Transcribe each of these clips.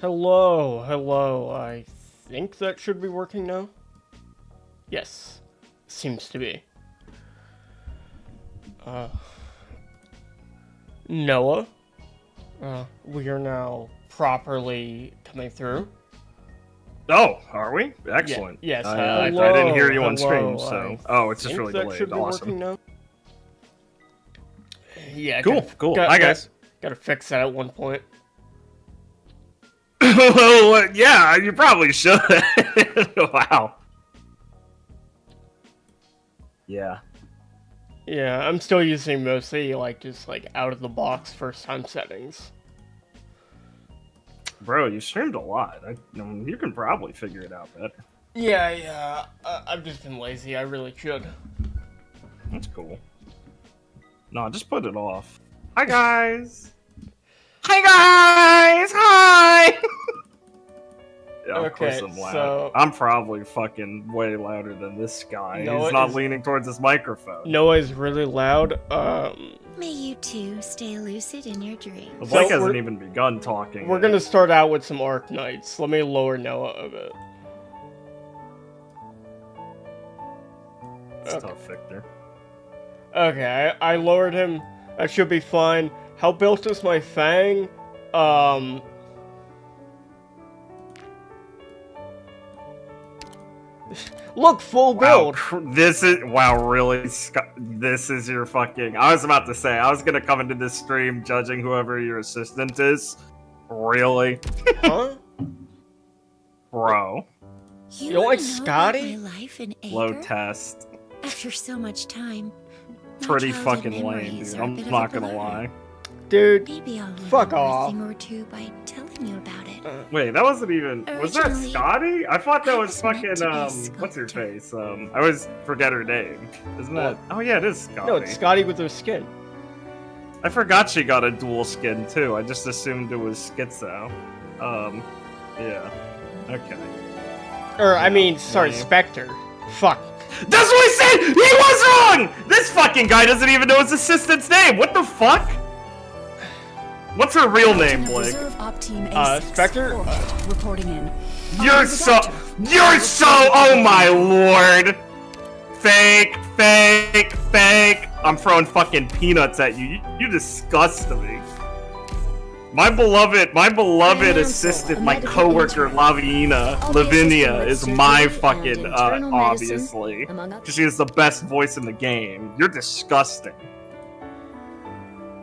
Hello, hello. I think that should be working now. Yes, seems to be. Noah, we are now properly coming through. Oh, are we? Excellent. Yeah, yes. I Hello, didn't hear you on hello, stream, so... Oh, it's just really that delayed. Should be Awesome. working now. Yeah, Cool. Hi, guys. Gotta fix that at one point. Well, yeah, you probably should. Wow. Yeah. Yeah, I'm still using mostly, just out-of-the-box first-time settings. Bro, you streamed a lot. You can probably figure it out better. Yeah, I've just been lazy. I really should. That's cool. No, just put it off. Hi, guys! Hi, guys! Hi! Yeah, of course I'm loud. So... I'm probably fucking way louder than this guy. Noah He's not leaning towards his microphone. Noah's really loud. May you too stay lucid in your dreams. The Blake hasn't even begun talking. We're gonna start out with some Arknights. Let me lower Noah a bit. It's tough, Victor. Okay, I lowered him. That should be fine. How built is my fang? Look, full build. Wow, really? This is your fucking... I was about to say, I was gonna come into this stream judging whoever your assistant is. Really? Huh? Bro. You don't like Scotty? Low test. After so much time. Pretty fucking lame, dude. I'm not gonna lie. Dude, maybe I'll fuck off. A thing or two by telling you about it. Wait, that wasn't even... Was that Scotty? I thought that was fucking, what's her face? I always forget her name. Isn't that... Oh yeah, it is Scotty. No, it's Scotty with her skin. I forgot she got a dual skin, too. I just assumed it was Schizo. Yeah. Okay. I mean, sorry, Spectre. Fuck. That's what I said! He was wrong! This fucking guy doesn't even know his assistant's name! What the fuck? What's her real name, Blake? Spectre? Reporting in. You're so... Oh my lord! Fake. I'm throwing fucking peanuts at you. You disgust me. My beloved assistant, my coworker, Lavinia, is my fucking, obviously. She is the best voice in the game. You're disgusting.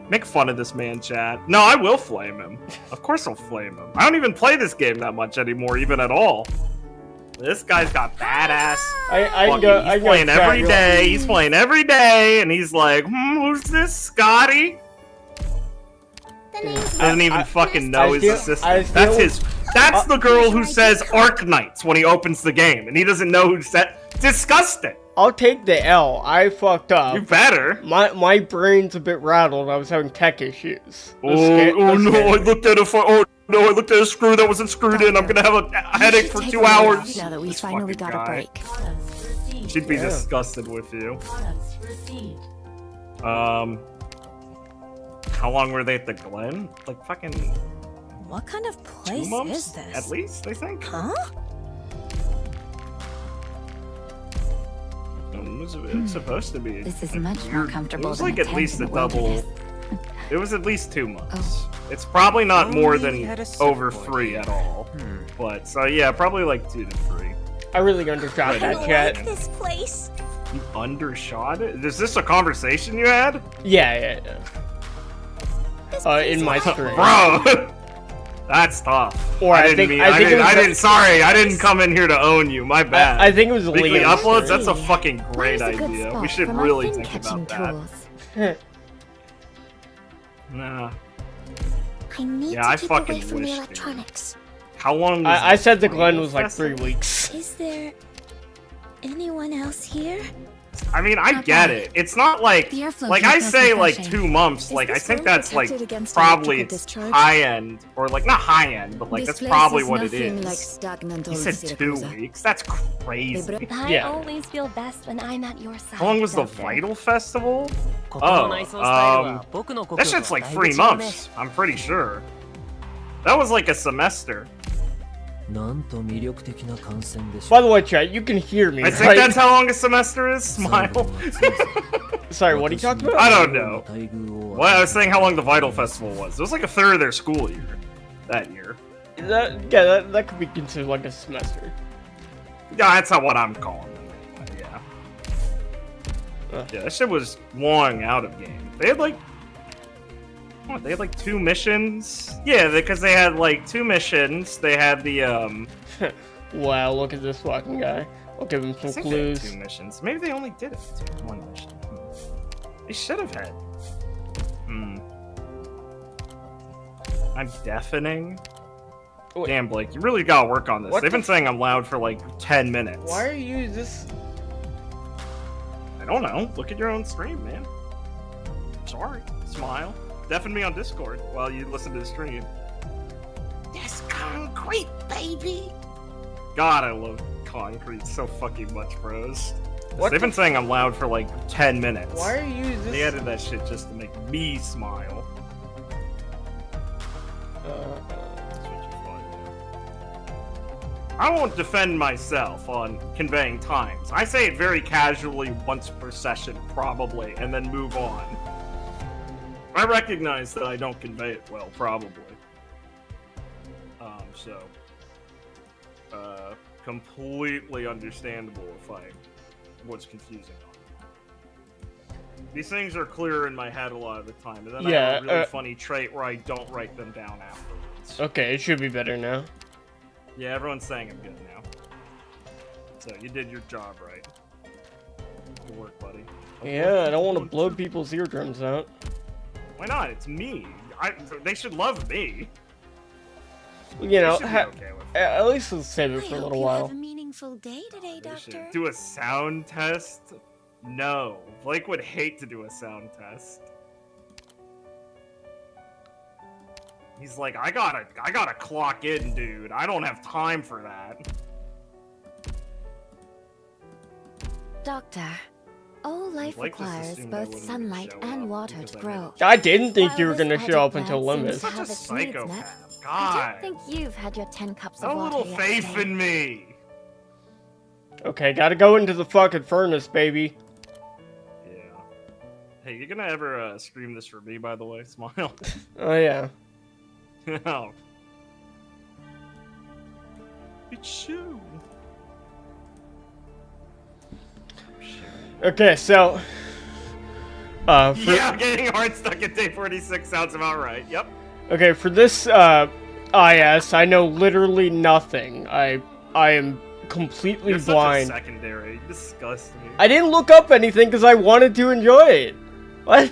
Make fun of this man, chat. No, I will flame him. Of course I'll flame him. I don't even play this game that much anymore, even at all. This guy's got badass. He's playing every day. He's playing every day, and he's like, who's this, Scotty? Doesn't even fucking know his assistant. That's the girl who says Arknights when he opens the game, and he doesn't know who said. Disgusting. I'll take the L. I fucked up. You better. My brain's a bit rattled. I was having tech issues. No! I looked at a screw that wasn't screwed in. I'm gonna have a headache for 2 hours. Now that we finally got a break. She'd be disgusted with you. How long were they at the Glen? Like fucking... What kind of place 2 months? is this? At least, I think. Huh? It's supposed to be. This is much more comfortable. It was than like a at tent least in a the double. wilderness. It was at least 2 months. It's probably not more than over 3 at all. But so yeah, probably like 2 to 3. I really undershot that chat. Like this place. You undershot it? Is this a conversation you had? Yeah. In my stream. Bro! That's tough. Or I didn't come in here to own you. My bad. I think it was weekly Liam. uploads. That's a fucking great idea. We should really think about that. Nah. I need I to keep fucking away from the wish, electronics. How long? I said the Glen was like 3 weeks. Is there anyone else here? I mean, I get it. It's not like I say like 2 months. Like I think that's like probably high end, or like not high end, but like that's probably what it is. He said 2 weeks. That's crazy. I always feel best when I'm at your side. How long was the Vital Festival? Oh, that shit's like 3 months. I'm pretty sure. That was like a semester. By the way, chat, you can hear me, I think right? that's how long a semester is. Smile. Sorry, what are you talking about? I don't know. Well, I was saying how long the Vital Festival was. It was like a third of their school year. That year. That could be considered like a semester. Yeah, that's not what I'm calling it. But yeah. Yeah, that shit was long out of game. They had like... What, they had like 2 missions? Yeah, because they had like 2 missions. They had the, Wow, look at this fucking guy. I'll give him some I think clues. they had 2 missions. Maybe they only did it. 1 mission. They should have had. I'm deafening. Wait. Damn, Blake, you really gotta work on this. What They've the been saying I'm loud for like 10 minutes. Why are you this? I don't know. Look at your own stream, man. Sorry. Smile. Deafen me on Discord while you listen to the stream. There's concrete, baby. God, I love concrete so fucking much, bros. What They've the been saying I'm loud for like 10 minutes. Why are you this? They added that shit just to make me smile. I won't defend myself on conveying times. I say it very casually once per session, probably, and then move on. I recognize that I don't convey it well, probably. Completely understandable if I was confusing on it. These things are clear in my head a lot of the time, and then I have a really funny trait where I don't write them down afterwards. Okay, it should be better now. Yeah, everyone's saying I'm good now. So, you did your job right. Good work, buddy. Yeah, I don't want to blow people's eardrums out. Why not? It's me. They should love me. You know, They should be okay with it. at least let's save it I for a hope little you while. have a meaningful day today, They should Doctor. do a sound test? No. Blake would hate to do a sound test. He's like, I gotta clock in, dude. I don't have time for that. Doctor, all life Blake just requires assumed I both wouldn't sunlight show and up water because to I grow. I didn't think you were While gonna this show up edible until plant Limbus. seems to Such a have its needs met, psychopath. I God. don't think you've had your 10 cups No of water little yet faith today. in me. Okay, gotta go into the fucking furnace, baby. Yeah. Hey, you gonna ever stream this for me, by the way? Smile. Oh yeah. No. It's you. Okay, so for, Yeah, getting hard stuck at day 46 sounds about right. Yep. okay, for this IS, I know literally nothing. I am completely You're blind. such a secondary. You disgust me. I didn't look up anything because I wanted to enjoy it. What?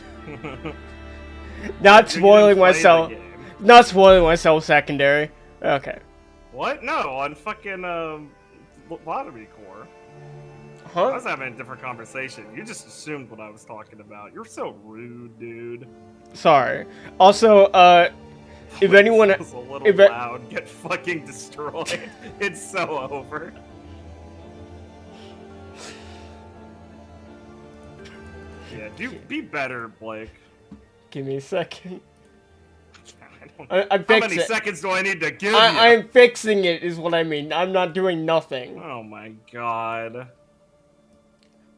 Not You spoiling didn't play the myself. game. Not spoiling myself. Secondary. Okay. What? No, on fucking Lobotomy Core. I Huh? was having a different conversation. You just assumed what I was talking about. You're so rude, dude. Sorry. Also, if anyone, It was a little if it- loud. Get fucking destroyed. It's so over. Yeah, be better, Blake. give me a second. I don't I'm How fixing many it. seconds do I need to give you? I'm fixing it, is what I mean. I'm not doing nothing. Oh my god.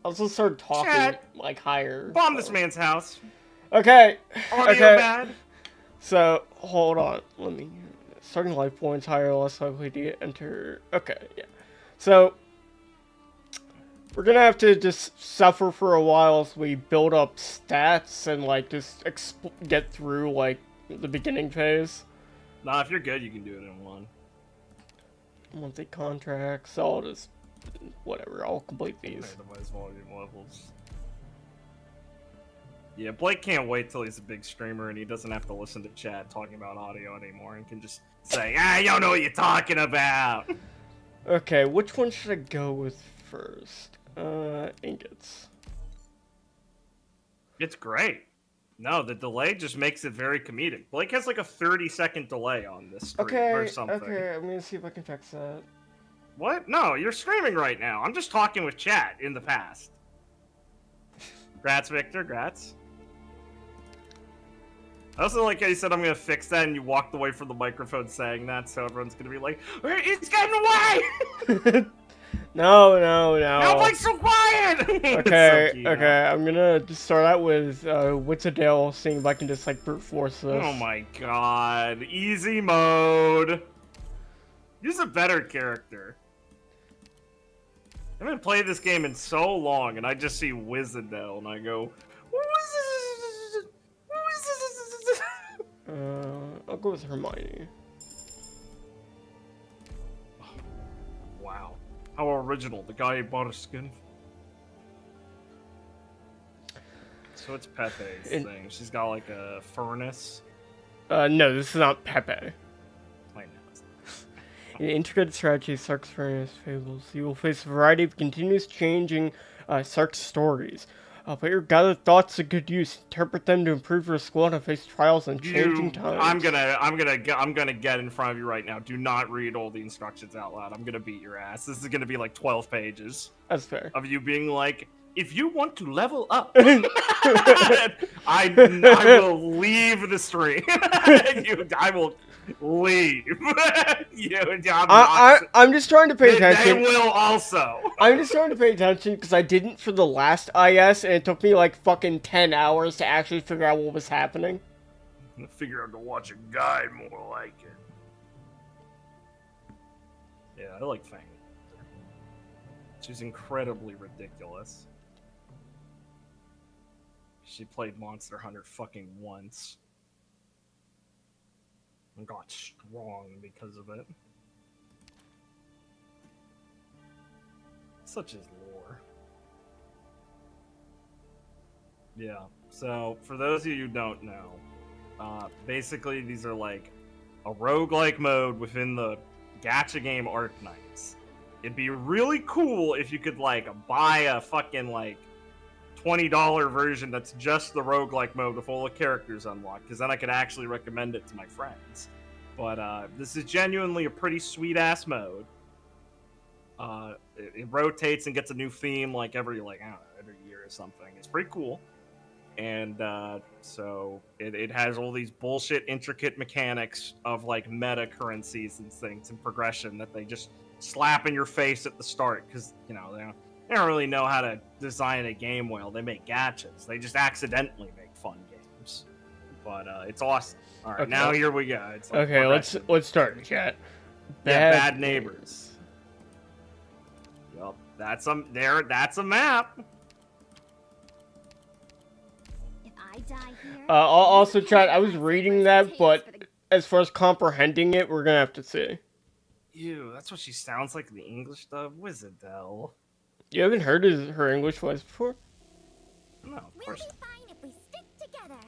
I'll just start talking Chat. like higher. Bomb this man's house. Okay. Audio Okay. bad. So hold on. Let me. Starting life points higher, less likely to enter. Okay. Yeah. So we're gonna have to just suffer for a while as we build up stats and like just get through like the beginning phase. Nah, if you're good, you can do it in one. Monthly contracts. I'll just whatever. I'll complete these. Randomized volume levels. Yeah, Blake can't wait till he's a big streamer and he doesn't have to listen to chat talking about audio anymore and can just say, ah, you don't know what you're talking about. Okay, which one should I go with first? Ingots. It's great. No, the delay just makes it very comedic. Blake has like a 30-second delay on this stream or something. Okay, I'm gonna see if I can fix that. What? No, you're streaming right now. I'm just talking with chat in the past. Grats, Victor. Grats. I also like how you said I'm gonna fix that, and you walked away from the microphone saying that, so everyone's gonna be like, "It's getting away!" No. Now Blake's so quiet. Okay, So cute. okay. I'm gonna just start out with Wits a Dale, seeing if I can just like brute force this. Oh my god, easy mode. Use a better character. I haven't played this game in so long, and I just see Wizardell, and I go, I'll go with Hermione. wow, how original! The guy who bought a skin. So it's Pepe's thing. She's got like a furnace. No, this is not Pepe. I know. In integrated strategy, Sark's various fables, you will face a variety of continuous changing Sark's stories. Put your gathered thoughts to good use. Interpret them to improve your squad and face trials and changing times. I'm gonna get in front of you right now. Do not read all the instructions out loud. I'm gonna beat your ass. This is gonna be like 12 pages. That's fair. Of you being like, if you want to level up, I will leave the stream. I will leave. I'm just trying to pay attention. They will also. I'm just trying to pay attention because I didn't for the last IS, and it took me like fucking 10 hours to actually figure out what was happening. I'm gonna figure out to watch a guide more like it. Yeah, I like Fang. She's incredibly ridiculous. She played Monster Hunter fucking once. And got strong because of it. Such is lore. Yeah, so for those of you who don't know, basically these are like a roguelike mode within the gacha game Arknights. It'd be really cool if you could like buy a fucking like $20 version that's just the roguelike mode with all the characters unlocked, because then I could actually recommend it to my friends. But this is genuinely a pretty sweet ass mode. It rotates and gets a new theme like every I don't know, every year or something. It's pretty cool. And so it has all these bullshit intricate mechanics of like meta currencies and things and progression that they just slap in your face at the start, because you know they don't really know how to design a game well. They make gachas. They just accidentally make fun games. But it's awesome. All right, now here we go. It's like okay, let's start, chat. Bad neighbors. Yup, that's a map. If I die here, Also, chat, I was reading that, but as far as comprehending it, we're gonna have to see. Ew, that's what she sounds like in the English dub. Wizardell. You haven't heard her English voice before? No, of we'll course be not. fine if we stick together.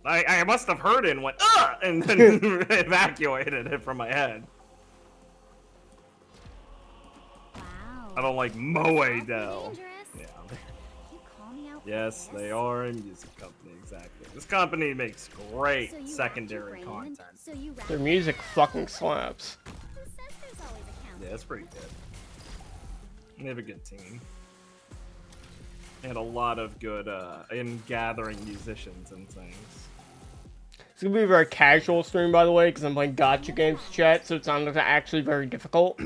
I must have heard it and went, ugh! And then evacuated it from my head. Wow. I don't like Moedell. Yeah. You call me out for Yes, this? they are a music company, exactly. This company makes great So you secondary wrapped your brain in- content. So you wrapped- Their music fucking slaps. Who says there's always a counter? Yeah, it's pretty good. They have a good team. They had a lot of good in gathering musicians and things. It's gonna be a very casual stream, by the way, because I'm playing gacha games, chat, so it's not actually very difficult.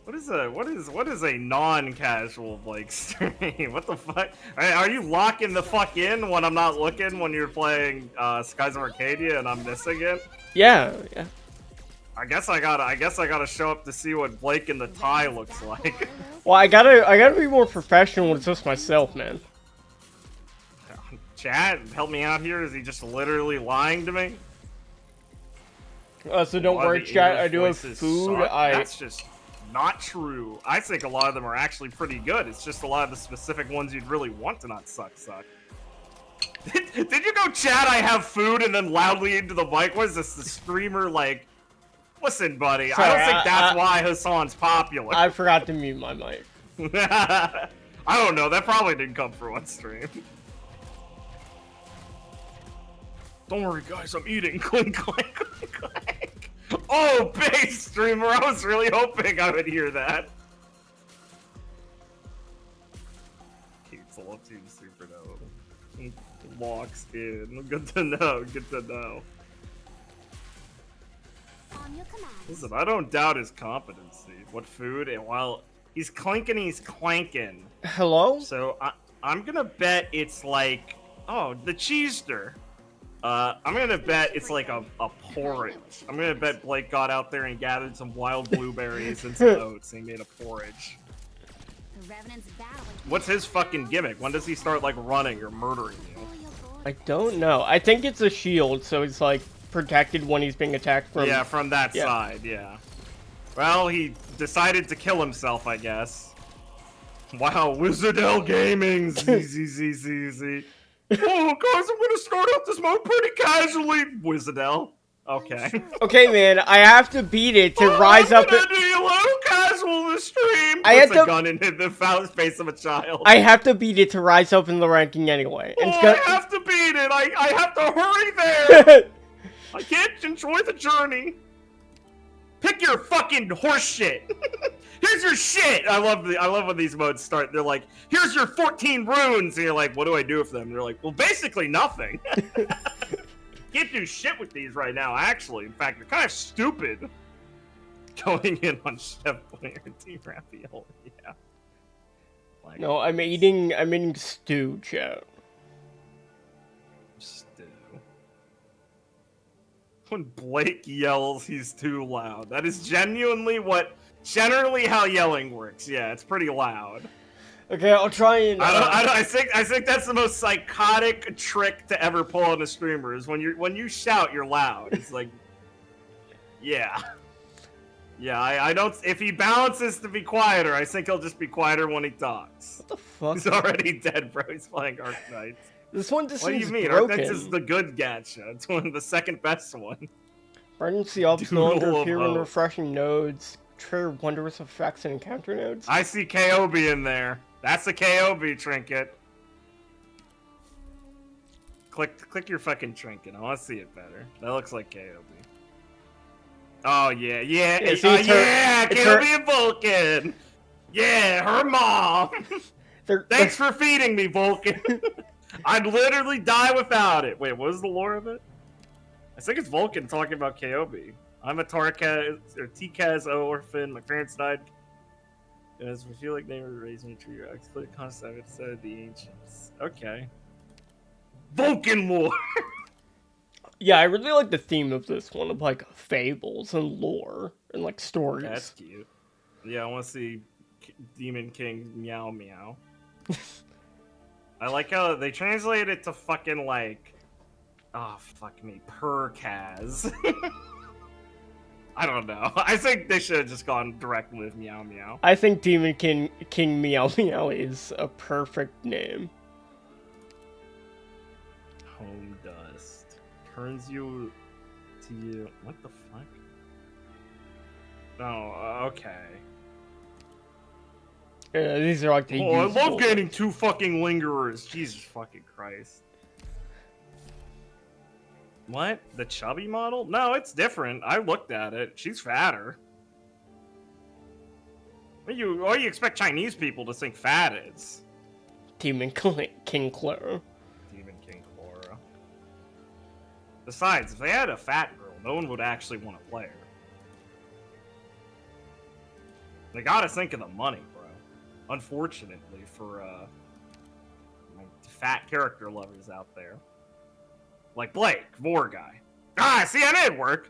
What is a non-casual like stream? What the fuck? Are you locking the fuck in when I'm not looking when you're playing Skies of Arcadia and I'm missing it? Yeah. I guess I gotta show up to see what Blake in the tie looks like. Well, I gotta be more professional when it's just myself, man. Chat, help me out here. Is he just literally lying to me? So don't worry, chat. I do have food. That's just not true. I think a lot of them are actually pretty good. It's just a lot of the specific ones you'd really want to not suck. Did you go, chat, I have food, and then loudly into the mic? What is this, the streamer, like... Listen, buddy, Sorry, I don't think that's why Hassan's popular. I forgot to mute my mic. I don't know, that probably didn't come from one stream. Don't worry, guys, I'm eating. Clink, clink, clink, clink. Oh, base streamer, I was really hoping I would hear that. Keeps the love team streamer. weirdo. Walks in. Good to know. Good to know. On your command. Listen, I don't doubt his competency. What food? And while he's clinking, he's clanking. Hello? So I'm gonna bet it's like, oh, the cheester. I'm gonna bet it's like a porridge. I'm gonna bet Blake got out there and gathered some wild blueberries and some oats and he made a porridge. The Revenant's battling. What's his fucking gimmick? When does he start like running or murdering you? I don't know. I think it's a shield, so it's like protected when he's being attacked from... Yeah, from that side, yeah. Well, he decided to kill himself, I guess. Wow, Wizardell Gaming! Z. Oh, guys, I'm gonna start out this mode pretty casually. Wizardell. Okay. Okay, man, I have to beat it to rise up... I'm gonna do a little casual this stream. I Puts had a to- gun in the foul face of a child. I have to beat it to rise up in the ranking anyway. And I have to beat it. I have to hurry there. I can't enjoy the journey. Pick your fucking horse shit. Here's your shit. I love when these modes start. They're like, here's your 14 runes, and you're like, what do I do with them? And they're like, well, basically nothing. Can't do shit with these right now. Actually, in fact, they're kind of stupid. Going in on Chef Blair and Team Raphael. Yeah. Like, No, I'm eating stew, chat. stew. When Blake yells, he's too loud. That is generally how yelling works. Yeah, it's pretty loud. Okay, I'll try and... I think that's the most psychotic trick to ever pull on a streamer is when you shout, you're loud. It's like, yeah. Yeah, I don't... If he balances to be quieter, I think he'll just be quieter when he talks. What the fuck? He's already dead, bro. He's playing Arknights. This one just What do you seems mean? broken. Arknights is the good gacha. It's one of the second best one. Emergency ops no longer Doodle of appear when hope. refreshing nodes. Trigger wondrous effects and encounter nodes. I see KOB in there. That's the KOB trinket. Click your fucking trinket. I want to see it better. That looks like KOB. Oh yeah, yeah, Yeah, see, it's her- yeah, it's KOB her- and Vulcan. Yeah, her mom. Thanks for feeding me, Vulcan. I'd literally die without it. Wait, what was the lore of it? I think it's Vulcan talking about KOB. I'm a Tarkaz or Tikaz orphan. My parents died. As we feel like they were raised in a tree. I explored the concept instead of the ancients. Okay. Vulcan lore. Yeah, I really like the theme of this one of like fables and lore and like stories. That's cute. Yeah, I want to see Demon King Meow Meow. I like how they translate it to fucking like, oh fuck me, Perkaz. I don't know. I think they should have just gone directly with Meow Meow. I think Demon King Meow Meow is a perfect name. Home dust turns you to you. What the fuck? Oh, okay. Yeah, these are like the Oh, I useful- love gaining 2 fucking lingerers. Jesus fucking Christ. What? The chubby model? No, it's different. I looked at it. She's fatter. What you expect Chinese people to think fat is? Demon King Clara. Demon King Clara. Besides, if they had a fat girl, no one would actually want to play her. They gotta think of the money, bro. Unfortunately for like, fat character lovers out there. Like Blake, Vor guy. Ah, see, I made it work!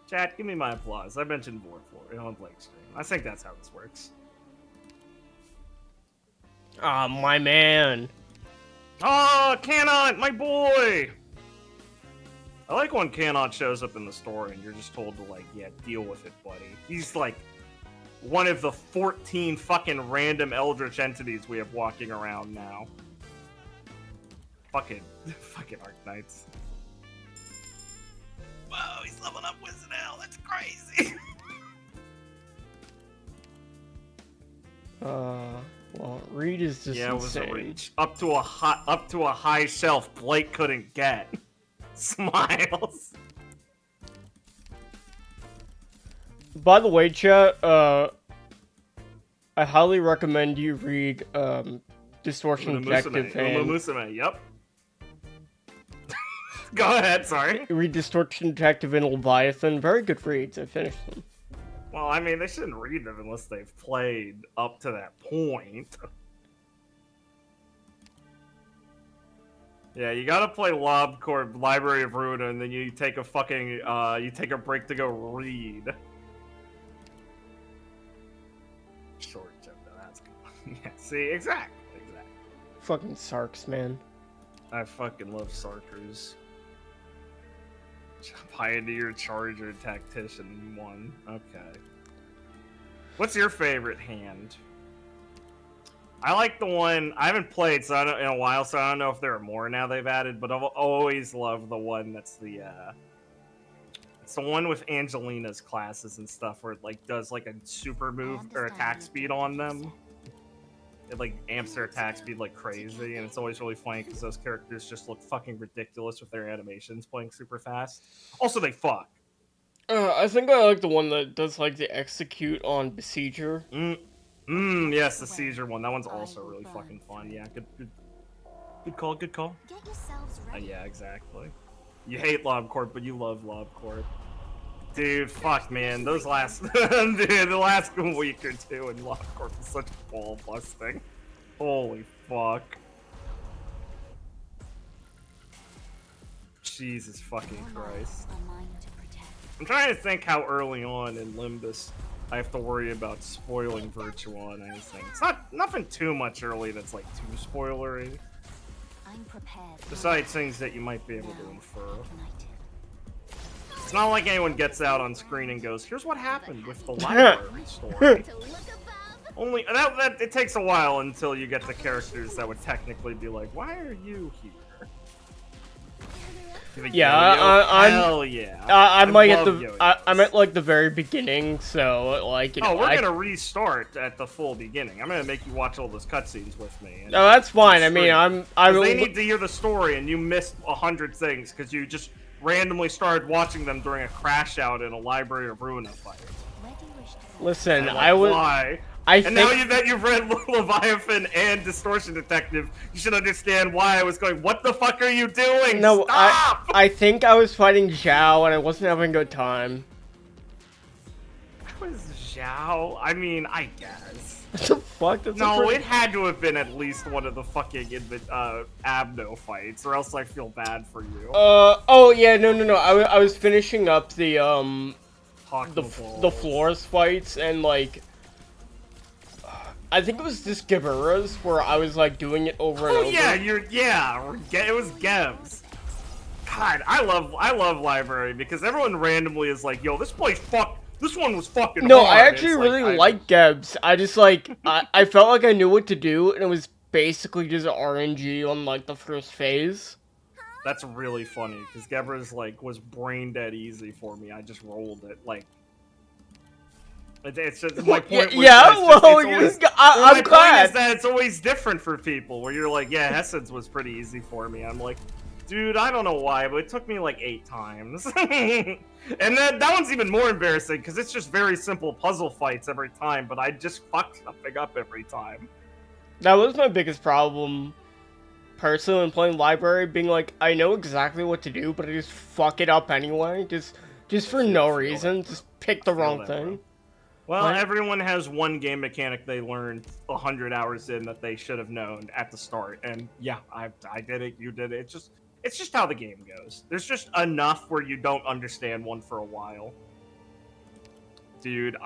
Chat, give me my applause. I mentioned Vor on Blake's stream. I think that's how this works. Ah, my man. Oh, Canon, my boy! I like when Canon shows up in the story and you're just told to, like, yeah, deal with it, buddy. He's, like, one of the 14 fucking random Eldritch entities we have walking around now. Fucking Arknights. Whoa, he's leveling up Wizardell. That's crazy. Well, Reed is just Yeah, it was a insane. reach. Up to a high shelf Blake couldn't get. Smiles. By the way, chat, I highly recommend you read Distortion Uma Detective Musume. Uma Musume, yep. Go ahead, sorry. Read Distortion Detective and Leviathan. Very good reads. I finished them. Well, I mean, they shouldn't read them unless they've played up to that point. Yeah, you gotta play LobCorp, Library of Ruin, and then you take a fucking, you take a break to go read. Short jump, that's good. Yeah, see, exactly. Fucking Sarks, man. I fucking love Sarkers. Pioneer, Charger, Tactician 1. Okay. What's your favorite hand? I like the one I haven't played in a while, so I don't know if there are more now they've added. But I've always loved the one that's it's the one with Angelina's classes and stuff, where it like does like a super move or attack speed on them. It like amps their attack speed like crazy, and it's always really funny because those characters just look fucking ridiculous with their animations playing super fast. Also, they fuck. I think I like the one that does like the execute on Besieger. Yes, the seizure one. That one's also really fucking fun. Yeah, good call. Get yourselves ready. Yeah, exactly. You hate LobCorp, but you love LobCorp. Dude, fuck, man. Those last... dude, the last week or two in LobCorp is such ball busting. Holy fuck. Jesus fucking Christ. I'm trying to think how early on in Limbus I have to worry about spoiling Virtua and anything. It's nothing too much early that's like too spoilery. I'm prepared. Besides things that you might be able to infer. It's not like anyone gets out on screen and goes, "Here's what happened with the library story." Only that it takes a while until you get the characters that would technically be like, "Why are you here?" Yeah, yeah. I might at I'm at like the very beginning, so like you know. Oh, we're gonna restart at the full beginning. I'm gonna make you watch all those cutscenes with me. No, that's fine. I mean, they need to hear the story, and you missed 100 things because you just randomly started watching them during a crash out in a Library of Ruin fight. Listen, Why? Now that you've read Leviathan and Distortion Detective, you should understand why I was going, what the fuck are you doing? No, Stop! I think I was fighting Zhao and I wasn't having a good time. I was Zhao? I mean, I guess. What the fuck? It had to have been at least one of the fucking Abno fights, or else I feel bad for you. Oh yeah, no. I was finishing up the floors fights, and like I think it was this Gibera's where I was like doing it over and over. It was Gebs. God, I love Library because everyone randomly is like, "Yo, this place this one was fucking No, hard." I actually really like Gebs. I just like I felt like I knew what to do, and it was basically just RNG on like the first phase. That's really funny because Gebra's like was brain dead easy for me. I just rolled it like. It's just my point. I'm glad. Point is that it's always different for people. Where you're like, yeah, Essence was pretty easy for me. I'm like, dude, I don't know why, but it took me like 8 times. And then that one's even more embarrassing because it's just very simple puzzle fights every time. But I just fuck something up every time. That was my biggest problem, personally, in playing Library. Being like, I know exactly what to do, but I just fuck it up anyway, just for no reason. Just pick the wrong thing. Well, everyone has one game mechanic they learned 100 hours in that they should have known at the start, and yeah, I did it, you did it. It's just how the game goes. There's just enough where you don't understand one for a while. Dude,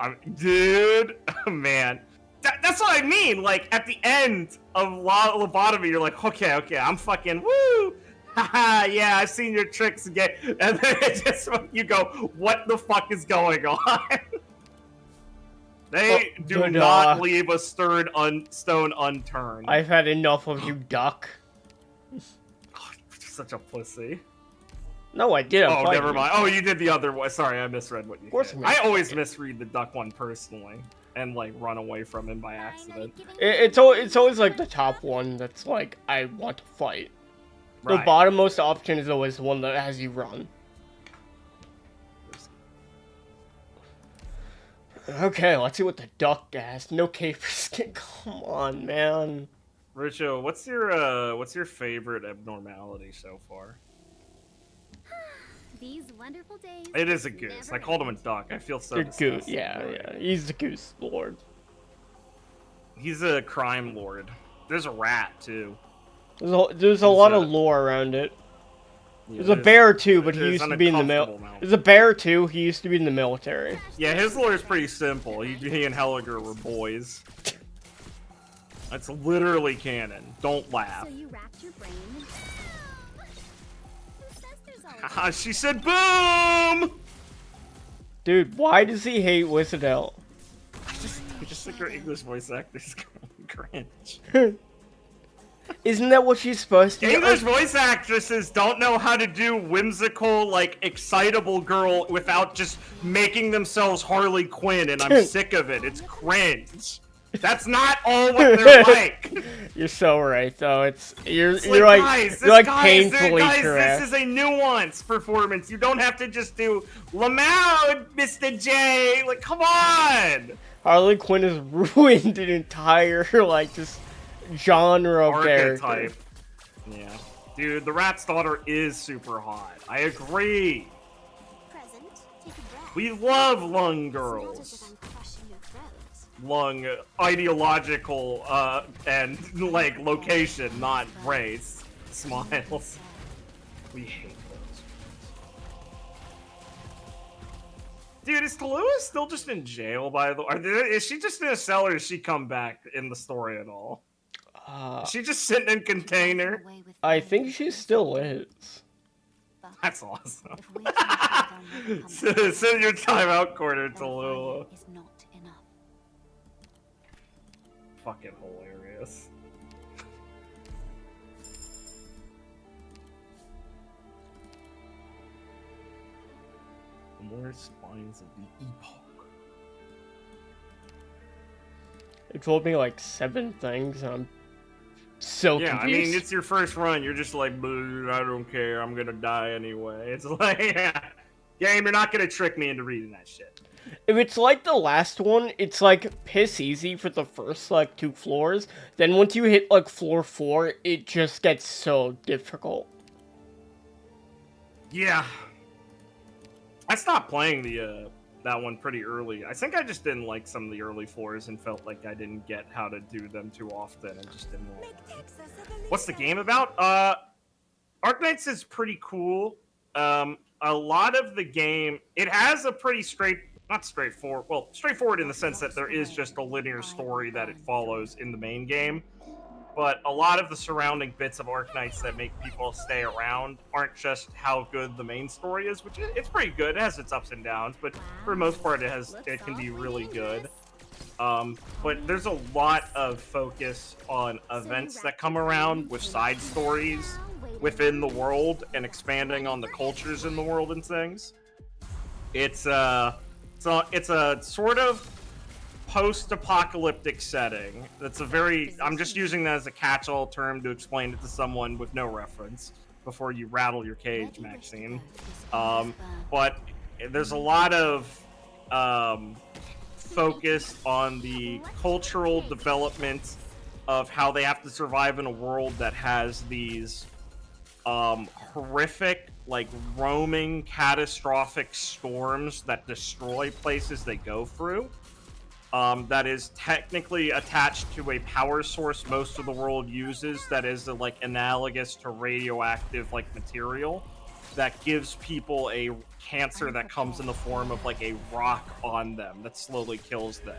man. That's what I mean, like, at the end of Lobotomy, you're like, okay, I'm fucking, woo! Haha, yeah, I've seen your tricks again. And then it just, you go, what the fuck is going on? They do not leave a stone unturned. I've had enough of you, duck. Oh, such a pussy. No, I did. Oh, never mind. Oh, you did the other one. Sorry, I misread what you did. I always misread the duck one personally and like run away from him by accident. It's always like the top one that's like I want to fight. Right. The bottommost option is always the one that has you run. Okay, let's see what the duck has. No caper skin. Come on, man. Richo, what's your favorite abnormality so far? These wonderful days. It is a goose. never I called him a end. duck. I feel so The disgusted. goose, yeah, already. yeah. He's the goose lord. He's a crime lord. There's a rat too. There's a lot of lore around it. Yeah, There's a bear too, but he there's used an to be in the uncomfortable mil. mountain. There's a bear too. He used to be in the military. Yeah, his lore is pretty simple. He and Helliger were boys. That's literally canon. Don't laugh. So you racked your brain. Who says there's always Haha, she said boom! Dude, why does he hate Whistle? I just think her English voice actors cringe. Isn't that what she's supposed to do? English voice actresses don't know how to do whimsical, like, excitable girl without just making themselves Harley Quinn, and I'm sick of it. It's cringe. That's not all what they're like. You're so right, though. You're Guys, painfully guys, correct. this is a nuanced performance. You don't have to just do Lamau, Mr. J. Like, come on. Harley Quinn has ruined an entire just genre of Archetype. character. Yeah. Dude, the rat's daughter is super hot. I agree. present. Take a breath. We love lung It's not as girls. if I'm crushing your throat. Lung ideological and like location, not race. Smiles. We hate those. Dude, is Tallulah still just in jail, by the way? Is she just in a cell, or does she come back in the story at all? Is she just sitting in container? Away with I me. think she still is. But That's awesome. if we can't overcome the Send your timeout corner, then Tallulah. violence is not enough. Fucking hilarious. More spines of the epoch. It told me like 7 things, and I'm so Yeah, I confused. mean, it's your first run. You're just like, I don't care. I'm gonna die anyway. It's like, yeah. Game, you're not gonna trick me into reading that shit. If it's like the last one, it's like piss easy for the first like 2 floors. Then once you hit like floor 4, it just gets so difficult. Yeah. I stopped playing the that one pretty early. I think I just didn't like some of the early floors and felt like I didn't get how to do them too often and just didn't want to. What's the game about? Arknights is pretty cool. A lot of the game, it has a pretty straightforward in the sense that there is just a linear story that it follows in the main game. But a lot of the surrounding bits of Arknights that make people stay around aren't just how good the main story is, which it's pretty good. It has its ups and downs, but for the most part, it can be really good. But there's a lot of focus on events that come around with side stories within the world and expanding on the cultures in the world and things. It's a sort of post-apocalyptic setting. That's I'm just using that as a catch-all term to explain it to someone with no reference before you rattle your cage, Maxine. But there's a lot of focus on the cultural development of how they have to survive in a world that has these horrific, like, roaming, catastrophic storms that destroy places they go through. That is technically attached to a power source most of the world uses that is like analogous to radioactive like material that gives people a cancer that comes in the form of like a rock on them that slowly kills them.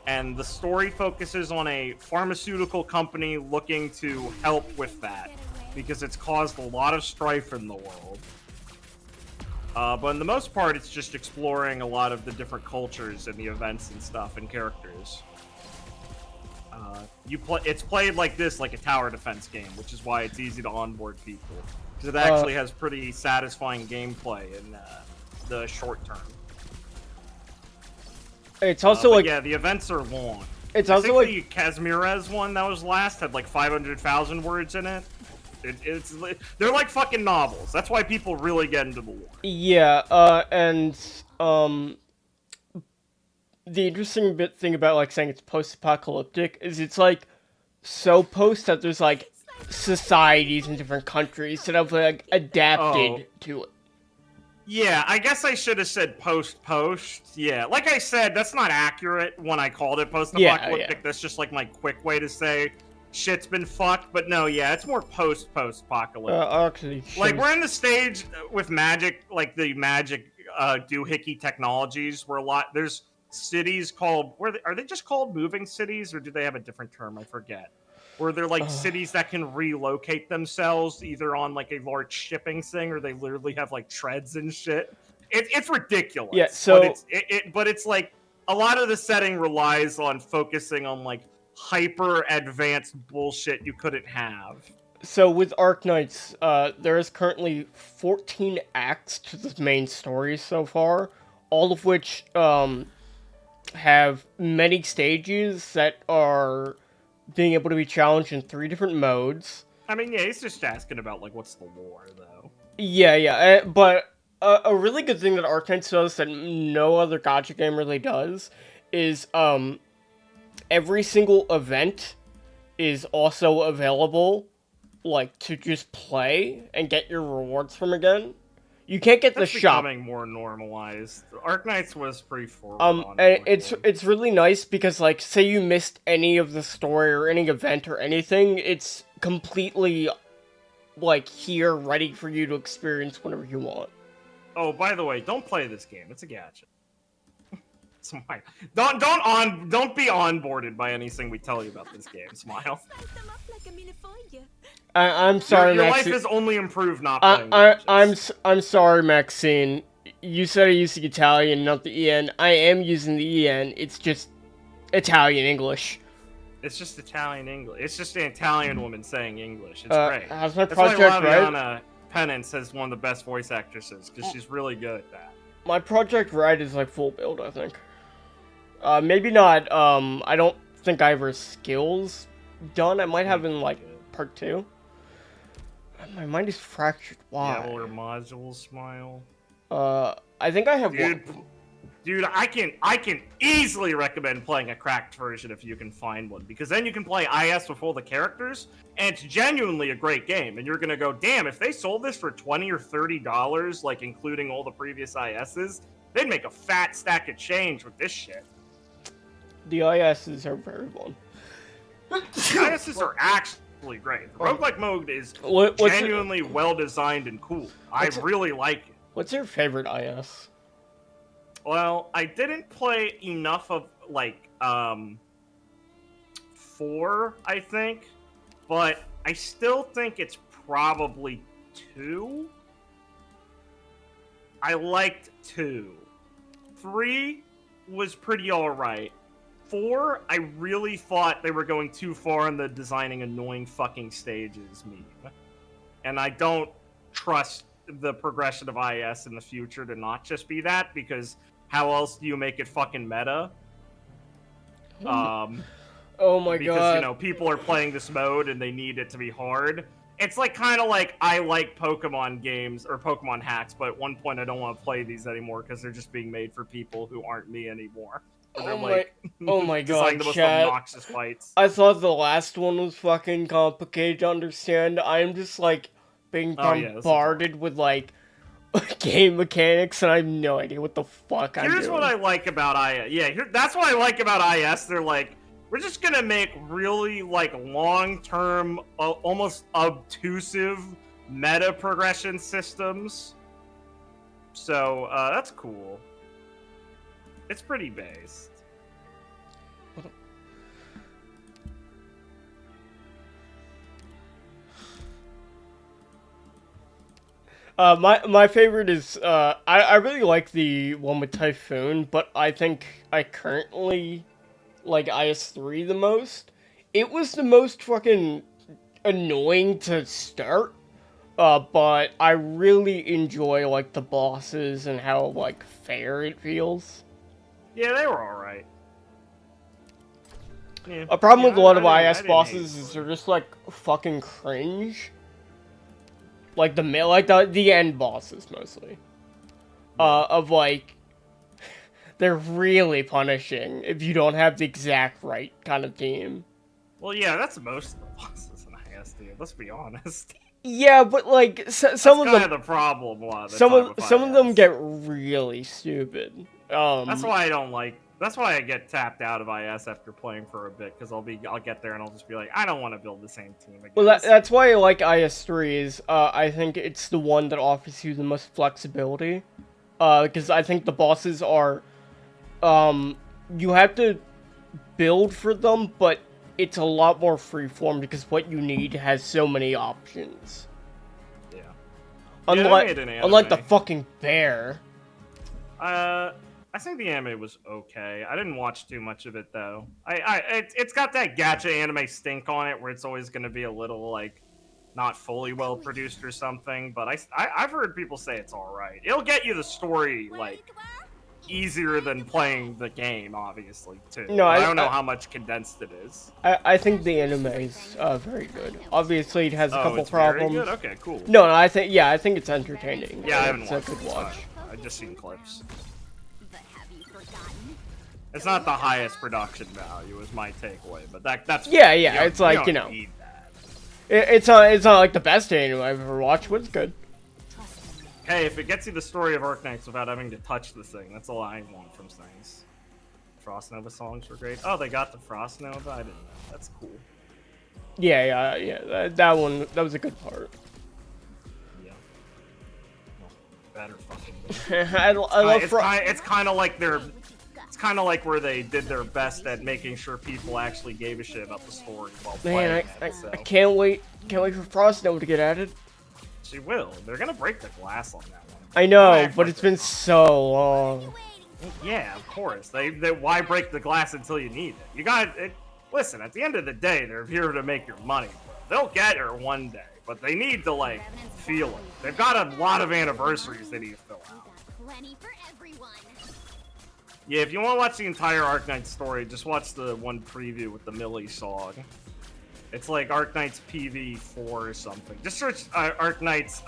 And the story focuses on a pharmaceutical company looking to help with that because it's caused a lot of strife in the world. But in the most part, it's just exploring a lot of the different cultures and the events and stuff and characters. It's played like this, like a tower defense game, which is why it's easy to onboard people. Because it actually has pretty satisfying gameplay in the short term. It's also like yeah, the events are long. It's I also think like the Kazmirez one that was last had like 500,000 words in it. They're like fucking novels. That's why people really get into the lore. Yeah, and the interesting thing about like saying it's post-apocalyptic is it's like so post that there's like societies in different countries that have like adapted to it. Yeah, I guess I should have said post. Yeah, like I said, that's not accurate when I called it post-apocalyptic. Yeah. That's just like my quick way to say shit's been fucked. But no, yeah, it's more post-apocalyptic. Actually, Like, we're in the stage with magic, like the magic doohickey technologies, where there's cities called, are they just called moving cities, or do they have a different term? I forget. Where they're like cities that can relocate themselves either on like a large shipping thing, or they literally have like treads and shit. It's ridiculous. Yeah, so but it's like a lot of the setting relies on focusing on like hyper advanced bullshit you couldn't have. So with Arknights, there is currently 14 acts to the main story so far, all of which have many stages that are being able to be challenged in 3 different modes. I mean, yeah, he's just asking about like what's the lore, though. Yeah, but a really good thing that Arknights does that no other gacha game really does is every single event is also available, like, to just play and get your rewards from again. You can't get That's the shop. becoming more normalized. Arknights was pretty forward. And it's really nice because, like, say you missed any of the story or any event or anything, it's completely, like, here, ready for you to experience whenever you want. Oh, by the way, don't play this game. It's a gacha. Smile. Don't be onboarded by anything we tell you about this game. Smile. I'm sorry, your Maxine. life is only improved not playing. I'm sorry, Maxine. You said I used the Italian, not the EN. I am using the EN. It's just Italian English. It's just Italian English. It's just an Italian woman saying English. It's great. How's my That's project, why right? Laviana Pennance is one of the best voice actresses, because she's really good at that. My project right is like full build, I think. Maybe not. I don't think I have her skills done. I might have in like part 2. My mind is fractured. Why? Yeah, will her modules smile? I think I have one. Dude, I can easily recommend playing a cracked version if you can find one, because then you can play IS with all the characters, and it's genuinely a great game. And you're gonna go, damn, if they sold this for $20 or $30, like including all the previous ISs, they'd make a fat stack of change with this shit. The ISs are very fun. The ISs are actually great. The roguelike mode is genuinely well designed and cool. I really like it. What's your favorite IS? Well, I didn't play enough of, like, 4, I think. But I still think it's probably 2. I liked 2. 3 was pretty alright. 4, I really thought they were going too far in the designing annoying fucking stages meme. And I don't trust the progression of IS in the future to not just be that, because how else do you make it fucking meta? Oh my god. Because, you know, people are playing this mode and they need it to be hard. It's like kind of like I like Pokemon games or Pokemon hacks, but at one point I don't want to play these anymore because they're just being made for people who aren't me anymore. Oh my designing god, the most chat. obnoxious fights. I thought the last one was fucking complicated to understand. I'm just like being bombarded with like game mechanics, and I have no idea what the fuck I'm doing. Here's what I like about IS. Yeah, that's what I like about IS. They're like, we're just gonna make really like long-term, almost obtrusive meta progression systems. So that's cool. It's pretty based. My favorite is I really like the one with Typhoon, but I think I currently like IS3 the most. It was the most fucking annoying to start, but I really enjoy like the bosses and how like fair it feels. Yeah, they were alright. Yeah. A problem with a lot of IS bosses is they're just like fucking cringe. Like the end bosses mostly. Of like they're really punishing if you don't have the exact right kind of team. Well, yeah, that's most of the bosses in ISD. Let's be honest. Yeah, but like some That's of kind them, of the problem. A lot of the some time of with some of them IS. get really stupid. That's why I don't like. That's why I get tapped out of IS after playing for a bit, because I'll get there and I'll just be like, I don't want to build the same team again. Well, that's why I like IS3 is I think it's the one that offers you the most flexibility. Because I think the bosses are, you have to build for them, but it's a lot more freeform because what you need has so many options. Yeah. Unlike the fucking bear. I think the anime was okay. I didn't watch too much of it though. It's got that gacha anime stink on it, where it's always going to be a little like not fully well produced or something. But I've heard people say it's all right. It'll get you the story like easier than playing the game, obviously too. No, I don't know how much condensed it is. I think the anime is very good. Obviously, it has a couple it's very problems. good? Okay, cool. No, I think it's entertaining. Yeah, I haven't It's watched a good it. watch. I've just seen clips. But have you forgotten? It's not the highest production value, is my takeaway, but that's Yeah, you don't- it's like, don't you know. need that. It's not like the best anime I've ever watched, but it's good. Trust me. Hey, if it gets you the story of Arknights without having to touch the thing, that's all I want from things. Frost Nova songs were great. Oh, they got the Frost Nova? I didn't know. That's cool. Yeah. That one, that was a good part. Yeah. Well, better fucking. I love It's kind of like It's kind of like where they did their best at making sure people actually gave a shit about the story while playing Man, it. So. I can't wait for Frost Nova to get added. She will. They're gonna break the glass on that one. I know, Act but like it's been so long. Yeah, of course. They why break the glass until you need it? You got it. Listen, at the end of the day, they're here to make your money. They'll get her one day, but they need to like feel it. They've got a lot of anniversaries they need to fill out. Plenty for everyone. Yeah, if you want to watch the entire Arknights story, just watch the one preview with the Millie song. It's like Arknights PV4 or something. Just search Arknights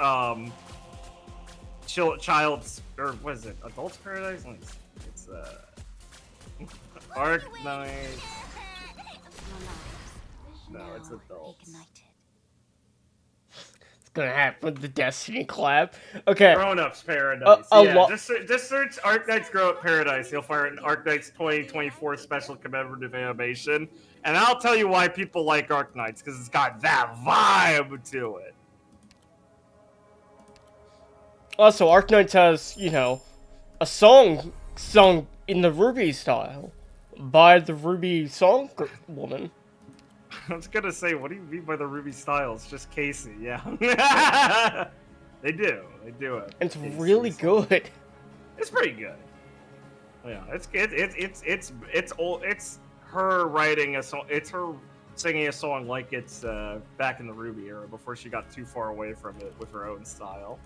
Child's, or what is it? Adults Paradise? It's Arknights. No, it's adults. Ignited. It's gonna happen with the Destiny collab. Okay. Grown-ups Paradise. Just search Arknights Grow Up Paradise. You'll find an Arknights 2024 special commemorative animation. And I'll tell you why people like Arknights, because it's got that vibe to it. Also, Arknights has, a song sung in the RWBY style by the RWBY song woman. I was gonna say, what do you mean by the RWBY style? It's just Casey, yeah. They do it. It's really good. It's pretty good. Yeah, it's old. It's her writing a song. It's her singing a song like it's back in the RWBY era before she got too far away from it with her own style.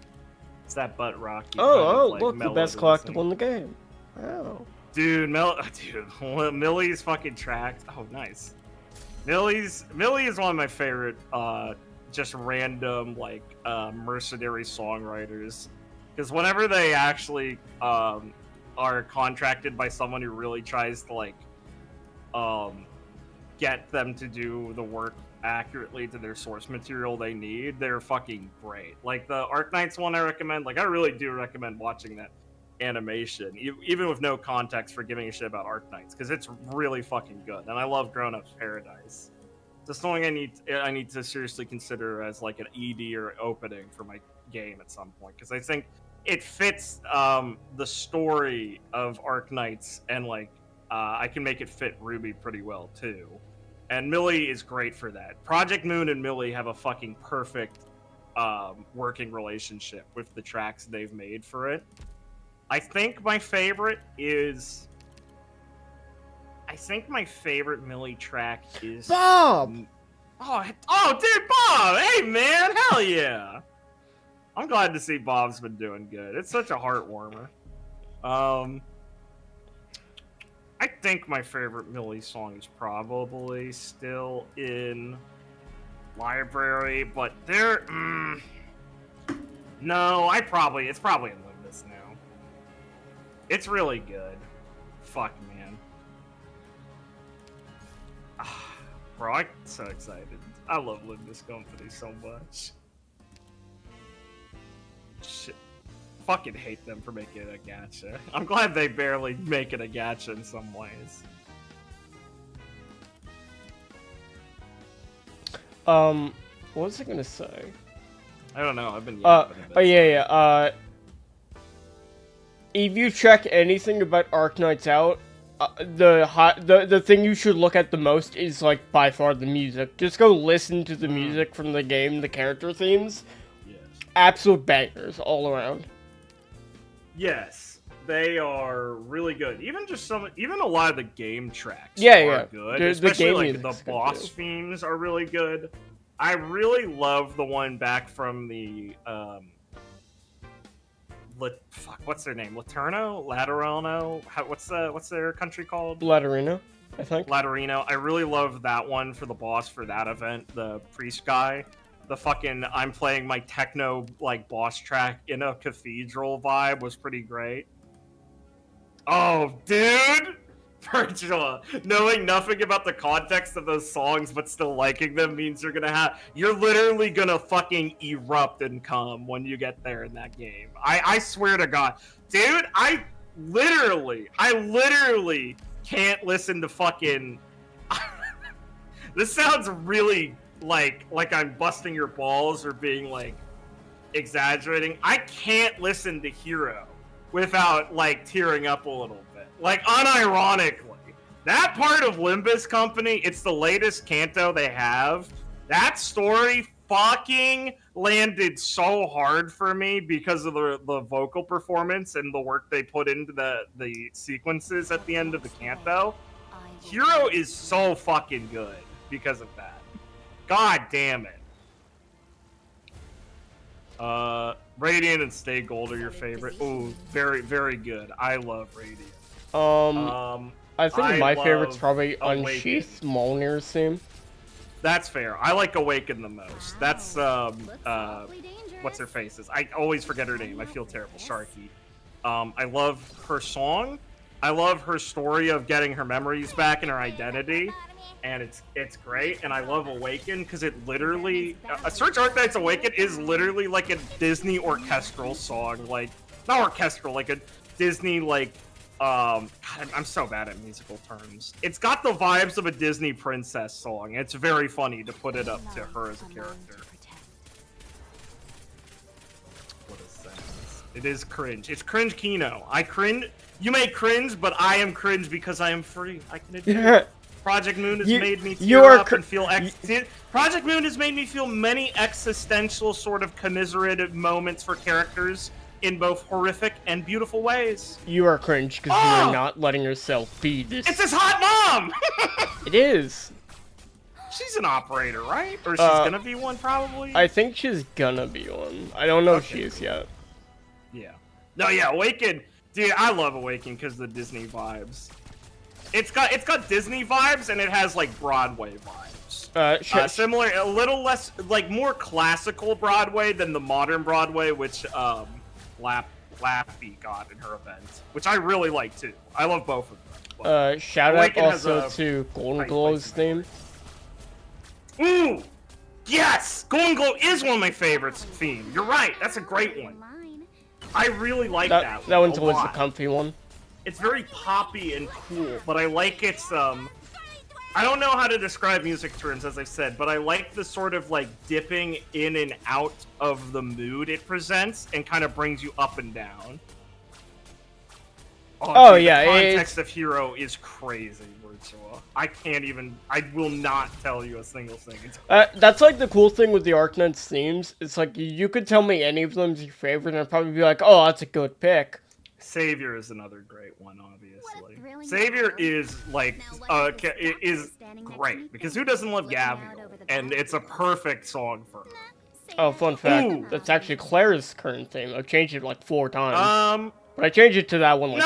It's that butt rocky. Look, the best collectible in the game. Oh. Dude, Millie's fucking tracked. Oh, nice. Millie is one of my favorite, just random mercenary songwriters. Because whenever they actually are contracted by someone who really tries to get them to do the work accurately to their source material they need, they're fucking great. Like the Arknights one I recommend, I really do recommend watching that animation, even with no context for giving a shit about Arknights, because it's really fucking good. And I love Grown Ups Paradise. It's something I need to seriously consider as an ED or opening for my game at some point, because I think it fits the story of Arknights, and I can make it fit RWBY pretty well too. And Millie is great for that. Project Moon and Millie have a fucking perfect working relationship with the tracks they've made for it. I think my favorite Millie track is Bob! Oh, dude, Bob! Hey, man! Hell yeah! I'm glad to see Bob's been doing good. It's such a heart warmer. I think my favorite Millie song is probably still in Library, but no, it's probably in Limbus now. It's really good. Fuck, man. Bro, I'm so excited. I love Limbus Company so much. Shit. Fucking hate them for making it a gacha. I'm glad they barely make it a gacha in some ways. What was I gonna say? I don't know, I've been Oh yeah. If you check anything about Arknights out, the thing you should look at the most is like by far the music. Just go listen to the music from the game, the character themes. Yes. Absolute bangers all around. Yes, they are really good. Even a lot of the game tracks Yeah, are good. Especially game like the music's good, boss too. themes are really good. I really love the one back from the what's their name? Laterano? What's their country called? Laterina, I think. Laterino. I really love that one for the boss for that event, the priest guy. The fucking I'm playing my techno like boss track in a cathedral vibe was pretty great. Oh, dude! Virgil, knowing nothing about the context of those songs but still liking them means you're literally gonna fucking erupt and come when you get there in that game. I swear to God. Dude, I literally can't listen to fucking... This sounds really like I'm busting your balls or being like exaggerating. I can't listen to Hero without like tearing up a little bit. Like unironically. That part of Limbus Company, it's the latest canto they have. That story fucking landed so hard for me because of the vocal performance and the work they put into the sequences at the end of the canto. Hero is so fucking good because of that. God damn it. Radiant and Stay Gold are your favorite. Ooh, very, very good. I love Radiant. I think my favorite's probably Awaken. Unsheath Mjolnir's theme. That's fair. I like Awaken the most. That's, what's her faces? I always forget her name. I feel terrible. Sharky. I love her song. I love her story of getting her memories back and her identity. And it's great, and I love Awaken because it literally Search Arknights Awaken is literally like a Disney orchestral song, like not orchestral, like a Disney like God, I'm so bad at musical terms. It's got the vibes of a Disney princess song. It's very funny to put it up to her as a character. What is that? It is cringe. It's cringe Kino. I cringe. You may cringe, but I am cringe because I am free. I can admit it. Project Moon has made me tear up and feel... Project Moon has made me feel many existential sort of commiserative moments for characters in both horrific and beautiful ways. You are cringe because you are not letting yourself be this. It's his hot mom! It is. She's an operator, right? Or she's gonna be one, probably? I think she's gonna be one. I don't know if she is yet. Yeah. No, yeah, Awaken... Dude, I love Awaken because of the Disney vibes. It's got Disney vibes and it has like Broadway vibes. Similar, a little less, like more classical Broadway than the modern Broadway, which Lappy got in her event, which I really like too. I love both of them. Shout out also to Golden Glow's theme. Ooh, yes, Golden Glow is one of my favorites theme. You're right, that's a great one. I really like that one. That one's always the comfy one. It's very poppy and cool, but I like its, I don't know how to describe music terms, as I've said, but I like the sort of, like, dipping in and out of the mood it presents and kind of brings you up and down. Oh, dude, yeah, the context of Hero is crazy, Virtua. I will not tell you a single thing. That's, like, the cool thing with the Arknights themes. It's like, you could tell me any of them's your favorite, and I'd probably be like, oh, that's a good pick. Savior is another great one, obviously. Savior is like is great because who doesn't love Gabriel? And it's a perfect song for her. Oh, fun fact, that's actually Claire's current theme. I've changed it like 4 times. But I changed it to that one like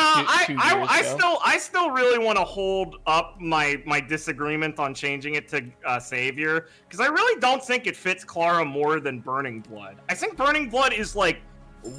two years ago. I still really want to hold up my disagreement on changing it to Savior because I really don't think it fits Clara more than Burning Blood. I think Burning Blood is like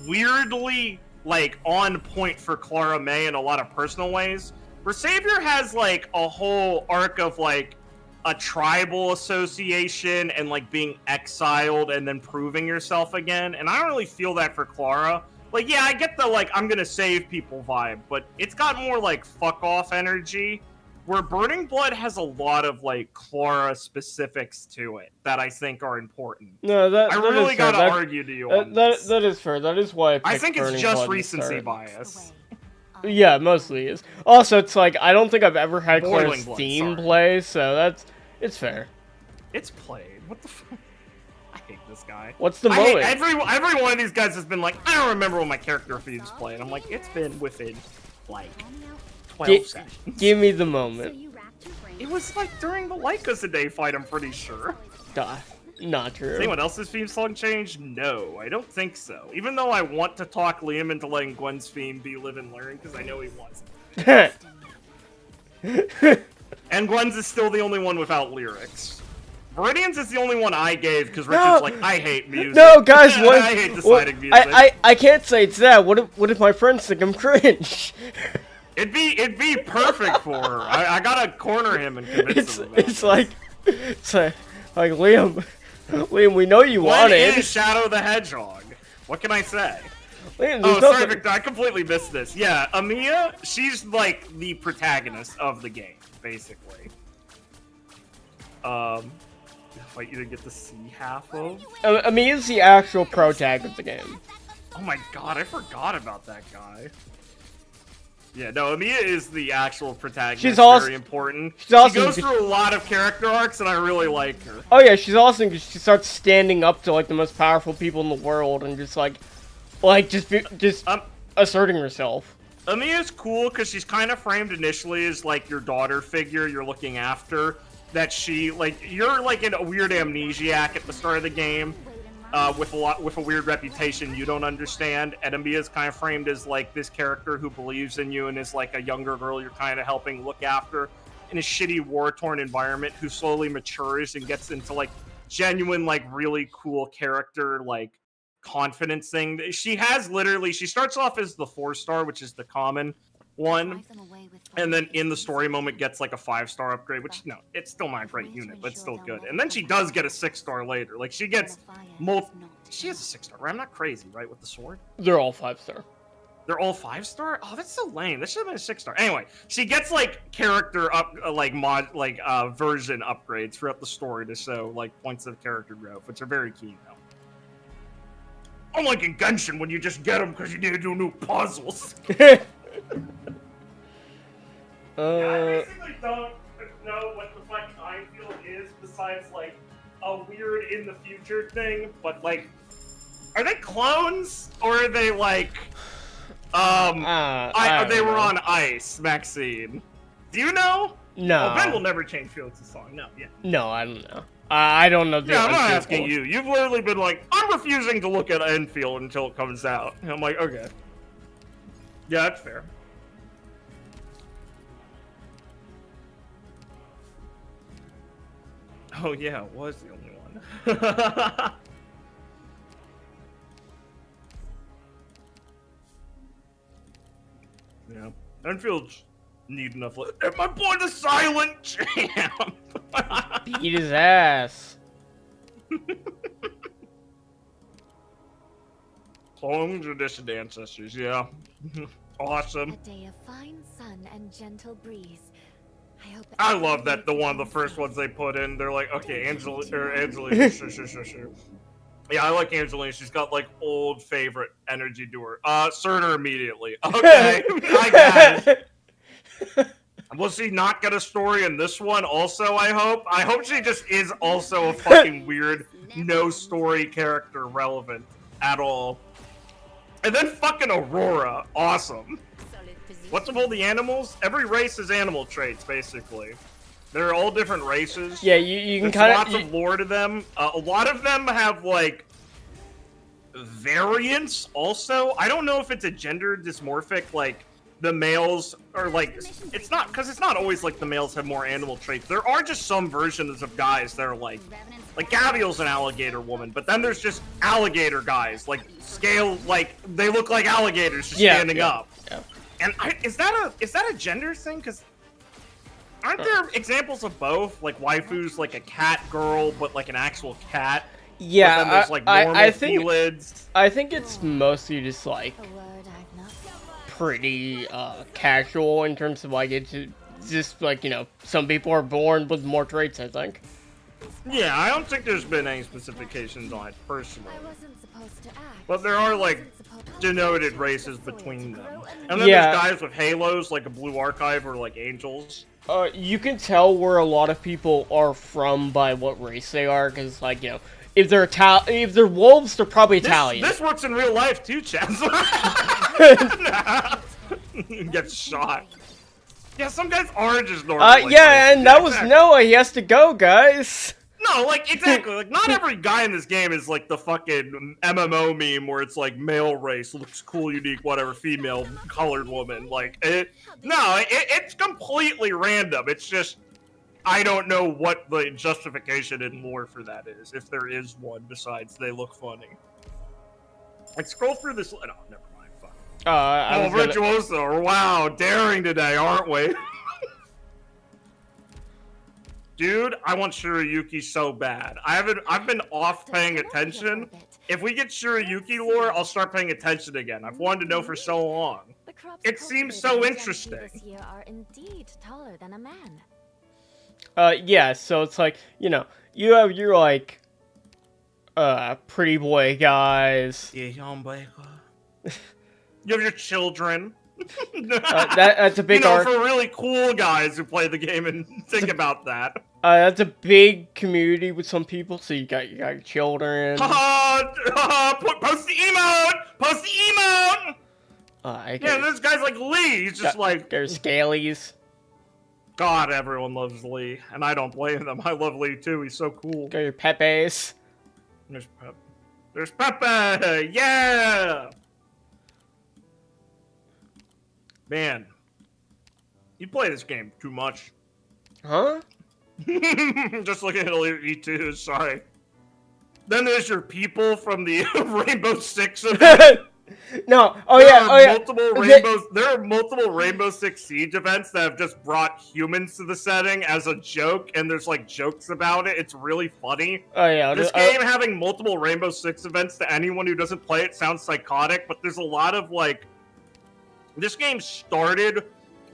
weirdly like on point for Clara May in a lot of personal ways. Where Savior has like a whole arc of like a tribal association and like being exiled and then proving yourself again. And I don't really feel that for Clara. Like, yeah, I get the like I'm gonna save people vibe, but it's got more like fuck off energy. Where Burning Blood has a lot of like Clara specifics to it that I think are important. No, that I that really is fair. gotta argue to you on this. That is fair. That is why I think it's Burning just Blood to recency start. bias. Yeah, mostly is. Also, it's like I don't think I've ever had Boiling Claire's Blood, theme sorry. play, so it's fair. It's played. What the fuck? I hate this guy. What's the I hate moment? every one of these guys has been like, I don't remember when my character feeds play. And I'm like, it's been within, like, 12 seconds. Give me the So moment. you wrapped your brain. It was like during the Lycos a Day fight, I'm pretty sure. Duh, not true. Has anyone else's theme song changed? No, I don't think so. Even though I want to talk Liam into letting Gwen's theme be Live and Learn, because I know he wants it. And Gwen's is still the only one without lyrics. Viridian's is the only one I gave, because Richard's like, I hate music. No, guys, what? I hate deciding music. I can't say it's that. What if my friends think I'm cringe? It'd be perfect for her. I gotta corner him and convince him. It's like Liam, we know you want Gwen it. is Shadow the Hedgehog. What can I say? Liam, Oh, there's sorry, nothing- Victor. I completely missed this. Yeah, Amiya, she's like the protagonist of the game, basically. Fight you to get to see half of. Amiya's the actual protagonist of the game. Oh my god, I forgot about that guy. Yeah, no, Amiya is the actual protagonist. She's also- very important. she's awesome She goes because- through a lot of character arcs, and I really like her. Oh yeah, she's awesome because she starts standing up to like the most powerful people in the world and just asserting herself. Amiya's cool because she's kind of framed initially as like your daughter figure you're looking after. That she you're like in a weird amnesiac at the start of the game, with a weird reputation you don't understand. And Amiya's kind of framed as like this character who believes in you and is like a younger girl you're kind of helping look after in a shitty war-torn environment, who slowly matures and gets into like genuine like really cool character like confidence thing. She starts off as the 4-star, which is the common one, and then in the story moment gets like a 5-star upgrade, which no, it's still not a great unit, but it's still good. And then she does get a 6-star later. Like she gets she has a 6-star, right? I'm not crazy, right, with the sword? They're all 5-star. They're all 5-star? Oh, that's so lame. That should have been a 6-star. Anyway, she gets like character up version upgrades throughout the story to show like points of character growth, which are very key though. Unlike in Genshin, when you just get them because you need to do new puzzles. I basically don't know what the fuck I feel is besides like a weird in the future thing, but like, are they clones or are they like, they were on ice, Maxine? Do you know? No. Oh, Ben will never change Felix's song. No, yeah. No, I don't know. I don't know. Yeah, I'm not asking you. You've literally been like, I'm refusing to look at Enfield until it comes out. And I'm like, okay. Yeah, that's fair. Oh yeah, it was the only one. Yeah, Enfield's need enough. And my boy, the Silent Champ. Beat his ass. Clones or distant ancestors, yeah. Awesome. A day of fine sun and gentle breeze. I love that one of the first ones they put in. They're like, okay, Angelina, sure. Yeah, I like Angelina. She's got like old favorite energy to her. Surtur immediately. Okay, I got it. Will she not get a story in this one also, I hope? I hope she just is also a fucking weird, no story character relevant at all. And then fucking Aurora. Awesome. What's with all the animals? Every race has animal traits, basically. They're all different races. Yeah, you can There's kind lots of lore to them. A lot of them have, like, variants also. I don't know if it's a gender dysmorphic, like, the males are, like... It's not, because it's not always, like, the males have more animal traits. There are just some versions of guys that are, like Gavial's an alligator woman, but then there's just alligator guys, like, scale, like, they look like alligators just standing up. Yeah. And is that a gender thing? Because Aren't there examples of both? Like waifu's like a cat girl, but like an actual cat. Yeah, but then there's like normal I think felids. I think it's mostly just like A word I've not. pretty casual in terms of like it's just like, you know, some people are born with more traits, I think. Yeah, I don't think there's been any specifications on it personally. I wasn't supposed to act. But there are like denoted races between them. And then Yeah. there's guys with halos, like a blue archive, or like angels. You can tell where a lot of people are from by what race they are, because, like, you know, if they're wolves, they're probably Italian. This works in real life too, Chaz. Gets shot. Yeah, some guys are just normal. Like, yeah, and that was Noah. He has to go, guys. No, like, exactly. Like, not every guy in this game is like the fucking MMO meme where it's like male race, looks cool, unique, whatever, female, colored woman. Like, it's completely random. It's just, I don't know what the justification and lore for that is, if there is one besides they look funny. Like, scroll through this. No, never mind. Fuck. Virtuoso. Wow, daring today, aren't we? Dude, I want Shirayuki so bad. I've been off paying attention. If we get Shirayuki lore, I'll start paying attention again. I've wanted to know for so long. It seems so interesting. This year are indeed taller than a man. Yeah, so it's like, you know, you have your, like, pretty boy guys. Yeah, young boy. You have your children. That's a big for really cool guys who play the game and think about that. That's a big community with some people, so you got your children. Post the emote! Post the emote! Yeah, there's guys like Lee. He's just like... There's Scalies. God, everyone loves Lee, and I don't blame them. I love Lee too. He's so cool. Got your Pepes. There's Pepe. There's Pepe! Yeah! Man. You play this game too much. Huh? Just looking at E2, sorry. Then there's your people from the Rainbow Six event. No, There are multiple Rainbow Six Siege events that have just brought humans to the setting as a joke, and there's like jokes about it. It's really funny. Oh yeah. This game having multiple Rainbow Six events to anyone who doesn't play it sounds psychotic, but there's a lot of like... This game started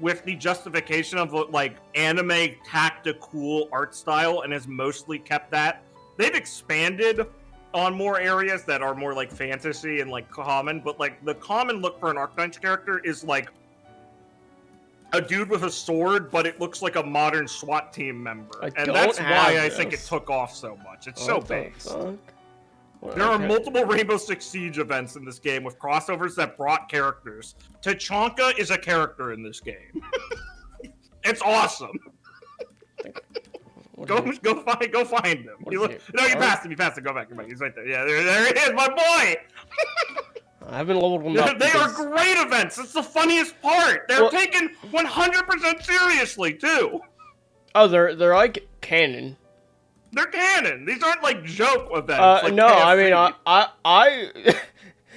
with the justification of like anime tactical art style and has mostly kept that. They've expanded on more areas that are more like fantasy and like common, but like the common look for an Arknights character is like a dude with a sword, but it looks like a modern SWAT team member. And that's why I think it took off so much. It's so base. There are multiple Rainbow Six Siege events in this game with crossovers that brought characters. Tachanka is a character in this game. It's awesome. Go find him. You passed him. Go back. He's right there. Yeah, there he is, my boy. I haven't leveled him up. They are great events. It's the funniest part. They're taken 100% seriously too. Oh, they're like canon. They're canon. These aren't like joke events. Like no, KFC. I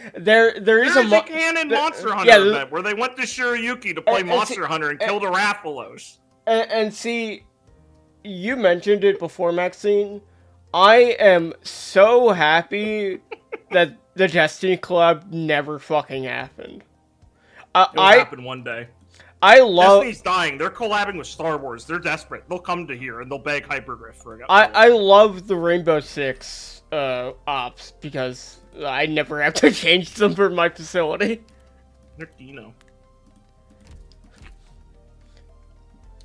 mean, there is a canon Monster Hunter event where they went to Shirayuki to play Monster Hunter and kill the Rathalos. And see, you mentioned it before, Maxine. I am so happy that the Destiny collab never fucking happened. It'll happen one day. I love... Destiny's dying. They're collabing with Star Wars. They're desperate. They'll come to here and they'll beg Hypergriff for it. I love the Rainbow Six ops because I never have to change them for my facility. They're Dino.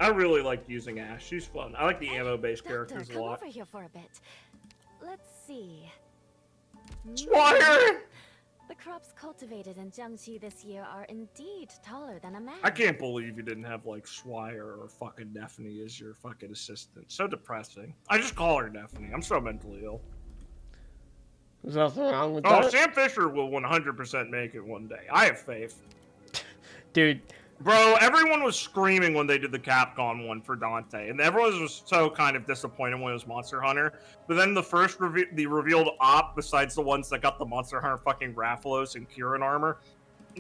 I really like using Ash. She's fun. I like the ammo-based characters a lot. Come over here for a bit. Let's see. Squire! The crops cultivated in Jiangxi this year are indeed taller than a man. I can't believe you didn't have, like, Swire or fucking Daphne as your fucking assistant. So depressing. I just call her Daphne. I'm so mentally ill. There's nothing wrong with that. Oh, Sam Fisher will 100% make it one day. I have faith. Dude. Bro, everyone was screaming when they did the Capcom one for Dante, and everyone was so kind of disappointed when it was Monster Hunter. But then the first revealed op, besides the ones that got the Monster Hunter fucking Rathalos and Kieran armor,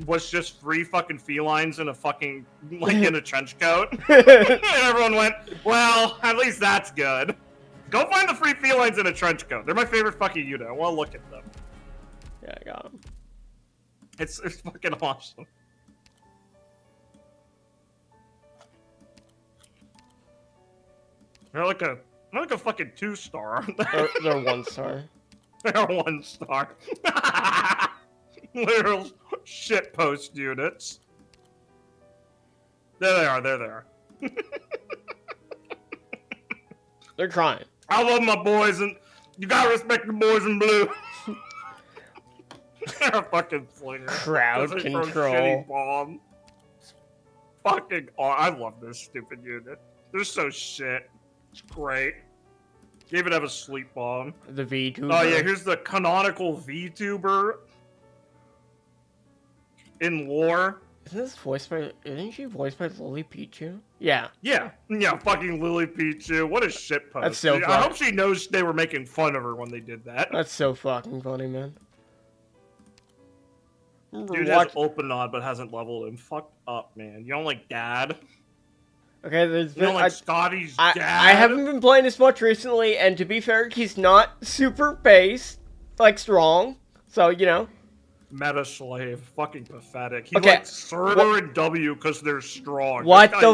was just 3 fucking felines in a fucking, like, in a trench coat. And everyone went, well, at least that's good. Go find the 3 felines in a trench coat. They're my favorite fucking unit. I want to look at them. Yeah, I got them. It's fucking awesome. They're like a fucking 2-star, aren't they? They're 1 star. They're 1 star. Literal shitpost units. There they are, there they are. They're trying. I love my boys, and you gotta respect the boys in blue. They're a fucking slinger. Crowd They're control. Shitty bomb. Fucking, I love this stupid unit. They're so shit. It's great. Gave it have a sleep bomb. The VTuber. Oh yeah, here's the canonical VTuber in lore. Isn't she voiced by Lily Pichu? Yeah. Yeah, fucking Lily Pichu. What a shitpost. That's so I funny. hope she knows they were making fun of her when they did that. That's so fucking funny, man. Dude has open nod but hasn't leveled him. Fucked up, man. You don't like Dad? Okay, there's You don't been, like Scotty's I dad? haven't been playing this much recently, and to be fair, he's not super base, like strong. So, you know. Meta slave. Fucking pathetic. He Okay, likes Surtur and W because they're strong. What This the-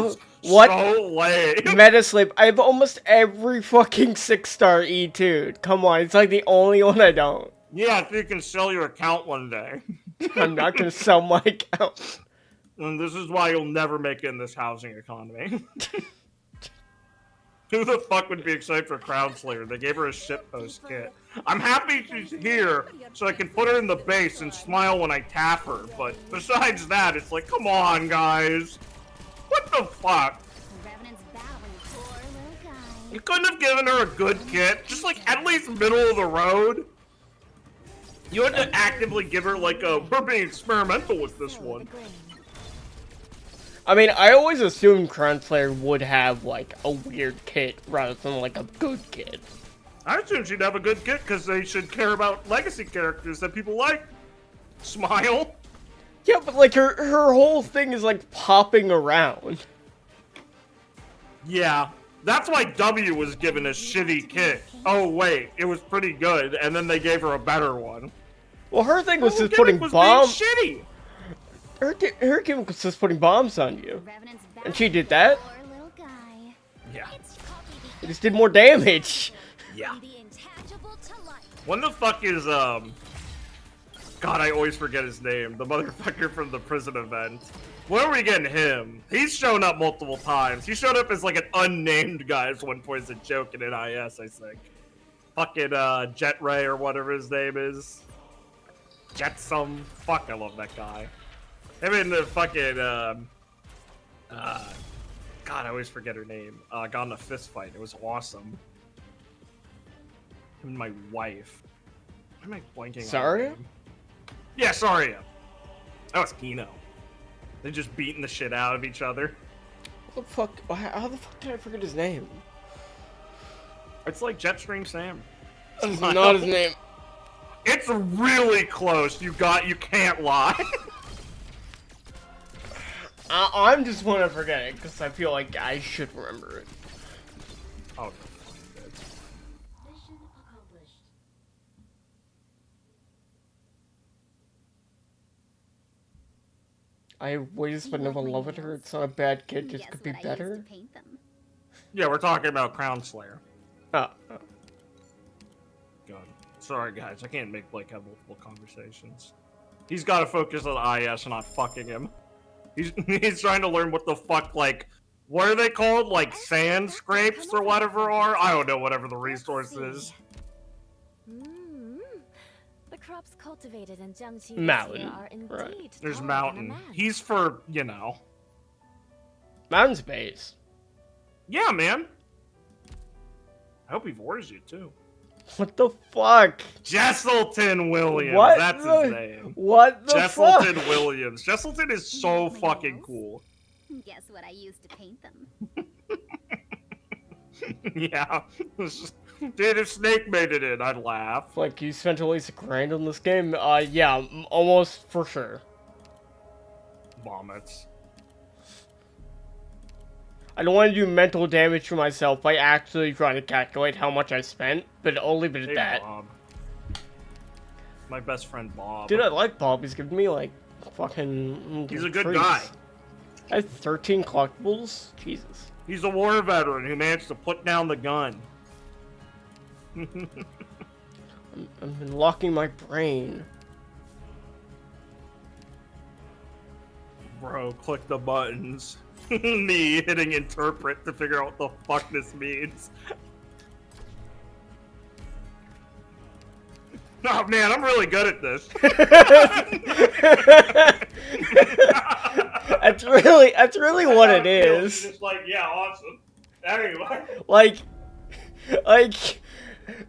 guy's what- So lame. Metasleep, I have almost every fucking 6-star E2. Come on, it's like the only one I don't. Yeah, if you can sell your account one day. I'm not gonna sell my account. And this is why you'll never make it in this housing economy. Who the fuck would be excited for Crown Slayer? They gave her a shitpost kit. I'm happy she's here, so I can put her in the base and smile when I tap her, but besides that, it's like, come on, guys. What the fuck? Revenant's battling poor little guy. You couldn't have given her a good kit? Just like, at least middle of the road? You had to actively give her like a, we're being experimental with this one. I mean, I always assumed Crown Slayer would have, like, a weird kit rather than, like, a good kit. I assume she'd have a good kit because they should care about legacy characters that people like. Smile. Yeah, but, like, her whole thing is, like, popping around. Yeah, that's why W was given a shitty kit. Oh wait, it was pretty good, and then they gave her a better one. Well, her thing was Her just putting gimmick was bombs. being shitty. Her gimmick was just putting bombs on you. Revenant's And she did that? poor little guy. Yeah. It's copy It just did more damage. Yeah. the intangible to life. When the fuck is God, I always forget his name. The motherfucker from the prison event. Where are we getting him? He's shown up multiple times. He showed up as like an unnamed guy at one point as a joke in NIS, I think. Fucking Jet Ray or whatever his name is. Jetsum. Fuck, I love that guy. Him and the fucking God, I always forget her name. Got in a fist fight. It was awesome. Him and my wife. Why am I blanking on her Saria? name? Yeah, Saria. That was Kino. They're just beating the shit out of each other. What the fuck? How the fuck did I forget his name? It's like Jetstream Sam. That's not his name. It's really close. You can't lie. I'm just want to forget it because I feel like I should remember it. Oh, no, fucking good. Mission accomplished. I always but never love it her. It's not a bad kid, just Guess could be what I used better. to paint them. Yeah, we're talking about Crown Slayer. Oh. God. Sorry, guys. I can't make Blake have multiple conversations. He's got to focus on IS and not fucking him. He's trying to learn what the fuck, like, what are they called? Like, sand scrapes or whatever are? I don't know, whatever the resource is. The crops cultivated in Jiangxi Mountain, this year are indeed right. There's taller than a Mountain. man. He's for, you know. Mountain's base. Yeah, man. I hope he vores you, too. What the fuck? Jesselton Williams. What That's the- his name. What the Jesselton fuck? Williams. Jesselton is so fucking cool. Guess what I used to paint them. Yeah. Dude, if Snake made it in, I'd laugh. Like, you spent at least $1,000 on this game? Yeah, almost for sure. vomits. I don't want to do mental damage to myself by actually trying to calculate how much I spent, but I'll leave it at Hey, that. Bob. My best friend Bob. Dude, I like Bob. He's giving me, like, fucking... He's a good treats. guy. I have 13 collectibles? Jesus. He's a war veteran who managed to put down the gun. I'm unlocking my brain. Bro, click the buttons. Me hitting interpret to figure out what the fuck this means. Oh man, I'm really good at this. That's really what it is. Just like, yeah, awesome. Anyway. Like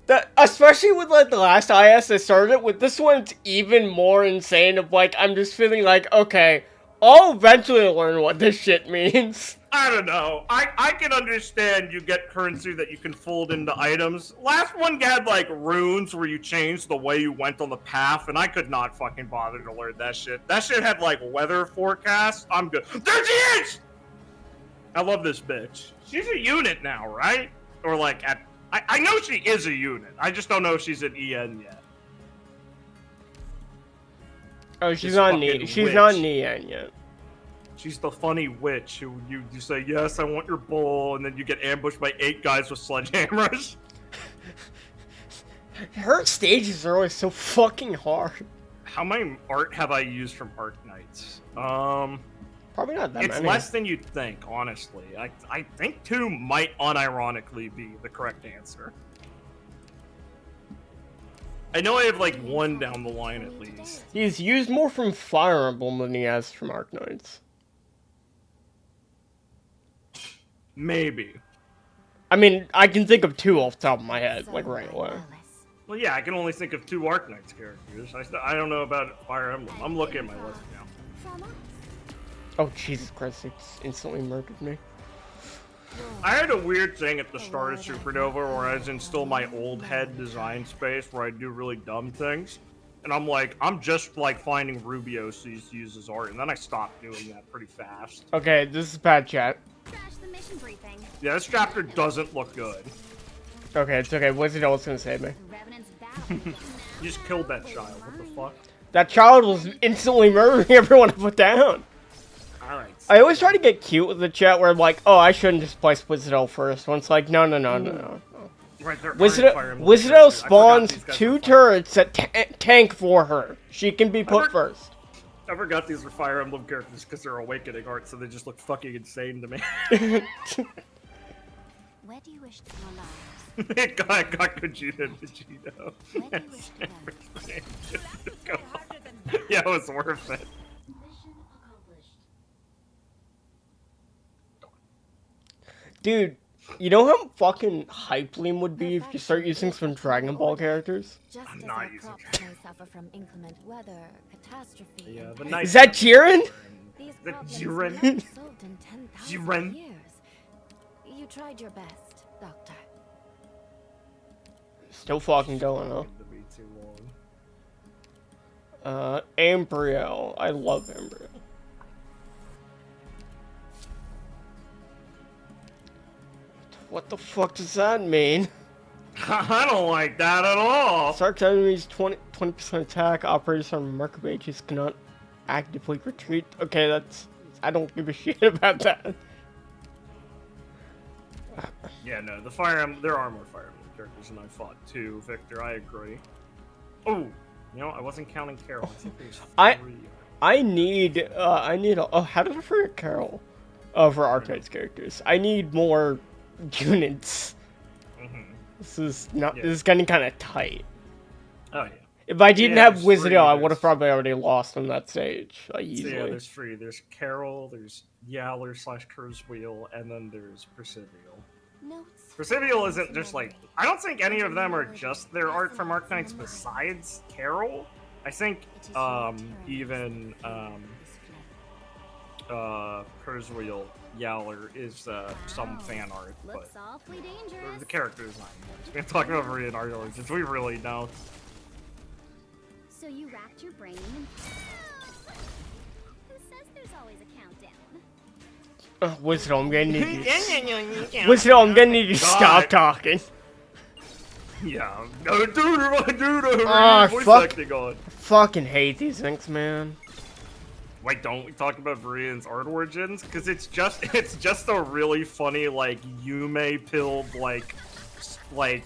that, especially with like the last IS I started with, this one's even more insane of like, I'm just feeling like, okay, I'll eventually learn what this shit means. I don't know. I can understand you get currency that you can fold into items. Last one had like runes where you changed the way you went on the path, and I could not fucking bother to learn that shit. That shit had like weather forecast. I'm good. There she is! I love this bitch. She's a unit now, right? Or like at... I know she is a unit. I just don't know if she's an EN yet. Oh, she's This not fucking she's not witch. in EN yet. She's the funny witch who you say, yes, I want your bowl, and then you get ambushed by 8 guys with sledgehammers. Her stages are always so fucking hard. How many art have I used from Arknights? Probably not that It's many. less than you'd think, honestly. I think 2 might unironically be the correct answer. I know I have like 1 down the line at least. He's used more from Fire Emblem than he has from Arknights. Maybe. I mean, I can think of 2 off the top of my head, like right away. Well, yeah, I can only think of 2 Arknights characters. I don't know about Fire Emblem. I'm looking at my list now. Oh, Jesus Christ, it's instantly murdered me. I had a weird thing at the start of Supernova where I was in still my old head design space where I do really dumb things. And I'm like, I'm just like finding RWBY OCs to use as art, and then I stopped doing that pretty fast. Okay, this is bad chat. Crash the mission briefing. Yeah, this chapter doesn't look good. Okay, it's okay. Wizard El's gonna save me. The Revenant's battle. You just killed that child. What the fuck? That child was instantly murdering everyone I put down. Alright. I always try to get cute with the chat where I'm like, oh, I shouldn't just place Wizard El first. When it's like, no. Right there. Wizard El spawns 2 turrets that tank for her. She can be put first. I forgot these were Fire Emblem characters because they're awakening art, so they just look fucking insane to me. Where do you wish to go live? I got Gogeta and Vegito. Where do you wish to go? Yeah, it was worth it. Mission accomplished. Dude, you know how fucking hype Liam would be if you start using some Dragon Ball characters? Just I'm as not our using crops may suffer from inclement weather, catastrophe, Yeah, and the pest, nice Is that Jiren? these The problems Jiren? were not solved in 10,000 Jiren? years. You tried your best, Doctor. Still fucking going, huh? To be too long. Ambriel. I love Ambriel. What the fuck does that mean? I don't like that at all. Sark's enemies 20% attack. Operators on Mark Mages cannot actively retreat. Okay, that's... I don't give a shit about that. Yeah, no, the Fire Emblem, there are more Fire Emblem characters than I fought too, Victor, I agree. Oh, you know, I wasn't counting Carol. I think there's 3. I need oh, how did I forget Carol? For Arknights characters. I need more units. This is not, Yeah. this is getting kind of tight. Oh, yeah. If I didn't Yeah, have there's Wizard 3, I would have there's- probably already lost on that stage. So Easily. yeah, there's 3. There's Carol, there's Yowler / Kurzweil, and then there's Percival. Notes. Percival isn't just like... I don't think any of them are just their art from Arknights besides Carol. I think, even, Kurzweil, Yowler is, some fan art, but... Looks awfully dangerous. The character design. We're talking about Maria and Art Origins. We really don't. So you racked your brain and... Who says There's always a countdown. Whistle, I'm gonna need to... Whistle, I'm gonna need to stop talking. Yeah. No, dude, Ah, voice fuck. acting on. Fucking hate these things, man. Wait, don't we talk about Varian's art origins? Because it's just a really funny, like, Yume pilled, like, are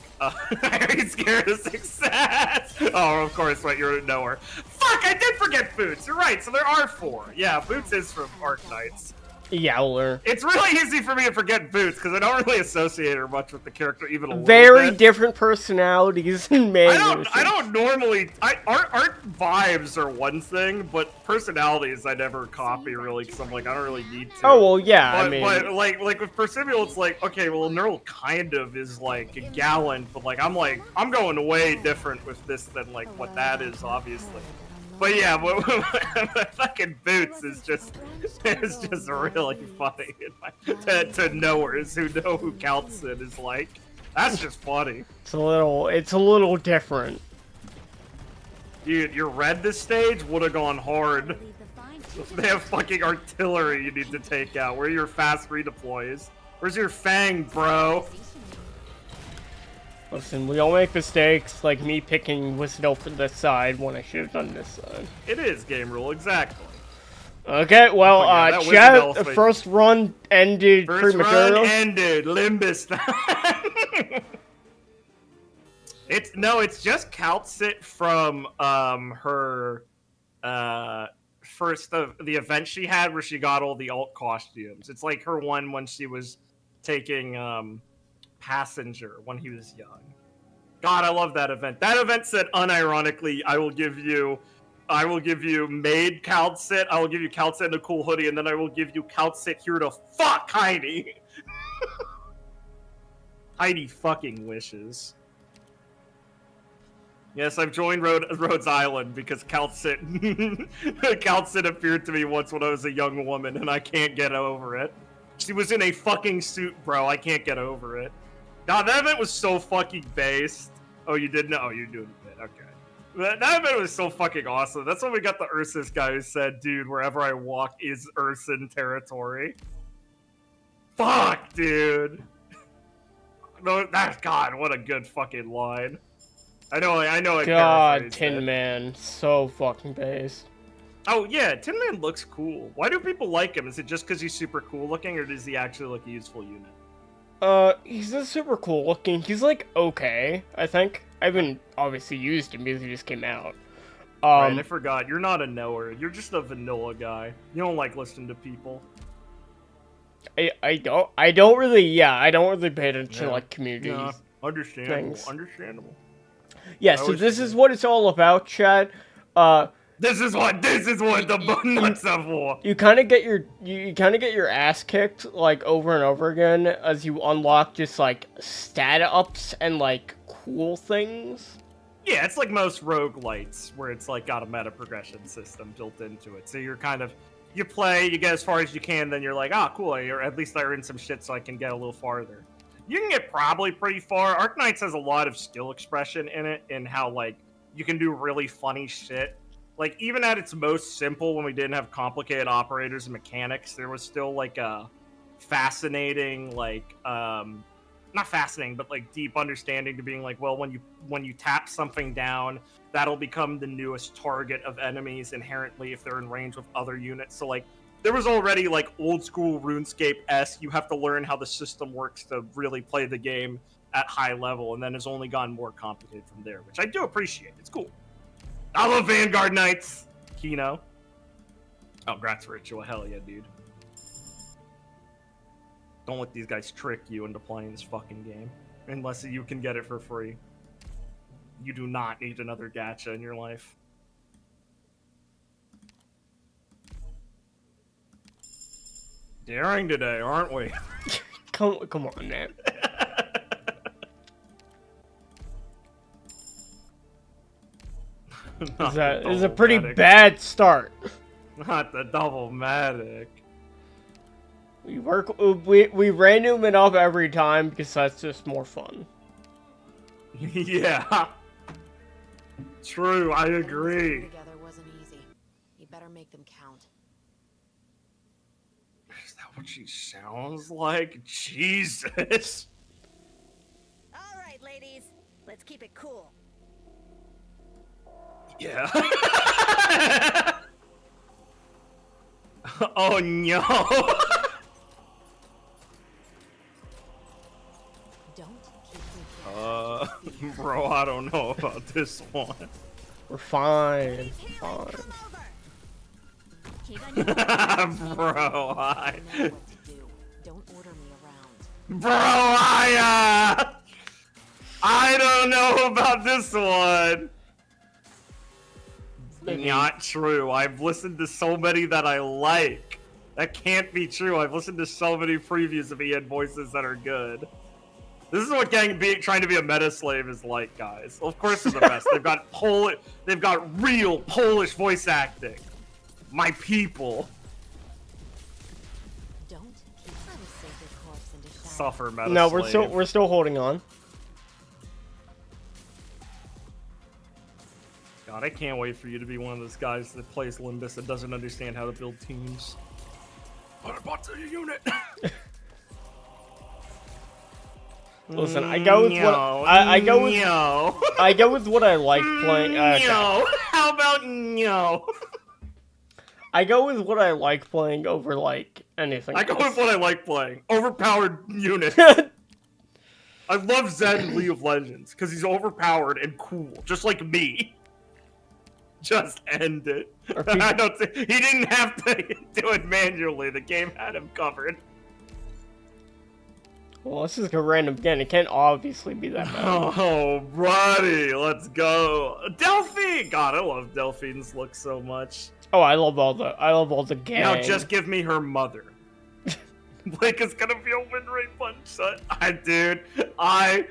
you scared of success? Oh, of course, right, you're a knower. Fuck, I did forget Boots. You're right, so there are 4. Yeah, Boots is from Arknights. Yowler. It's really easy for me to forget Boots, because I don't really associate her much with the character even a little Very bit. different personalities and mannerisms. I don't normally... art vibes are one thing, but personalities I never copy, really, because I'm like, I don't really need to. Oh, well, yeah, But, I mean... but like with Percival, it's like, okay, well, Neural kind of is like gallant, but like I'm going way different with this than like what that is, obviously. But yeah, but fucking Boots is just really funny to knowers who know who Calcin is like. That's just funny. It's a little different. Dude, your red this stage would have gone hard. Leave the fine They have fucking artillery you need to take out. Where are your fast redeploys? Where's your Fang, bro? Listen, we all make mistakes, like me picking Whistle for this side when I should have done this side. It is game rule, exactly. Okay, well, Oh, yeah, that chat, Whistle the fight- first run ended First prematurely. run ended. Limbus time. It's just Calcit from her first the event she had where she got all the alt costumes. It's like her one when she was taking Passenger when he was young. God, I love that event. That event said unironically, I will give you maid Calcit, I will give you Calcit in a cool hoodie, and then I will give you Calcit here to fuck Heidi. Heidi fucking wishes. Yes, I've joined Rhodes Island because Calcit Calcit appeared to me once when I was a young woman, and I can't get over it. She was in a fucking suit, bro. I can't get over it. God, that event was so fucking based. Oh, you didn't know? Oh, you're doing it. Okay. That event was so fucking awesome. That's when we got the Ursus guy who said, dude, wherever I walk is Ursan territory. Fuck, dude. No, that's God, what a good fucking line. I know it. God, Tin Man, so fucking based. Oh yeah, Tin Man looks cool. Why do people like him? Is it just because he's super cool looking, or does he actually look a useful unit? He's just super cool looking. He's like okay, I think. I haven't obviously used him because he just came out. Right, I forgot. You're not a knower. You're just a vanilla guy. You don't like listening to people. I don't really pay attention to like communities. Yeah, understandable. things. Understandable. Yeah, so this is what it's all about, Chad. This is what the nuts are for. You kind of get your ass kicked like over and over again as you unlock just like stat ups and like cool things. Yeah, it's like most roguelites where it's like got a meta progression system built into it. So you're kind of you play, you get as far as you can, then you're like, ah, cool. Or at least I earned some shit so I can get a little farther. You can get probably pretty far. Arknights has a lot of skill expression in it, in how like you can do really funny shit. Like even at its most simple, when we didn't have complicated operators and mechanics, there was still like a fascinating, like not fascinating, but like deep understanding to being like, well, when you tap something down, that'll become the newest target of enemies inherently if they're in range with other units. So like there was already like old school RuneScape-esque, you have to learn how the system works to really play the game at high level, and then it's only gone more complicated from there, which I do appreciate. It's cool. I love Vanguard Knights! Kino. Oh, Gratz Ritual, hell yeah, dude. Don't let these guys trick you into playing this fucking game. Unless you can get it for free. You do not need another gacha in your life. Daring today, aren't we? Come on, man. It's a pretty bad start. Not the double-matic. We random it up every time because that's just more fun. Yeah. True, I agree. Together wasn't easy. You better make them count. Is that what she sounds like? Jesus. All right, ladies, let's keep it cool. Yeah. Oh no. Don't keep me Bro, I don't know about this one. We're fine. Ladies, here, Fine. come over. Bro, I know what to do. Don't order me around. Bro, I don't know about this one. Not true. I've listened to so many that I like. That can't be true. I've listened to so many previews of Ian voices that are good. This is what trying to be a meta slave is like, guys. Of course they're the best. They've got real Polish voice acting. My people. Don't keep my sacred corpse into shadow. Suffer, meta No, slave. we're still holding on. God, I can't wait for you to be one of those guys that plays Limbus and doesn't understand how to build teams. But I bought the unit. Listen, I go with what I go with. No. I go with what I like playing. No. How about no? I go with what I like playing over like anything. I go else. with what I like playing. Overpowered units. I love Zed in League of Legends because he's overpowered and cool, just like me. Just end it. I don't think he didn't have to do it manually. The game had him covered. Well, let's just go random again. It can't obviously be that bad. Oh, buddy, let's go. Delphine! God, I love Delphine's look so much. Oh, I love all the gang. Now just give me her mother. Blake is gonna be a win rate punch. Dude, I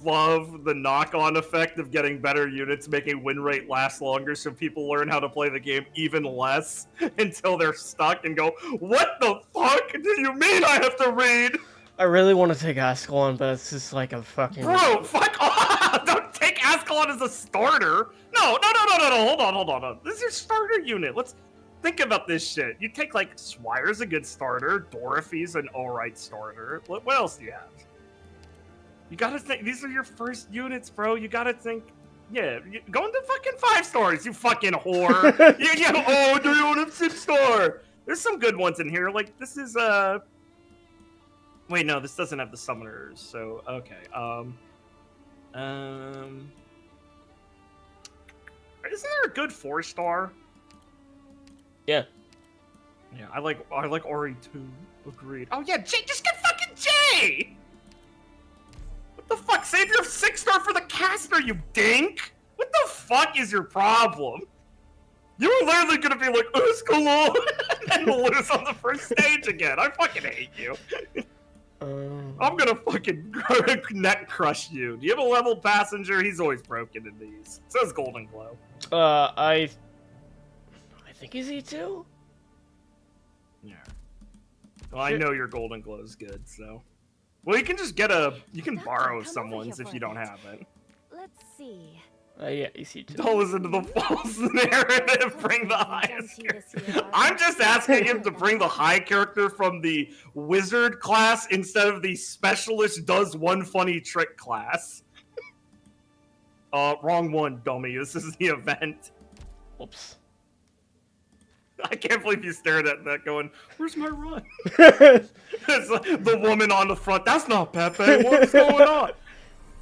love the knock-on effect of getting better units, making win rate last longer so people learn how to play the game even less until they're stuck and go, what the fuck do you mean I have to read? I really want to take Ascalon, but it's just like a fucking... Bro, fuck off! Don't take Ascalon as a starter! No, hold on. This is your starter unit. Let's think about this shit. You take, like, Swire's a good starter, Dorothy's an alright starter. What else do you have? You gotta think, these are your first units, bro. You gotta think, yeah, go into fucking 5 stars, you fucking whore. Do you want a 6-star? There's some good ones in here, like, this is, wait, no, this doesn't have the summoners, so, okay, isn't there a good 4-star? Yeah. Yeah, I like Ori 2, agreed. Oh yeah, Jay, just get fucking Jay! What the fuck? Save your 6-star for the caster, you dink! What the fuck is your problem? You were literally gonna be like, Escalon! and lose on the first stage again. I fucking hate you. I'm gonna fucking neck crush you. Do you have a level passenger? He's always broken in these. So does Golden Glow. I think he's E2? Yeah. Well, I know your Golden Glow is good, so. Well, you can just get you can borrow someone's if you don't have it. Let's see. Yeah, he's E2. Don't listen to the false narrative. Bring the highest character. I'm just asking him to bring the high character from the wizard class instead of the specialist does one funny trick class. Wrong one, dummy. This is the event. Whoops. I can't believe you stared at that going, where's my run? It's like the woman on the front. That's not Pepe. What's going on?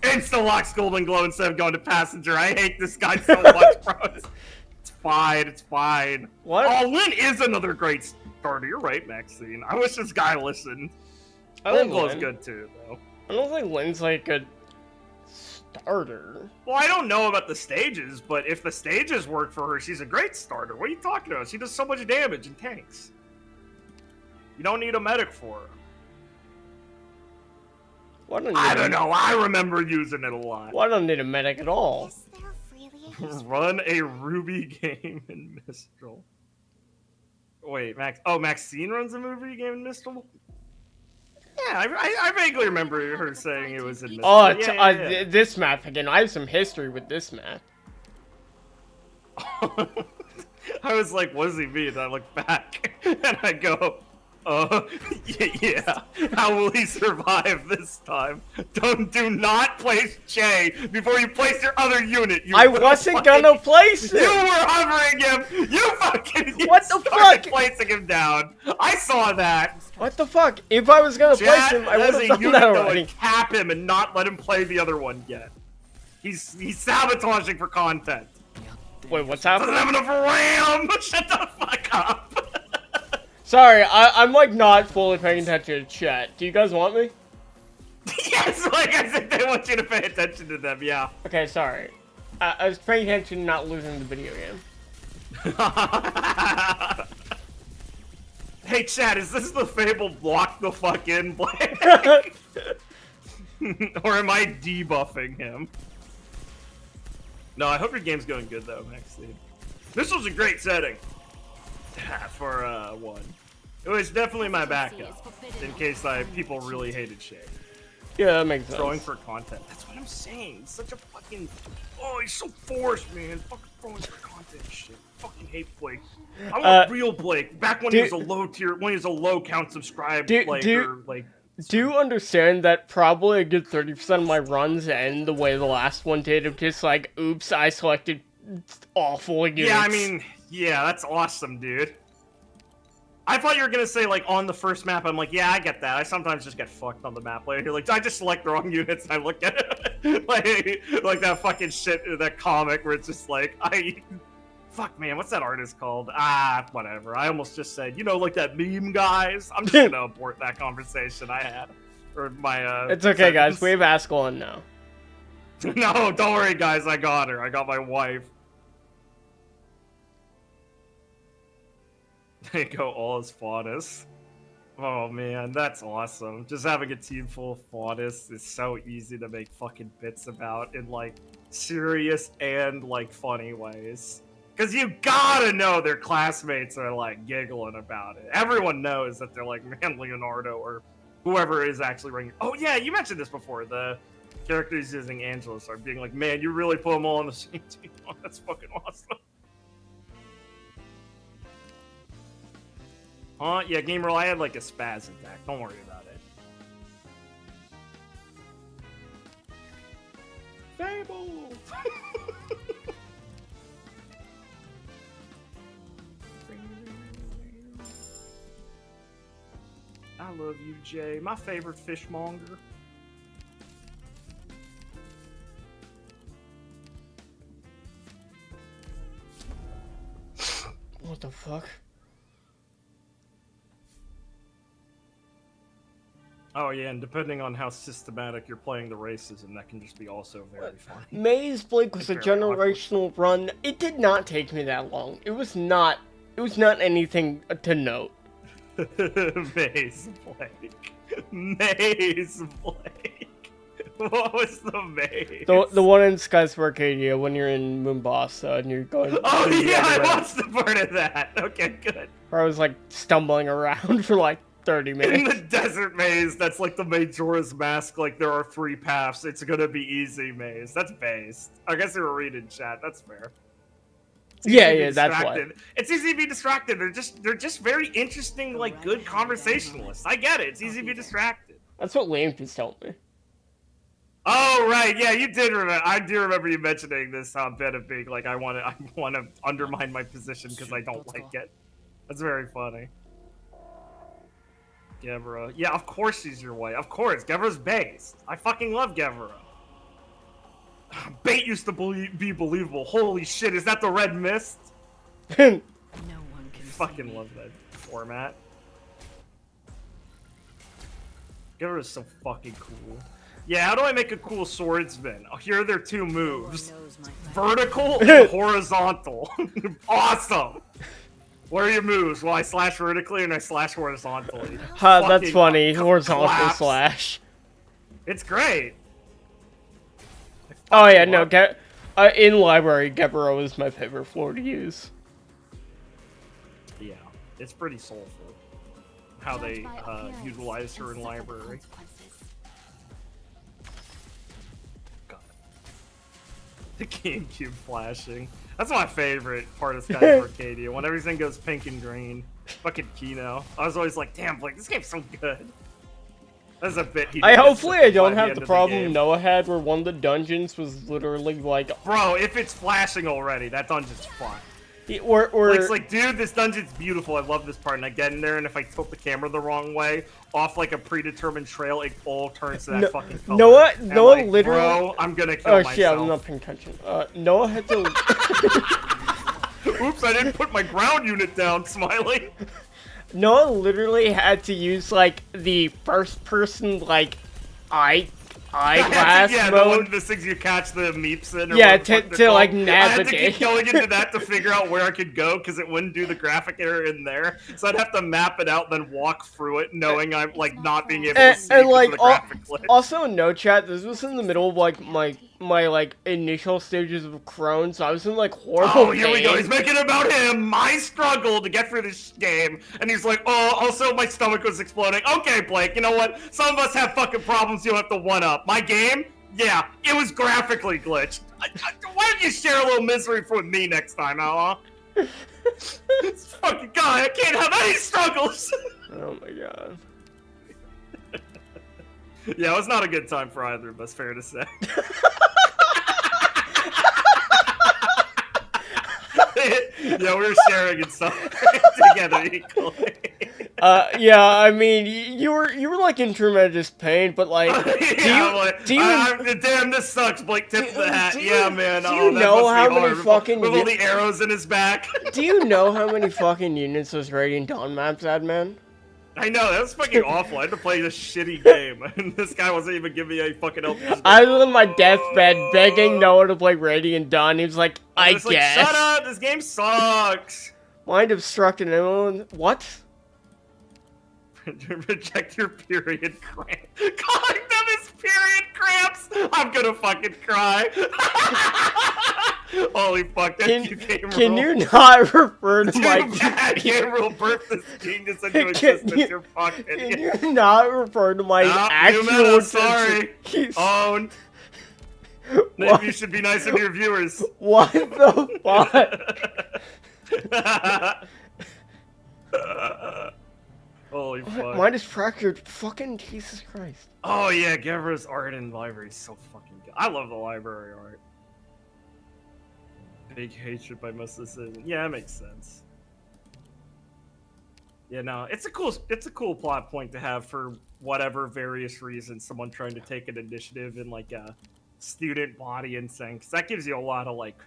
Insta-locks Golden Glow instead of going to passenger. I hate this guy so much, bro. It's fine. It's fine. What? Oh, Lynn is another great starter. You're right, Maxine. I wish this guy listened. I Golden like Glow's Lynn. good too, though. I don't think Lynn's like a starter. Well, I don't know about the stages, but if the stages work for her, she's a great starter. What are you talking about? She does so much damage in tanks. You don't need a medic for her. Why don't I don't know. I remember using it a lot. Why don't need a medic at all? Is there really a Run a RWBY game in Mistral. Wait, Maxine runs a RWBY game in Mistral? Yeah, I vaguely remember her saying it was in Mistral. Oh, yeah. this map again. I have some history with this map. I was like, what does he mean? And I look back, and I go, Yeah. How will he survive this time? Do not place Jay before you place your other unit. You I wasn't gonna place You it! were hovering him. You What the started fuck? placing him down. I saw that. What the fuck? If I was gonna place Chat, him, I as would've a done unit that that already. would cap him and not let him play the other one yet. He's sabotaging for content. Wait, what's Doesn't happening? have enough RAM. Shut the fuck up. Sorry, I'm like not fully paying attention to chat. Do you guys want me? Yes, like I said, they want you to pay attention to them. Yeah. Okay, sorry. I was paying attention to not losing the video game. Hey, Chad, is this the fabled block the fuck in Blake? Or am I debuffing him? No, I hope your game's going good though, Maxine. This was a great setting for one. It was definitely my backup in case people really hated Shay. Yeah, that makes sense. Throwing for content. That's what I'm saying. He's such a fucking. Oh, he's so forced, man. Fucking throwing for content shit. Fucking hate Blake. I want real Blake. Back when he was a low tier, when he was a low count subscribed Do you understand that probably a good 30% of my runs end the way the last one did of just like, oops, I selected awful units. Yeah, I mean, yeah, that's awesome, dude. I thought you were gonna say like on the first map. I'm like, yeah, I get that. I sometimes just get fucked on the map later. Like, I just select the wrong units and I look at it like that fucking shit, that comic where it's just like fuck, man, what's that artist called? Ah, whatever. I almost just said, you know, like that meme, guys. I'm just gonna abort that conversation I had. Or my, It's okay, guys. We have Ascalon now. No, don't worry, guys. I got her. I got my wife. They go all as Faunus. Oh, man, that's awesome. Just having a team full of Faunus is so easy to make fucking bits about in, like, serious and, like, funny ways. Because you gotta know their classmates are, like, giggling about it. Everyone knows that they're like, man, Leonardo or whoever is actually ringing. Oh, yeah, you mentioned this before. The characters using Angelus are being like, man, you really put them all on the same team. Oh, that's fucking awesome. Huh? Yeah, Gamer, I had, like, a spaz attack. Don't worry about it. Fable! I love you, Jay. My favorite fishmonger. What the fuck? Oh yeah, and depending on how systematic you're playing the races, and that can just be also very funny. Maze Blake was a Very generational run. It did not take me that long. It was not anything to note. Maze Blake. Maze Blake. What was the maze? The one in Skies of Arcadia when you're in Mombasa and you're going. Oh yeah, I other way. watched the part of that. Okay, good. Where I was like stumbling around for like 30 In minutes. the desert maze, that's like the Majora's Mask, like there are 3 paths, it's gonna be easy maze. That's based. I guess they were reading chat, that's fair. Yeah, that's why. It's easy to be distracted. They're just very interesting, like good conversationalists. I get it. It's easy to be distracted. That's what Liam just told me. Oh right, yeah, you did remember. I do remember you mentioning this bit of being like, I want to undermine my position because I don't like it. That's very funny. Gevra, yeah, of course she's your way. Of course, Gevra's based. I fucking love Gevra. Bait used to be believable. Holy shit, is that the red mist? No one can Fucking love that format. Gevra's so fucking cool. Yeah, how do I make a cool swordsman? Oh, here are their 2 moves. Vertical and horizontal. Awesome! What are your moves? Well, I slash vertically and I slash horizontally. Ha, that's Fucking funny. Horizontal collapse. slash. It's great. Oh yeah, no, in library, Gebero is my favorite floor to use. Yeah, it's pretty soulful. How they utilize her in library. God. The GameCube flashing. That's my favorite part of Skies of Arcadia, when everything goes pink and green. Fucking Kino. I was always like, damn, Blake, this game's so good. That's a bit he did hopefully I don't by have end the of problem game. Noah had where one of the dungeons was literally like... Bro, if it's flashing already, that dungeon's fun. Or Blake's like, dude, this dungeon's beautiful. I love this part. And I get in there, and if I tilt the camera the wrong way, off like a predetermined trail, it all turns to that fucking color. Noah And literally... Bro, I'm gonna kill Oh myself. shit, I'm not paying attention. Noah had to... Oops, I didn't put my ground unit down, Smiley. Noah literally had to use, like, the first-person, like, eyeglass yeah, mode. the things you catch the meeps in. Or Yeah, what the fuck to they're like, called. I had to navigate. keep going into that to figure out where I could go, because it wouldn't do the graphic error in there. So I'd have to map it out, then walk through it, knowing I'm, like, not being able to see And because like, of the graphic glitch. also no chat, this was in the middle of, like, my like, initial stages of Crone, so I was in, like, horrible Oh, here we go. pain. He's making it about him. My struggle to get through this game. And he's like, oh, also my stomach was exploding. Okay, Blake, you know what? Some of us have fucking problems you have to one-up. My game? Yeah, it was graphically glitched. Why don't you share a little misery with me next time, Ella? This fucking guy, I can't have any struggles. Oh my god. Yeah, it was not a good time for either of us, fair to say. Yeah, we were sharing and stuff together equally. Yeah, I mean, you were like in tremendous pain, but like, damn, this sucks. Blake tipped the hat. Yeah, man. Do you know how many fucking with all the arrows in his back? Do you know how many fucking units those Radiant Dawn maps had, man? I know, that was fucking awful. I had to play this shitty game, and this guy wasn't even giving me any fucking help. I was on my deathbed begging Noah to play Radiant Dawn. He was like, I guess. Like, shut up, this game sucks. Mind obstructing anyone? What? Reject your period cramp. Calling them his period cramps. I'm gonna fucking cry. Holy fuck, that you game Can rule. you not refer to my bad game rule birth this genius into existence? You're fucking Can you not refer to my actual Numero, sorry. Owned. Maybe What? you should be nicer to your viewers. What the fuck? Holy fuck. Mine is fractured. Fucking Jesus Christ. Oh yeah, Gevra's art in library is so fucking good. I love the library art. Big hatred by most of the citizens. Yeah, that makes sense. Yeah, no, it's a cool plot point to have for whatever various reasons. Someone trying to take an initiative in like a student body and thing, because that gives you a lot of like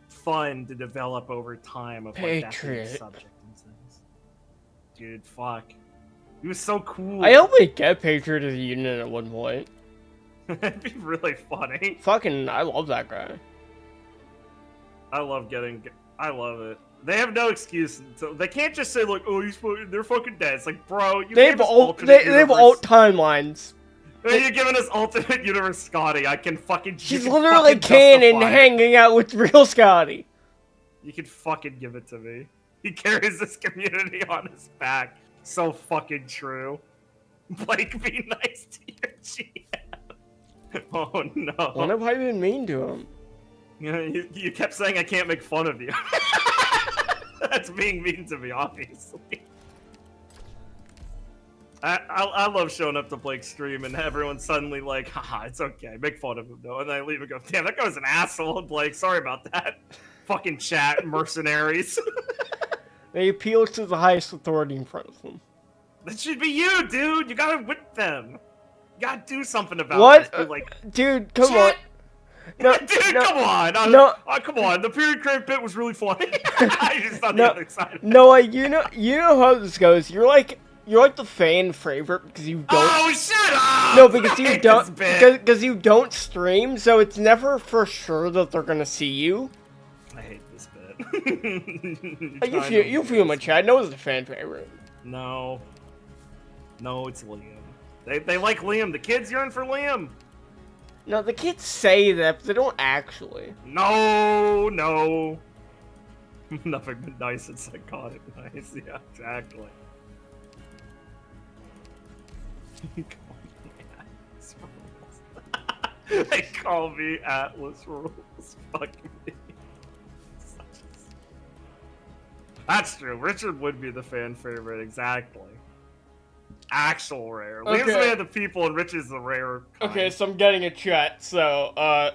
fun to develop over time of like that being subject and things. Dude, fuck. He was so cool. I only get Patriot as a unit at one point. That'd be really funny. Fucking, I love that guy. I love it. They have no excuse. So they can't just say like, "Oh, they're fucking dead." It's like, bro, They have alt timelines. You're giving us alternate universe Scotty. I can fucking. She's literally canon hanging out with real Scotty. You can fucking give it to me. He carries this community on his back. So fucking true. Blake, be nice to your GM. Oh no. When have I been mean to him? You know, you kept saying I can't make fun of you. That's being mean to me, obviously. I love showing up to Blake's stream and everyone's suddenly like, haha, it's okay, make fun of him though. And then I leave and go, damn, that guy was an asshole, Blake, sorry about that. Fucking chat, mercenaries. They appeal to the highest authority in front of them. That should be you, dude. You gotta whip them. You gotta do something about What? this. Like, dude, come on. No, dude, no, come on. No. Come on. The period cramp bit was really funny. I just on the other side. Noah, you know how this goes. You're like the fan favorite because you don't. Oh, shut up! No, because you don't. Because you don't stream, so it's never for sure that they're gonna see you. I hate this bit. You feel my chat. Noah's the fan favorite. No, it's Liam. They like Liam. The kids yearn for Liam. No, the kids say that, but they don't actually. No. Nothing but nice and psychotic nice. Yeah, exactly. They call me Atlas Rules. Fuck me. That's true. Richard would be the fan favorite, exactly. Actual rare. Liam's Okay. the man of the people, and Richard's the rare kind. Okay, so I'm getting a chat. So,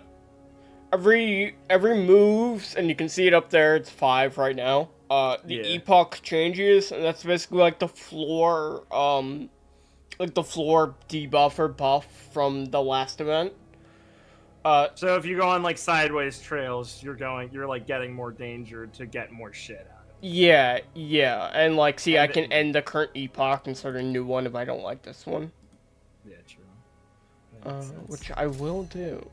every moves, and you can see it up there. It's 5 right now. The epoch changes, and that's basically like the floor, debuff or buff from the last event. So if you go on like sideways trails, you're like getting more danger to get more shit out of it. Yeah, and like, see, I can end the current epoch and start a new one if I don't like this one. Yeah, true. Which I will do.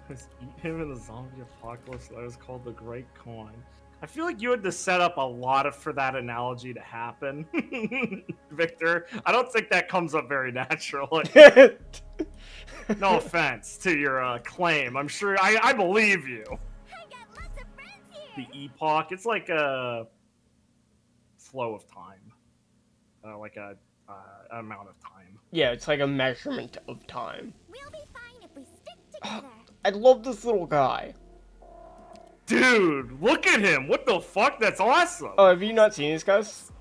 Eat him in the zombie apocalypse that was called the Great Con. I feel like you had to set up a lot for that analogy to happen, Victor. I don't think that comes up very naturally. No offense to your claim. I'm sure I believe you. I got lots of friends here. The epoch, it's like a flow of time, like a amount of time. Yeah, it's like a measurement of time. We'll be fine if we stick together. I love this little guy. Dude, look at him! What the fuck? That's awesome. Oh, have you not seen these guys?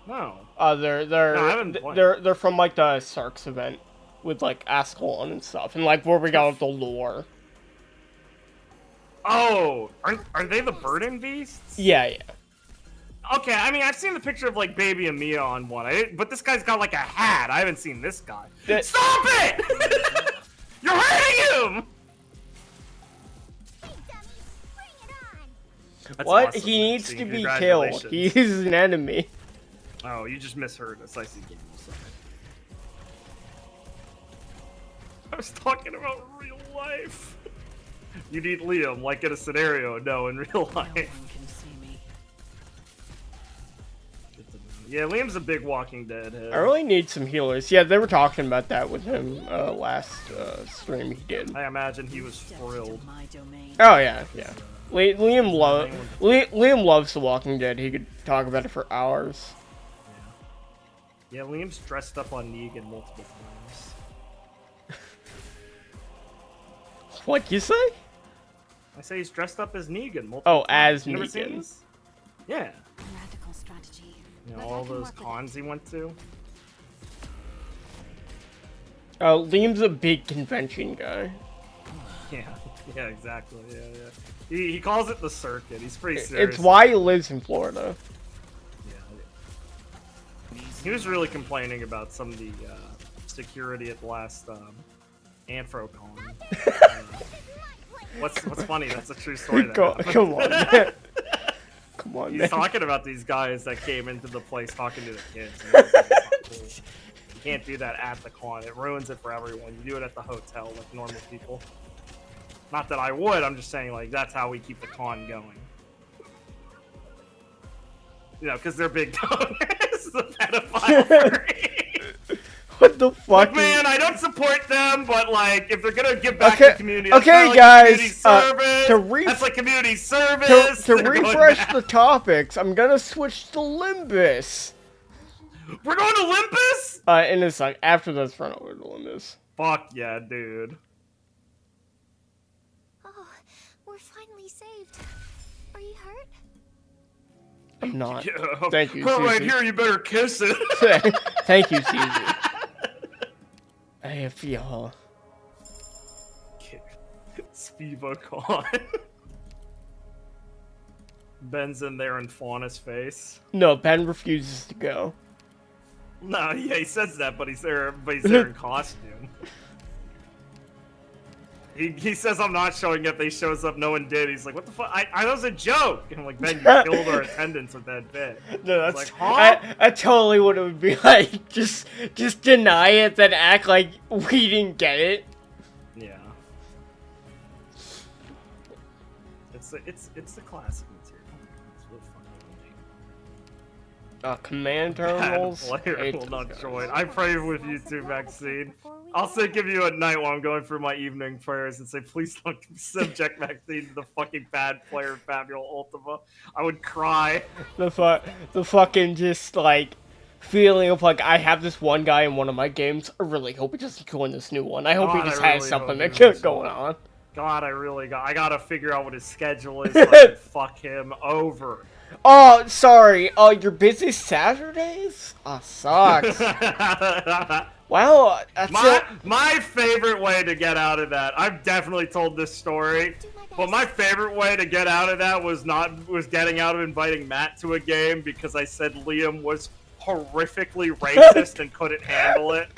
No. They're from like the Sarks event with like Ascalon and stuff, and like where we got with the lore. Oh, are they the burden beasts? Yeah. Okay, I mean I've seen the picture of like Baby and Mia on one, but this guy's got like a hat. I haven't seen this guy. Stop it! You're hurting him. Hey, dummies, bring it on. That's What? awesome, He needs Maxine. to be killed. Congratulations. He's an enemy. Oh, you just misheard us. I see. Sorry. I was talking about real life. You need Liam, like in a scenario. No, in real No one life. can see me. Yeah, Liam's a big Walking Dead head. I really need some healers. Yeah, they were talking about that with him last stream he did. I imagine he was Steps thrilled. to my domain. Oh yeah. Liam loves The Walking Dead. He could talk about it for hours. Yeah, Liam's dressed up on Negan multiple times. What'd you say? I say he's dressed up as Negan multiple Oh, times. as You never seen Negan. this? Yeah. Radical strategy. You know, But I all can those work with cons he went to. Liam's a big convention guy. Yeah, exactly. Yeah. He calls it the circuit. He's pretty serious. It's why he lives in Florida. Yeah. He was really complaining about some of the security at the last AnthroCon. What's funny? That's a true story. Come on, man. Come on, He's man. talking about these guys that came into the place talking to the kids. And it's not cool. You can't do that at the con. It ruins it for everyone. You do it at the hotel like normal people. Not that I would. I'm just saying like that's how we keep the con going. You know, because they're big donors. The pedophile furry. What the fuck? Like, man, I don't support them, but like, if they're gonna give back to the community, that's okay, kinda like guys. community service. To That's like community service. to They're going refresh back. the topics, I'm gonna switch to Limbus. We're going to Limbus? In a sec. After this, run over to Limbus. Fuck yeah, dude. Oh, we're finally saved. Are you hurt? I'm not. Yeah. Thank you, Oh, right Susie. here, you better kiss it. Thank you, Susie. I feel. SpivaCon. Ben's in there in Fauna's face. No, Ben refuses to go. No, yeah, he says that, but he's there in costume. He says I'm not showing up. They shows up. No one did. He's like, what the fuck? I was a joke. And I'm like, Ben, you killed our attendance with that bit. No, that's like, huh? I totally what it would be like. Just deny it, then act like we didn't get it. Yeah. It's the classic material. It's real fun. Command Bad subjects. player Hate will those not guys. join. I pray with you too, Maxine. I'll say give you a night while I'm going through my evening prayers and say, please don't subject Maxine to the fucking bad player Fabio Ultima. I would cry. The fucking just like feeling of like I have this one guy in one of my games. I really hope he doesn't join this new one. I hope he God, just I has really something hope that he doesn't. going on. God, I gotta figure out what his schedule is so I can fuck him over. Oh, sorry. Oh, you're busy Saturdays? Oh, sucks. Wow, that's my favorite way to get out of that. I've definitely told this story, but my favorite way to get out of that was getting out of inviting Matt to a game because I said Liam was horrifically racist and couldn't handle it.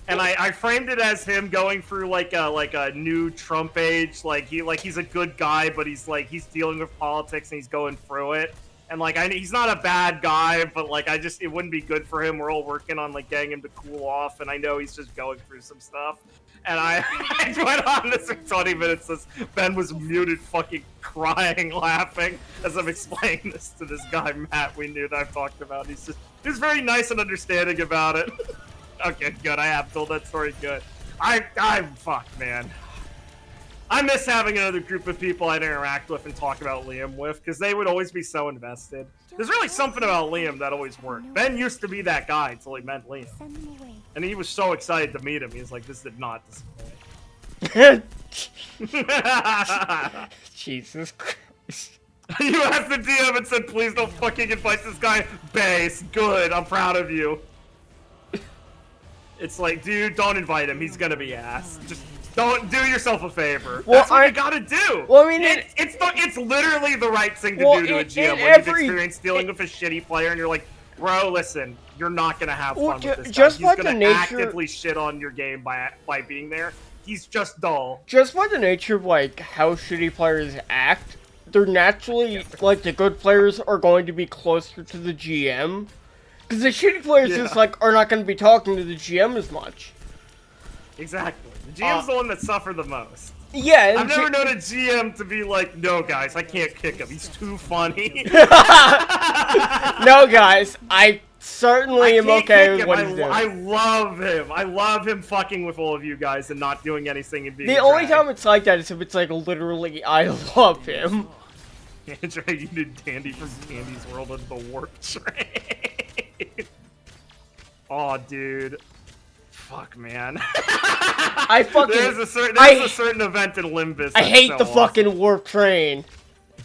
And I framed it as him going through like a new Trump age, he's a good guy, but he's dealing with politics and he's going through it. And he's not a bad guy, but it wouldn't be good for him. We're all working on getting him to cool off, and I know he's just going through some stuff. And I went on this for 20 minutes as Ben was muted, fucking crying, laughing as I'm explaining this to this guy Matt we knew that I've talked about. He's very nice and understanding about it. Okay, good. I have told that story. Good. Fuck, man. I miss having another group of people I'd interact with and talk about Liam with, because they would always be so invested. There's really something about Liam that always worked. Ben used to be that guy until he met Liam. And he was so excited to meet him. He was like, this did not disappoint. Jesus Christ. You asked the DM and said, please don't fucking invite this guy. Base. Good. I'm proud of you. It's like, dude, don't invite him. He's gonna be ass. Just don't do yourself a favor. Well, that's what you gotta do. Well, I mean, it's literally the right thing to do to a GM when you've experienced dealing with a shitty player, and you're like, bro, listen, you're not gonna have fun with this guy. He's gonna actively shit on your game by being there. He's just dull. Just by the nature of how shitty players act, they're naturally the good players are going to be closer to the GM. Because the shitty players just are not going to be talking to the GM as much. Exactly. The GM's the one that suffered the most. Yeah. I've never known a GM to be like, no guys, I can't kick him. He's too funny. No guys, I certainly am okay with what he's doing. I love him. I love him fucking with all of you guys and not doing anything and being The only time it's like that is if it's literally, I love him. That's right, you did Dandy from Dandy's World of the Warp Train. Oh, dude. Fuck, man. There's a certain event in Limbus. I hate the fucking warp train.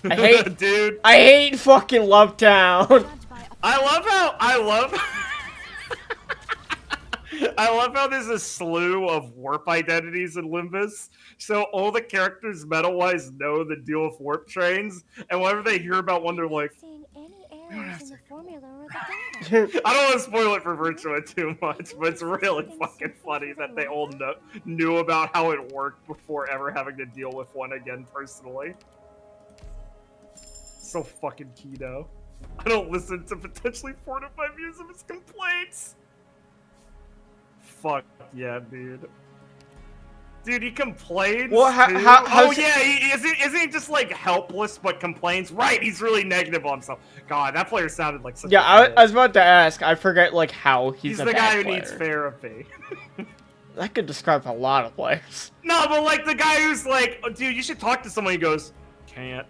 I hate, dude. I hate fucking Love Town. I love how there's a slew of warp identities in Limbus. So all the characters meta-wise know the deal with warp trains, and whenever they hear about one, they're like, I don't want to spoil it for Virtua too much, but it's really fucking funny that they all knew about how it worked before ever having to deal with one again personally. So fucking keto. I don't listen to potentially 4 to 5 years of his complaints. Fuck yeah, dude. Dude, he complains. Well, isn't he just helpless but complains? Right, he's really negative on himself. God, that player sounded like such. Yeah, I was about to ask. I forget how he's a the bad guy who player. needs therapy. That could describe a lot of players. No, but the guy who's like, oh, dude, you should talk to someone. He goes, can't,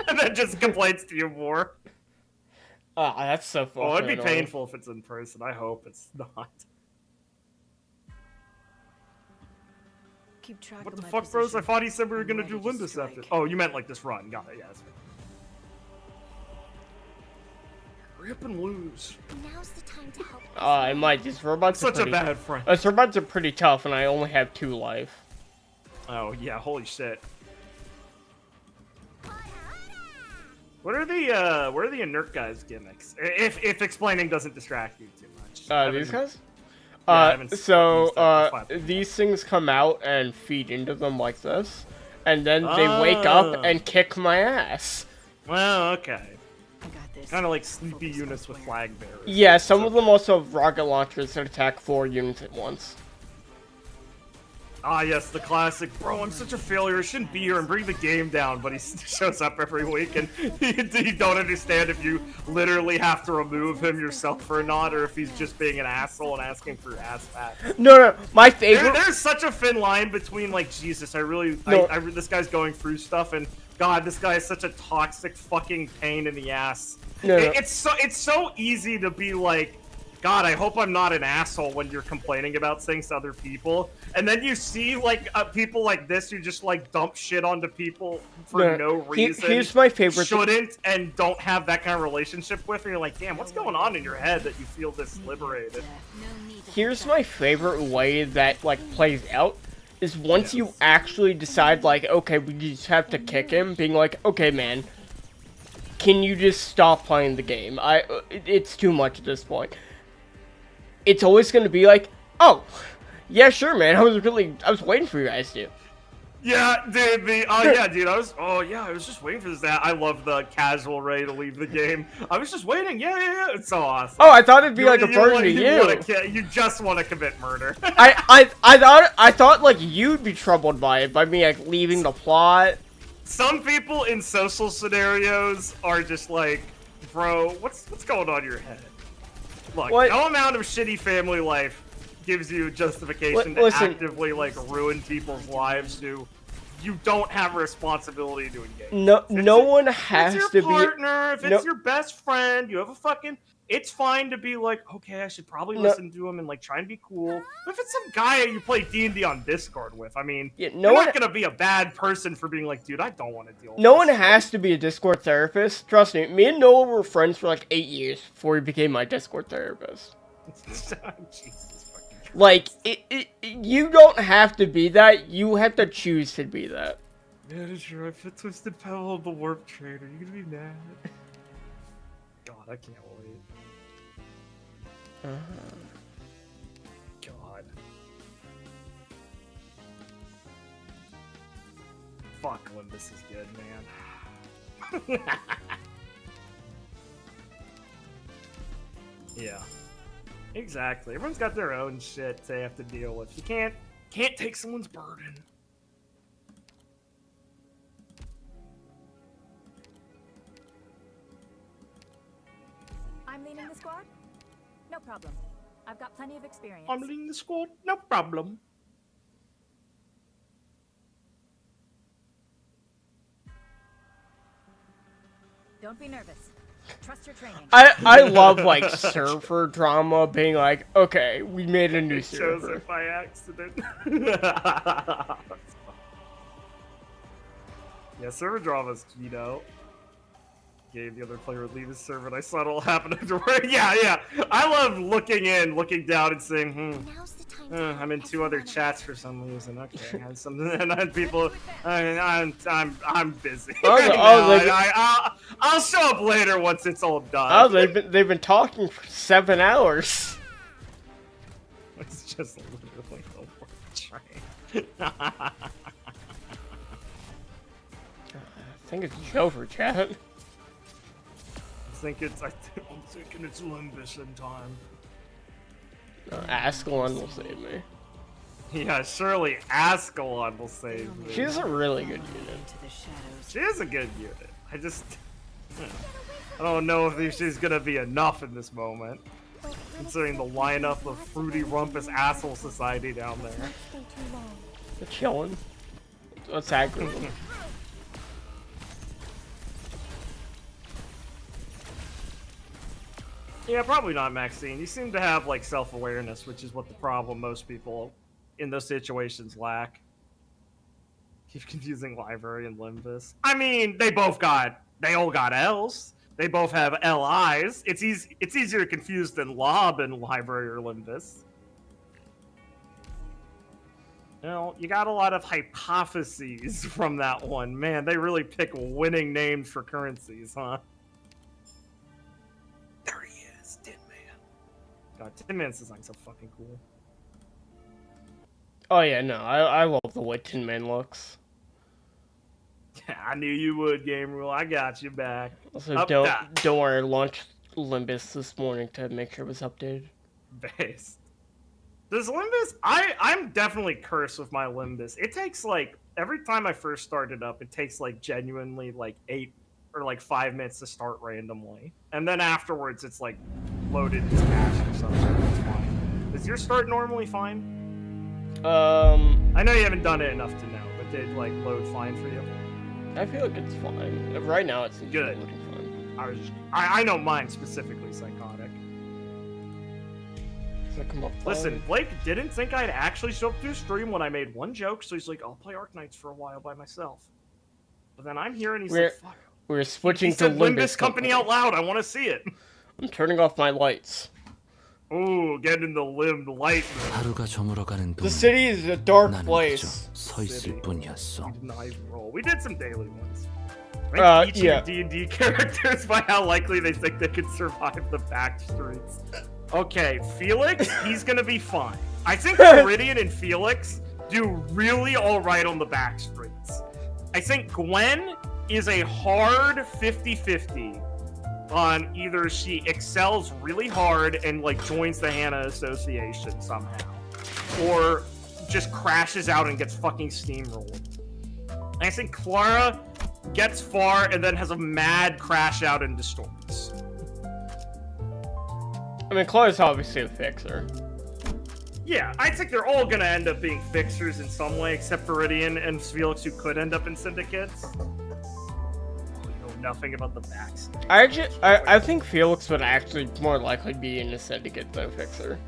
and then just complains to you more. Oh, that's so fucking Oh, it'd be annoying. painful if it's in person. I hope it's not. Keep track What of the my fuck, bros? position. I thought he said we were gonna I'm do ready to Limbus after. strike. Oh, you meant this run. Got it, yeah. That's right. Hurry up and lose. Now's the time to help. I might. These robots Such are a bad friend. These robots are pretty tough, and I only have 2 life. Oh, yeah, holy shit. What are the inert guys' gimmicks? If explaining doesn't distract you too much. These guys? These things come out and feed into them like this, and then they wake up and kick my ass. Well, okay. I got this. Kind of like sleepy units with flag bearers. Yeah, some of them also have rocket launchers that attack 4 units at once. Ah, yes, the classic, bro, I'm such a failure, I shouldn't be here and bring the game down, but he shows up every week, and you don't understand if you literally have to remove him yourself or not, or if he's just being an asshole and asking for ass fat. No, my favorite... There's such a thin line between, Jesus, this guy's going through stuff, and God, this guy is such a toxic fucking pain in the ass. No. It's so easy to be like, God, I hope I'm not an asshole when you're complaining about things to other people, and then you see like people like this who just like dump shit onto people for no reason. Here's my favorite. Shouldn't and don't have that kind of relationship with, and you're like, damn, what's going on in your head that you feel this liberated? Here's my favorite way that like plays out is once you actually decide like, okay, we just have to kick him, being like, okay, man, can you just stop playing the game? It's too much at this point. It's always going to be like, oh, yeah, sure, man. I was waiting for you guys to. Yeah, dude. I was just waiting for this. I love the casual ready to leave the game. I was just waiting. Yeah. It's so awesome. Oh, I thought it'd be like a burden to you. You just want to commit murder. I thought like you'd be troubled by it, by me like leaving the plot. Some people in social scenarios are just like, bro, what's going on in your head? Look, no amount of shitty family life gives you justification to actively like ruin people's lives. You don't have a responsibility to engage. No one has to be. If it's your partner, if it's your best friend, you have a fucking. It's fine to be like, okay, I should probably listen to him and like try and be cool. But if it's some guy you play D&D on Discord with, I mean, you're not gonna be a bad person for being like, dude, I don't want to deal with this. No one has to be a Discord therapist. Trust me, me and Noah were friends for like 8 years before he became my Discord therapist. Jesus fucking Christ. Like, you don't have to be that. You have to choose to be that. Manager, I fit Twisted Pebble of the Warp Trade. Are you gonna be mad? God, I can't wait. God. Fuck, Limbus is good, man. Yeah. Exactly. Everyone's got their own shit they have to deal with. You can't take someone's burden. I'm leading the squad? No problem. I've got plenty of experience. I'm leading the squad, no problem. Don't be nervous. Trust your training. I love like server drama being like, okay, we made a new server. Chose it by accident. Yeah, server drama's key though. Gave the other player would leave his server, and I saw it all happen afterward. Yeah. I love looking down, and saying, I'm in 2 other chats for some reason. Okay, and then people, I'm busy. I'll show up later once it's all done. Oh, they've been talking for 7 hours. It's just literally the work train. I think it's Joe for chat. I'm thinking it's Limbus in time. Ascalon will save me. Yeah, surely Ascalon will save me. She's a really good unit. She is a good unit. I don't know if she's gonna be enough in this moment, considering the lineup of Fruity Rumpus Asshole Society down there. They're chilling. Let's aggro them. Yeah, probably not, Maxine. You seem to have, like, self-awareness, which is what the problem most people in those situations lack. Keep confusing Library and Limbus. I mean, they all got L's. They both have LIs. It's easier to confuse than Lob and Library or Limbus. You know, you got a lot of hypotheses from that one. Man, they really pick winning names for currencies, huh? There he is, Tin Man. God, Tin Man's design's so fucking cool. Oh yeah, no, I love the way Tin Man looks. Yeah, I knew you would, Game Rule. I got you back. Also, don't worry, I launched Limbus this morning to make sure it was updated. Based. Does Limbus... I'm definitely cursed with my Limbus. It takes, like... Every time I first start it up, it takes, like, genuinely, like, 8 or, like, 5 minutes to start randomly. And then afterwards, it's, like, loaded as cache or something. It's fine. Does your start normally fine? I know you haven't done it enough to know, but did, like, load fine for you? I feel like it's fine. Right now, it's good. Looking fine. I know mine specifically psychotic. Does it come up? Listen, Blake didn't think I'd actually show up to stream when I made one joke, so he's like, I'll play Arknights for a while by myself. But then I'm here and he's like, fuck. We're switching He to said Limbus Company out loud. I want to see it. I'm turning off my lights. Ooh, getting in the limb light. 하루가 저물어가는 The 동안 city is a dark 나는 그저 place. 서 있을 뿐이었어. Nice roll. We did some daily ones. Rank each yeah. of the D&D characters by how likely they think they could survive the back streets. Okay, Felix, he's gonna be fine. I think Meridian and Felix do really alright on the back streets. I think Gwen is a hard 50-50 on either she excels really hard and like joins the Hannah Association somehow, or just crashes out and gets fucking steamrolled. And I think Clara gets far and then has a mad crash out and destroys. I mean, Chloe's obviously a fixer. Yeah, I think they're all gonna end up being fixers in some way, except Meridian and Felix, who could end up in syndicates. Nothing about the backstory. I think Felix would actually more likely be in a syndicate than a fixer.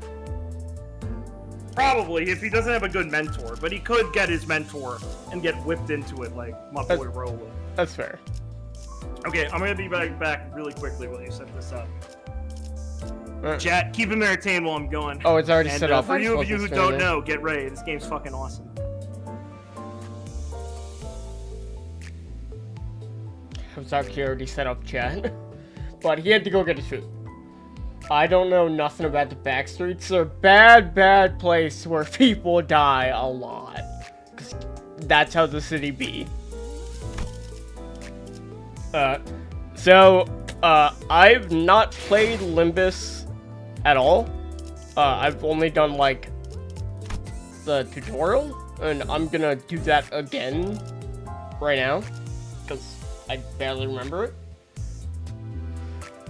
Probably, if he doesn't have a good mentor, but he could get his mentor and get whipped into it like my boy Roland. That's fair. Okay, I'm gonna be back really quickly while you set this up. Chat, keep him entertained while I'm going. Oh, it's already and, set up. For you of you who don't know, get ready. This game's fucking awesome. Hazaki already set up chat, but he had to go get his food. I don't know nothing about the backstreets. It's a bad place where people die a lot. 'Cause that's how the city be. I've not played Limbus at all. I've only done like the tutorial, and I'm gonna do that again right now because I barely remember it.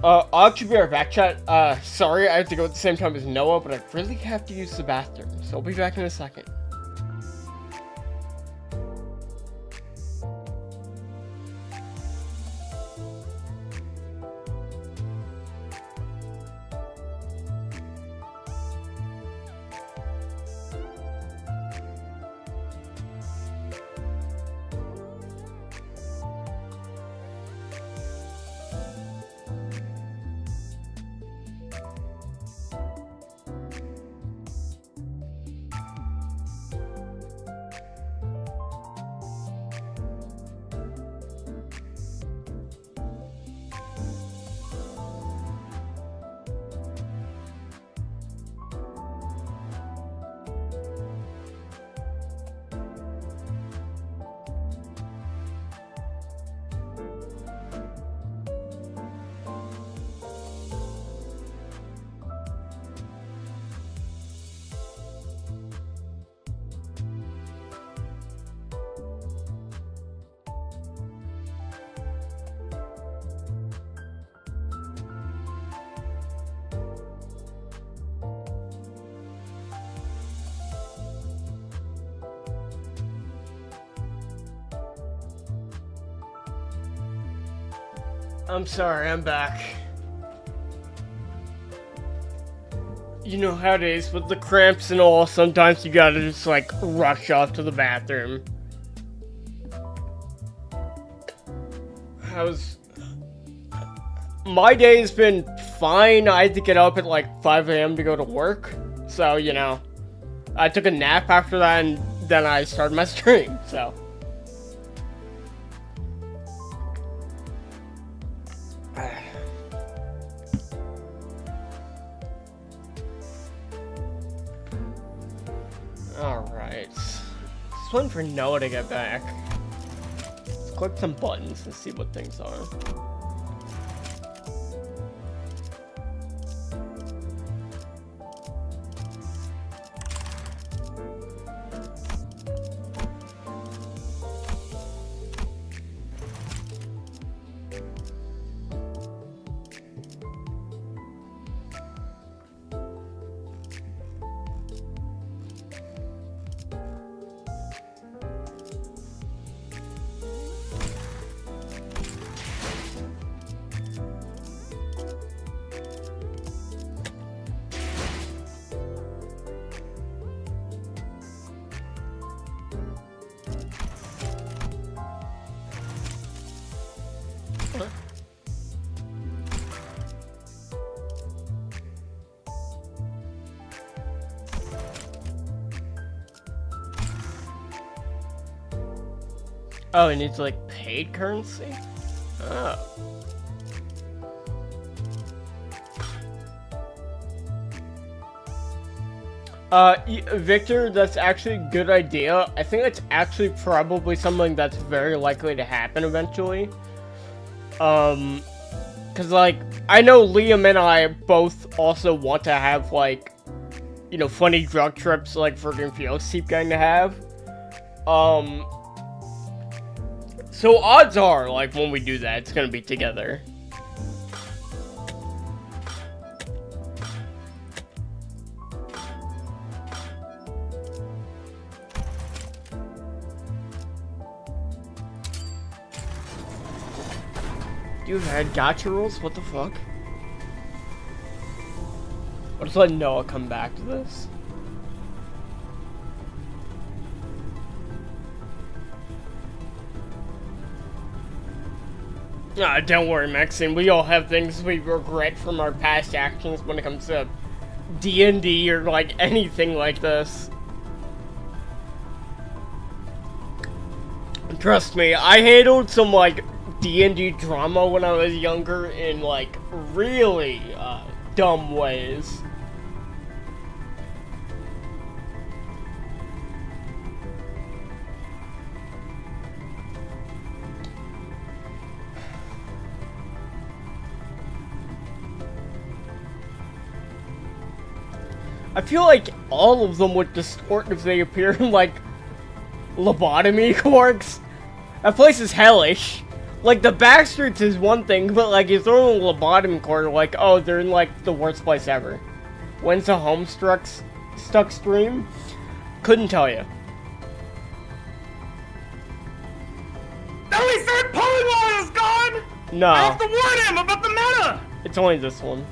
I'll actually be right back, chat. Sorry, I have to go at the same time as Noah, but I really have to use the bathroom, so I'll be back in a second. I'm sorry, I'm back. You know how it is with the cramps and all, sometimes you gotta just like rush off to the bathroom. My day's been fine. I had to get up at like 5 a.m. to go to work. So, you know, I took a nap after that and then I started my stream, so. Alright. Just waiting for Noah to get back. Let's click some buttons and see what things are. Oh, it needs like paid currency? Oh. Victor, that's actually a good idea. I think that's actually probably something that's very likely to happen eventually. Cause like, I know Liam and I both also want to have like, you know, funny drug trips like friggin' Felix keep going to have. So odds are, like, when we do that, it's gonna be together. Dude, I had gacha rules? What the fuck? I'll just let Noah come back to this. Nah, don't worry, Maxine. We all have things we regret from our past actions when it comes to D&D or, like, anything like this. Trust me, I handled some, like, D&D drama when I was younger in, like, really, dumb ways. I feel like all of them would distort if they appear in, like, lobotomy corks. That place is hellish. Like, the Backstreets is one thing, but, like, you throw in a lobotomy cork, like, oh, they're in, like, the worst place ever. When's the Homestuck stream? Couldn't tell you. No, he started pulling while I was gone! No. I have to warn him about the meta! It's only this one.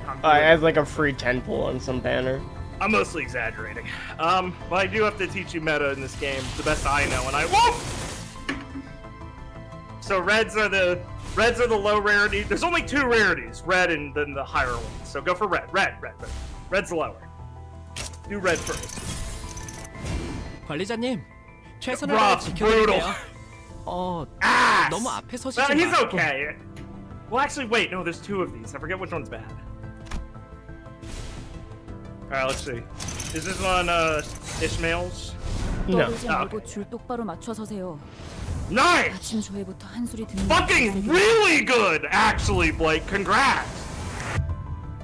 It has, like, a free 10 pull on some banner. I'm mostly exaggerating. But I do have to teach you meta in this game, the best I know, and I won't! So reds are the low rarity. There's only 2 rarities, red and then the higher ones. So go for red. Red's lower. Do red first. 관리자님, 최선을 Rough, 다해 brutal. 지켜드릴게요. Ass! 너무 앞에 서시지 He's 마. okay. Well, actually, wait. No, there's 2 of these. I forget which one's bad. Alright, let's see. Is this on, Ishmael's? No. 떨어지지 말고 줄 똑바로 맞춰 서세요. Nice! 아침 조회부터 한 소리 듣는 Fucking really good, actually, Blake. Congrats.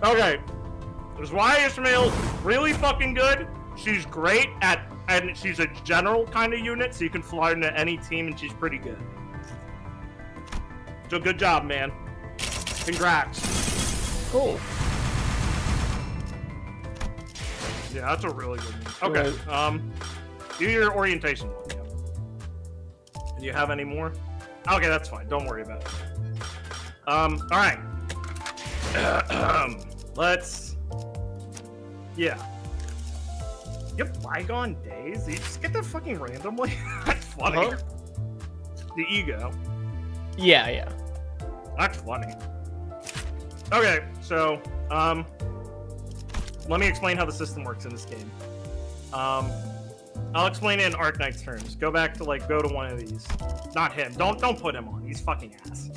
Okay. There's why Ishmael really fucking good. She's great at, and she's a general kind of unit, so you can fly into any team, and she's pretty good. So good job, man. Congrats. Cool. Yeah, that's a really good one. Okay, do your orientation one. Yeah. Do you have any more? Okay, that's fine. Don't worry about it. Alright. Let's... Yeah. You have bygone days? You just get that fucking randomly? That's funny. Huh? The ego. Yeah. That's funny. Okay, so, let me explain how the system works in this game. I'll explain it in Arknights terms. Go back to, like, go to one of these. Not him. Don't put him on. He's fucking ass.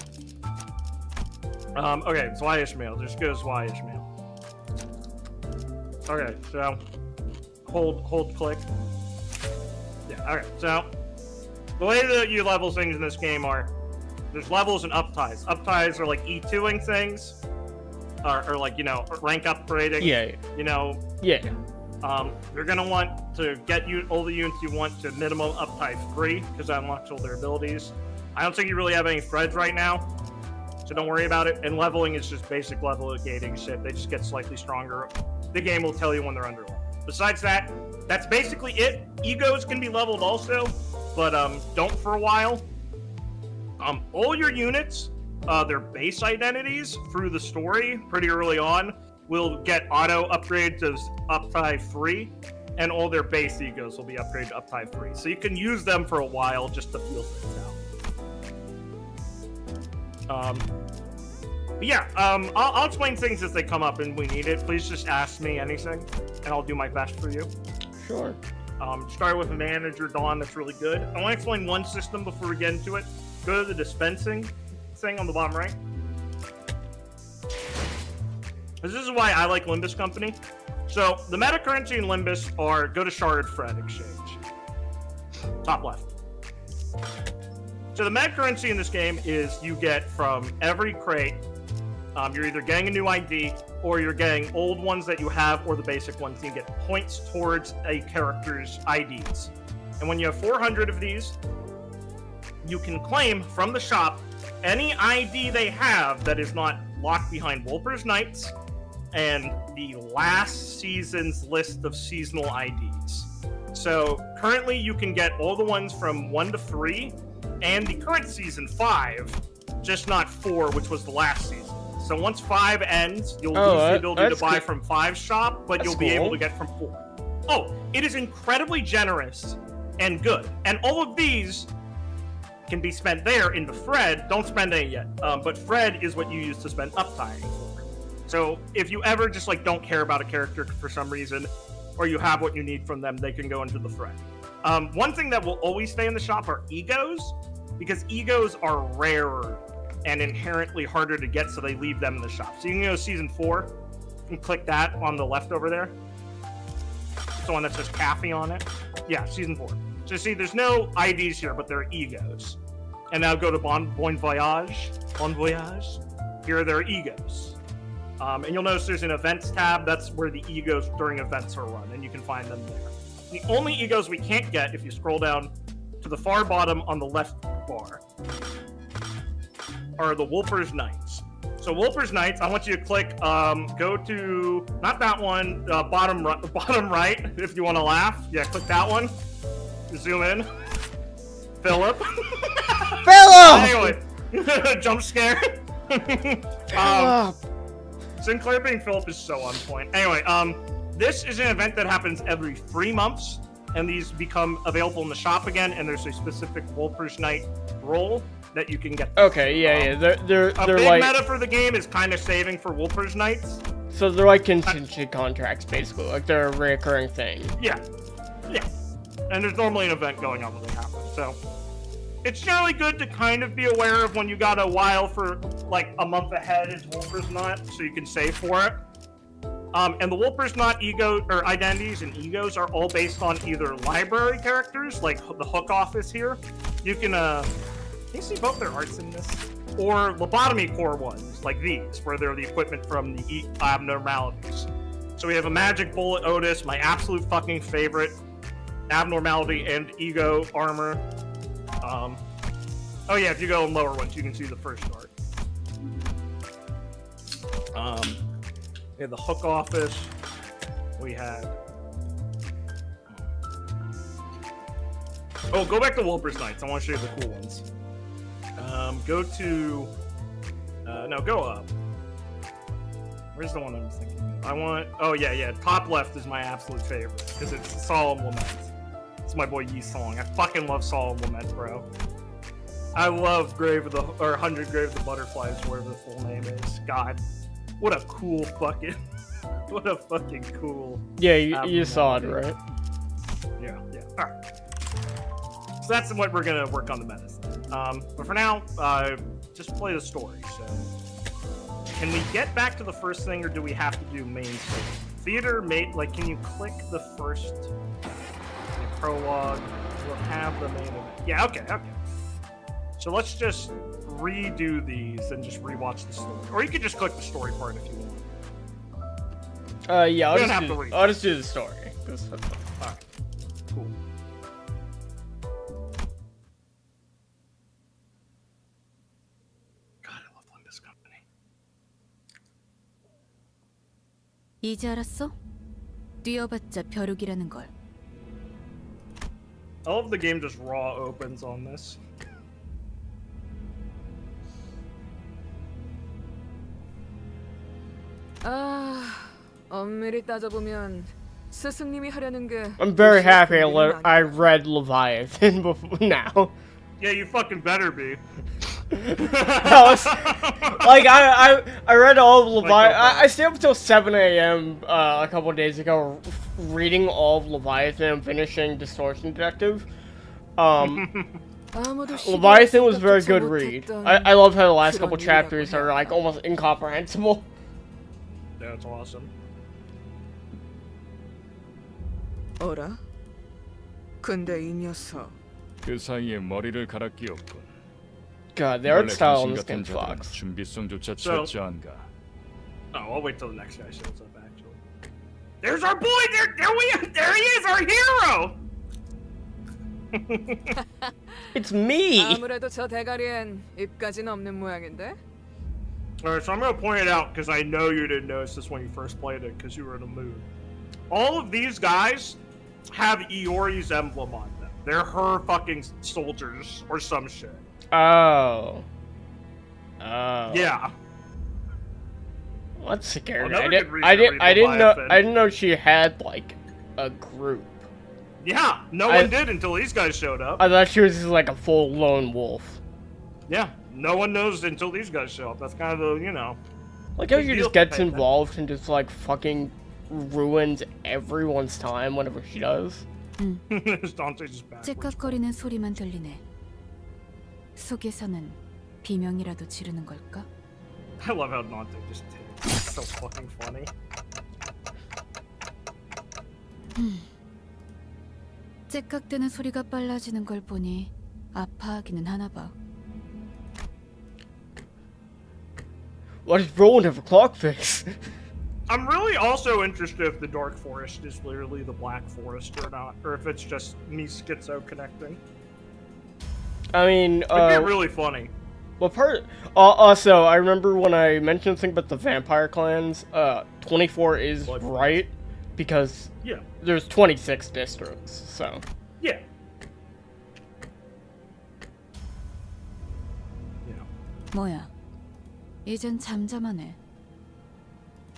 Okay, Zwei Ishmael. Just go to Zwei Ishmael. Okay, so hold click. Yeah, okay, so the way that you level things in this game are there's levels and upties. Upties are like E2ing things. Or like, you know, rank upgrading. Yeah. You know. Yeah. You're gonna want to get all the units you want to minimum uptie 3 because that unlocks all their abilities. I don't think you really have any threads right now, so don't worry about it. And leveling is just basic level gating shit. They just get slightly stronger. The game will tell you when they're under level. Besides that, that's basically it. Egos can be leveled also, but don't for a while. All your units, their base identities through the story pretty early on will get auto upgrade to uptie 3, and all their base egos will be upgraded to uptie 3. So you can use them for a while just to feel things out. But yeah, I'll explain things as they come up and we need it. Please just ask me anything, and I'll do my best for you. Sure. Start with a manager, Dawn, that's really good. I want to explain one system before we get into it. Go to the dispensing thing on the bottom right. This is why I like Limbus Company. So, the meta currency in Limbus are go to Sharded Fred Exchange. Top left. So, the meta currency in this game is you get from every crate, you're either getting a new ID or you're getting old ones that you have or the basic ones. You get points towards a character's IDs. And when you have 400 of these, you can claim from the shop any ID they have that is not locked behind Arknights and the last season's list of seasonal IDs. So currently you can get all the ones from 1 to 3 and the current season 5, just not 4, which was the last season. So once 5 ends, you'll lose the ability to buy from 5's shop, but you'll be able to get from 4. Oh, it is incredibly generous and good. And all of these can be spent there into Fred. Don't spend any yet. But Fred is what you use to spend uptime for. So if you ever just like don't care about a character for some reason, or you have what you need from them, they can go into the Fred. One thing that will always stay in the shop are egos, because egos are rarer and inherently harder to get, so they leave them in the shop. So you can go to season 4 and click that on the left over there. It's the one that says Cafe on it. Yeah, season 4. So see, there's no IDs here, but there are egos. And now go to Bon Voyage. Bon Voyage. Here are their egos. And you'll notice there's an events tab. That's where the egos during events are run, and you can find them there. The only egos we can't get, if you scroll down to the far bottom on the left bar, are the Wolper's Knights. So Wolper's Knights, I want you to click, go to, not that one, bottom right, if you want to laugh. Yeah, click that one. Zoom in. Philip. Anyway, jump scare. Sinclair being Philip is so on point. Anyway, this is an event that happens every 3 months, and these become available in the shop again, and there's a specific Wolper's Knight role that you can get. Okay, yeah. They're a big like meta for the game is kind of saving for Wolper's Knights. So they're like contingent contracts, basically. Like they're a recurring thing. Yeah. And there's normally an event going on when they happen. So it's generally good to kind of be aware of when you got a while for like a month ahead is Wolper's Knot, so you can save for it. And the Wolper's Knot ego or identities and egos are all based on either library characters, like the Hook Office here. You can see both their arts in this, or lobotomy core ones like these, where they're the equipment from the abnormalities. So we have a Magic Bullet Otis, my absolute fucking favorite abnormality and ego armor. Oh yeah, if you go in lower ones, you can see the first art. We have the Hook Office. We had. Oh, go back to Wolper's Knights. I want to show you the cool ones. Go to. No, go up. Where's the one I'm thinking of? I want. Oh yeah. Top left is my absolute favorite because it's Solemn Lament. It's my boy Yi Song. I fucking love Solemn Lament, bro. I love 100 Grave of the Butterflies, whatever the full name is. God, what a cool fucking, cool. Yeah, you saw it, right? Yeah. All right. So that's what we're gonna work on the medicine. But for now, just play the story. So, can we get back to the first thing, or do we have to do main story? Theater, like, can you click the first prologue? We'll have the main event. Yeah. Okay. So let's just redo these and just rewatch the story. Or you could just click the story part if you want. Yeah, I'll just do the story. Alright. Cool. God, I love Limbus Company. 이제 알았어? 뛰어봤자 벼룩이라는 걸. All of the game just raw opens on this. 엄밀히 따져보면 스승님이 하려는 게 I'm very happy I read Leviathan before now. Yeah, you fucking better be. I read all of Leviathan. Like, I stayed up until 7 a.m. A couple of days ago, reading all of Leviathan and finishing Distortion Detective. Leviathan was a very good read. I love how the last couple chapters are like almost incomprehensible. That's awesome. 어라? 근데 이 녀석 그 사이에 머리를 갈아 끼웠군. God, the art 원래 style in 당신 this game 같은 자들은 fucks. 준비성조차 So- 찾지 않가. Oh, I'll wait till the next guy shows up. Actually, there's our boy. There he is, our hero. It's me! 아무래도 저 대가리엔 입까지는 없는 모양인데? Alright, so I'm gonna point it out because I know you didn't notice this when you first played it because you were in a mood. All of these guys have Iori's emblem on them. They're her fucking soldiers or some shit. Oh. Yeah. That's scary. Well, I another good reason to read didn't know. Leviathan. I didn't know she had like a group. Yeah, no one did until these guys showed up. I thought she was just like a full lone wolf. Yeah, no one knows until these guys show up. That's kind of the, you know. Like how Big she deal just gets for Payton. involved and just like fucking ruins everyone's time whenever she does. Dante's just backwards. 째깍거리는 소리만 들리네. 속에서는 비명이라도 지르는 걸까? I love how Dante just did it. It's so fucking funny. 째깍대는 소리가 빨라지는 걸 보니 아파하기는 하나 봐. What is rolling of a clock face? I'm really also interested if the Dark Forest is literally the Black Forest or not, or if it's just me schizo connecting. I mean, It'd be really funny. well, also, I remember when I mentioned something about the vampire clans. 24 is Blood right because Yeah, there's 26 districts. So yeah. Yeah. 뭐야? 이젠 잠잠하네.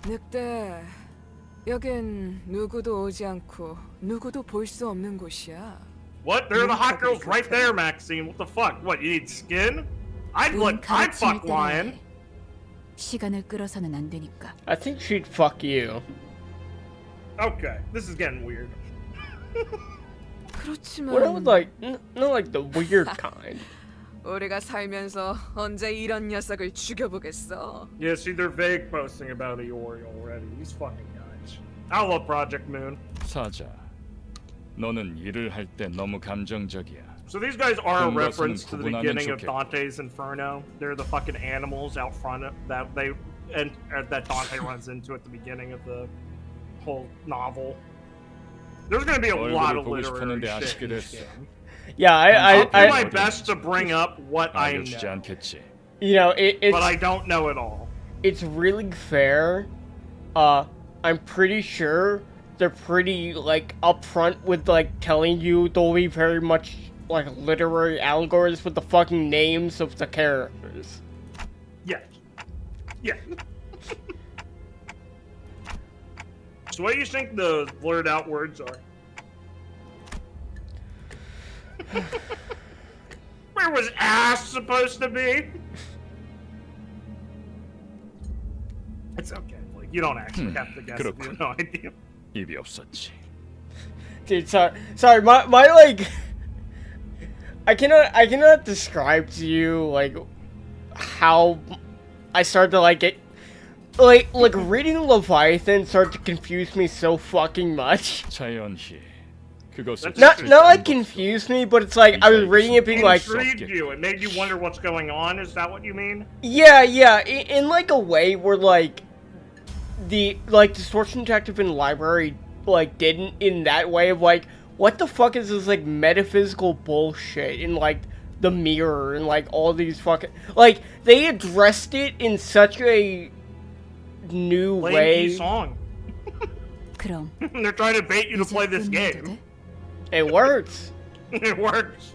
늑대, 여긴 누구도 오지 않고 누구도 볼 수 없는 곳이야. What? There are the hot girls right there, Maxine. What the fuck? What, you need skin? I'd 문 fuck 가르침을 따라야 Lion. 해. 시간을 끌어서는 안 되니까. I think she'd fuck you. Okay, this is getting weird. 그렇지만 What else, like, not like the weird kind. 우리가 살면서 언제 이런 녀석을 죽여보겠어. Yeah, see, they're vague posting about Iori already. These fucking guys. I love Project Moon. 사자, 너는 일을 할 때 너무 감정적이야. So these guys are a 그런 reference 것은 to the 구분하면 beginning of 좋겠고. Dante's Inferno. They're the fucking animals out front of, that that Dante runs into at the beginning of the whole novel. There's gonna be a lot of 보고 literary 싶었는데 shit 아쉽게 in this 됐어. game. Yeah, I'll do my I best to bring up what I 알려주지 know, 않겠지. you know, but I don't know it all. it's really fair. I'm pretty sure they're pretty like upfront with like telling you they'll be very much like literary allegories with the fucking names of the characters. Yeah. Yeah. So what do you think the blurred out words are? Where was ass supposed to be? It's okay. Like, you don't actually have to guess if you 그렇군. have no idea. 입이 없었지. Dude, sorry, my like, I cannot describe to you like how I started to like it. Like reading Leviathan started to confuse me so fucking much. 자연히 그것을 That's Not like confuse me, but it's like I was reading it being like, Intrigued you. It made you wonder what's going on. Is that what you mean? yeah, in like a way where like the Distortion Detective in Library like didn't in that way of like, what the fuck is this like metaphysical bullshit in like the mirror and like all these fucking like they addressed it in such a new Lame way. song. 그럼 They're trying to bait you to 이제 play this 끝내도 game. 돼? It works. It works.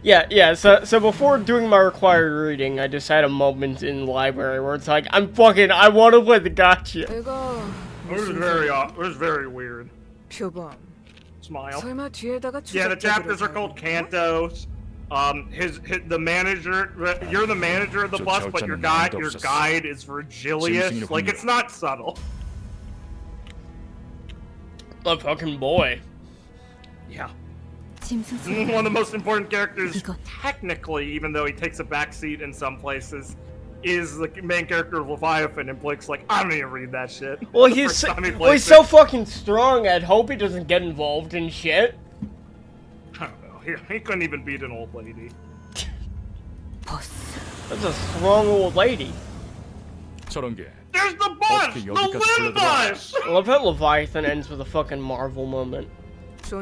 Yeah. So before doing my required reading, I just had a moment in the library where it's like, I want to play the gotcha. 이거 It was very weird. 표범. Smile. 설마 뒤에다가 Yeah, the 추적자들을 chapters are called 달는 거야? cantos. the manager. You're the manager of the bus, but your guide is Virgilius. Like, it's not subtle. A fucking boy. Yeah. 짐승 One of the most important characters, technically, even though he takes a backseat in some places, is the main character of Leviathan, and Blake's like, I don't even read that shit. Well, he's so fucking strong, I'd hope he doesn't get involved in shit. I don't know, he couldn't even beat an old lady. That's a strong old lady. 저런 게 There's the bus! The Limbus! I love how Leviathan ends with a fucking Marvel moment. I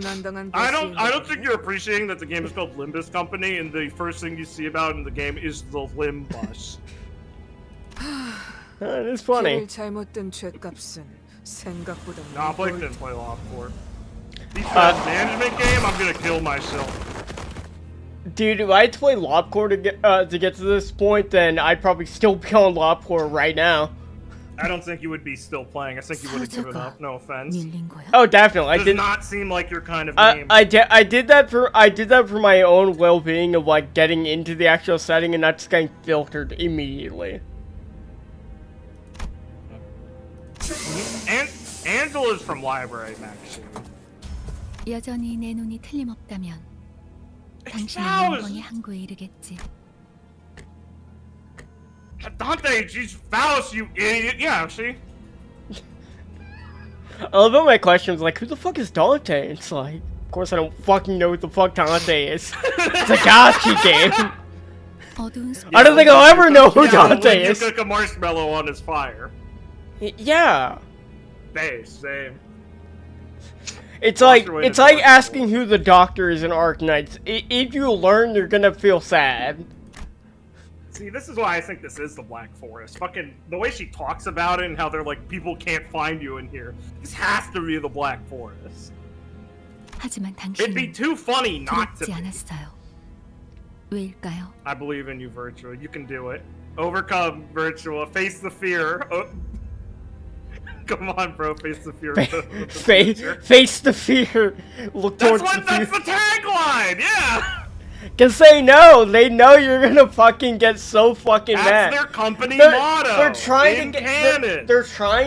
don't think you're appreciating that the game is called Limbus Company, and the first thing you see about in the game is the Limbus. It is funny. 잘못된 죄값은 생각보다 Nah, Blake didn't play Loft Core. He said, management game, I'm gonna kill myself. Dude, if I had to play Lobcore to get to this point, then I'd probably still be on Lobcore right now. I don't think you would be still playing. I think you would have given up. No offense. Oh, definitely. Does not seem like your kind of game. I did that for my own well-being of like getting into the actual setting and not just getting filtered immediately. And Angela's from Library, actually. 여전히 내 눈이 틀림없다면 당신의 영광의 항구에 이르겠지. Dante, she's Faust, you idiot. Yeah, see? I love how my questions like, who the fuck is Dante? It's like, of course I don't fucking know what the fuck Dante is. It's a gotcha game. I don't think I'll ever know who Dante is. You cook a marshmallow on his fire. Yeah. Same. It's like asking who the doctor is in Arknights. If you learn, you're gonna feel sad. See, this is why I think this is the Black Forest. Fucking, the way she talks about it and how they're like, people can't find you in here. This has to be the Black Forest. It'd be too funny not to be. 왜일까요? I believe in you, Virtua. You can do it. Overcome, Virtua. Face the fear. Oh. Come on, bro. Face the fear. Face the fear. Look towards the fear. That's the tagline! Yeah! Cause they know you're gonna fucking get so fucking mad. That's their company motto. They're trying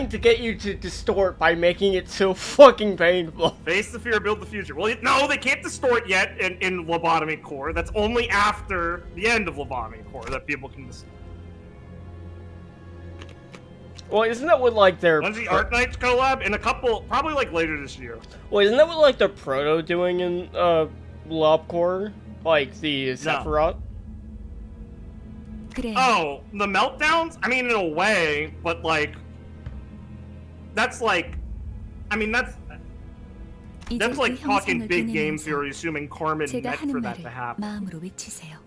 to get you to distort by making it so fucking painful. Face the fear, build the future. Well, no, they can't distort yet in Lobotomy Core. That's only after the end of Lobotomy Core that people can distort. Well, isn't that what like their When's the Arknights collab? In a couple, probably like later this year. Well, isn't that what like they're proto doing in Lobcore? Like the Sephiroth? Oh, the meltdowns? I mean, in a way, but like, that's like, I mean, that's like talking big game theory, assuming Carmen meant for that to happen.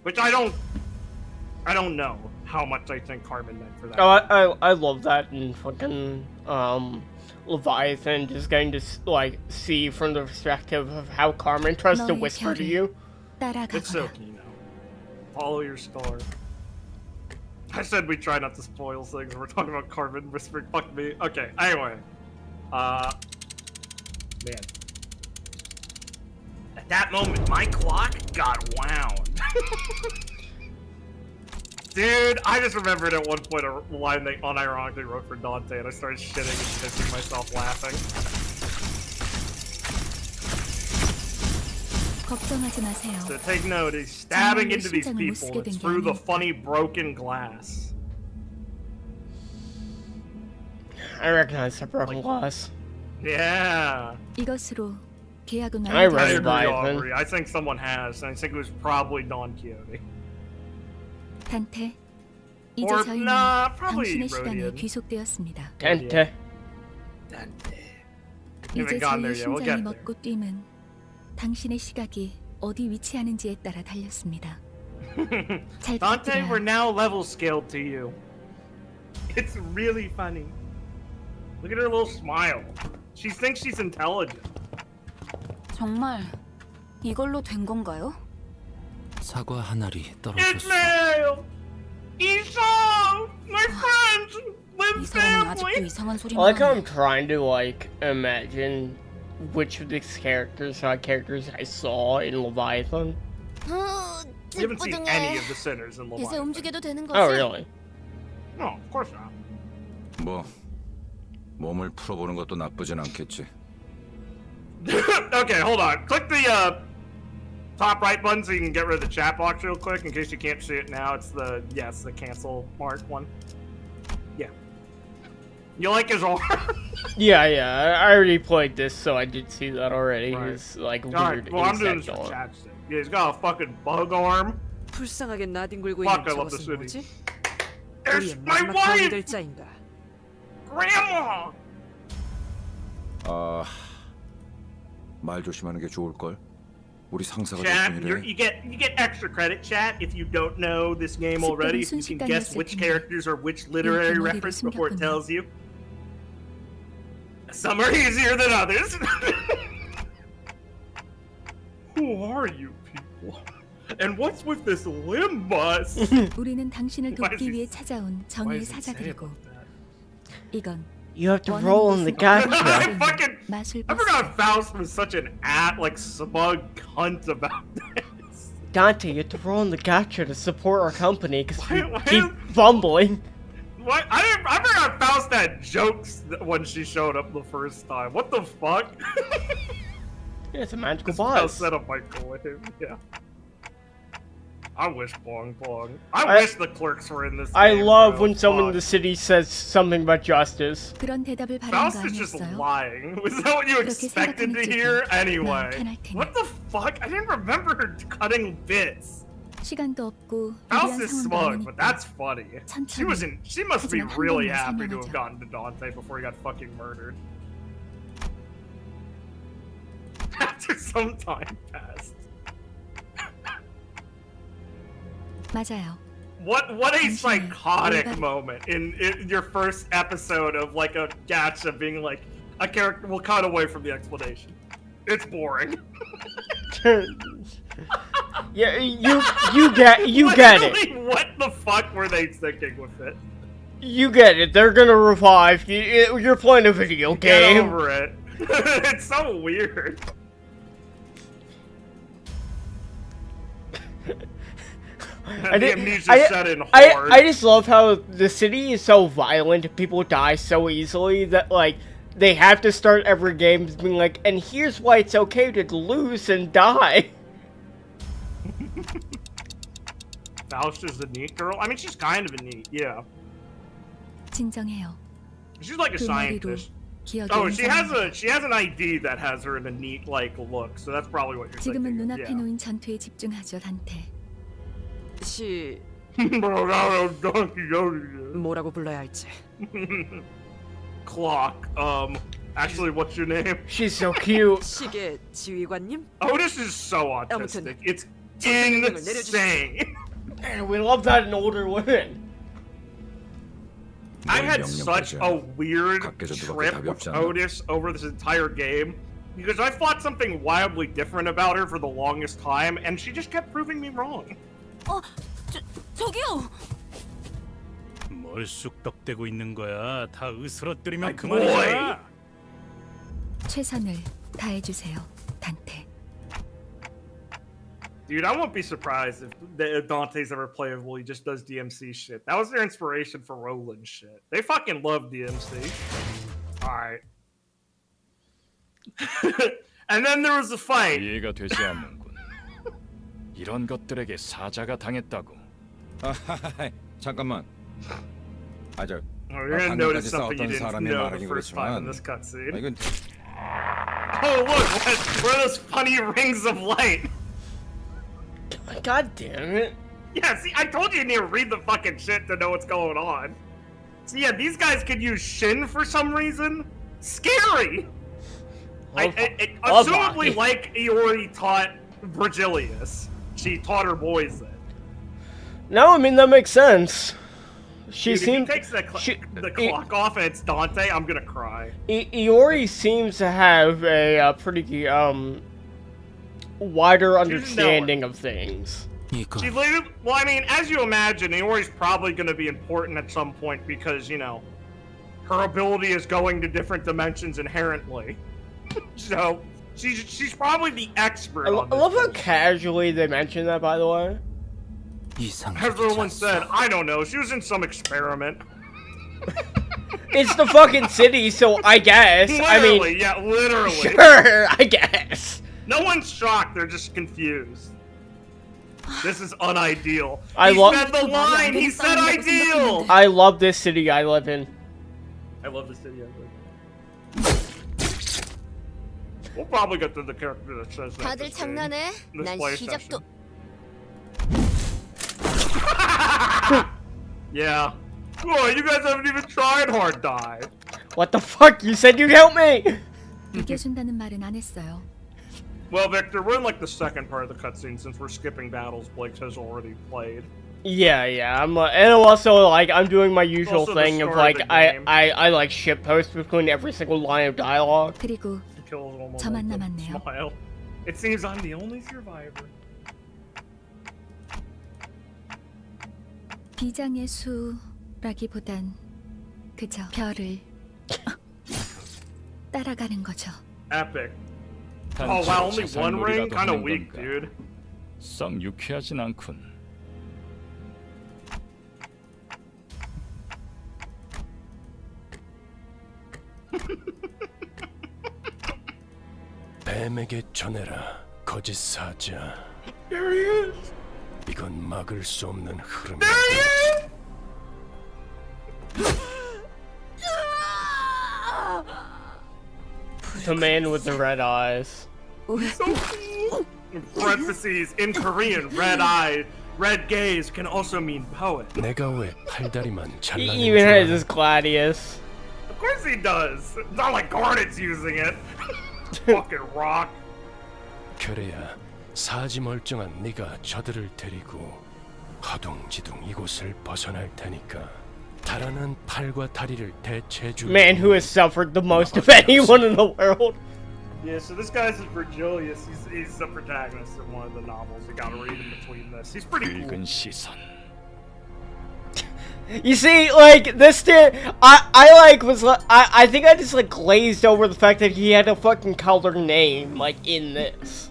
Which I don't know how much I think Carmen meant for that. Oh, I love that in fucking Leviathan, just getting to like see from the perspective of how Carmen tries to whisper to you. It's so key now. Follow your star. I said we try not to spoil things. We're talking about Carmen whispering, fuck me. Okay, anyway. Man. At that moment, my clock got wound. Dude, I just remembered at one point a line they unironically wrote for Dante, and I started shitting and pissing myself laughing. So take note, he's stabbing into these people through the funny broken glass. I recognize that broken glass. Yeah. I read Leviathan. I think someone has, and I think it was probably Don Quixote. Or nah, probably Rodian. Dante. Haven't gotten there yet. We'll get there. 당신의 시각이 어디 위치하는지에 따라 달렸습니다. Dante, we're now level scaled to you. It's really funny. Look at her little smile. She thinks she's intelligent. 정말 이걸로 된 건가요? 사과 한 알이 떨어졌어. Ismail! Esau! My friends! Live family! I like how I'm trying to like imagine which of these characters I saw in Leviathan. You haven't seen any of the sinners in 이제 Leviathan. 움직여도 되는 거지? Oh, really? No, of course not. 뭐 몸을 풀어보는 것도 나쁘진 않겠지. Okay, hold on. Click the top right button so you can get rid of the chat box real quick in case you can't see it now. It's the the cancel mark one. Yeah. You like his arm? Yeah. I already played this, so I did see that already. Right. His like weird Alright, well I'm doing this insect for arm. chat stick. Yeah, he's got a fucking bug arm. 불쌍하게 나뒹굴고 Fuck, 있는 I love the 저것은 city. 뭐지? There's 우리의 my 마지막 도움이 wife! 될 자인가? Grandma! 말 조심하는 게 좋을 걸. 우리 상사가 Chat, 덕분이래. you get extra credit, chat, if you don't know this game already. You can guess which characters are which literary reference before it tells you. Some are easier than others. Who are you people? And what's with this Limbus? 우리는 당신을 Why 돕기 is 위해 it- 찾아온 Why 정의의 does it say 사자들이고 about that? 이건 You have to roll in the gacha. 마술 I forgot Faust was such an smug cunt about this. Dante, you have to roll in the gacha to support our company because we Why- keep fumbling. What? I forgot Faust had jokes when she showed up the first time. What the fuck? Yeah, it's a magical This is how boss. set up microwave. Yeah. I wish Bong Bong. I- I wish the clerks were in this. I game, love bro. when someone in Fuck. the city says something about justice. 그런 대답을 바라는 Faust 거 is just 아니었어요? lying. Was that what you 그렇게 expected to 생각하는 hear? 쪽은 Anyway. 난 편할 테니. What the fuck? I didn't remember her cutting bits. 시간도 없고 Faust 유리한 is 상황도 smug, but 아니니까 that's funny. She was in. She must be 하지만 한 really 번만 happy to 설명하자. have gotten to Dante before he got fucking murdered. After some time passed. 맞아요. What a 당신의 psychotic 올바른- moment in your first episode of like a gacha being like a character will cut away from the explanation. It's boring. Yeah, you get it. Literally, what the fuck were they thinking with it? You get it. They're gonna revive you. You're playing a video Get game. over it. It's so weird. The amnesia set in hard. I just love how the city is so violent. People die so easily that like they have to start every game being like, and here's why it's okay to lose and die. Faust is a neat girl. I mean, she's kind of a neat, yeah. 진정해요. She's like a 그 머리로 scientist. 기억이 Oh, she 온전합니다. has an ID that has her in a neat like look, so that's probably what you're 지금은 thinking. 눈앞에 놓인 전투에 집중하죠, 단테. 시 Yeah. 뭐라고 불러야 할지. Clock. Actually, what's your name? She's so cute. 시계 지휘관님? Otis is so autistic. It's insane. Man, we love that in older women. I had such a weird 각계적으로 trip 답이 with 없지 않나? Otis over this entire game because I thought something wildly different about her for the longest time, and she just kept proving me wrong. 저기요. 뭘 쑥덕대고 있는 거야? 다 으스러뜨리면 My 그만이야. 최선을 다해주세요, 단테. Dude, I won't be surprised if Dante's ever playable. He just does DMC shit. That was their inspiration for Roland shit. They fucking love DMC. Alright. And then there was a fight. 이해가 되지 않는군. 이런 것들에게 사자가 당했다고. 잠깐만. 아저 Oh, you're gonna notice something you 어떤 didn't 사람이 know the 말하긴 first time in 그렇지만 this cutscene. 이건 Oh, look! What are those funny rings of light? God damn it. Yeah, see, I told you need to read the fucking shit to know what's going on. So yeah, these guys could use Shin for some reason. Scary! Assumably like Iori taught Virgilius. She taught her boys that. No, I mean that makes sense. She Dude, if seems he takes the clock off and it's Dante, I'm gonna cry. Iori seems to have a pretty wider understanding of things. 이거 She literally, well, I mean, as you imagine, Iori's probably gonna be important at some point because, you know, her ability is going to different dimensions inherently. So, she's probably the expert I on this love how bullshit. casually they mention that, by the way. Everyone said, I don't know, she was in some experiment. It's the fucking city, so I guess. Literally, yeah, literally. Sure, I guess. No one's shocked, they're just confused. This is unideal. I He love- said the line, he said ideal! I love this city I live in. I love the city I live in. We'll probably get to the character that says that. 다들 장난해? This 난 play 시작도 session. Yeah. Whoa, you guys haven't even tried hard dive. What the fuck? You said you'd help me! 이겨준다는 말은 안 했어요. Well, Victor, we're in like the second part of the cutscene since we're skipping battles Blake has already played. Yeah, I'm and also like I'm doing my usual Also the thing of start like of the I game. like shit post between every single line of dialogue. 그리고 To kill a little more 저만 like 남았네요. smile. It seems I'm the only survivor. 비장의 수라기보단 그저 별을 따라가는 거죠. Epic. Oh wow, only one ring? Kinda weak, dude. 썩 유쾌하진 않군. 뱀에게 전해라, 거짓 사자. There he is! 이건 막을 수 없는 흐름. There he is! The man with the red eyes. So cool. In parentheses, in Korean, red eye, red gaze can also mean poet. 내가 왜 팔다리만 He 잘라낸 even 줄 has 알아? his gladius. Of course he does. It's not like Garnet's using it. Fucking rock. 그래야 사지 멀쩡한 네가 저들을 데리고 허둥지둥 이곳을 벗어날 테니까. 달아난 팔과 다리를 대체해줄 Man who has suffered the most of anyone in the world. Yeah, so this guy's Virgilius. He's the protagonist of one of the novels. You gotta read in between this. He's pretty cool. 붉은 시선. You see, like this did I like was I think I just like glazed over the fact that he had a fucking color name like in this.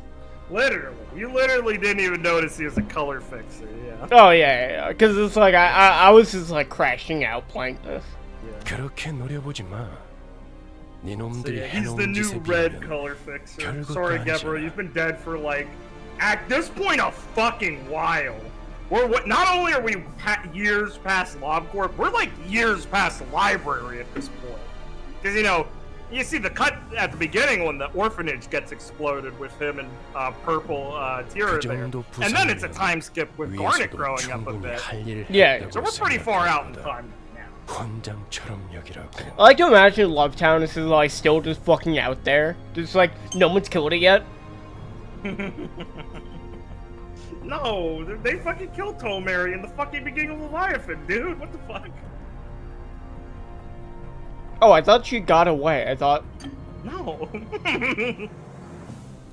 Literally, you literally didn't even notice he was a color fixer. Yeah. Oh yeah, because it's like I was just like crashing out playing this. 그렇게 노려보지 마. 네 So 놈들이 yeah, he's the 해놓은 new 짓에 red 비하면 color fixer. 별것도 Sorry, 아니잖아. Gabriel, you've been dead for like, at this point, a fucking while. Not only are we years past LobCorp, we're like years past library at this point. Because you see the cut at the beginning when the orphanage gets exploded with him and purple Tira 그 there, 정도 and then it's a 부상이면 time skip with Garnet 위에서도 growing up a 충분히 bit. 할 일을 Yeah. 했다고 So we're pretty far out in 생각한다. time now. 혼장처럼 여기라고. I like to imagine Lovetown is like still just fucking out there, just like no one's killed it yet. No, they fucking killed Tomary in the fucking beginning of Leviathan, dude. What the fuck? Oh, I thought she got away. I thought. No.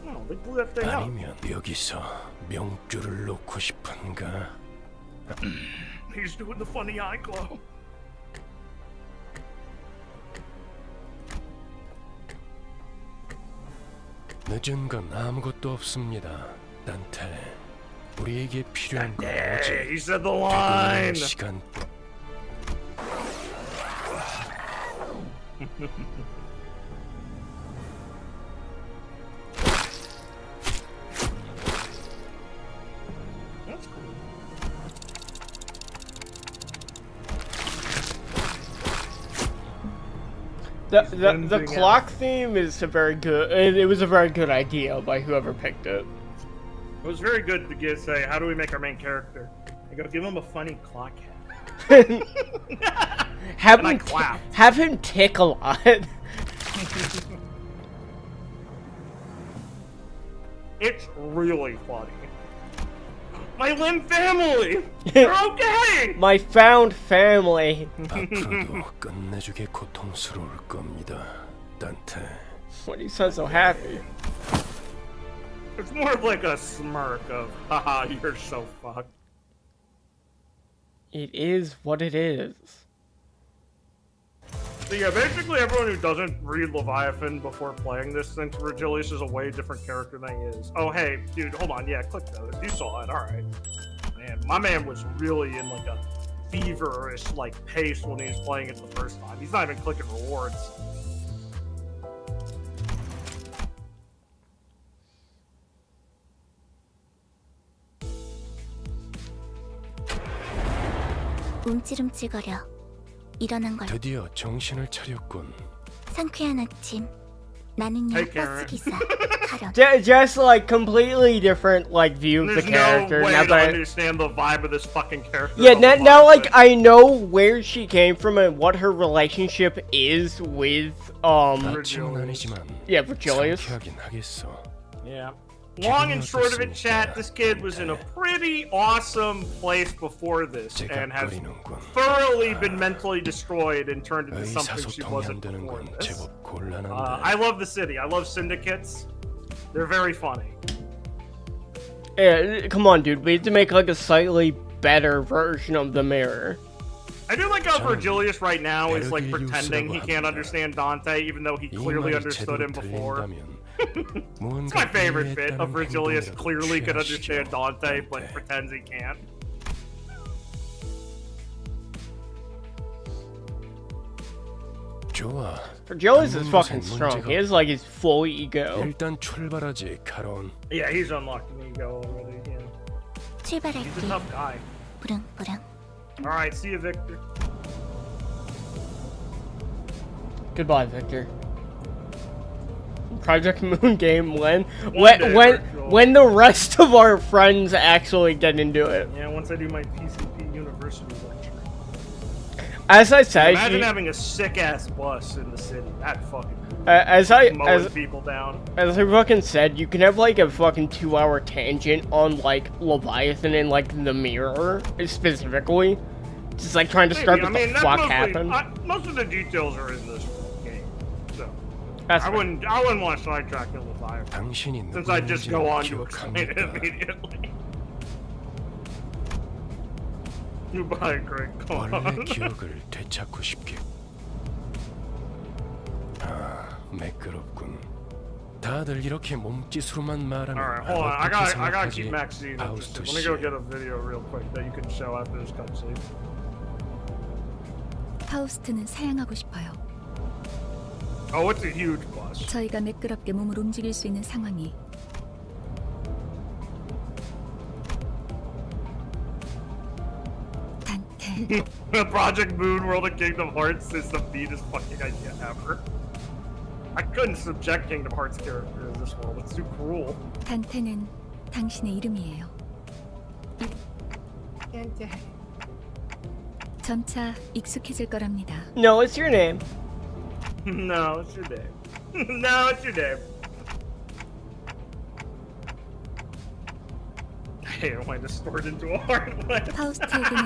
No, they blew that thing up. 아니면 여기서 명줄을 놓고 싶은가? He's doing the funny eye glow. 늦은 건 아무것도 없습니다, 단테. 우리에게 필요한 건 Hey, 오직 he said the 되돌리는 line. 시간. That's cool. The clock theme is a very good. It was a very good idea by whoever picked it. It was very good to say, how do we make our main character? I go, give him a funny clock hat. have And I him clapped. have him tick a lot. It's really funny. My limb family! You're okay! My found family. 앞으로도 끝내주게 고통스러울 겁니다, 단테. What do you sound so happy? It's more of like a smirk of, haha, you're so fucked. It is what it is. So yeah, basically everyone who doesn't read Leviathan before playing this thinks Virgilius is a way different character than he is. Oh hey, dude, hold on, yeah, click those. You saw it, alright. man, my man was really in like a feverish like pace when he was playing it the first time. He's not even clicking rewards. 움찔움찔거려. 일어난 걸. 드디어 정신을 차렸군. 상쾌한 아침. 나는요 Hey, 버스 Karen. 기사 카련. Just like completely different like view of the There's character. no way now to that understand the vibe of this fucking character. yeah, the now vibe like of it. I know where she came from and what her relationship is with 아침은 아니지만 yeah, Virgilius. 상쾌하긴 하겠어. Yeah. Long and short of it, chat, this kid was in a pretty awesome place before this and has 째깍거리는군. thoroughly been mentally destroyed and turned into something she 의사소통이 안 wasn't 되는 before 건 this. 제법 곤란한데. I love the city. I love syndicates. They're very funny. Yeah, come on, dude. We have to make like a slightly better version of the mirror. I do like how 저는 Virgilius right now is like 베르디우스라고 pretending he can't 합니다. understand Dante, even though he 이 clearly 말이 understood him 제대로 before. 들린다면 It's 무언가 my favorite bit 이해했다는 of Virgilius 행동이라도 clearly could 취하시죠, understand Dante, but 단테. pretends he can't. 좋아. Virgilius is 한 fucking 곳엔 strong. 문제가 He has like his full ego. 일단 출발하지, 카론. Yeah, he's unlocked an ego already. Yeah. He's a 출발할게. tough guy. 부릉부릉. All right, see you, Victor. Goodbye, Victor. Project Moon game One day, Virgil. when the rest of our friends actually get into it. Yeah, once I do my PCP University lecture. As I said, Imagine having a sick ass bus in the city. That fucking as mowing people down. I fucking said, you can have like a fucking 2-hour tangent on like Leviathan and like the mirror specifically, just like trying to start what the that's fuck mostly, happened. most of the details are in this game, so That's I fair. wouldn't want to sidetrack the Leviathan 당신이 since I just go on to explain it 기억합니까? immediately. Goodbye, Greg. 원래 기억을 되찾고 싶게. 아, 매끄럽군. 다들 이렇게 몸짓으로만 말하면 Alright, hold on. I 어떻게 gotta keep 생각하지? Maxine 파우스토 interested. Let me 씨. go get a video real quick that you can show after this cutscene. 파우스트는 사양하고 싶어요. Oh, it's a huge bus. 저희가 매끄럽게 몸을 움직일 수 있는 상황이 단테. Project Moon World of Kingdom Hearts is the meanest fucking idea ever. I couldn't subject Kingdom Hearts characters in this world. It's too cruel. 단테는 당신의 이름이에요. 점차 익숙해질 거랍니다. No, it's your name. No, it's your name. No, it's your name. I hate it when I distort into a Heartless. 파우스트에게는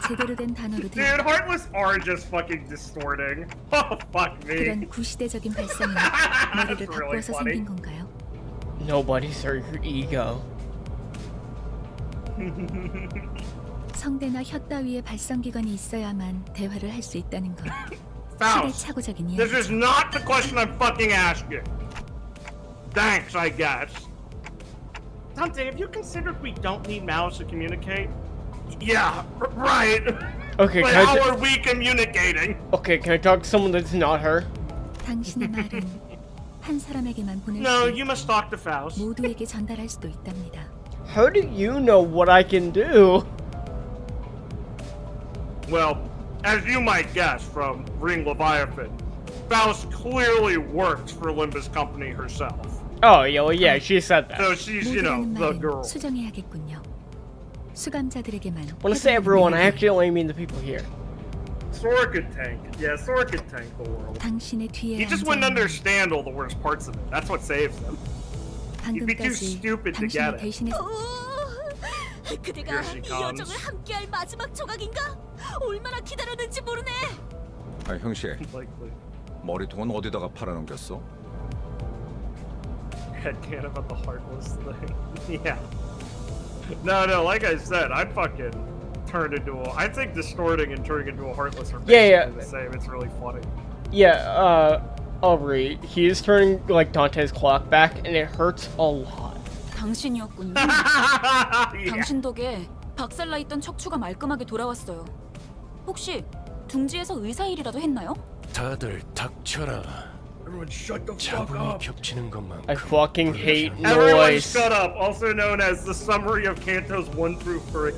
제대로 된 단어로 Dude, 대한 Heartless are just fucking distorting. Oh, fuck me. 그런 구시대적인 발상이 머리를 That's really 바꾸어서 funny. 생긴 건가요? Nobody's hurt your ego. 성대나 혀 따위의 발성기관이 있어야만 대화를 할 수 있다는 것. Faust, 시대착오적인 this is 이야기죠. not the question I'm fucking asking. Thanks, I guess. Dante, have you considered we don't need mouths to communicate? Yeah, right. Okay, But can I how t- are we communicating? okay, can I talk to someone that's not her? 당신의 말은 한 사람에게만 보낼 No, 수 you must talk to Faust. 모두에게 전달할 수도 있답니다. How do you know what I can do? Well, as you might guess from Ring Leviathan, Faust clearly works for Limbus Company herself. Oh, yeah, well, yeah, she said that. So she's, you know, 모두라는 the 말은 girl. 수정해야겠군요. 수감자들에게만. When I say everyone, I actually only mean the people here. Sora could tank. Yeah, Sora could tank the world. 당신의 뒤에 He just wouldn't understand all the worst parts of it. That's what saves him. He'd be too 방금까지 stupid to get 당신을 it. 대신해서 그대가 Here she 이 comes. 여정을 함께할 마지막 조각인가? 얼마나 기다렸는지 모르네. 아, 형씨, Likely. 머리통은 어디다가 팔아넘겼어? Headcan about the Heartless thing. Yeah. No, like I said, I'd fucking turn into a... I think distorting and turning into a Heartless are Yeah, basically the same. It's really funny. Yeah, Aubrey, he is turning, like, Dante's clock back, and it hurts a lot. 당신이었군요. Yeah. 당신 덕에 박살나 있던 척추가 말끔하게 돌아왔어요. 혹시 둥지에서 의사 일이라도 했나요? 다들 닥쳐라. 자본이 겹치는 것만큼 I fucking hate Everyone noise. shut up, also known as the summary of Cantos 1 through 3.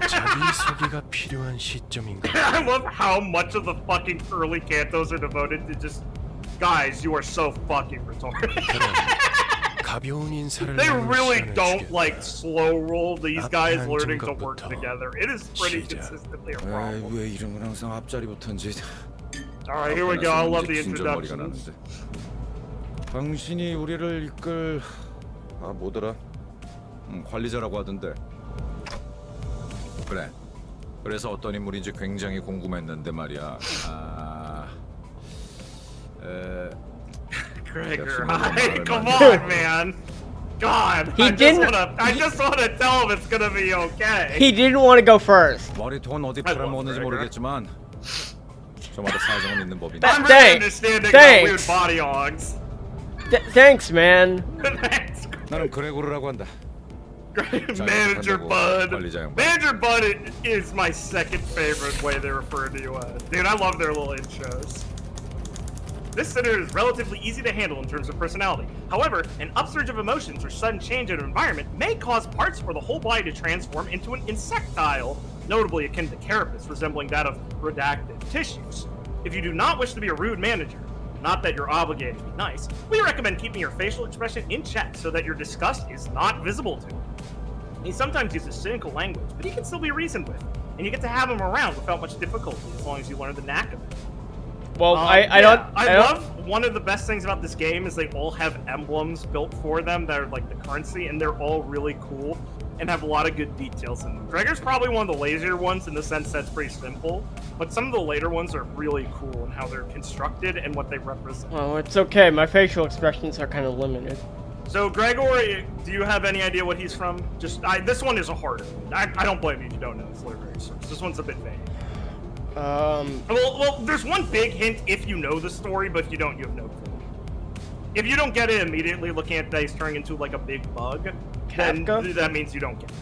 자기 소개가 필요한 시점인가. I love how much of the fucking early Cantos are devoted to just, guys, you are so fucking retarded. 가벼운 인사를 They 나눌 really 시간을 don't 주겠다. like slow roll these guys 앞에 learning 앉은 to work 것부터 together. It is pretty 시작. consistently a 에이, problem. 왜 이름은 항상 앞자리부터인지. Alright, here we go. I love the 진절머리가 introductions. 나는데. 당신이 우리를 이끌 뭐더라? 관리자라고 하던데. 그래. 그래서 어떤 인물인지 굉장히 궁금했는데 말이야. Gregor, hi, come on, man. God, He didn't- I just wanna tell him it's gonna be okay. He didn't want to go first. 머리통은 어디 I love 팔아먹는지 Gregor. 모르겠지만 저마다 사정은 있는 법이다. I'm really Thanks. understanding Thanks. weird body hogs. Thanks, man. Thanks, 나는 그레고르라고 한다. Manager Bud. 관리자 양반. Manager Bud is my second favorite way they refer to you as. Dude, I love their little intros. This sitter is relatively easy to handle in terms of personality. However, an upsurge of emotions or sudden change in an environment may cause parts or the whole body to transform into an insectile, notably akin to carapace, resembling that of redacted tissues. If you do not wish to be a rude manager, not that you're obligated to be nice, we recommend keeping your facial expression in check so that your disgust is not visible to him. He sometimes uses cynical language, but he can still be reasoned with, and you get to have him around without much difficulty as long as you learn the knack of it. Well, I I don't. love one of the best things about this game is they all have emblems built for them that are like the currency, and they're all really cool and have a lot of good details in them. Gregor's probably one of the lazier ones in the sense that it's pretty simple, but some of the later ones are really cool in how they're constructed and what they represent. Oh, it's okay. My facial expressions are kind of limited. So Gregor, do you have any idea what he's from? This one is a harder one. I don't blame you if you don't know his literary source. This one's a bit vague. Well, there's one big hint if you know the story, but if you don't, you have no clue. If you don't get it immediately, looking at that he's turning into like a big bug, then Kafka? that means you don't get it.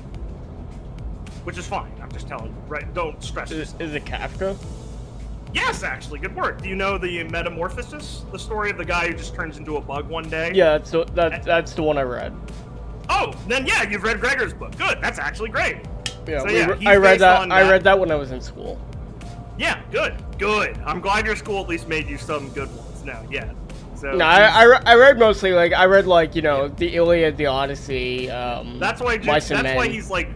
Which is fine. I'm just telling you, right? Don't stress Is yourself. it Kafka? Yes, actually, good work. Do you know the Metamorphosis? The story of the guy who just turns into a bug one day? Yeah, that's the one I read. Oh, then yeah, you've read Gregor's book. Good. That's actually great. Yeah, So, he's I read based that. on I read that when I was in school. Yeah, good. I'm glad your school at least made you some good ones. No, yeah. So No, I read mostly the Iliad, the Odyssey. that's why Mice and Men. he's like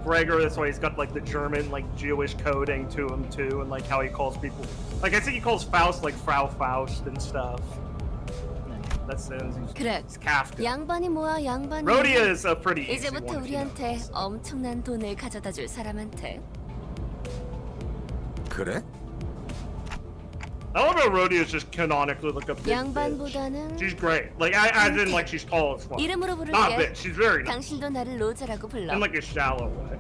Gregor. That's why he's got like the German like Jewish coding to him too, and like how he calls people. Like I think he calls Faust like Frau Faust and stuff. That's 그래. it's Kafka. 양반이 뭐야, 양반이. Rhodia is a pretty easy 이제부터 one. if you know 우리한테 this. 엄청난 돈을 가져다 줄 사람한테. 그래? I love how Rhodia is just canonically like a big bitch. 양반보다는 She's great. Like I didn't like she's tall as fuck. 이름으로 Not 부를게. bitch. She's very nice. 당신도 나를 로자라고 불러. In like a shallow way.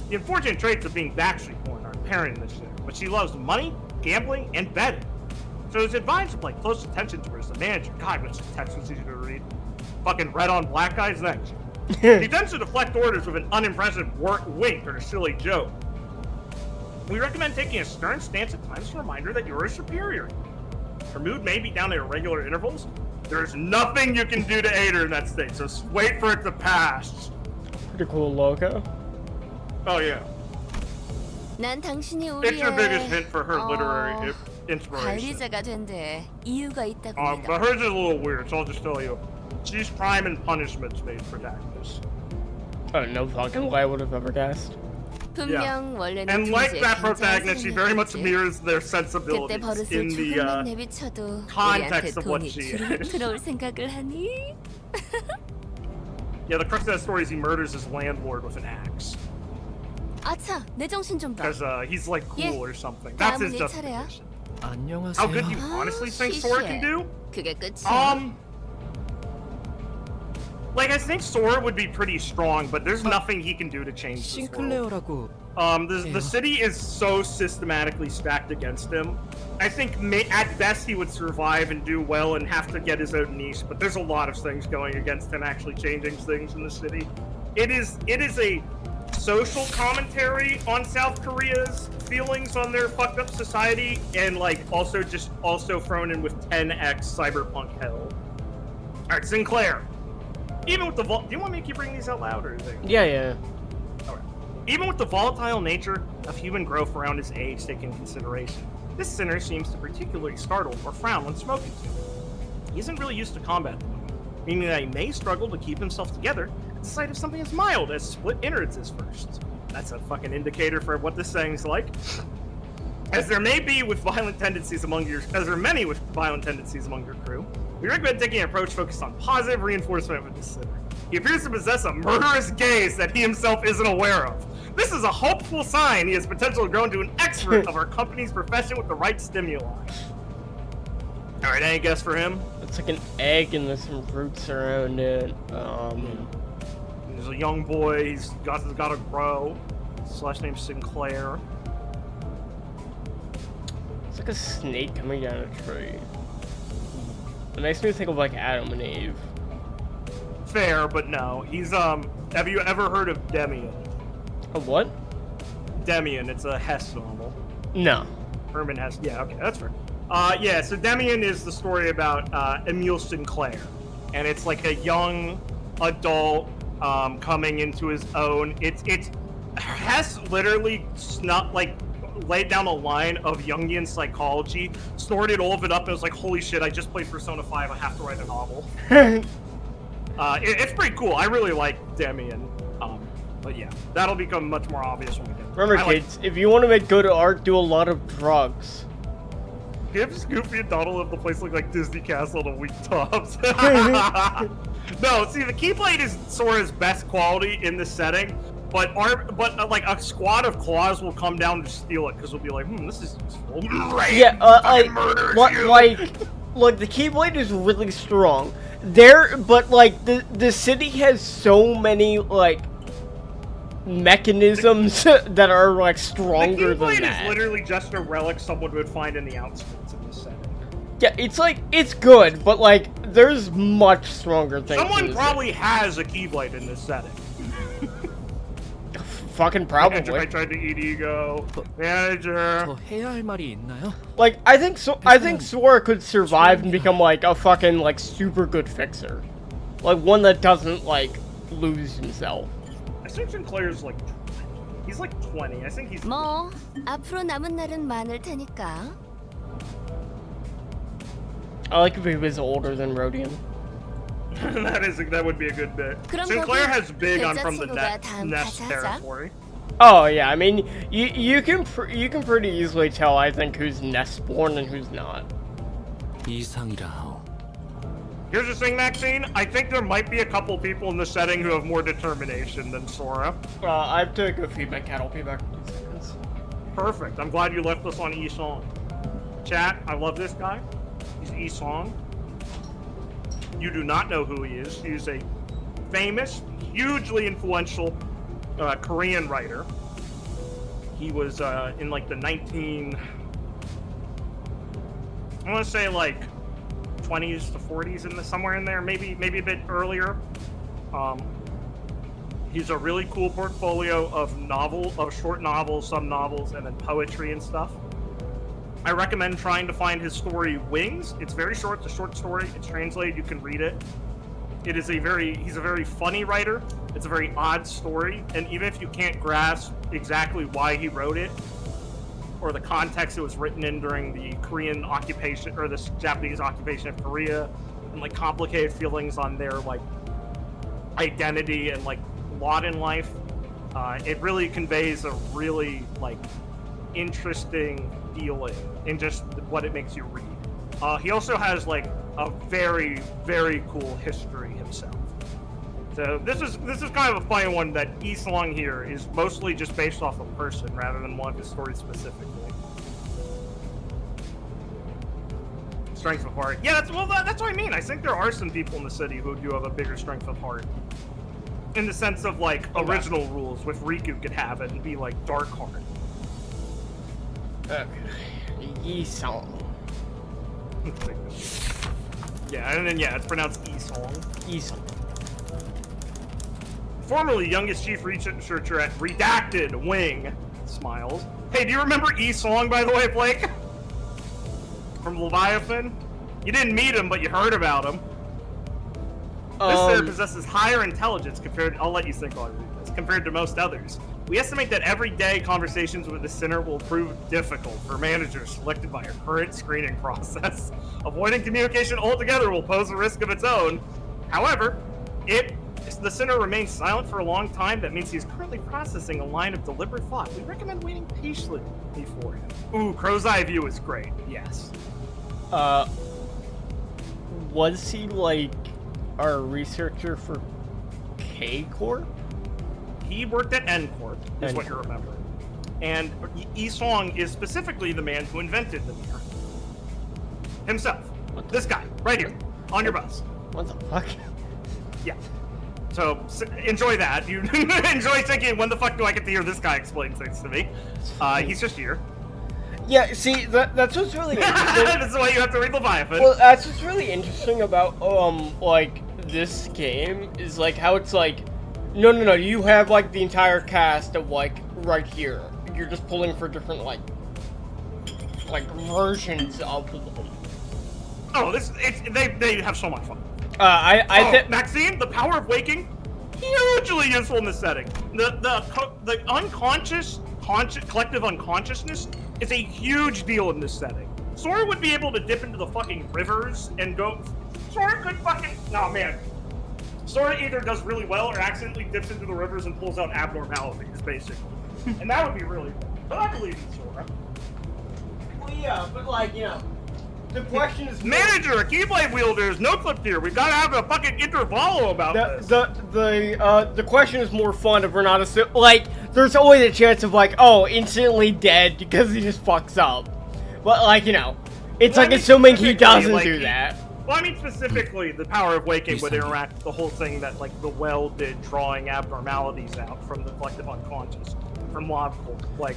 The unfortunate traits of being backstreet born are apparent in this show, but she loves money, gambling, and betting. So it's advised to pay close attention to her as the manager. God, which text was easy to read. Fucking red on black guys next. She tends to deflect orders with an unimpressive wink or a silly joke. We recommend taking a stern stance at times as a reminder that you're a superior. Her mood may be down at irregular intervals. There's nothing you can do to aid her in that state, so wait for it to pass. Pretty cool logo. Oh yeah. 난 당신이 It's your biggest 우리의 hint for her literary inspiration. 관리자가 된데 이유가 있다고 But 믿어. hers is a little weird, so I'll just tell you. She's crime and punishment's made for darkness. Oh, no fucking way I would have ever guessed. 분명 원래는 And like 둥지에 that 강자의 protagonist, she very much 사람이었지. mirrors their 그때 sensibilities 버릇을 in the 조금만 내비쳐도 우리한테 context of what 돈이 she 주르륵 is. 들어올 생각을 하니? Yeah, the crux of that story is he murders his landlord with an axe. 아차, 내 정신 좀 봐. Because he's like cool Yeah. or something. That's his 다음은 내 차례야. justification. 안녕하세요. How good do you honestly think Sora can do? 그게 끝이야. Like, I think Sora would be pretty strong, but there's nothing he can do to change this world. 싱클레어라고. The city is so systematically stacked against him. I think at best he would survive and do well and have to get his own niche, but there's a lot of things going against him actually changing things in the city. It is a social commentary on South Korea's feelings on their fucked up society, and like also thrown in with 10x cyberpunk hell. Alright, Sinclair. Even with the do you want me to keep bringing these out loud or anything? Yeah. Alright. Even with the volatile nature of human growth around his age taken into consideration, this sinner seems to particularly startle or frown when smoking to him. He isn't really used to combat, meaning that he may struggle to keep himself together at the sight of something as mild as split innards is first. That's a fucking indicator for what this thing's like. As there may be with violent tendencies among your crew, we recommend taking an approach focused on positive reinforcement with this sinner. He appears to possess a murderous gaze that he himself isn't aware of. This is a hopeful sign he has potential to grow into an expert of our company's profession with the right stimuli. Alright, any guess for him? It's like an egg and there's some roots around it. He's a young boy, he's got to grow. His last name's Sinclair. It's like a snake coming down a tree. It makes me think of like Adam and Eve. Fair, but no. He's have you ever heard of Demian? A what? Demian, it's a Hess novel. No. Herman Hess. Yeah, okay, that's fair. Yeah, so Demian is the story about Emile Sinclair. And it's like a young adult coming into his own. It's Hess literally laid down a line of Jungian psychology, snorted all of it up, and was like, holy shit, I just played Persona 5, I have to write a novel. It's pretty cool. I really like Demian. But yeah, that'll become much more obvious when we get there. Remember, kids, if you want to make good art, do a lot of drugs. Give Goofy and Donald if the place look like Disney Castle on the weak tops. No, see, the Keyblade is Sora's best quality in this setting, but like a squad of claws will come down to steal it because we'll be like, this is useful. Yeah, like the Keyblade is really strong. But like the city has so many like mechanisms that are like stronger than that. The Keyblade is literally just a relic someone would find in the outskirts of this setting. Yeah, it's good, but like there's much stronger things. Someone probably has a Keyblade in this setting. Fucking probably. I tried to eat ego. Manager. 더 해야 할 말이 있나요? Like I think Sora could survive and become like a fucking like super good fixer, like one that doesn't like lose himself. I think Sinclair's like, he's like 20. I think he's. 뭐 앞으로 남은 날은 많을 테니까. I like if he was older than Rodian. that would be a good bit. Sinclair has big on from the Nest territory. Oh yeah, I mean you can pretty easily tell I think who's Nest born and who's not. 이상이라. Here's the thing, Maxine. I think there might be a couple people in the setting who have more determination than Sora. I have to go feed my cat. I'll be back in 2 seconds. Perfect. I'm glad you left us on Isong. Chat, I love this guy. He's Isong. You do not know who he is. He's a famous, hugely influential Korean writer. He was in like the I want to say like 20s to 40s in somewhere in there, maybe a bit earlier. He's a really cool portfolio of short novels, some novels, and then poetry and stuff. I recommend trying to find his story Wings. It's very short. It's a short story. It's translated. You can read it. He's a very funny writer. It's a very odd story, and even if you can't grasp exactly why he wrote it or the context it was written in during the Korean occupation or the Japanese occupation of Korea, and like complicated feelings on their like identity and like lot in life, it really conveys a really like interesting feeling in just what it makes you read. He also has like a very, very cool history himself. So this is kind of a funny one that Isong here is mostly just based off a person rather than one of his stories specifically. strength of heart. Yeah, that's what I mean. I think there are some people in the city who do have a bigger strength of heart. In the sense of, like, original rules, with Riku could have it and be, like, dark heart. Okay. Yi-song. Yeah, and then, yeah, it's pronounced Yi-song. Yi-song. Formerly youngest chief researcher at Redacted Wing. Smiles. Hey, do you remember Yi-song, by the way, Blake? From Leviathan? You didn't meet him, but you heard about him. This sinner possesses higher intelligence compared... I'll let you think while I read this. Compared to most others. We estimate that everyday conversations with the sinner will prove difficult for managers selected by our current screening process. Avoiding communication altogether will pose a risk of its own. However, if the sinner remains silent for a long time, that means he's currently processing a line of deliberate thought. We recommend waiting patiently for him. Ooh, Crow's Eye View is great. Yes. Was he, like, our researcher for K-Corp? He worked at N-Corp, is what you remember. And Yi-Song is specifically the man who invented the mirror. Himself. This guy, right here, on your bus. What the fuck? Yeah. So, enjoy that. You enjoy thinking, when the fuck do I get to hear this guy explain things to me? He's just here. Yeah, see, that's what's really interesting. That's why you have to read Leviathan. Well, that's what's really interesting about, like, this game, is, like, how it's, like, no, you have, like, the entire cast of, like, right here. You're just pulling for different, like versions of them. Oh, they have so much fun. Maxine, the power of waking, hugely useful in this setting. The collective unconsciousness is a huge deal in this setting. Sora would be able to dip into the fucking rivers and go. Sora could fucking. Oh man. Sora either does really well or accidentally dips into the rivers and pulls out abnormalities, basically. And that would be really cool. But I believe in Sora. Well, yeah, but like, you know, the question is... Manager, Keyblade wielders, no clip here. We've got to have a fucking intervalo about this. The question is more fun if we're not like, there's always a chance of like, oh, instantly dead because he just fucks up. But like, you know, it's like assuming he doesn't do that. Well, I mean specifically, the power of waking would interact with the whole thing that like the well did, drawing abnormalities out from the collective unconscious, from logical. Like,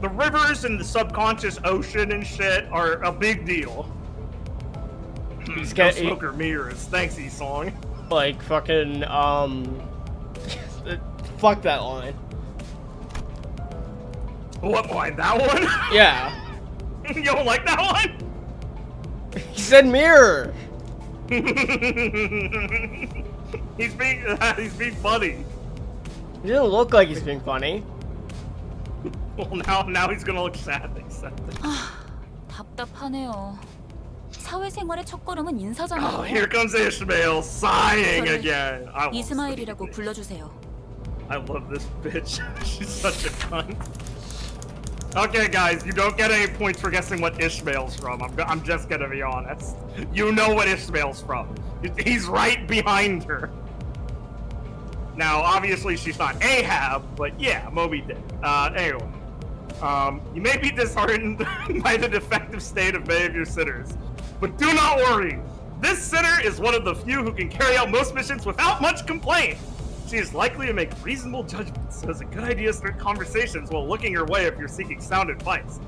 the rivers and the subconscious ocean and shit are a big deal. He's got smoker mirrors. Thanks, E-Song. Like fucking fuck that line. What line? That one? Yeah. You don't like that one? He said mirror. He's being funny. He doesn't look like he's being funny. Well, now he's gonna look sad. 답답하네요. 사회생활의 첫걸음은 인사잖아요. Oh, here comes Ishmael sighing again. 이스마일이라고 불러주세요. I love this bitch. She's such a cunt. Okay, guys, you don't get any points for guessing what Ishmael's from. I'm just gonna be honest. You know what Ishmael's from. He's right behind her. Now, obviously, she's not Ahab, but yeah, Moby Dick. Anyway. You may be disheartened by the defective state of many of your sinners, but do not worry. This sinner is one of the few who can carry out most missions without much complaint. She is likely to make reasonable judgments, so it's a good idea to start conversations while looking your way if you're seeking sound advice.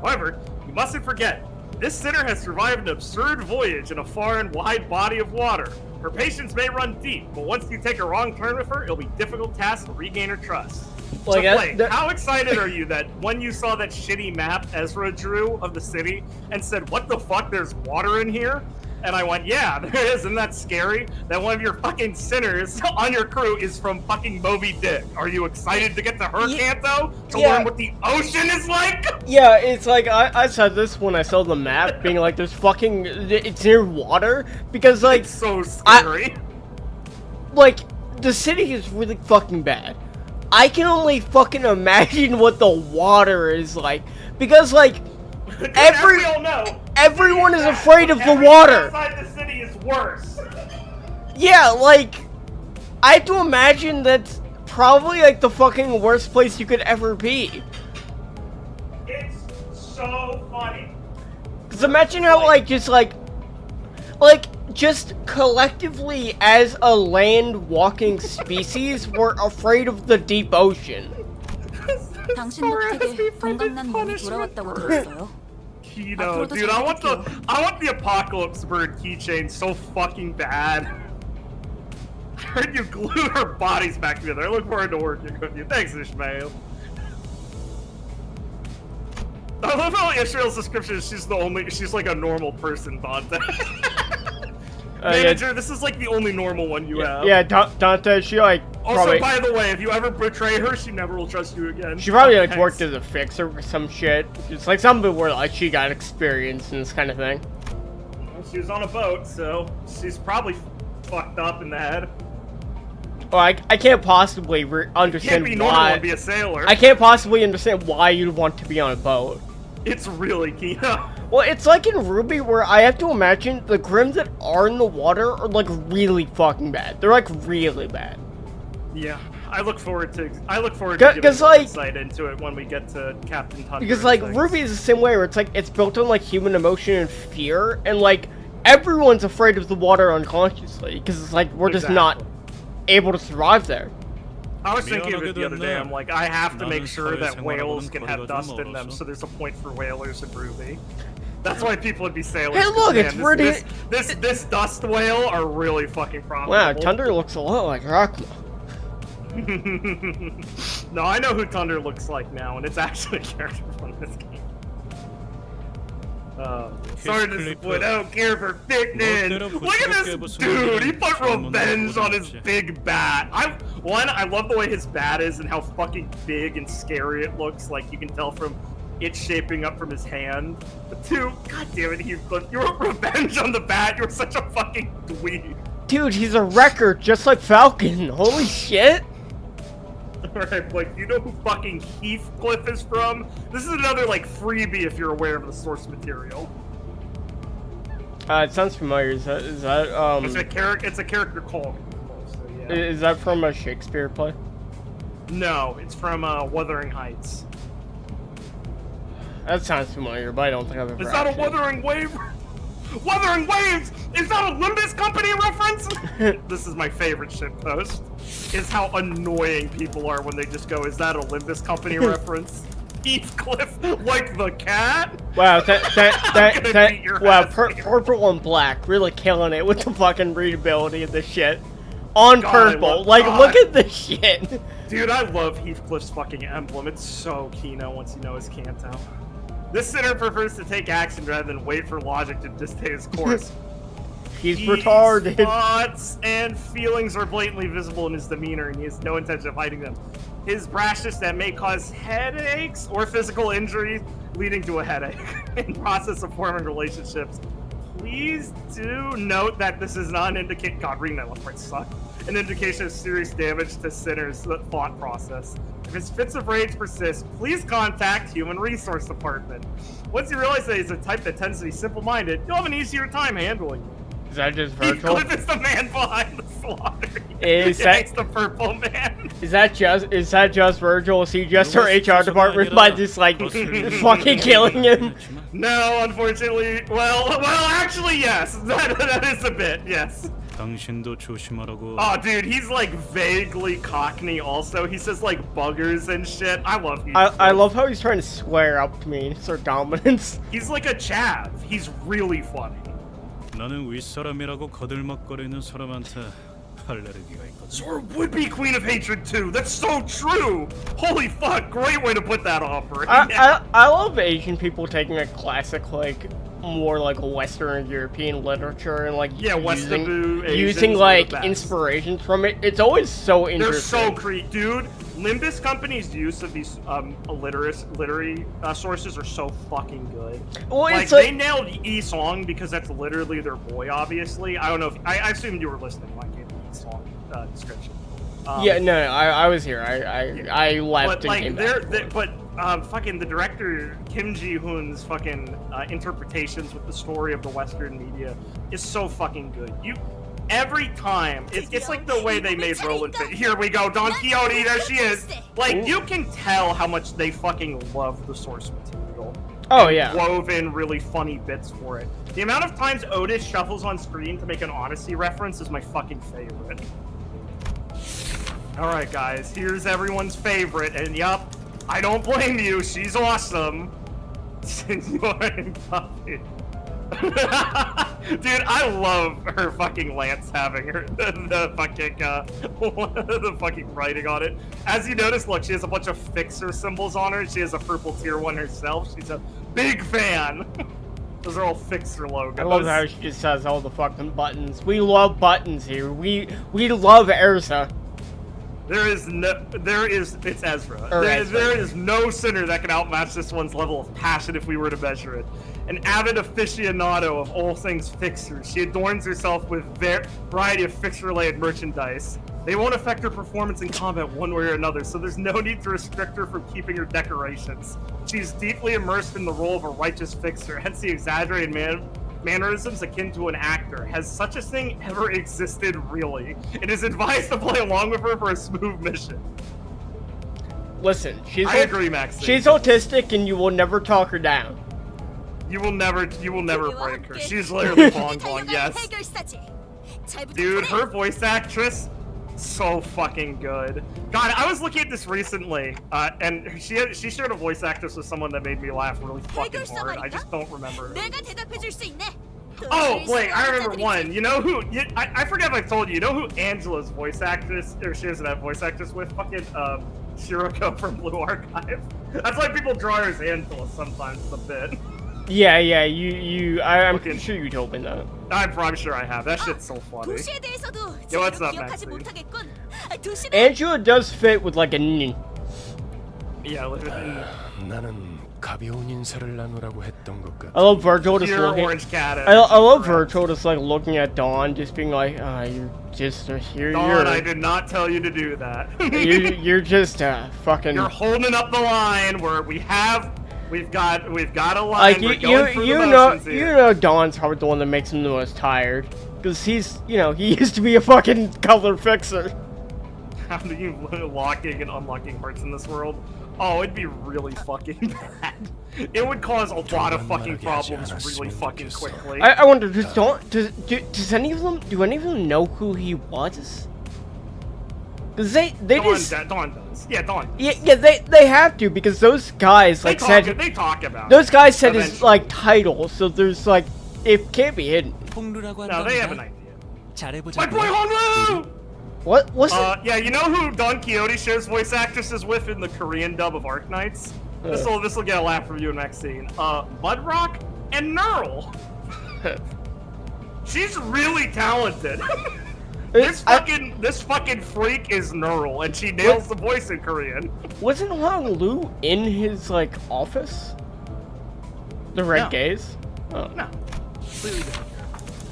However, you mustn't forget, this sinner has survived an absurd voyage in a far and wide body of water. Her patience may run deep, but once you take a wrong turn with her, it'll be a difficult task to regain her trust. Like, so Blake, how excited are you that when you saw that shitty map Ezra drew of the city and said, what the fuck, there's water in here? And I went, yeah, there is. Isn't that scary? That one of your fucking sinners on your crew is from fucking Moby Dick. Are you excited to get to her Kanto? To learn what the ocean is like? Yeah, it's like, I said this when I saw the map, being like, there's fucking, it's near water, because like... It's so scary. Like, the city is really fucking bad. I can only fucking imagine what the water is like, because like, everyone is afraid of the water. Outside the city is worse. Yeah, like, I have to imagine that's probably like the fucking worst place you could ever be. It's so funny. Cause Because imagine how, just collectively as a land-walking species, we're afraid of the deep ocean. 당신 덕택에 건강난 몸이 돌아왔다고 들었어요. Kino, dude, I want the Apocalypse Bird keychain so fucking bad. I heard you glue her bodies back together. I look forward to working with you. Thanks, Ishmael. I love how Israel's description is she's like a normal person, Dante. Manager, this is like the only normal one you have. Yeah, Dante, she like Also, by the way, if you ever betray her, she never will trust you again. She probably like worked as a fixer or some shit. It's like something where like she got experience in this kind of thing. Well, she was on a boat, so she's probably fucked up in the head. Well, I can't possibly understand Can't be normal why. and be a sailor. I can't possibly understand why you'd want to be on a boat. It's really Kino. Well, it's like in RWBY where I have to imagine the Grims that are in the water are like really fucking bad. They're like really bad. Yeah, I look forward to giving like, insight into it when we get to Captain Thunder. Because like RWBY is the same way where it's like it's built on like human emotion and fear, and like everyone's afraid of the water unconsciously because it's like we're just not able to survive there. I was thinking of it the other day. I'm like, I have to make sure that whales can have dust in them, so there's a point for whalers in RWBY. That's why people would be sailors. Hey, look, man, it's pretty. This dust whale are really fucking profitable. Wow, Thunder looks a lot like Arknights. No, I know who Thunder looks like now, and it's actually a character from this game. Sorry to disappoint, I don't care for fitness. Look at this dude, he put revenge on his big bat. I love the way his bat is and how fucking big and scary it looks, like you can tell from it shaping up from his hand. But two, god damn it, you wrote revenge on the bat, you're such a fucking dweeb. Dude, he's a wrecker just like Falcon, holy shit. Alright, like, you know who fucking Heathcliff is from? This is another, like, freebie if you're aware of the source material. It sounds familiar. Is that It's a character called Heathcliff, so yeah. Is that from a Shakespeare play? No, it's from Wuthering Heights. That sounds familiar, but I don't think I've ever. Is that a Wuthering Wave? Wuthering Waves! Is that a Limbus Company reference? This is my favorite shitpost. Is how annoying people are when they just go, is that a Limbus Company reference? Heathcliff, like the cat? Wow, purple and black, really killing it with the fucking readability of this shit. On purple, look at this shit. Dude, I love Heathcliff's fucking emblem. It's so Kino once you know his Kanto. This sinner prefers to take action rather than wait for logic to dictate his course. He's retarded. Thoughts and feelings are blatantly visible in his demeanor, and he has no intention of hiding them. His brashness that may cause headaches or physical injury, leading to a headache. In process of forming relationships, please do note that this is not an indication. God, reading that left part suck. An indication of serious damage to sinner's thought process. If his fits of rage persist, please contact Human Resource Department. Once you realize that he's a type that tends to be simple-minded, you'll have an easier time handling him. Is that just Virgil? Heathcliff is the man behind the slaughter. Is that the purple man? Is that just Virgil? Is he just our HR department by just like fucking killing him? No, unfortunately. Well, actually, yes. That is a bit. Yes. Oh, dude, he's like vaguely Cockney. Also, he says like buggers and shit. I love him. I love how he's trying to square up to me and assert dominance. He's like a chav. He's really funny. Zora would be Queen of Hatred too. That's so true. Holy fuck! Great way to put that off. I love Asian people taking a classic like more like Western European literature and like using like inspirations from it. It's always so interesting. They're so dude. Limbus Company's use of these literary sources are so fucking good. Well, like, it's like they nailed E-Song because that's literally their boy. Obviously, I don't know if I assumed you were listening when I gave the E-Song description. Yeah, no, I was here. I left. But like fucking the director Kim Ji-hoon's fucking interpretations with the story of the Western media is so fucking good. Every time, it's like the way they made Roland fit. Here we go, Don Quixote, there she is. Like, you can tell how much they fucking love the source material. Oh, and yeah. wove in really funny bits for it. The amount of times Otis shuffles on screen to make an Odyssey reference is my fucking favorite. Alright guys, here's everyone's favorite, and yup, I don't blame you, she's awesome. Senor Puppy. Dude, I love her fucking lance having her the fucking writing on it. As you notice, look, she has a bunch of fixer symbols on her. She has a purple tier 1 herself. She's a big fan. Those are all fixer logos. I love how she just has all the fucking buttons. We love buttons here. We love Erza. It's Ezra. There is no sinner that can outmatch this one's level of passion if we were to measure it. An avid aficionado of all things fixers, she adorns herself with a variety of fixer-related merchandise. They won't affect her performance in combat one way or another, so there's no need to restrict her from keeping her decorations. She's deeply immersed in the role of a righteous fixer, hence the exaggerated mannerisms akin to an actor. Has such a thing ever existed, really? It is advised to play along with her for a smooth mission. Listen, I agree, Max. She's autistic and you will never talk her down. You will never break her. She's literally Bong Bong, yes. Dude, her voice actress, so fucking good. God, I was looking at this recently, and she shared a voice actress with someone that made me laugh really fucking hard. I just don't remember her. Oh, wait, I remember one. You know who? I forget if I told you. You know who Angela's voice actress, or she has that voice actress with? Fucking Shiroko from Blue Archive. That's why people draw her as Angela sometimes a bit. Yeah, I'm pretty sure you told me that. I'm sure I have. That shit's so funny. Yo, what's up, Maxie? Angela does fit with like a knee. Yeah, 나는 가벼운 인사를 나누라고 했던 것 같아. I love Virgil just Pure looking. orange cat. I love Virgil just like looking at Dawn, just being like, you're just here. Dawn, I did not tell you to do that. you're just fucking. You're holding up the line where we've got a line. Like you know, Dawn's probably the one that makes him the most tired, because he used to be a fucking color fixer. How do you locking and unlocking hearts in this world? Oh, it'd be really fucking bad. It would cause a lot of fucking problems really fucking quickly. I wonder, does any of them know who he was? Because they just Dawn does. Yeah, Dawn. Yeah, they have to, because those guys they talk about those guys said eventually. his like title, so there's like it can't be hidden. No, they have an idea. My boy Honglu! What's yeah, you know who Don Quixote shares voice actresses with in the Korean dub of Arknights? This'll get a laugh from you and Maxine. Mudrock and Knurl. She's really talented. This fucking freak is Knurl, and she nails the voice in Korean. Wasn't Hong Lu in his like office? The Red Gaze? Oh. No. Completely different.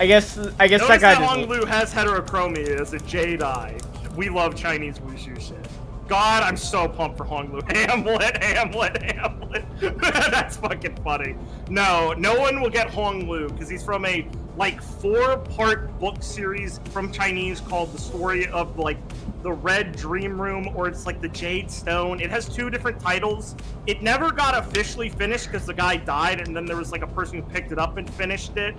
I guess Notice that guy. That Hong Lu has heterochromia as a Jedi. We love Chinese wushu shit. God, I'm so pumped for Hong Lu. Hamlet. That's fucking funny. No one will get Hong Lu because he's from a like 4-part book series from Chinese called The Story of like the Red Dream Room, or it's like the Jade Stone. It has 2 different titles. It never got officially finished because the guy died, and then there was like a person who picked it up and finished it.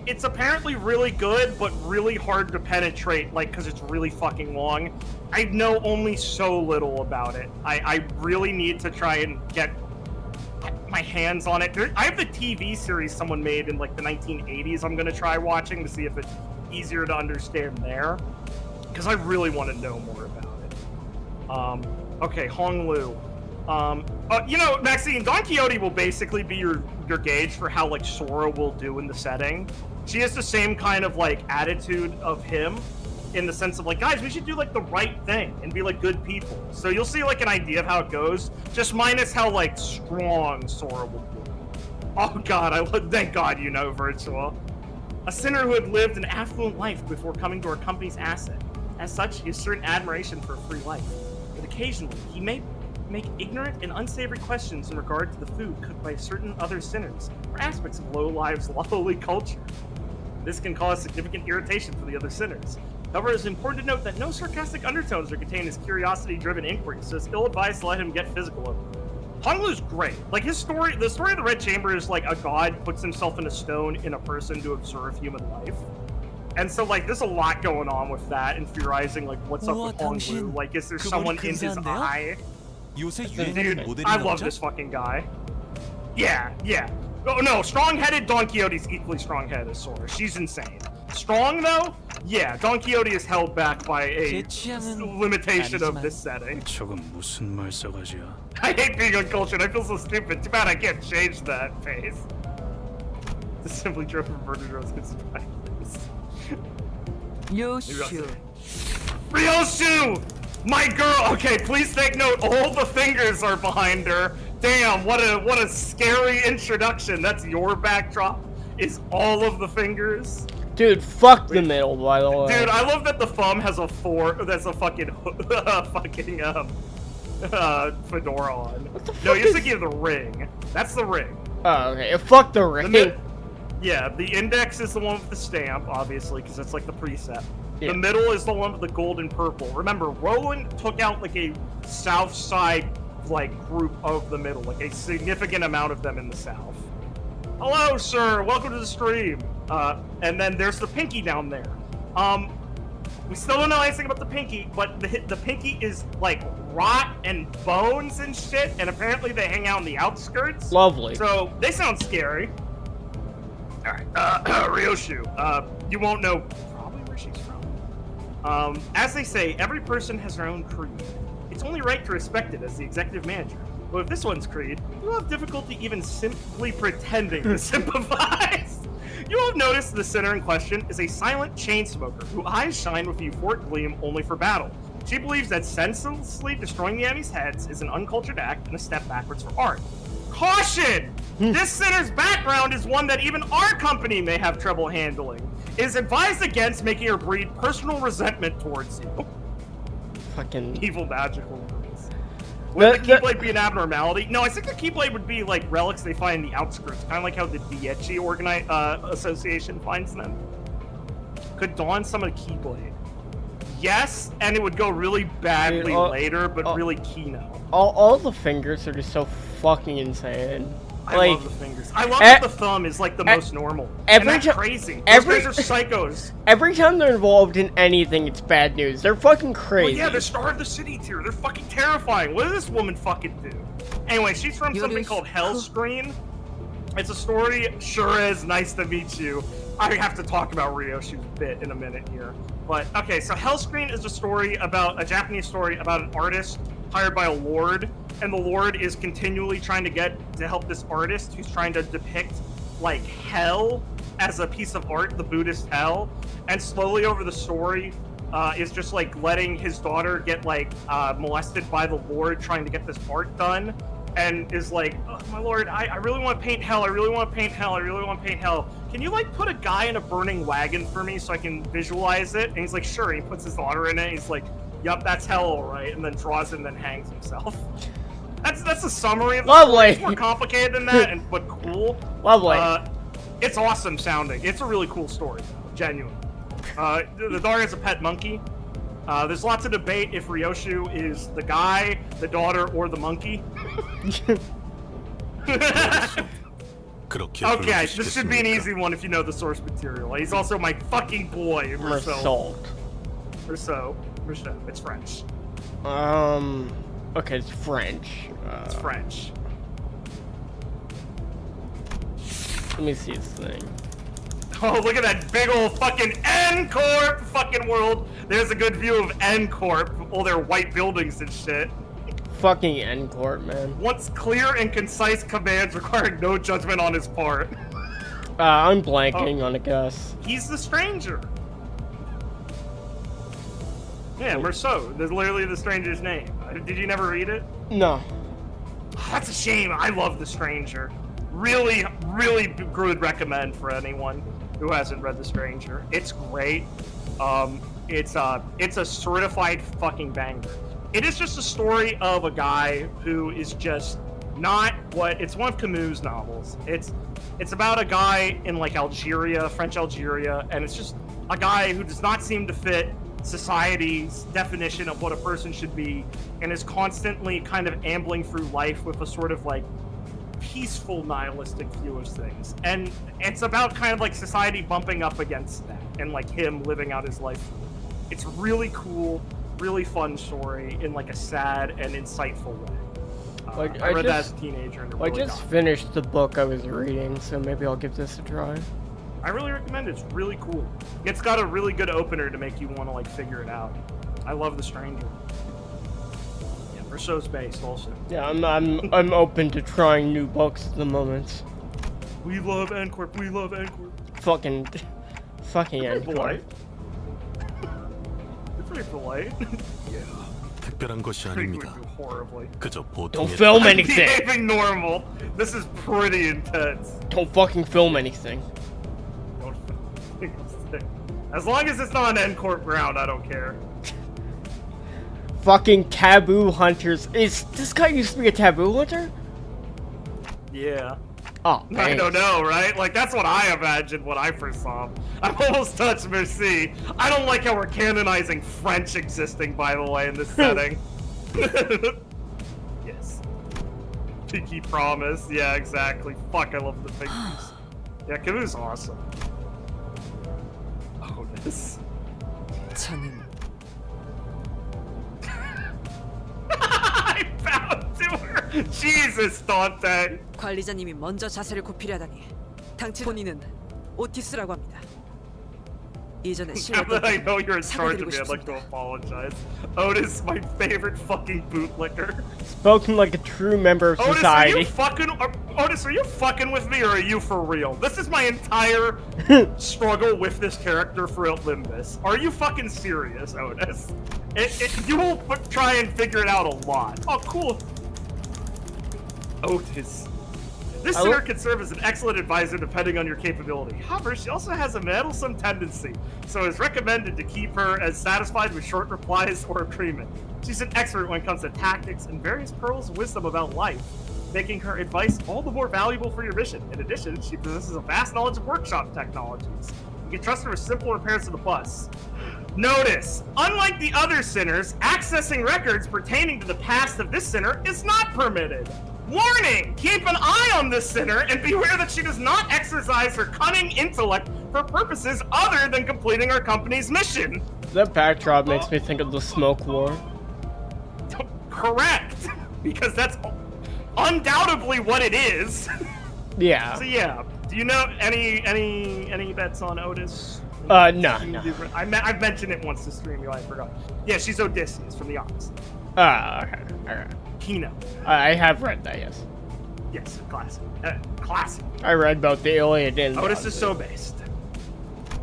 It's apparently really good, but really hard to penetrate, like, because it's really fucking long. I know only so little about it. I really need to try and get my hands on it. I have the TV series someone made in, like, the 1980s I'm going to try watching to see if it's easier to understand there, because I really want to know more about it. Okay, Hong Lu. You know, Maxine, Don Quixote will basically be your gauge for how, like, Sora will do in the setting. She has the same kind of, like, attitude of him, in the sense of, like, guys, we should do, like, the right thing and be, like, good people. So you'll see, like, an idea of how it goes, just minus how, like, strong Sora will be. Oh, God, thank God you know, Virtual. A sinner who had lived an affluent life before coming to our company's asset. As such, he has certain admiration for a free life. But occasionally, he may make ignorant and unsavory questions in regard to the food cooked by certain other sinners, or aspects of lowly culture. This can cause significant irritation for the other sinners. However, it's important to note that no sarcastic undertones are contained in his curiosity-driven inquiries, so it's ill-advised to let him get physical over it. Honglu's great. Like his story, the story of the Red Chamber is like a god puts himself in a stone in a person to observe human life. And so like there's a lot going on with that and theorizing like what's up with Honglu. Like is there someone in his eye? Dude, I love this fucking guy. Yeah. Oh no, strong-headed Don Quixote's equally strong-headed as Sora. She's insane. Strong though? Yeah, Don Quixote is held back by a limitation of this setting. I hate being uncultured. I feel so stupid. Too bad I can't change that face. The simply driven murder rose gets back. Ryoshu! My girl! Okay, please take note. All the fingers are behind her. Damn, what a scary introduction. That's your backdrop. Is all of the fingers. Dude, fuck the middle, by the way. Dude, I love that the thumb has a that's a fucking fedora on. No, you're thinking of the ring. That's the ring. Oh, okay. Fuck the ring. Yeah, the index is the one with the stamp, obviously, because that's like the preset. Yeah. The middle is the one with the gold and purple. Remember, Rowan took out like a south side like group of the middle, like a significant amount of them in the south. Hello, sir. Welcome to the stream. And then there's the pinky down there. We still don't know anything about the pinky, but the pinky is like rot and bones and shit, and apparently they hang out in the outskirts. Lovely. So they sound scary. All right, Ryoshu. You won't know probably where she's from. As they say, every person has their own creed. It's only right to respect it as the executive manager. But with this one's creed, you'll have difficulty even simply pretending to sympathize. You will have noticed the sinner in question is a silent chain smoker whose eyes shine with euphoric gleam only for battle. She believes that senselessly destroying the enemy's heads is an uncultured act and a step backwards for art. Caution! This sinner's background is one that even our company may have trouble handling. It is advised against making her breed personal resentment towards you. Fucking evil magical rules. Would the Keyblade be an abnormality? No, I think the Keyblade would be like relics they find in the outskirts, kind of like how the Dietchi Association finds them. Could Dawn summon a Keyblade? Yes, and it would go really badly later, but really Kino. All the fingers are just so fucking insane. I love the fingers. I love that the thumb is like the most normal. And that's crazy. Those guys are psychos. Every time they're involved in anything, it's bad news. They're fucking crazy. Well, yeah, they're star of the city tier. They're fucking terrifying. What does this woman fucking do? Anyway, she's from something called Hellscreen. It's a story. Sure is. Nice to meet you. I have to talk about Ryoshu's bit in a minute here. But, okay, so Hellscreen is a Japanese story about an artist hired by a lord, and the lord is continually trying to help this artist who's trying to depict like hell as a piece of art, the Buddhist hell, and slowly over the story is just like letting his daughter get like molested by the lord trying to get this art done, and is like, oh, my lord, I really want to paint hell, I really want to paint hell, I really want to paint hell. Can you like put a guy in a burning wagon for me so I can visualize it? And he's like, sure. He puts his daughter in it. He's like, yup, that's hell, all right, and then draws it and then hangs himself. That's a summary of the story. It's more complicated than that, but cool. Lovely. It's awesome sounding. It's a really cool story, genuine. The daughter has a pet monkey. There's lots of debate if Ryoshu is the guy, the daughter, or the monkey. Okay, this should be an easy one if you know the source material. He's also my fucking boy, Rousseau. Rousseau. It's French. Okay, it's French. It's French. Let me see his thing. Oh, look at that big old fucking N-Corp fucking world. There's a good view of N-Corp, all their white buildings and shit. Fucking N-Corp, man. Wants clear and concise commands requiring no judgment on his part. I'm blanking on a guess. He's the stranger. Yeah, Merceau. That's literally the stranger's name. Did you never read it? No. That's a shame. I love The Stranger. Really, really good recommend for anyone who hasn't read The Stranger. It's great. It's a certified fucking banger. It is just a story of a guy who is just not what... It's one of Camus' novels. It's about a guy in like Algeria, French Algeria, and it's just a guy who does not seem to fit society's definition of what a person should be, and is constantly kind of ambling through life with a sort of like peaceful nihilistic view of things. And it's about kind of like society bumping up against that and like him living out his life. It's really cool, really fun story in like a sad and insightful way. Like, I read that as a teenager and it I really just got me. finished the book I was reading, so maybe I'll give this a try. I really recommend it. It's really cool. It's got a really good opener to make you want to like figure it out. I love The Stranger. Yeah, Rousseau's based also. Yeah, I'm open to trying new books at the moment. We love Ancorp. We love Ancorp. Fucking Pretty end. polite. It's pretty polite. 특별한 것이 Pretty 아닙니다. horribly. 그저 Don't 보통의 film anything. Behaving normal. This is pretty intense. Don't fucking film anything. Don't As long as it's not an Ancorp ground, I don't care. Fucking taboo hunters. Is this guy used to be a taboo hunter? Yeah. Oh, I don't know, right? Like, that's what I imagined when I first saw him. I've almost touched Merci. I don't like how we're canonizing French existing, by the way, in this setting. Yes. Pinky Promise. Yeah, exactly. Fuck, I love the pinkies. Yeah, Camus awesome. Oh, this. 저는 I bowed to her! Jesus, Dante! 관리자님이 먼저 자세를 굽히려 하다니. 당신 본인은 오티스라고 합니다. 이전에 Now that I know you're in charge of 사과드리고 me, I'd like to 싶습니다. apologize. Otis, my favorite fucking bootlicker. Spoken like a true member of Otis, society. are you fucking? Otis, are you fucking with me, or are you for real? This is my entire struggle with this character throughout Limbus. Are you fucking serious, Otis? You will try and figure it out a lot. Oh, cool. Otis. This sinner can serve as an excellent advisor depending on your capability. However, she also has a meddlesome tendency, so it's recommended to keep her as satisfied with short replies or agreement. She's an expert when it comes to tactics and various pearls of wisdom about life, making her advice all the more valuable for your mission. In addition, she possesses a vast knowledge of workshop technologies. You can trust her with simple repairs to the bus. Notice, unlike the other sinners, accessing records pertaining to the past of this sinner is not permitted. Warning! Keep an eye on this sinner and beware that she does not exercise her cunning intellect for purposes other than completing our company's mission. That backdrop makes me think of the Smoke War. Correct, because that's undoubtedly what it is. Yeah. So yeah, do you know any bets on Otis? No. I've mentioned it once to stream, I forgot. Yeah, she's Odysseus from the Odyssey. Okay. Alright. Kino. I have read that, yes. Yes, classic. Classic. I read both the Iliad and the Otis Odyssey. is so based.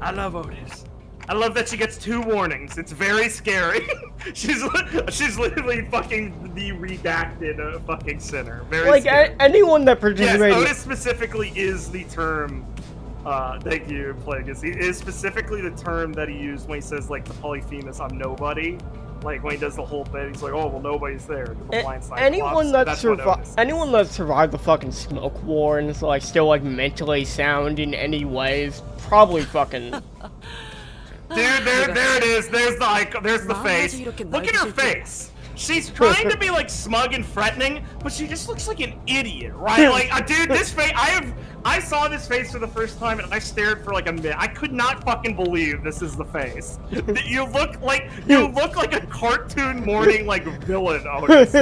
I love Otis. I love that she gets 2 warnings. It's very scary. she's literally fucking the redacted fucking sinner. Very like scary. anyone that Yes, participated. Otis specifically is the term. Thank you, Plagueis. He is specifically the term that he used when he says like the Polyphemus, I'm nobody. Like when he does the whole thing, he's like, "Oh well, nobody's there." The blind Cyclops. Anyone that That's what Otis is. anyone that survived the fucking Smoke War and is like still like mentally sound in any way is probably fucking. Dude, there it is. There's the face. Look at her face. She's trying to be like smug and threatening, but she just looks like an idiot, right? Like, dude, this face. I saw this face for the first time and I stared for like a minute. I could not fucking believe this is the face. You look like a cartoon morning like villain, Otis.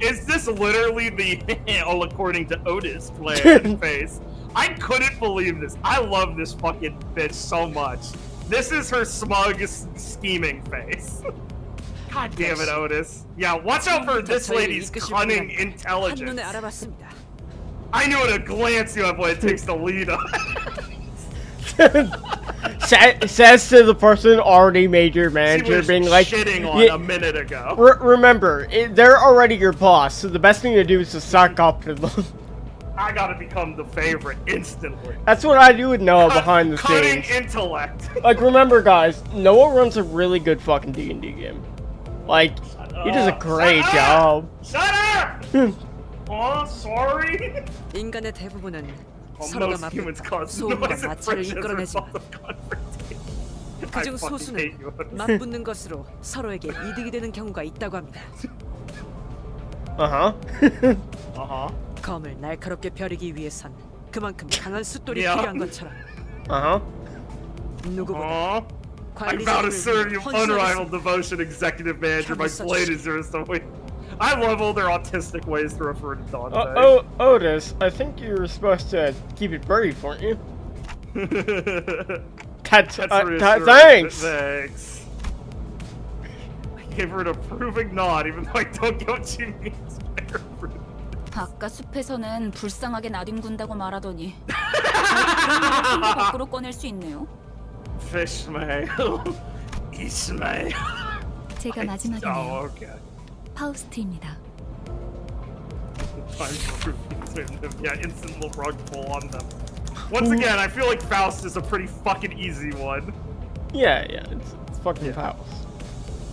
Is this literally the according to Otis plan face? I couldn't believe this. I love this fucking bitch so much. This is her smug, scheming face. God damn it, Otis. Yeah, watch out for this lady's cunning intelligence. I knew at a glance you have what it takes to lead us. Says to the person already major manager, She was being like, shitting on "Yeah, a minute ago. remember, they're already your boss, so the best thing to do is to suck up to them." I gotta become the favorite instantly. That's what I do with Noah behind the Cunning scenes. intellect. Like, remember, guys, Noah runs a really good fucking D&D game. Like, he does a great job. Shut up! Oh, sorry. 인간의 대부분은 서로가 Most 맡은 humans cause 소음과 noise and 마찰을 friction as a 이끌어내지만 result of confrontation. 그중 fucking 소수는 hate you. 맞붙는 것으로 서로에게 이득이 되는 경우가 있다고 합니다. 검을 날카롭게 벼리기 위해선 그만큼 강한 숫돌이 Yeah. 필요한 것처럼 누구보다 I'm about to serve you unrivaled 헌신하겠습니다. devotion, executive manager. My blade is yours. So wait, I love all their autistic ways to refer to Dante. Otis, I think you were supposed to keep it brief, weren't you? That's reassuring. thanks. Thanks. I gave her an approving nod, even though I don't get what she means by approving. 바깥 숲에서는 불쌍하게 나뒹군다고 말하더니 그런 일을 손도 밖으로 꺼낼 수 있네요. Fish mail. Ismail. 제가 마지막이네요. Oh, okay. 파우스트입니다. Time for them. Yeah, instant little rug pull on them. Once again, I feel like Faust is a pretty fucking easy one. Yeah, it's fucking Faust.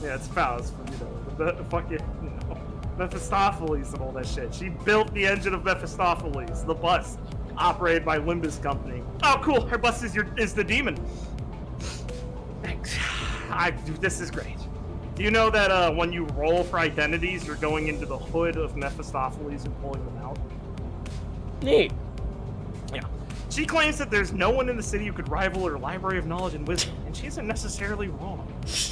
Yeah, it's Faust from, the fucking, Mephistopheles and all that shit. She built the engine of Mephistopheles, the bus, operated by Limbus Company. Oh, cool. Her bus is the demon. Thanks. This is great. Do you know that when you roll for identities, you're going into the hood of Mephistopheles and pulling them out? Neat. Yeah. She claims that there's no one in the city who could rival her library of knowledge and wisdom, and she isn't necessarily wrong.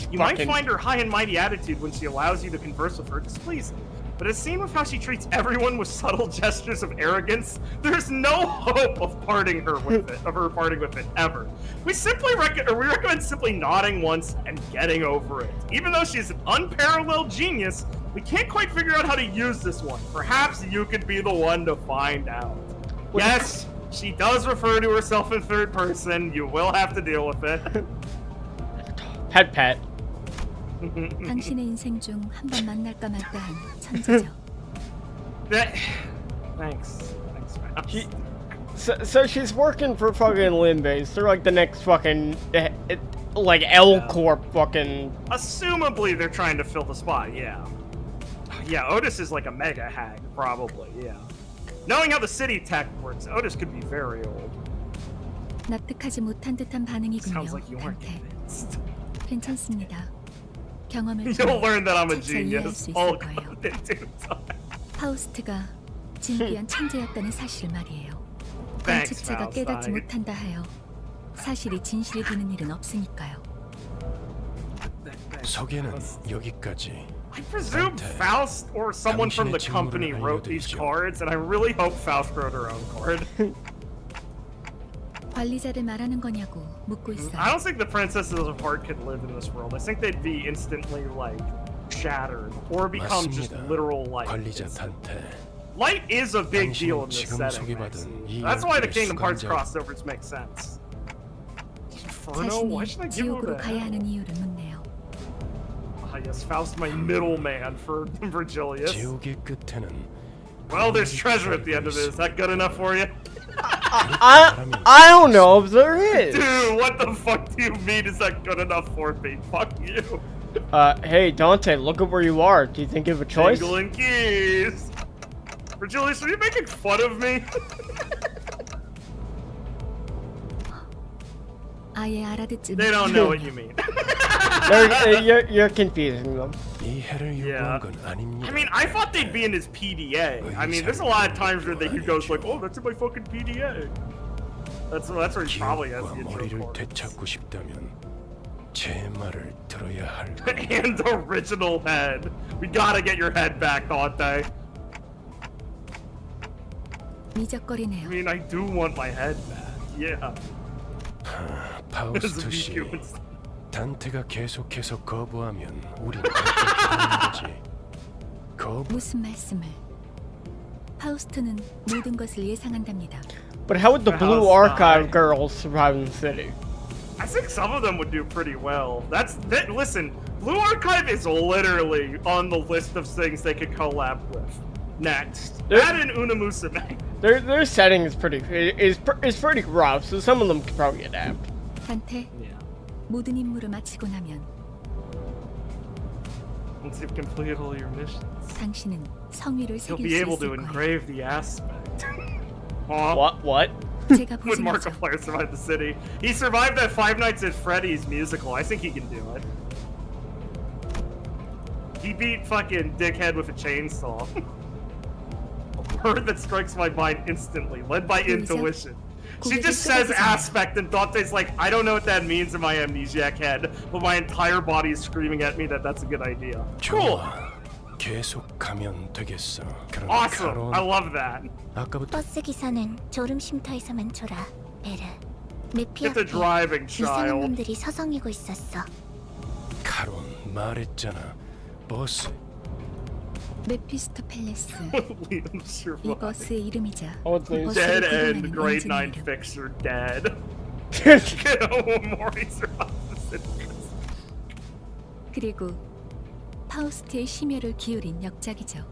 You might find her high and mighty attitude when she allows you to converse with her displeasing, but as seen with how she treats everyone with subtle gestures of arrogance, there's no hope of parting her with it, ever. We recommend simply nodding once and getting over it. Even though she's an unparalleled genius, we can't quite figure out how to use this one. Perhaps you could be the one to find out. Yes, she does refer to herself in third person. You will have to deal with it. Pat. 당신의 인생 중 한 번 만날까 말까한 천재죠. Thanks, Faust. So she's working for fucking Limbus. They're like the next fucking like L Corp fucking. Assumably, they're trying to fill the spot. Yeah. Yeah, Otis is like a mega hag, probably. Yeah. Knowing how the city tech works, Otis could be very old. 납득하지 못한 듯한 반응이군요. Sounds like you weren't 단테. convinced. 괜찮습니다. 경험을 You'll learn that I'm a 차차 이해할 genius. 수 있을 All 거예요. in due time. 파우스트가 진귀한 천재였다는 사실 말이에요. Thanks, 관측자가 Faust. 깨닫지 못한다 하여 사실이 진실이 되는 일은 없으니까요. 소개는 여기까지. I presume Faust or someone from the company wrote these cards, and I really hope Faust wrote her own card. 관리자를 말하는 거냐고 묻고 I 있어요. don't think the princesses of heart could live in this world. I think they'd be instantly, like, shattered, or become just 맞습니다. literal light. 관리자 단테. Light is a big deal in this 지금 setting. 소개받은 이 That's why the 연구의 Kingdom Hearts 수강자. crossovers make sense. Inferno? Why should I 자신이 give her 지옥으로 가야 that? 하는 이유를 묻네요. Ah, yes, Faust, my middleman for Virgilius. 지옥의 끝에는 Well, there's treasure at the end of this. Is that good enough for you? I don't know if there is. Dude, what the fuck do you mean is that good enough for me? Fuck you. Hey Dante, look at where you are. Do you think you have a choice? Jingling keys. Virgilius, are you making fun of me? 아예 알아듣지 They don't know what you mean. You're confusing them. 이 해를 요구한 건 아닙니다. I mean, I thought they'd be in his PDA. I mean, there's a lot of times where they could go like, oh, that's in my fucking PDA. That's where he probably has 기억과 the intro 머리를 chords. 되찾고 싶다면 제 말을 들어야 할 And original head. We gotta get your head back, Dante. 미적거리네요. I mean, I do want my head back. Yeah. 파우스트 씨. VQ. 단테가 계속해서 거부하면 우린 어떻게 하는 거지? 거부 무슨 말씀을? 파우스트는 모든 것을 예상한답니다. But how would the Blue Archive girls survive in the city? I think some of them would do pretty well. Listen, Blue Archive is literally on the list of things they could collab with. Next, that and Unamusume. Their setting is pretty rough, so some of them could probably adapt. 단테, 모든 임무를 마치고 나면 Once you've completed all your missions, 당신은 성위를 you'll 새길 be 수 able to 있을 거예요. engrave the aspect. Huh? What? 제가 Would 보증하죠. Markiplier survive the city? He survived that Five Nights at Freddy's musical. I think he can do it. He beat fucking Dickhead with a chainsaw. A word that strikes my mind instantly, led by intuition. She just says aspect, and Dante's like, I don't know what that means in my amnesiac head, but my entire body is screaming at me that that's a good idea. Cool! 계속 가면 되겠어. 그런 Awesome! 가론. I love that. 아까부터 버스 기사는 졸음 쉼터에서만 졸아. 베르. 메피 Get the 앞에 driving, 이상한 child. 놈들이 서성이고 있었어. 가론 말했잖아. 버스. 메피스토 펠레스. Liam 이 survived. 버스의 이름이자 Oh, it's nice. Dead 버스를 end, 구분하는 grade 9 인증 이름. fixer, dead. Mori survived the city. 그리고 파우스트의 심혈을 기울인 역작이죠.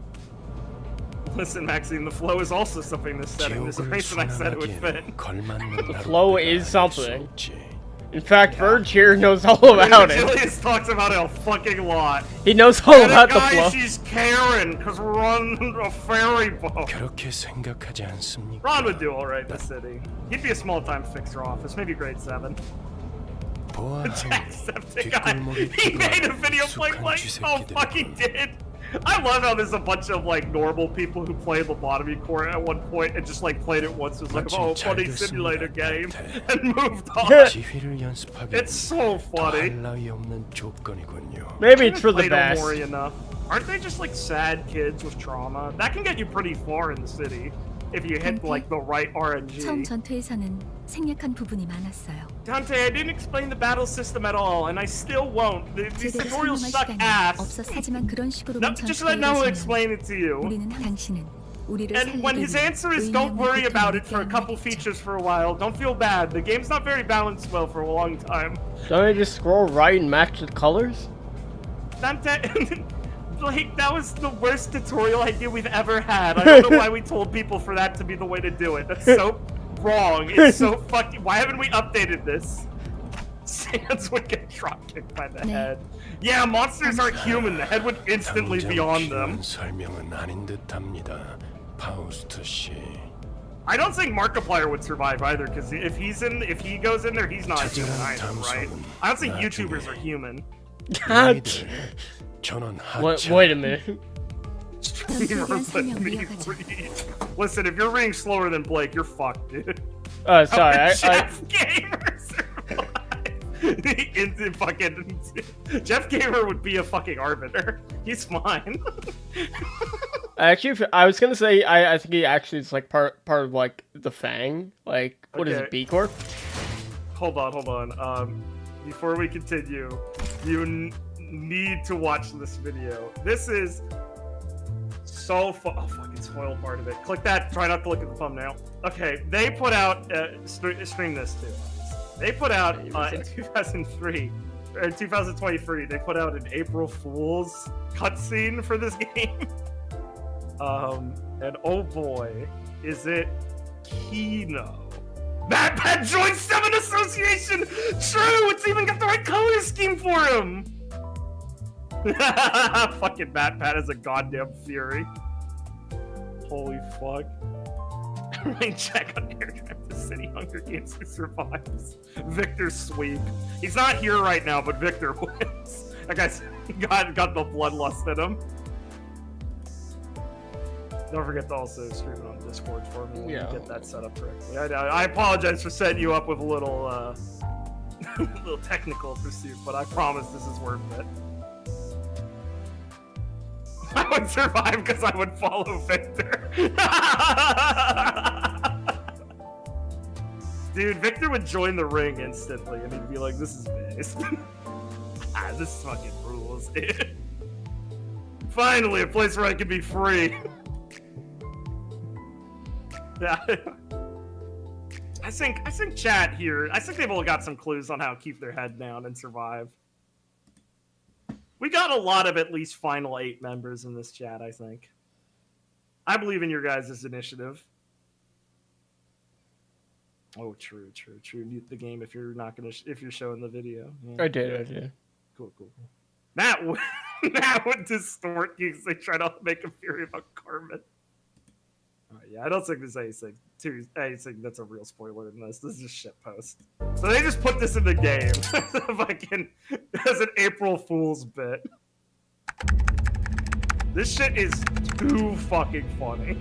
Listen, Maxine, the flow is also something this setting. There's a 지옥을 reason I said it would fit. 순환하기에는 걸맞는 The flow is 나룻배가 수 something. 없지. In fact, Verge here knows all about it. Julius talks about it a fucking lot. He knows all And about the guys, flow. she's Karen, because we're on a ferry boat. 그렇게 생각하지 않습니까? Ron would do alright in the city. He'd be a small-time fixer office, maybe grade 7. 보아하니 Jacksepticeye guy. 뒷골목이 He made a 뜨거운 video playing 익숙한 like, oh fuck, he 쥐새끼들이군. did. I love how there's a bunch of like normal people who play lobotomy core at one point and just like played it once, was like, 마침 oh, 잘 funny 됐습니다, simulator game, 나한테. and moved on. 지휘를 연습하기 It's so funny. 할 나위 없는 조건이군요. Maybe it's for the Played best. Omori enough. Aren't they just like sad kids with trauma? That can get you pretty far in the city if you hit like the right 처음 RNG. 전투에서는 생략한 부분이 많았어요. Dante, I didn't explain the battle system at all, and I still won't. These 제대로 tutorials 설명할 suck 시간이 ass. 없었지만 그런 No, 식으로만 just let 전투를 Noah 하시면 explain it to you. 우리는 당신은 우리를 And when his answer is don't worry about it for a couple features for a while, don't feel bad. The game's not very balanced well for a long time. Don't I just scroll right and match the colors? Dante, like, that was the worst tutorial idea we've ever had. I don't know why we told people for that to be the way to do it. That's so wrong. It's so fucking... Why haven't we updated this? Sans would get drop kicked by the head. Yeah, monsters aren't human. The head would instantly be on them. 필요한 설명은 아닌 듯합니다. 파우스트 씨. I don't think Markiplier would survive either, because if he goes in there, he's not human 자잘한 either, right? 탐성은 I don't think 나중에 YouTubers are human. 너희들 전원 하차. Wait a minute. Listen, if you're reading slower than Blake, you're fucked, dude. Sorry, I Jeff Gamer survived. Fucking Jeff Gamer would be a fucking arbiter. He's fine. actually, I was gonna say, I think he actually is like part of like the Fang, like what is Okay. it, B Corp? Hold on. Before we continue, you need to watch this video. This is so fun. Oh fucking spoiled part of it. Click that. Try not to look at the thumbnail. Okay, they put out stream this too. They put out in 2003 or 2023. They put out an April Fool's cutscene for this game. And oh boy, is it Kino. Matt joined 7 Association! True! It's even got the right color scheme for him! Fucking Matt Pat is a goddamn fury. Holy fuck. Rain check on airdrive to City Hunger Games who survives. Victor sweep. He's not here right now, but Victor wins. That guy's got the bloodlust in him. Don't forget to also stream it on Discord for me when you get that set up correctly. I apologize for setting you up with a little, little technical pursuit, but I promise this is worth it. I would survive because I would follow Victor. Dude, Victor would join the ring instantly, and he'd be like, "This is based. This fucking rules, dude. Finally, a place where I can be free." Yeah. I think chat here, I think they've all got some clues on how to keep their head down and survive. We got a lot of at least final 8 members in this chat, I think. I believe in your guys' initiative. Oh, true. Mute the game if you're not gonna if you're showing the video. Yeah. I did. Cool. Matt would distort you because they try to make a theory about Carmen. Alright, Yeah, I don't think there's anything that's a real spoiler in this. This is just shitpost. So they just put this in the game, fucking as an April Fool's bit. This shit is too fucking funny.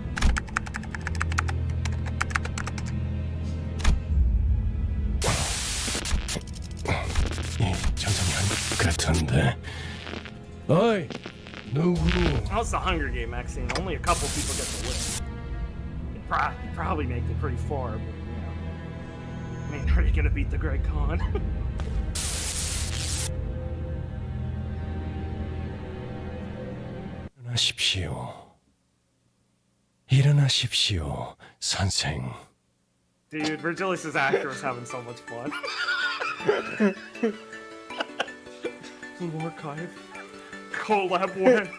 이 정상이 아닌 것 같은데. 어이, 누구? How's the Hunger Game, Maxine? Only a couple people get to win. You probably make it pretty far, but you know. I mean, are you gonna beat the Great Khan? 일어나십시오. 일어나십시오, 선생. Dude, Virgilius' actor is having so much fun. Blue Archive. Collab one.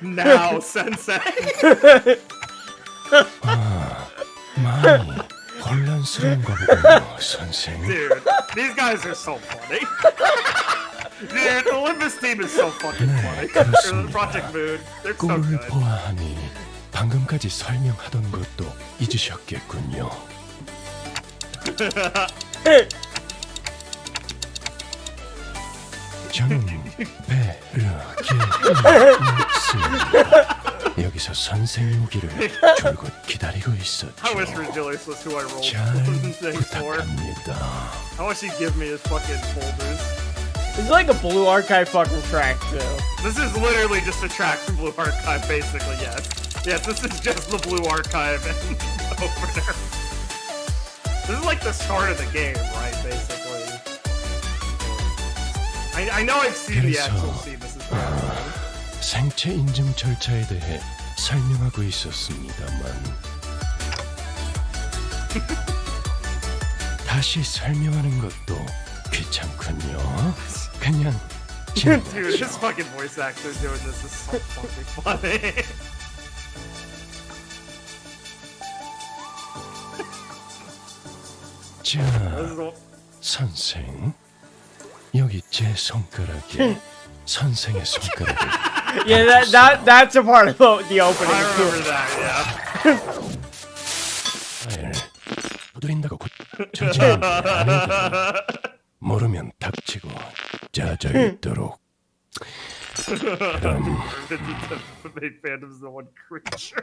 Now, Sensei. 아, 많이 혼란스러운가 보군요, 선생. Dude, these guys are so funny. Dude, the Limbus team is so fucking funny. Project Moon, they're so 꼴을 good. 보아하니 방금까지 설명하던 것도 잊으셨겠군요. 저는 베르게입니다. 여기서 선생 오기를 줄곧 기다리고 있었죠. I wish Virgilius was who I rolled 잘 things for. 부탁합니다. I wish he'd give me his fucking folders. It's like a Blue Archive fucking track, too. This is literally just a track from Blue Archive, basically, yes. Yes, this is just the Blue Archive and opener. This is like the start of the game, right, basically. I know I've seen the actual scene, this is bad. 생체 인증 절차에 대해 설명하고 있었습니다만 다시 설명하는 것도 귀찮군요. 그냥 Dude, this fucking voice actor doing this is so fucking funny. 자, 선생, 여기 제 손가락에 선생의 손가락을. Yeah, that's a part of the opening. I remember that, yeah. 두드린다고 곧 전쟁은 아니다. 모르면 닥치고 짜져 있도록. 그럼 Made fandoms the one creature.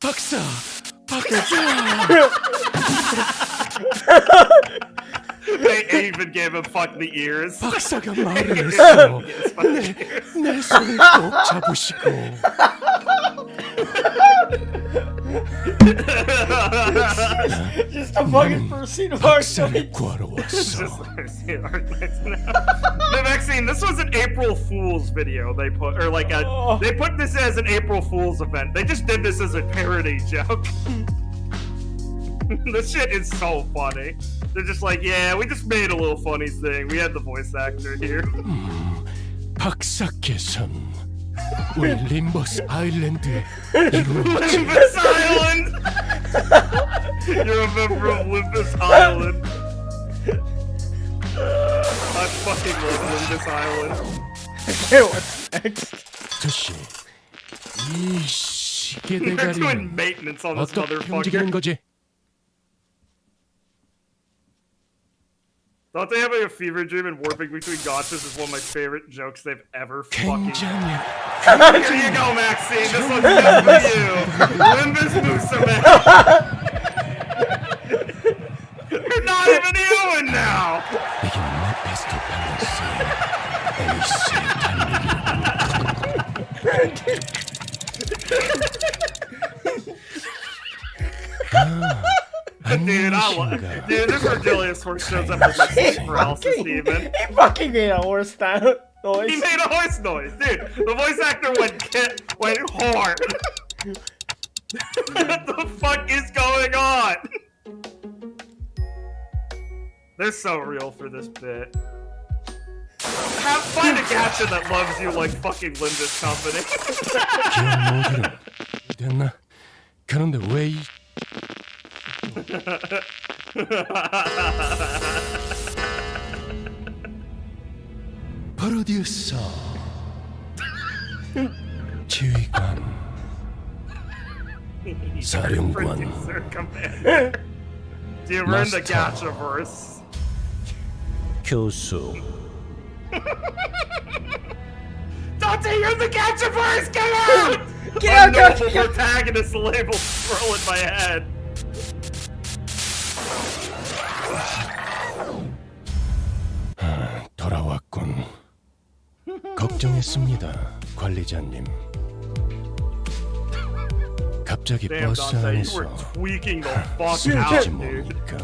박사, They even gave him fuck the ears. 박사가 말을 했어. 내 손을 꼭 잡으시고. Just a fucking first scene of 박사를 구하러 왔어. Maxine, this was an April Fool's video they put, or like a, they put this as an April Fool's event. They just did this as a parody joke. This shit is so funny. They're just like, yeah, we just made a little funny thing. We had the voice actor here. 박사께서는 우리 림버스 아일랜드에 Limbus Island! You're a member of Limbus Island. I fucking love Limbus Island. Okay, what's next? 아저씨, 이 시계 They're 대가리는 doing maintenance on this 어떻게 움직이는 motherfucker. 거지? Don't they have a fever dream and warping between gotchas is one of my favorite jokes they've ever fucking 굉장히 Here you go, Maxine. This one's just for you. Limbus Musume. You're not even human now. 이게 내 베스트 밸런스 Dude, this Virgilius horse shows up as like paralysis demon. He fucking made a horse noise. He made a horse noise, dude. The voice actor went hard. What the fuck is going on? They're so real for this bit. Find a gacha that loves you like fucking Limbus Company. 기억 모드로 됐나? 그런데 왜 이... 프로듀서 지휘관 사령관 Producer commander. Do you learn the Master. Gacha-verse? 교수 Dante, you're the Gacha-verse! Get out! Get out, Unknowable Gacha! protagonist label swirl in my head. 돌아왔군. 걱정했습니다, 관리자님. 갑자기 Damn, 버스 Dante, you 안에서 were tweaking the fuck 쓰러지지 out, dude. 뭡니까?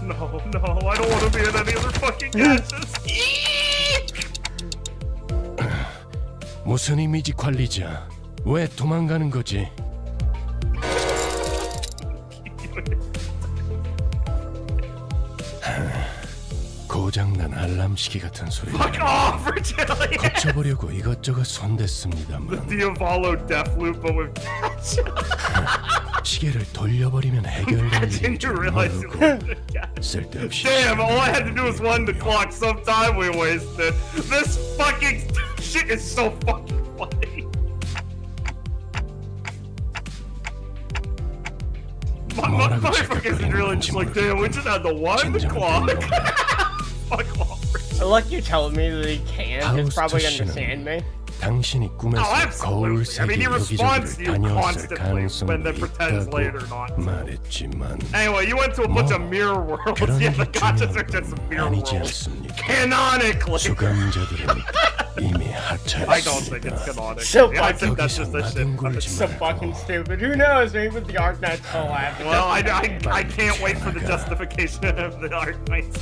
No, I don't want to be in any other fucking Gachas. 무슨 의미지, 관리자? 왜 도망가는 거지? 고장난 알람 시계 같은 소리. Fuck off, Virginia! 고쳐보려고 이것저것 손댔습니다만 Diavolo Deathloop, but with Gacha. 시계를 돌려버리면 해결될 일인 Didn't 줄 you realize it 모르고 was the Gacha? 쓸데없이. Damn, all I had to do was wind the clock. Some time we wasted. This fucking shit is so fucking funny. My motherfuckers is really just like, damn, we just had to wind the clock. Fuck off. I like you telling me that he can. He's probably understand me. 당신이 꿈에서 Oh, 거울 absolutely. I mean, he 세계 responds to 여기저기를 you 다녔을 constantly, but 가능성도 then pretends later 있다고 not to. 말했지만 Anyway, you went to a bunch of mirror worlds. 그런 Yeah, the 게 Gachas are 중요한 just some 건 mirror 아니지 worlds. 않습니까? Canonically. 수감자들은 이미 I don't think it's 하차했습니다. canonical. So I think that's 여기서 just a shit. 나등굴지 So fucking 말고 stupid. Who knows? Maybe the Arknights collab. Well, I can't wait for the justification of the Arknights.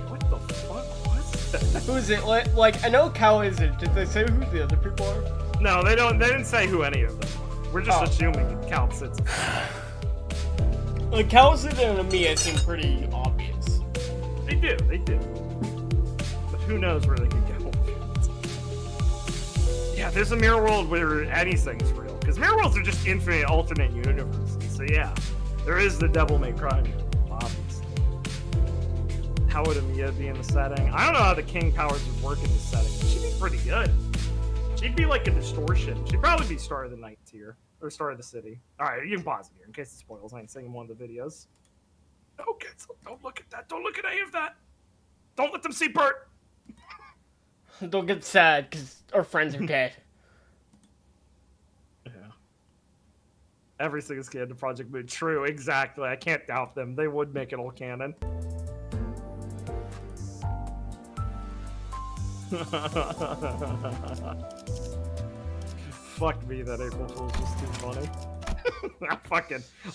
What the fuck was that? Who's it? Like, I know Cal is it. Did they say who the other people are? No, they don't. They didn't say who any of them are. We're just Oh. assuming it counts. It's Like, Calcid and Amiya seem pretty obvious. they do. But who knows where they could go? Yeah, there's a mirror world where anything's real. Because mirror worlds are just infinite alternate universes. So yeah, there is the Devil May Cry mirror world, obviously. How would Amiya be in the setting? I don't know how the King powers would work in this setting. But she'd be pretty good. She'd be like a distortion. She'd probably be Star of the Night tier. Or Star of the City. Alright, you can pause it here in case it spoils. I ain't saying in one of the videos. Okay, so don't look at that. Don't look at any of that. Don't let them see Bert. Don't get sad because our friends are dead. Yeah. Everything is canon to Project Moon. True, exactly. I can't doubt them. They would make it all canon. Fuck me, that April Fool's just too funny.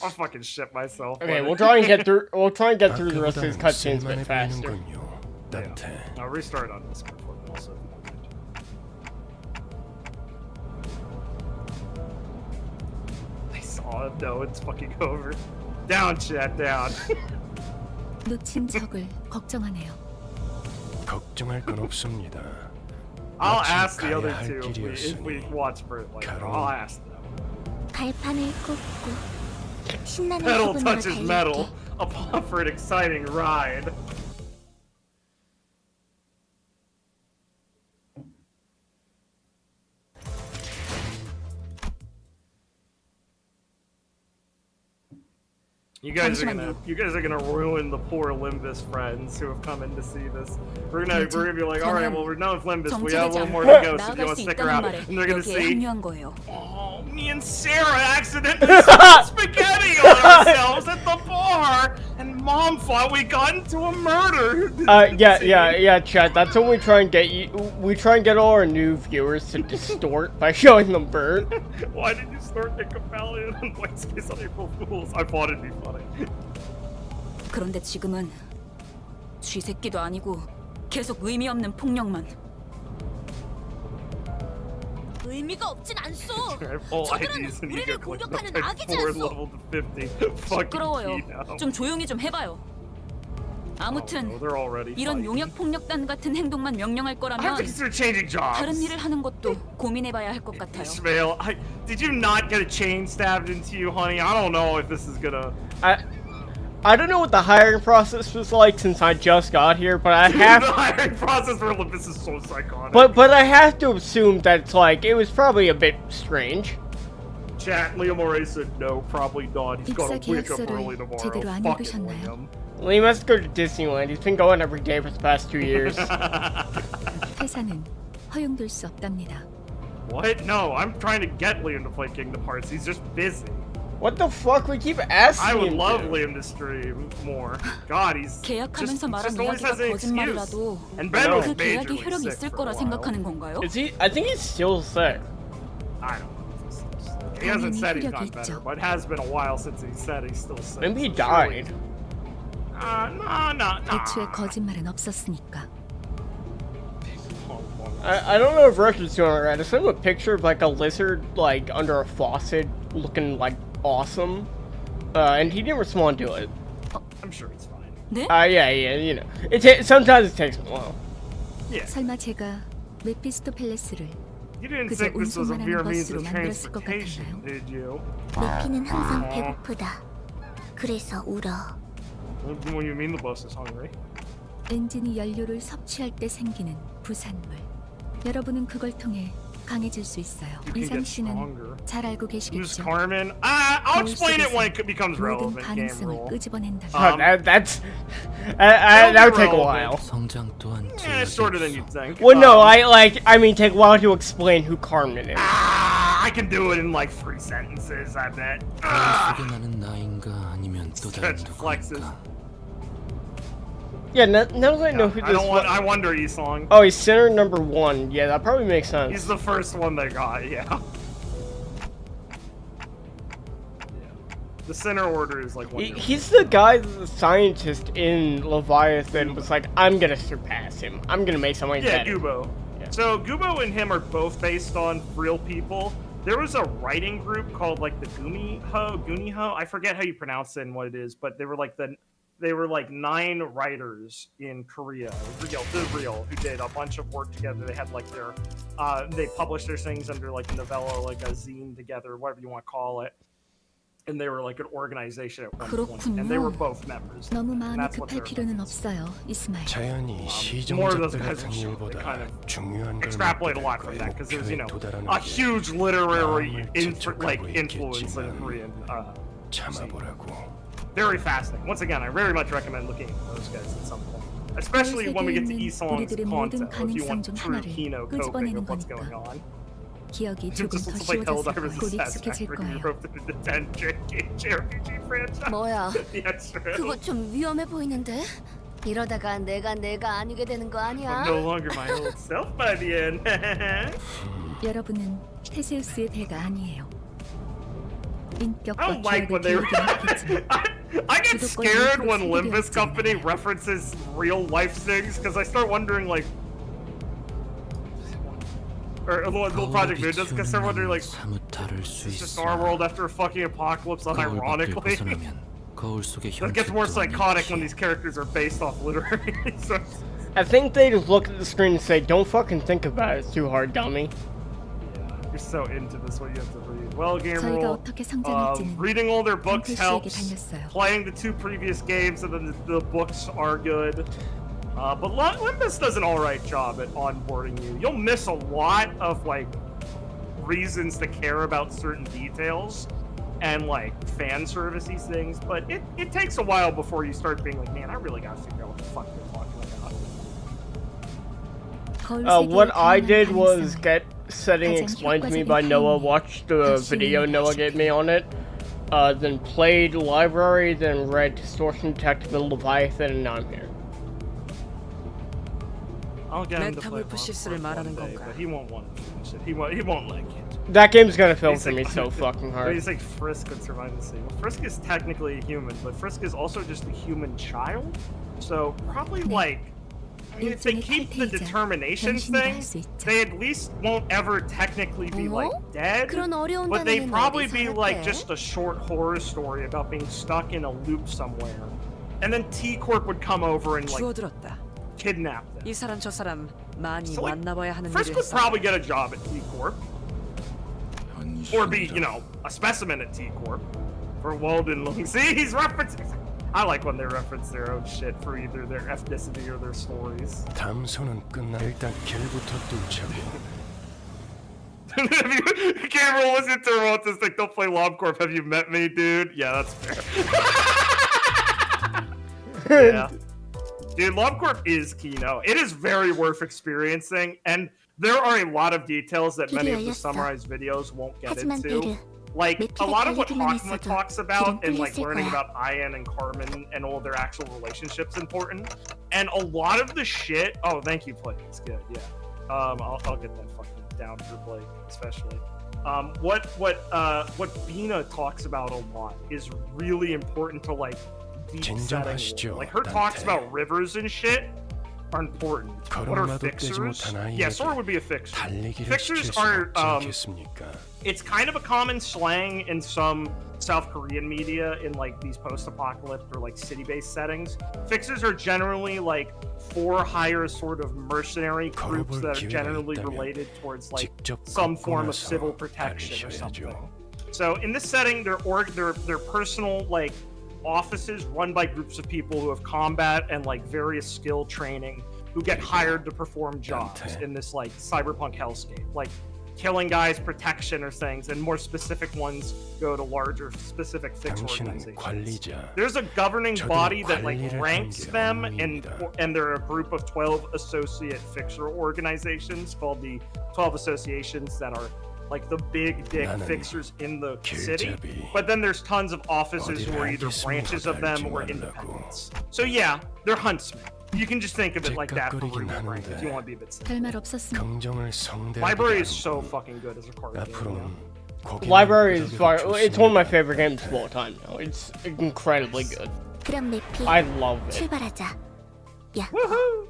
I'll fucking shit myself. Okay, we'll try and get through. We'll try and get through the rest of these 아까보다는 cutscenes a bit 쓸만해 faster. 보이는군요, 단테. I'll restart on Discord for them also. I saw it. No, it's fucking over. Down, chat, down. 놓친 적을 걱정하네요. 걱정할 건 없습니다. I'll 마치 ask the other 가야 할 two if we 길이었으니. watch for it later. 가로. I'll ask them. 발판을 꽂고 신나는 Metal 기분으로 touches metal. 달릴게. Upon for an exciting ride. You guys are gonna ruin the poor Limbus friends who have come in to see this. We're gonna be like, all right, well we're done with Limbus. We have a little more to go, so if you want to stick around, and they're gonna see. 합류한 거예요. Oh, me and Sarah accidentally spilled spaghetti on ourselves at the bar, and Mom thought we got into a murder. Yeah, Chad. That's when we try and get you. We try and get all our new viewers to distort by showing them Bert. Why did you start Nick Capellion and White Space on April Fools? I thought it'd be funny. 그런데 지금은 쥐새끼도 아니고 계속 의미 없는 폭력만. 의미가 없진 않소. All 저들은 IDs and 우리를 ego click 공격하는 type 악이지 4 않소. level to 50. Fucking 시끄러워요. key now. 좀 조용히 좀 해봐요. 아무튼 Oh, no, they're already 이런 fighting. 용역 폭력단 같은 행동만 명령할 I have 거라면 to consider changing jobs. 다른 일을 하는 것도 고민해봐야 할 것 같아요. Ishmael, did you not get a chain stabbed into you, honey? I don't know if this is gonna. I don't know what the hiring process was like since I just got here, but I have the hiring process for Limbus is so psychotic. But I have to assume that it's like it was probably a bit strange. Chat, Leo Moray said no, probably not. He's got to wake up early tomorrow. Fucking Liam. Lee must go to Disneyland. He's been going every day for the past 2 years. 회사는 허용될 수 없답니다. What? No, I'm trying to get Liam to play Kingdom Hearts. He's just busy. What the fuck? We keep asking I would him love to. Liam to stream more. God, he's 계약하면서 말한 just always has 이야기가 an excuse. 거짓말이라도 And Ben was 그 계약이 majorly 효력이 sick 있을 for 거라 a while. 생각하는 건가요? Is he? I think he's still sick. I don't know if he's still sick. He hasn't said he's not better, but it has been a while since he said he's still sick. Maybe he so surely- died. No. 애초에 거짓말은 없었으니까. I don't know if Rush is doing it right. I sent him a picture of like a lizard like under a faucet looking like awesome. And he didn't respond to it. I'm sure it's fine. 네? Yeah, you know. Sometimes it takes a while. Yeah. 설마 제가 메피스토 팰레스를 You didn't 그저 think this was a mere 운송만 하는 means of 버스로 만들었을 것 transportation, 같았나요? did you? 루피는 항상 배고프다. 그래서 울어. What do you mean the bus is hungry? 엔진이 연료를 섭취할 때 생기는 부산물. 여러분은 그걸 통해 강해질 수 있어요. You can 이상 get 씨는 stronger. 잘 알고 Who's 계시겠죠? Carmen? I'll explain it when it becomes 모든 relevant. Game 가능성을 rule. 끄집어낸다. That would take a while. 성장 또한 Yeah, it's shorter than you'd think. Well, no, I mean take a while to explain who Carmen is. I can do it in like 3 sentences, I bet. 속에 나는 나인가 아니면 또 다른 Stretch flexes. 누구인가. Yeah, now that I know who this I wonder Esong. Oh, he's center number 1. Yeah, that probably makes sense. He's the first one they got, yeah. The center order is like one. He's the guy, the scientist in Leviathan was like, I'm gonna surpass him. I'm gonna make something Yeah, better. Gubo. Yeah. So Gubo and him are both based on real people. There was a writing group called like the Guniho. I forget how you pronounce it and what it is, but they were like 9 writers in Korea, real, who did a bunch of work together. They had like their, they published their things under like a novella, like a zine together, whatever you want to call it. And they were like an organization at one point, and they were both members. 너무 And 마음이 that's what 급할 they're 필요는 없어요, 이스마일. 자연이 more of those 시정작들 guys 같은 they 일보다 kind of 중요한 걸 extrapolate a lot from that because there's a huge literary influence in Korean. 참아보라고. Very fascinating. Once again, I very much recommend looking at those guys at some point, especially when we get to Esong's content. If you want true Kino coping of what's going on. 기억이 조금 Just 더 looks like 쉬워졌을 Helldiver's 곧 Assassin's 익숙해질 Creed 거예요. wrote through the 10 JRPG franchise. 뭐야? Yeah, true. 그거 좀 위험해 보이는데? 이러다가 내가 아니게 되는 거 아니야? I'm no longer my old self by the end. 여러분은 테세우스의 대가 아니에요. I 인격과 don't like 기억을 when they. 기울이는 있겠지만 I get scared when Limbus Company references real life things because I start wondering like, or the Project Moon does because they're wondering like, it's just our world after a fucking apocalypse. Unironically, it gets more psychotic when these characters are based off literary sources. I think they just look at the screen and say, don't fucking think about it, it's too hard, dummy. Yeah, you're so into this, what you have to read. Well, game 저희가 rule. 어떻게 성장할지는 Reading all their books 앵클 씨에게 helps. 달렸어요. Playing the 2 previous games and then the books are good. But Limbus does an alright job at onboarding you. You'll miss a lot of like reasons to care about certain details and like fan servicey things, but it takes a while before you start being like, man, I really gotta figure out what the fuck they're talking about. What I did was get setting explained to me by Noah, watched the video Noah gave me on it, then played Library, then read Distortion Detective and Leviathan, and now I'm here. I'll get him to play 메타몰프시스를 말하는 one day, 건가? but he won't want to finish it. He won't like it. That game's gonna feel He's for me like- so fucking But hard. he's like Frisk could survive the sea. Well, Frisk is technically a human, but Frisk is also just a human child. So probably like, I mean, if they keep the determination thing, they at least won't ever technically be like dead. 그런 어려운 But they'd 단어는 probably 어디 be like 살았대? just a short horror story about being stuck in a loop somewhere, and then T Corp would come over and like 주워들었다. kidnap them. 이 사람 저 사람 많이 So, like, 만나봐야 하는 Frisk 일을 would 했어. probably get a job at T Corp. Or be, a specimen at T Corp for Walden looking. See, he's referencing. I like when they reference their own shit for either their ethnicity or their stories. 담소는 끝나 일단 길부터 뚫자고. Gabriel was autistic. Don't play LobCorp. Have you met me, dude? Yeah, that's fair. Yeah. Dude, LobCorp is Kino. It is very worth experiencing, and there are a lot of details that many of the summarized videos won't get into. Like, a lot of what Hakma talks about and, like, learning about Ayan and Carmen and all their actual relationships important. And a lot of the shit... Oh, thank you, Blake. It's good, yeah. I'll get that fucking down for Blake, especially. What Bina talks about a lot is really important to, like, deep setting. Like, her talks about rivers and shit are important. What are fixers? Yeah, Sora would be a fixer. Fixers are, it's kind of a common slang in some South Korean media in, like, these post-apocalyptic or, like, city-based settings. Fixers are generally, like, for-hire sort of mercenary groups that are generally related towards, like, some form of civil protection or something. So, in this setting, they're personal, like, offices run by groups of people who have combat and, like, various skill training who get hired to perform jobs in this, like, cyberpunk hellscape. Like, killing guys, protection, or things, and more specific ones go to larger specific fixed organizations. There's a governing body that, like, ranks them, and they're a group of 12 associate fixer organizations called the 12 associations that are, like, the big dick fixers in the city. But then there's tons of offices who are either branches of them or independents. So yeah, they're huntsmen. You can just think of it like that for RWBY if you want to be a bit simple. Library is so fucking good as a card game. Library is it's one of my favorite games of all time now. It's incredibly good. I love it. Woohoo!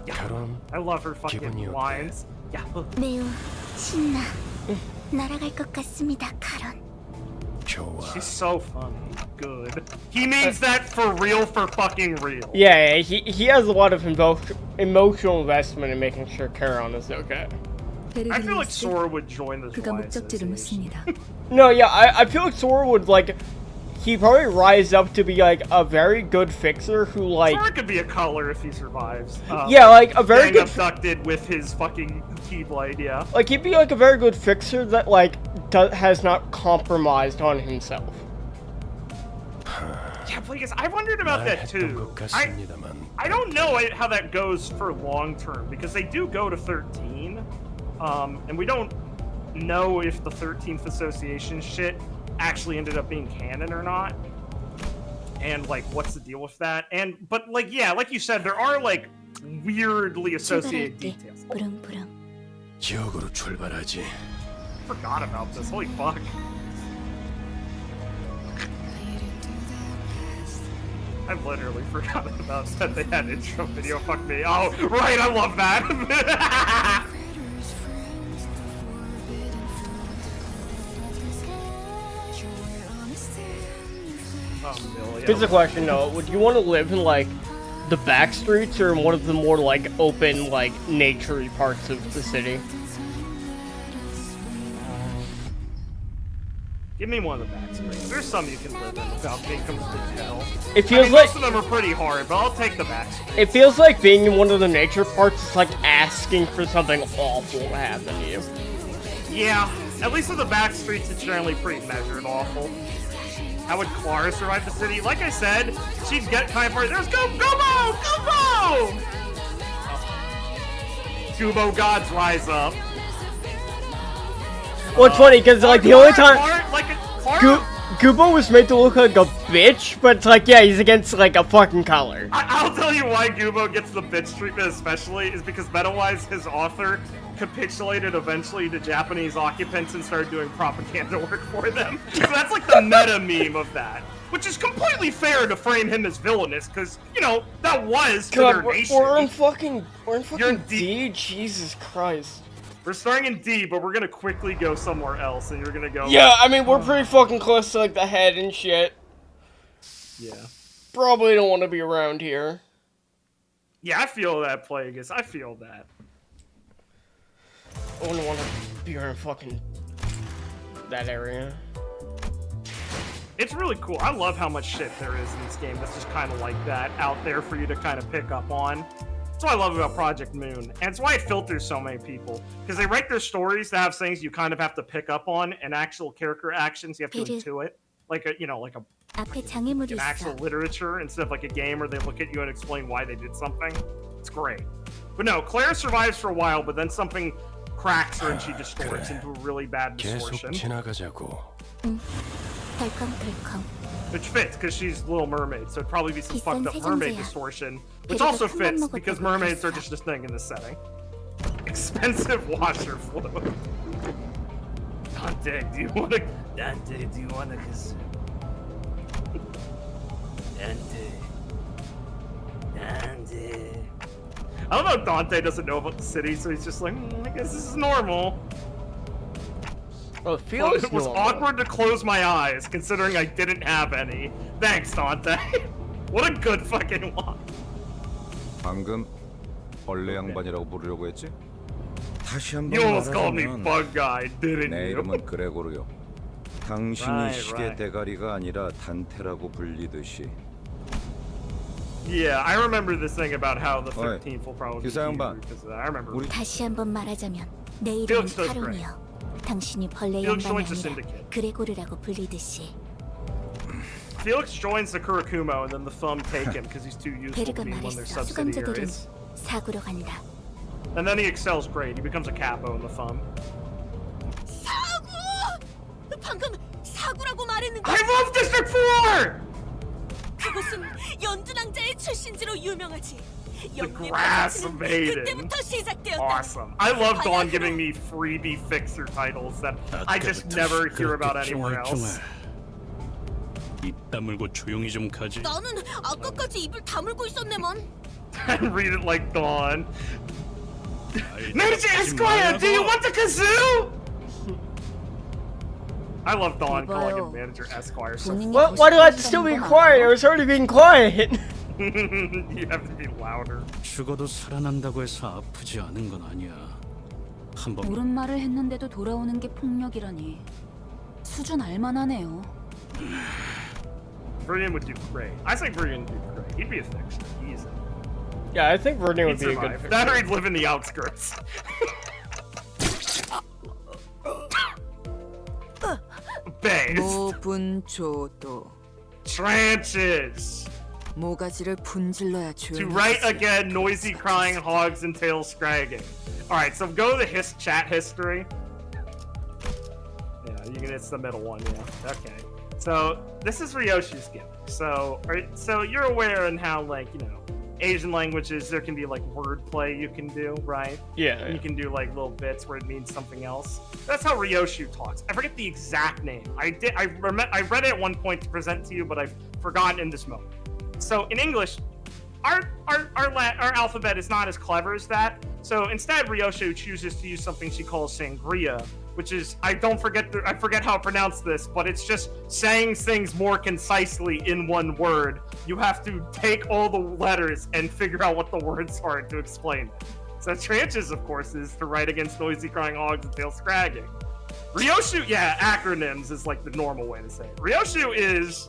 Yeah. I love her fucking lines. Yeah. She's so funny. Good. He means that for real, for fucking real. Yeah, he has a lot of emotional investment in making sure Charon is okay. I feel like Sora would join this Y association. No, yeah, I feel like Sora would, like, he'd probably rise up to be, like, a very good fixer who, like... Sora could be a color if he survives. Yeah, like, a very good... abducted with his fucking Keyblade, yeah. Like, he'd be, like, a very good fixer that, like, has not compromised on himself. Yeah, because I wondered about that, too. I don't know how that goes for long term, because they do go to 13, and we don't know if the 13th Association shit actually ended up being canon or not, and, like, what's the deal with that? But like, yeah, like you said, there are, like, weirdly associated details. Forgot about this. Holy fuck. I literally forgot about that they had intro video. Fuck me. Oh, right, I love that. Here's a question though, would you want to live in, like, the back streets or in one of the more, like, open, like, nature-y parts of the city? Give me one of the back streets. There's some you can live in without being complete hell. It feels most of them are pretty hard, but I'll take the back streets. It feels like being in one of the nature parts is like asking for something awful to happen to you. Yeah, at least in the back streets it's generally pretty measured awful. How would Clara survive the city? Like I said, she'd get kind of... There's Goobo! Goobo! Goobo gods rise up. Well, it's funny, because, like, the only time... Goobo was made to look like a bitch, but it's like, yeah, he's against, like, a fucking color. I'll tell you why Goobo gets the bitch treatment especially, is because meta-wise, his author capitulated eventually to Japanese occupants and started doing propaganda work for them. So that's like the meta meme of that. Which is completely fair to frame him as villainous, because, you know, that was to their nation. We're in fucking D, Jesus Christ. We're starting in D, but we're gonna quickly go somewhere else, and you're gonna go... Yeah, I mean, we're pretty fucking close to, like, the head and shit. Yeah. Probably don't want to be around here. Yeah, I feel that, Plagueis. I feel that. I wouldn't want to be around fucking... that area. It's really cool. I love how much shit there is in this game that's just kind of like that out there for you to kind of pick up on. That's what I love about Project Moon, and it's why it filters so many people, because they write their stories to have things you kind of have to pick up on, and actual character actions you have to intuit, like a an actual literature instead of like a game where they look at you and explain why they did something. It's great. But no, Claire survives for a while, but then something cracks her and she distorts into a really bad distortion. Which fits, because she's Little Mermaid, so it'd probably be some fucked up mermaid distortion. Which also fits, because mermaids are just a thing in this setting. Expensive washer fluid. Dante, do you want to... Dante, do you want to... Dante. I don't know if Dante doesn't know about the city, so he's just like, I guess this is normal. Well, it feels it was awkward to close my eyes, considering I didn't have any. Thanks, Dante. What a good fucking line. 방금 벌레 양반이라고 부르려고 했지? 다시 한번 You almost called me 말하자면 bug guy, didn't 내 you? 이름은 그레고르요. 당신이 시계 대가리가 아니라 단테라고 불리듯이. Yeah, I remember this thing about how the 13th will probably be here, because I remember. 다시 한번 말하자면 내 이름은 타론이요. 당신이 벌레 양반이 아니라 그레고르라고 불리듯이. Felix joins the Kurakumo and then the thumb take him because he's too useful to 베르가 be one of their 말했어. subsidiaries. 수감자들은 사구로 간다. And then he excels great. He becomes a capo in the thumb. 사구! 방금 사구라고 말했는데. I love District 4! 그곳은 연두낭자의 출신지로 유명하지. The Grass Maiden. 그때부터 시작되었다. Awesome. I love Dawn giving me freebie fixer titles that I just never hear about anywhere else. 입 다물고 조용히 좀 가지. 나는 아까까지 입을 다물고 있었네만. And read it like Dawn. Manager Esquire, do you want the kazoo? I love Dawn calling him Manager Esquire. So Why do I have to still be quiet? I was already being quiet. You have to be louder. 죽어도 살아난다고 해서 아프지 않은 건 아니야. 한번 옳은 말을 했는데도 돌아오는 게 폭력이라니. 수준 알만하네요. Vernon would do great. I think Vernon would do great. He'd be a fixer. Easy. Yeah, I think Vernon would He'd be a good survive. fixer. That or he'd live in the outskirts. Base. 모분초도 Tranches. 모가지를 분질러야 To 조용히. right again, noisy crying hogs and tail scragging. Alright, so go to his chat history. Yeah, it's the middle one, yeah. Okay. So, this is Ryoshi's gimmick. So you're aware in how, like, Asian languages, there can be, like, wordplay you can do, right? Yeah. You can do, like, little bits where it means something else. That's how Ryoshu talks. I forget the exact name. I read it at one point to present to you, but I've forgotten in this moment. So, in English, our alphabet is not as clever as that. So, instead, Ryoshu chooses to use something she calls sangria, which is, I forget how to pronounce this, but it's just saying things more concisely in one word. You have to take all the letters and figure out what the words are to explain it. So tranches, of course, is to write against noisy crying hogs and tail scragging. Ryoshu, yeah, acronyms is like the normal way to say it. Ryoshu is,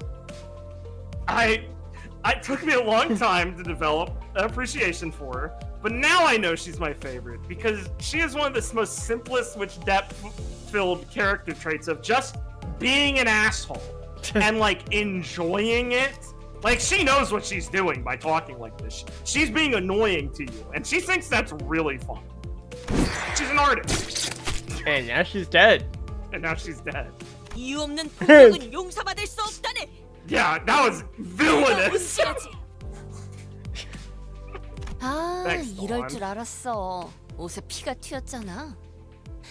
it took me a long time to develop an appreciation for her, but now I know she's my favorite because she is one of the most simplest, which depth-filled character traits of just being an asshole and like enjoying it. Like, she knows what she's doing by talking like this. She's being annoying to you, and she thinks that's really fun. She's an artist. And now she's dead. And now she's dead. 이유 없는 폭력은 용서받을 수 없다네. Yeah, that was villainous. 아, Thanks, 이럴 Dawn. 줄 알았어. 옷에 피가 튀었잖아.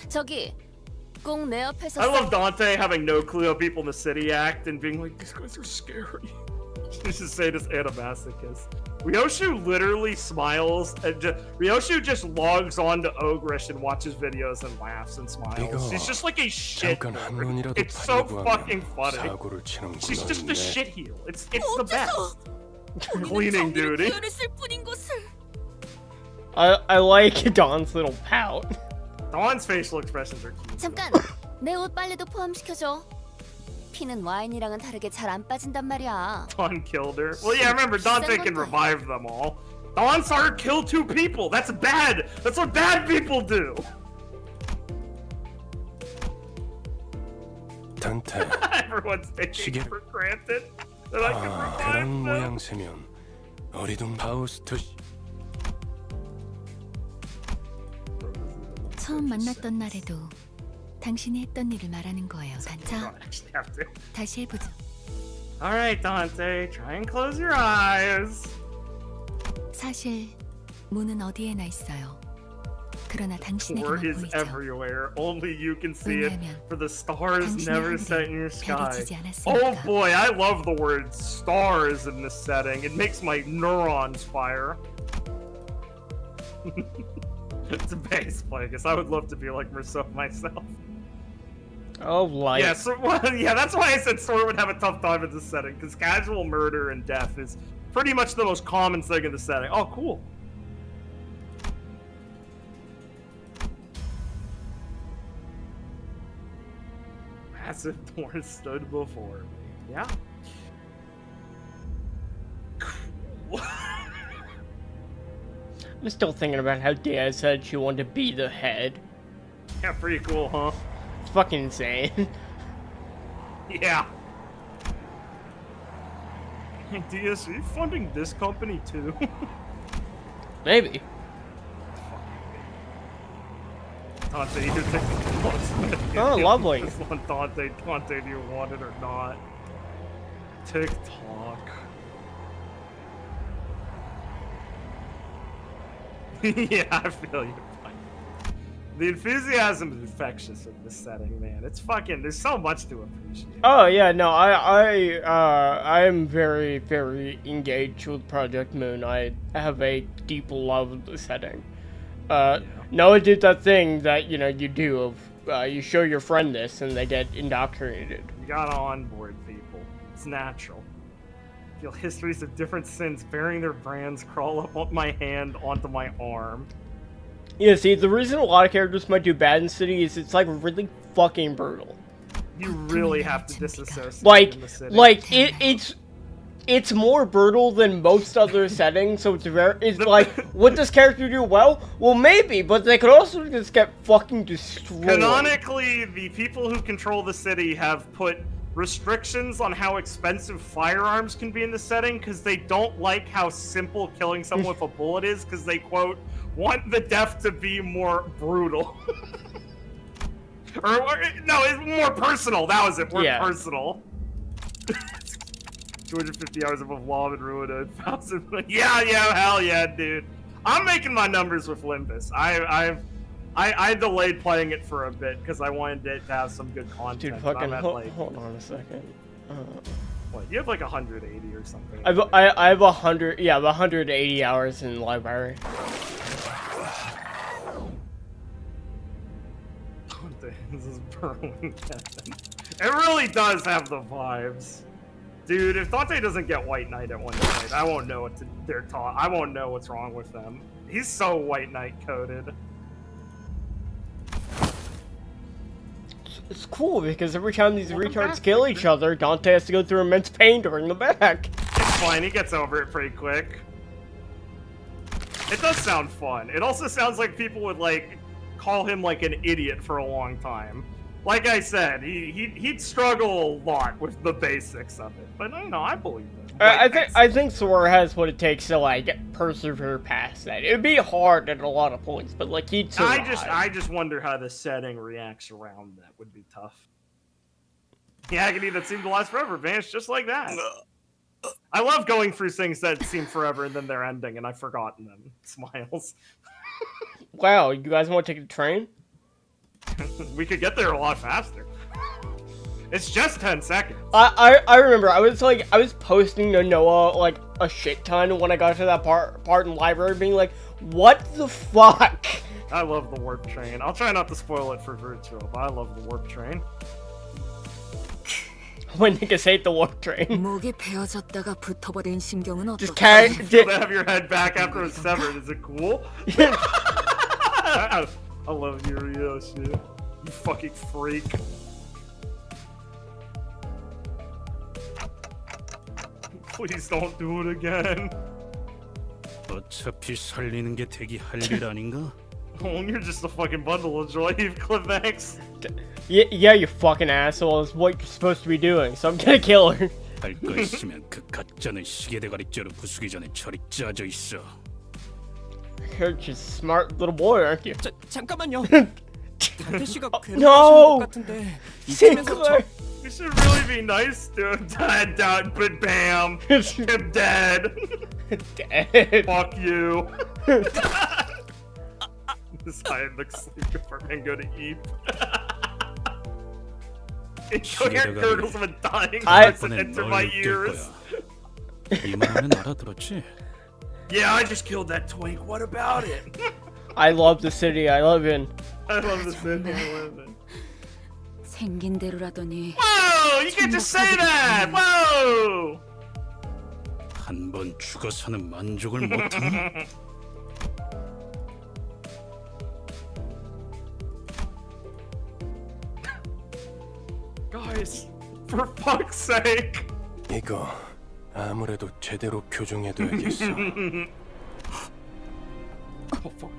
저기, 꼭 내 옆에서 I love Dante having no clue how people in the city act and being like, these guys are scary. You should say this animasochist. Ryoshu literally smiles. Ryoshu just logs on to Ogrish and watches videos and laughs and smiles. She's just like a shit. It's so fucking funny. She's just a shit heel. It's the best. Cleaning duty. I like Dawn's little pout. Dawn's facial expressions are cute. 잠깐, 내 옷 빨래도 포함시켜줘. 피는 와인이랑은 다르게 잘 안 빠진단 말이야. Dawn killed her. Well, yeah, remember, Dante can revive them all. Dawn saw her kill 2 people. That's bad. That's what bad people do. 단테. Everyone's taking it for granted that I can 그런 revive them. 모양새면 어리둥 파우스트. 처음 만났던 날에도 당신이 했던 일을 말하는 거예요. 자, Actually have to. 다시 해보죠. All right, Dante, try and close your eyes. 사실 문은 어디에나 있어요. 그러나 Door 당신에게만 is 보이죠. everywhere. Only you can see it. 왜냐하면 For the stars 당신의 never 하늘에 set in your 별이 sky. 지지 Oh 않았으니까. boy, I love the word stars in this setting. It makes my neurons fire. It's a base play. I guess I would love to be like Merceau myself. Oh, light. Yeah, so, well, yeah, that's why I said Sora would have a tough time in this setting, because casual murder and death is pretty much the most common thing in the setting. Oh, cool. Massive door stood before me. Yeah. Cool. I'm still thinking about how Dea said she wanted to be the head. Yeah, pretty cool, huh? It's fucking insane. Yeah. Hey, DS, are you funding this company too? Maybe. Dante, you're taking notes. Oh, lovely. This one, Dante, do you want it or not? TikTok. Yeah, I feel you. The enthusiasm is infectious in this setting, man. It's fucking. There's so much to appreciate. Oh yeah, no, I am very, very engaged with Project Moon. I have a deep love of the setting. Noah did that thing that you do of you show your friend this and they get indoctrinated. You gotta onboard people. It's natural. Feel histories of different sins bearing their brands crawl up on my hand onto my arm. Yeah, see, the reason a lot of characters might do bad in City is it's like really fucking brutal. You really have to disassociate in the city. It's more brutal than most other settings, so it's like, would this character do well? Well, maybe, but they could also just get fucking destroyed. Canonically, the people who control the city have put restrictions on how expensive firearms can be in the setting because they don't like how simple killing someone with a bullet is because they, quote, want the death to be more brutal. or no, it's more personal. That was it. More personal. 250 hours above law and ruin 1,000. Yeah, hell yeah, dude. I'm making my numbers with Limbus. I delayed playing it for a bit because I wanted it to have some good content. Dude, fucking hold on a second. What, you have like 180 or something? I have 100. Yeah, I have 180 hours in library. This is Berlin. It really does have the vibes. Dude, if Dante doesn't get White Knight at one point, I won't know what they're taught. I won't know what's wrong with them. He's so White Knight coded. It's cool because every time these retards kill each other, Dante has to go through immense pain to bring them back. It's fine, he gets over it pretty quick. It does sound fun. It also sounds like people would like call him like an idiot for a long time. Like I said, he'd struggle a lot with the basics of it, but I believe it. I think Sora has what it takes to like persevere past that. It'd be hard at a lot of points, but like he'd survive. I just wonder how the setting reacts around that. Would be tough. The agony that seemed to last forever vanished just like that. I love going through things that seem forever and then they're ending and I've forgotten them. Smiles. Wow, you guys want to take the train? We could get there a lot faster. It's just 10 seconds. I remember I was posting to Noah like a shit ton when I got to that part in the library, being like, what the fuck? I love the warp train. I'll try not to spoil it for Virtual, but I love the warp train. When niggas hate the warp train. 목이 베어졌다가 붙어버린 신경은 Just You feel to have your head back after it's severed. Is it cool? I love your shit. You fucking freak. Please don't do it again. 어차피 살리는 게 되게 할 일 아닌가? Oh, you're just a fucking bundle of joy, Heathcliff, thanks. Yeah, you fucking asshole. Is what you're supposed to be doing. So I'm gonna kill her. 할 거 있으면 그 가짜는 시계 대가리째로 부수기 전에 저리 짜져 있어. You're just a smart little boy, aren't you? 잠깐만요. 단테 씨가 No! 괴로워하시는 것 같은데 Sinclair! You should really be nice to him. Dad, but bam, I'm dead. Dead. Fuck you. This hide in the sleep compartment, go to eat. Incoherent gurgles of a dying person enter my ears. 이 말은 알아들었지? Yeah, I just killed that twink. What about it? I love the city I live in. I love the city I live in. 생긴 대로라더니 Whoa! You can't just say that! Whoa! 한 번 죽어서는 만족을 못하나? Guys, for fuck's sake! 이거 아무래도 제대로 교정해둬야겠어. Oh fuck.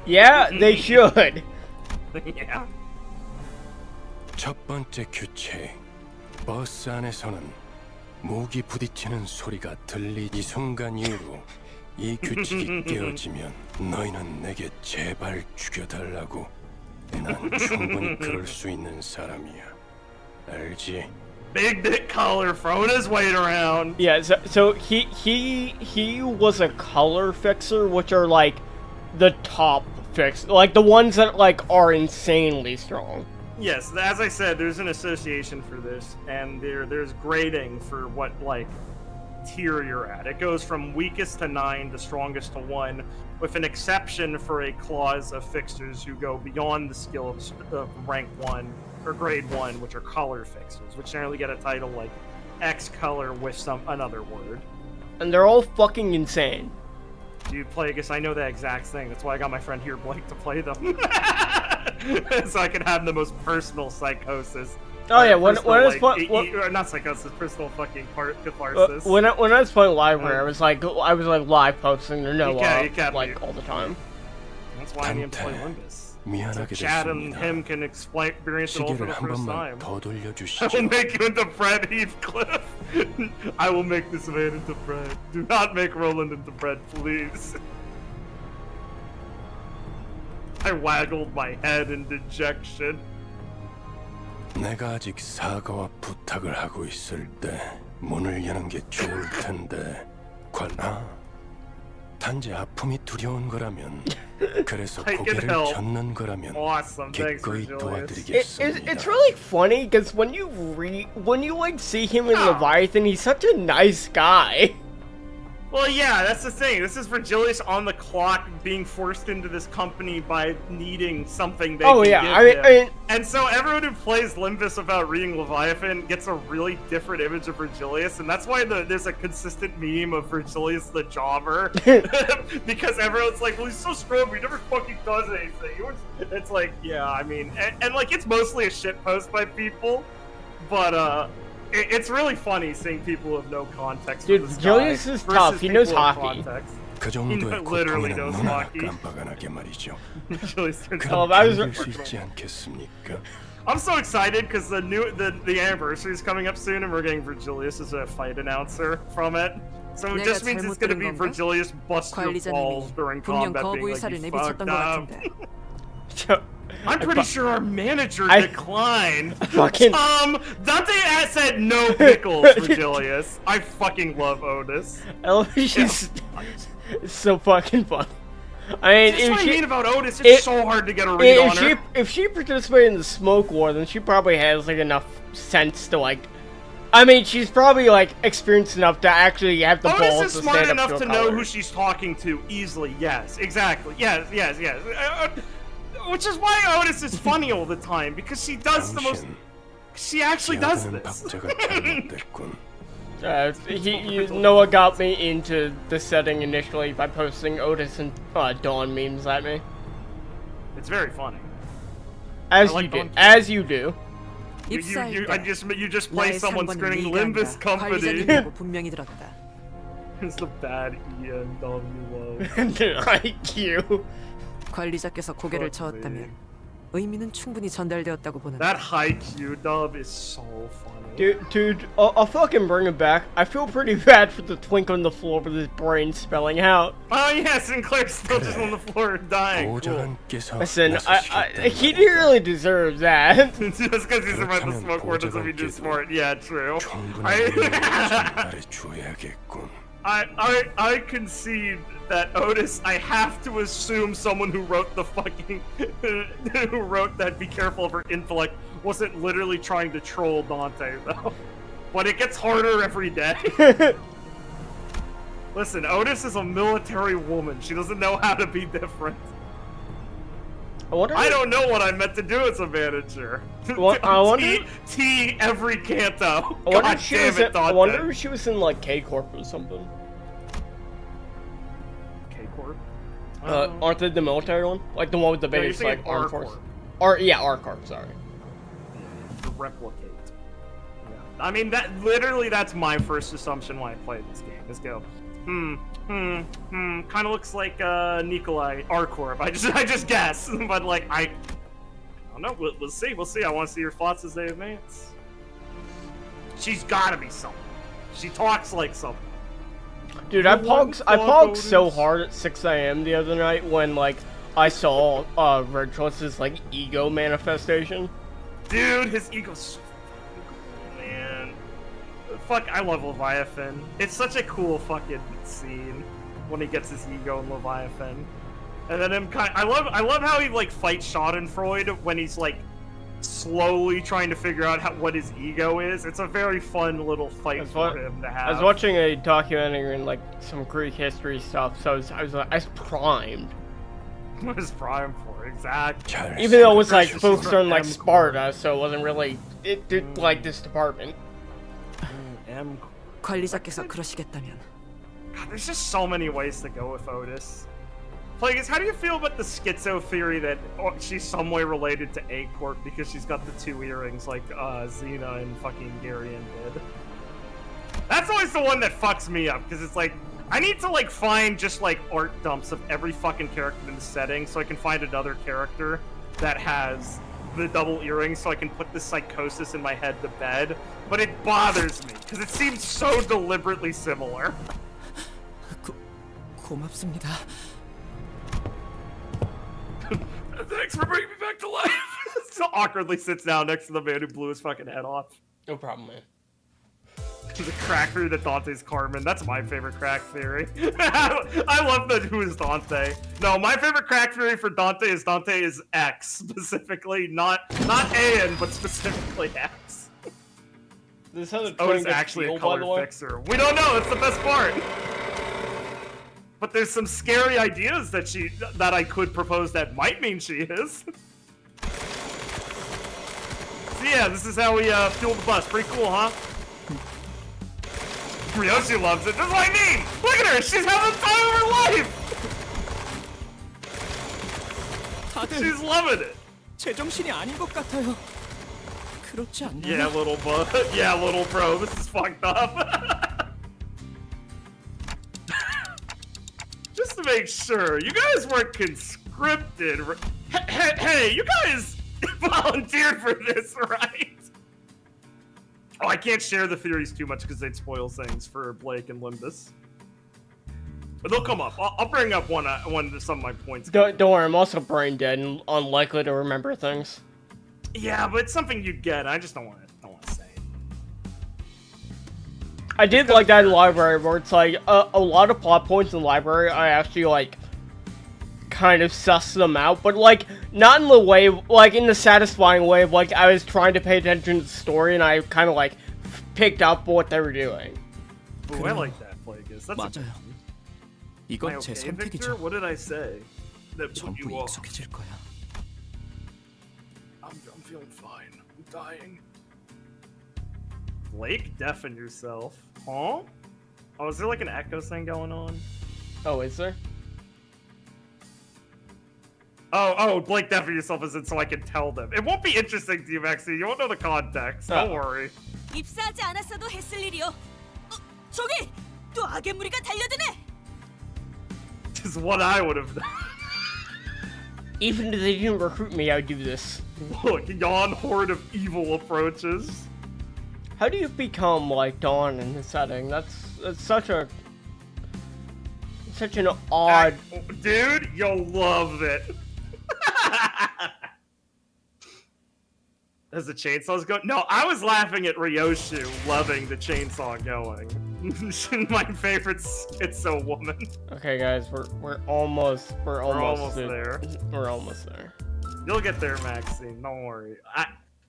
Yeah, they should. Yeah. 첫 번째 규칙. 버스 안에서는 무기 부딪히는 소리가 들리 이 순간 이후로 이 규칙이 깨어지면 너희는 내게 제발 죽여달라고. 난 충분히 그럴 수 있는 사람이야. 알지? Big dick collar throwing his weight around. Yeah, so he was a color fixer, which are like the top fix, like the ones that like are insanely strong. Yes, as I said, there's an association for this, and there's grading for what like tier you're at. It goes from weakest to 9 to strongest to 1, with an exception for a clause of fixers who go beyond the skill of rank 1 or grade 1, which are color fixers, which generally get a title like X color with another word. And they're all fucking insane. Dude, Plagueis, I know that exact thing. That's why I got my friend here, Blake, to play them. So I can have the most personal psychosis. Oh yeah, when I was not psychosis, personal fucking catharsis. when I was playing library, I was like live posting to Noah like all the time. That's why I need to play Limbus. So Chad and him can experience it all for the first time. I will make you into Fred, Heathcliff. I will make this man into Fred. Do not make Roland into Fred, please. I waggled my head in dejection. 내가 아직 사과와 부탁을 하고 있을 때 문을 여는 게 좋을 텐데 단지 아픔이 두려운 거라면 그래서 고개를 젓는 거라면 기꺼이 도와드리겠습니다. It's really funny because when you like see him in Leviathan, he's such a nice guy. Well, yeah, that's the thing. This is Virgilius on the clock, being forced into this company by needing something they can give him. And so everyone who plays Limbus without reading Leviathan gets a really different image of Virgilius, and that's why there's a consistent meme of Virgilius the jobber. Because everyone's like, well, he's so scrubby, he never fucking does anything. It's like, yeah, I mean, and like, it's mostly a shitpost by people, but, it's really funny seeing people with no context. Dude, Julius is tough. He knows hockey. 그 정도의 고통이란 누나가 깜빡하게 말이죠. 그럼 믿을 수 있지 않겠습니까? I'm so excited because the anniversary is coming up soon, and we're getting Virgilius as a fight announcer from it. So it just means it's going to be Virgilius bust your balls during combat, being like, you fucked up. I'm pretty sure our manager declined. Dante said no pickles, Virgilius. I fucking love Otis. She's so fucking funny. I mean, that's what I mean about Otis. It's so hard to get a read on her. If she participated in the smoke war, then she probably has like enough sense to like. I mean, she's probably like experienced enough to actually have the balls to stand up to Otis is smart enough to know color. who she's talking to easily. Yes, exactly. Yes. Which is why Otis is funny all the time, because she does the most. She actually does this. Noah got me into the setting initially by posting Otis and Dawn memes at me. It's very funny. As you do. 입사할 you just play 나의 someone 상관은 screaming 네가 Limbus 아니라 Company. 관리자님이라고 분명히 들었다. It's the bad ENW. IQ. 관리자께서 고개를 저었다면 의미는 충분히 전달되었다고 보는. That high Q dub is so funny. Dude, I'll fucking bring it back. I feel pretty bad for the twink on the floor with his brain spelling out. Oh yeah, Sinclair's still just on the floor dying. Cool. 보좌관께서 Listen, 나서시겠다는 he didn't really deserve that. Just because he's about to smoke more doesn't mean he's smart. Yeah, true. 충분한 이유를 전달해줘야겠군. I concede that Otis, I have to assume someone who wrote the fucking who wrote that be careful of her intellect wasn't literally trying to troll Dante though. But it gets harder every day. Listen, Otis is a military woman. She doesn't know how to be different. I don't know what I meant to do as a manager. T every canto. God damn it, Dante. I wonder if she was in like K-Corp or something. K-Corp? Aren't they the military one? Like the one with the biggest like armed force? Yeah, R-Corp, sorry. To replicate. Yeah. I mean, that's my first assumption when I played this game. Just go, kind of looks like Nikolai R-Corp. I just guess, but like I don't know. We'll see. I want to see your thoughts as they advance. She's gotta be someone. She talks like someone. Dude, I pogged so hard at 6 AM the other night when like I saw Red Trust's like ego manifestation. Dude, his ego's so fucking cool, man. Fuck, I love Leviathan. It's such a cool fucking scene when he gets his ego in Leviathan. And then I love how he like fights Schadenfreude when he's like slowly trying to figure out what his ego is. It's a very fun little fight for him to have. I was watching a documentary and like some Greek history stuff, so I was primed. What is Prime for? Exactly. Even though it was like focused on like Sparta, so it wasn't really like this department. 관리자께서 그러시겠다면. God, there's just so many ways to go with Otis. Plagueis, how do you feel about the schizo theory that she's some way related to A-Corp because she's got the 2 earrings like Xena and fucking Garion did? That's always the one that fucks me up, because it's like, I need to like find just like art dumps of every fucking character in the setting so I can find another character that has the double earrings so I can put this psychosis in my head to bed. But it bothers me, because it seems so deliberately similar. 고맙습니다. Thanks for bringing me back to life. So awkwardly sits down next to the man who blew his fucking head off. No problem, man. The crack theory that Dante's Carmen. That's my favorite crack theory. I love the who is Dante. No, my favorite crack theory for Dante is X specifically, not An, but specifically X. This has a It's actually a color fixer. We don't know. That's the best part. But there's some scary ideas that I could propose that might mean she is. So yeah, this is how we fuel the bus. Pretty cool, huh? Ryoshi loves it. That's what I mean! Look at her! She's having the time of her life! She's loving it! 제정신이 아닌 것 같아요. 그렇지 않나요? Yeah, little bro. Yeah, little bro. This is fucked up. Just to make sure, you guys weren't conscripted. Hey, you guys volunteered for this, right? Oh, I can't share the theories too much because they'd spoil things for Blake and Limbus. But they'll come up. I'll bring up one some of my points. Don't worry, I'm also brain dead and unlikely to remember things. Yeah, but it's something you'd get. I just don't want to say it. I did like that in the library where it's like a lot of plot points in the library. I actually like kind of suss them out, but like not in the way, like in the satisfying way of like I was trying to pay attention to the story and I kind of like picked up what they were doing. Ooh, I like that, Plagueis. That's 맞아요. 이건 제 okay, 선택이죠. Victor? What did I say? That put 전부 you off. 익숙해질 거야. I'm feeling fine. I'm dying. Blake, deafen yourself. Huh? Oh, is there like an echo thing going on? Oh, is there? Oh, blank that for yourself as in so I can tell them. It won't be interesting to you, Maxine. You won't know the context. Don't worry. 입사하지 않았어도 했을 일이요. 저기 또 악의 무리가 달려드네. This is what I would have done. Even if they didn't recruit me, I would do this. Look, yon horde of evil approaches. How do you become like Dawn in this setting? That's such an odd. Dude, you'll love it. As the chainsaws go? No, I was laughing at Ryoshu loving the chainsaw going. My favorite schizo woman. Okay, guys, we're almost there. We're almost there. You'll get there, Maxine. Don't worry.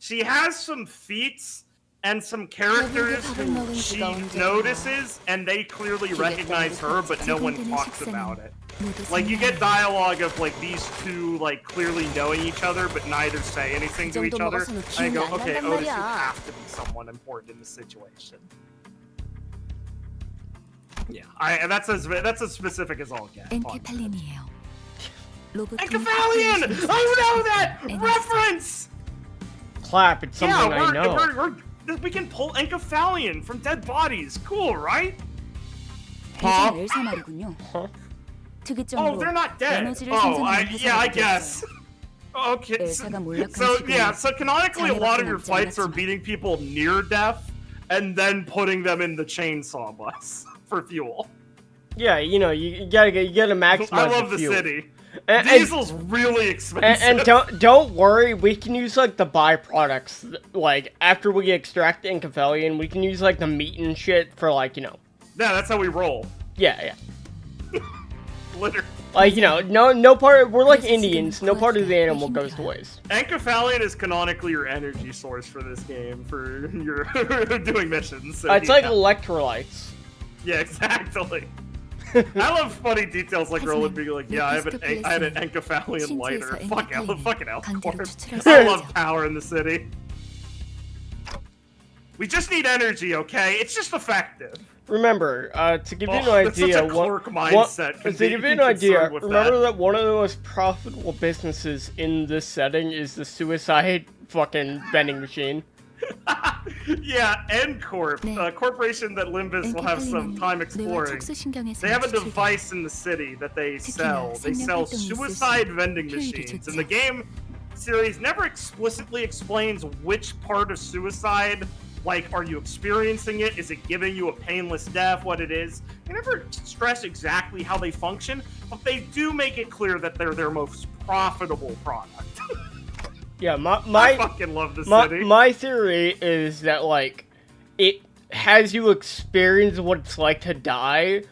She has some feats and some characters who she notices, and they clearly recognize her, but no one talks about it. Like, you get dialogue of, like, these two, like, clearly knowing each other, but neither say anything to each other. And I go, okay, Otis, you have to be someone important in this situation. Yeah, that's as specific as I'll get. 엔케팔린이에요. Encephalion! I know that! Reference! Clap, it's something I know. We can pull Encephalion from dead bodies. Cool, right? 대신 엘사 말이군요. Huh? Oh, they're not dead. Oh, I guess. Okay, so canonically a lot of your fights are beating people near death and then putting them in the chainsaw bus for fuel. Yeah, you know, you gotta maximize I love the fuel. city. Diesel's really expensive. And don't worry, we can use like the byproducts. Like after we extract the Encephalion, we can use like the meat and shit for like, you know. Yeah, that's how we roll. Yeah. Literally. Like, you know, no part. We're like Indians. No part of the animal goes to waste. Encephalion is canonically your energy source for this game for your doing missions. So it's like electrolytes. Yeah, exactly. I love funny details like Roland being like, yeah, I had an Encephalion lighter. Fucking Elfcorp. I love power in the city. We just need energy, okay? It's just effective. Remember, to give you an idea, remember that one of the most profitable businesses in this setting is the suicide fucking vending machine. Yeah, N-Corp, a corporation that Limbus will have some time exploring. They have a device in the city that they sell. They sell suicide vending machines, and the game series never explicitly explains which part of suicide. Like, are you experiencing it? Is it giving you a painless death? What it is? They never stress exactly how they function, but they do make it clear that they're their most profitable product. Yeah, I fucking love the city. My theory is that, like, it has you experience what it's like to die,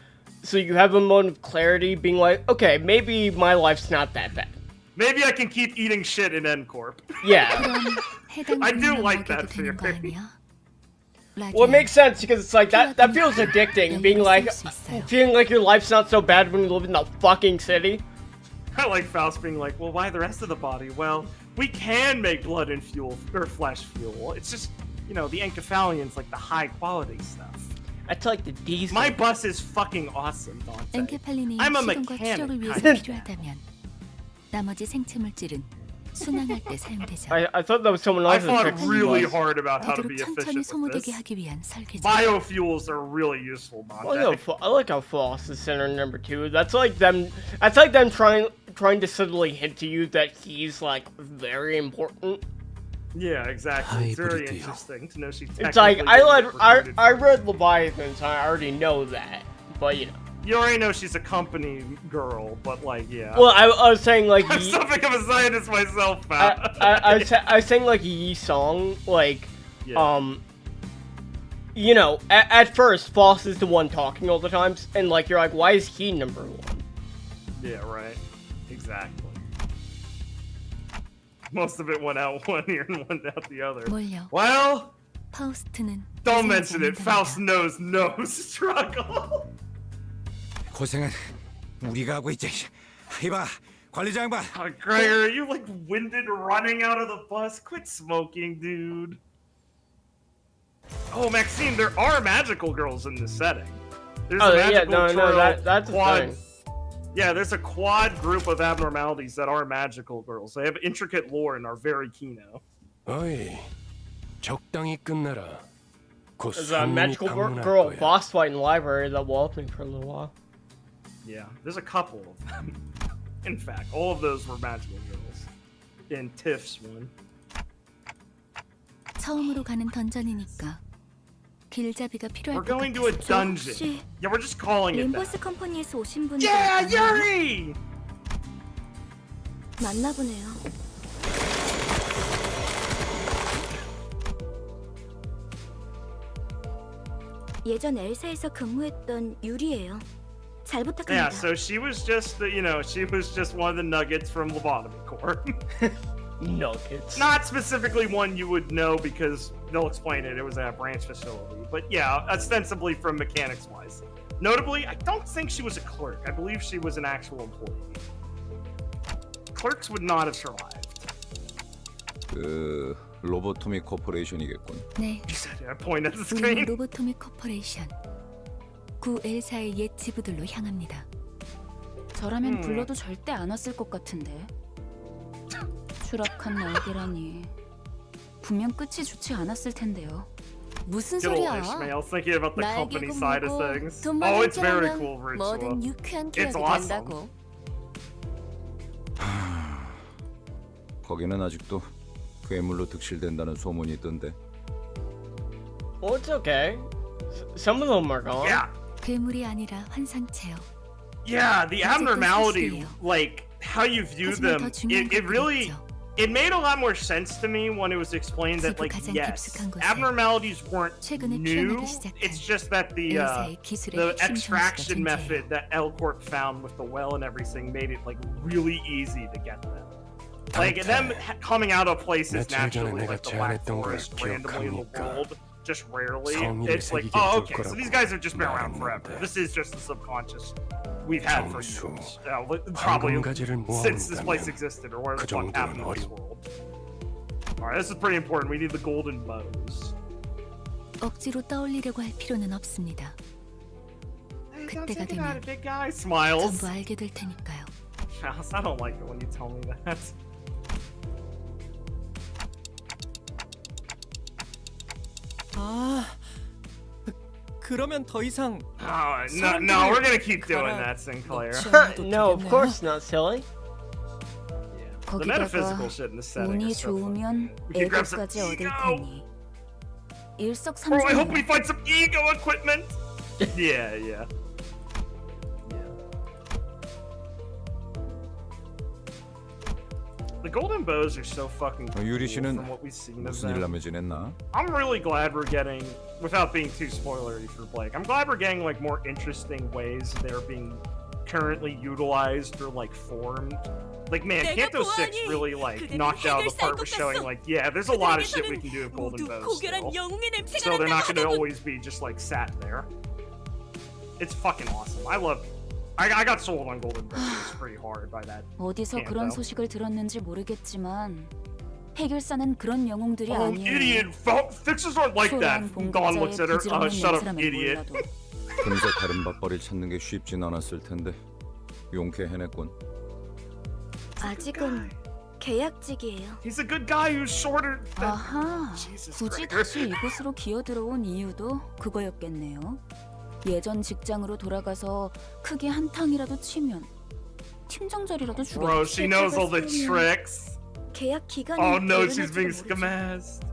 so you have a moment of clarity being like, okay, maybe my life's not that bad. Maybe I can keep eating shit in N-Corp. Yeah. I do like that theory. Well, it makes sense because it's like that feels addicting, being like, feeling like your life's not so bad when you live in the fucking city. I like Faust being like, well, why the rest of the body? Well, we can make blood and fuel, or flesh fuel. It's just, you know, the Encephalion's like the high quality stuff. That's like the diesel. My bus is fucking awesome, Dante. I'm a mechanic. I thought that was someone else's. I thought really hard about how to be efficient with this. Biofuels are really useful, Dante. I like how Floss is center number 2. That's like them trying to subtly hint to you that he's like very important. Yeah, exactly. It's very interesting to know she. It's like I read Leviathan, so I already know that. But you know. You already know she's a company girl, but like, yeah. Well, I was saying like I'm something of a scientist myself, Pat. I was saying like Yi Song, like, yeah. You know, at first Foss is the one talking all the times, and like you're like, why is he number 1? Yeah, right. Exactly. Most of it went out one ear and went out the other. Well, don't mention it. Faust knows no struggle. 고생은 우리가 하고 있지. 이봐, 관리자 양반. Gregor, you like winded running out of the bus? Quit smoking, dude. Oh, Maxine, there are magical girls in this setting. There's a magical that's a thing. Yeah, there's a quad group of abnormalities that are magical girls. They have intricate lore and are very kino. 어이, 적당히 끝내라. 곧 There's a 손님이 magical 방문할 girl 거야. boss fight in the library that will open for a little while. Yeah, there's a couple of them. In fact, all of those were magical girls. In Tiff's one. 처음으로 가는 던전이니까 길잡이가 필요할 We're 것 going to a 같아서 dungeon. 혹시 Yeah, we're just calling it 림버스 that. 컴퍼니에서 오신 분들 Yeah, Yuri! 맞나 보네요. 예전 엘사에서 근무했던 유리예요. 잘 부탁합니다. Yeah, so she was just the, she was just one of the nuggets from Lobotomy Corps. Nuggets. Not specifically one you would know because they'll explain it. It was at a branch facility. But yeah, ostensibly from mechanics-wise. Notably, I don't think she was a clerk. I believe she was an actual employee. Clerks would not have survived. 그 로보토미 코퍼레이션이겠군. 네, You said it. I point at the 우리는 screen. 로보토미 코퍼레이션 구 엘사의 옛 지부들로 향합니다. 저라면 불러도 절대 안 왔을 것 같은데. 추락한 날개라니. 분명 끝이 좋지 않았을 텐데요. 무슨 Good old 소리야? Ishmael thinking about the 날개 company side of 굽고 things. 돈 Oh, 많은 it's very 사람은 cool, 뭐든 Virtua. 유쾌한 It's 기억이 awesome. 된다고. 거기는 아직도 괴물로 득실된다는 소문이 있던데. Well, it's okay. Some of them are gone. Yeah, 괴물이 아니라 환상체요. yeah, the 아직도 abnormality, 사실이에요. like how you view 하지만 them, 더 중요한 it really, 것도 있죠. it made a lot more sense to me when it was explained that, 지구 like, 가장 yes, 깊숙한 곳에 abnormalities weren't 최근에 new. 피어나기 시작한 It's just that the 엘사의 기술의 핵심 extraction 정수가 method that L-Corp found with the well and everything made it like really easy to get them. Like them coming out of places 며칠 전에 naturally, 내가 like the Black 제안했던 걸 Forest, randomly in the 기억합니까? world, just rarely. 성의를 It's like, 새기게 oh, 해줄 okay, so 거라고 these guys have just been around forever. 말했는데. This is just the subconscious we've had for 정수, years. Probably 황금가지를 since this place 모아온다면 existed, or where the 그 fuck happened 정도는 in this world. Alright, this is pretty important. We need the golden bows. 억지로 떠올리려고 할 필요는 없습니다. Hey, 그때가 don't take it out of 되면 big guy. Smiles. 전부 알게 될 테니까요. Mouse, I don't like it when you tell me that. 아, 그러면 더 이상 Oh, no, we're gonna keep doing that, Sinclair. No, of course not, silly. The 거기다가 metaphysical shit in this setting 운이 is so fucking 좋으면 good. We can grab some 애교까지 얻을 ego. 테니. Oh, I hope we 일석삼조네요. find some ego equipment. Yeah. The golden bows are so fucking cool 유리 씨는 from what we've seen of 무슨 일 them. 남에 지냈나? I'm really glad we're getting, without being too spoilery for Blake, I'm glad we're getting like more interesting ways they're being currently utilized or like formed. Like man, 내가 Canto 6 보아하니 really like 그대는 knocked out of the 핵을 park 쌀 with 것 showing 같았어. like, yeah, there's a lot of shit we 그들에게서는 can do with golden 모두 bows 고결한 still. 영웅의 냄새가 So they're not 난다고 gonna 하더군. always be just like sat there. It's fucking awesome. I got sold on golden bows pretty hard by that. 어디서 Canto. 그런 소식을 들었는지 모르겠지만 해결사는 그런 영웅들이 Oh, 아니에요. idiot! Fixers aren't like that. 초라한 Dawn looks at her. 부지런한 Shut up, 냄새라면 idiot. 몰라도 금세 다른 밥벌이를 찾는 게 쉽진 않았을 텐데 용케 해냈군. 아직은 계약직이에요. He's a good guy who's shorter. Than... 아하, Jesus 굳이 Christ. 다시 이곳으로 기어들어온 이유도 그거였겠네요. 예전 직장으로 돌아가서 크게 한탕이라도 치면 팀장 자리라도 주겠지. Bro, she knows all the tricks. 계약 기간이 Oh no, she's 오래될지도 being 모르죠. skamazed.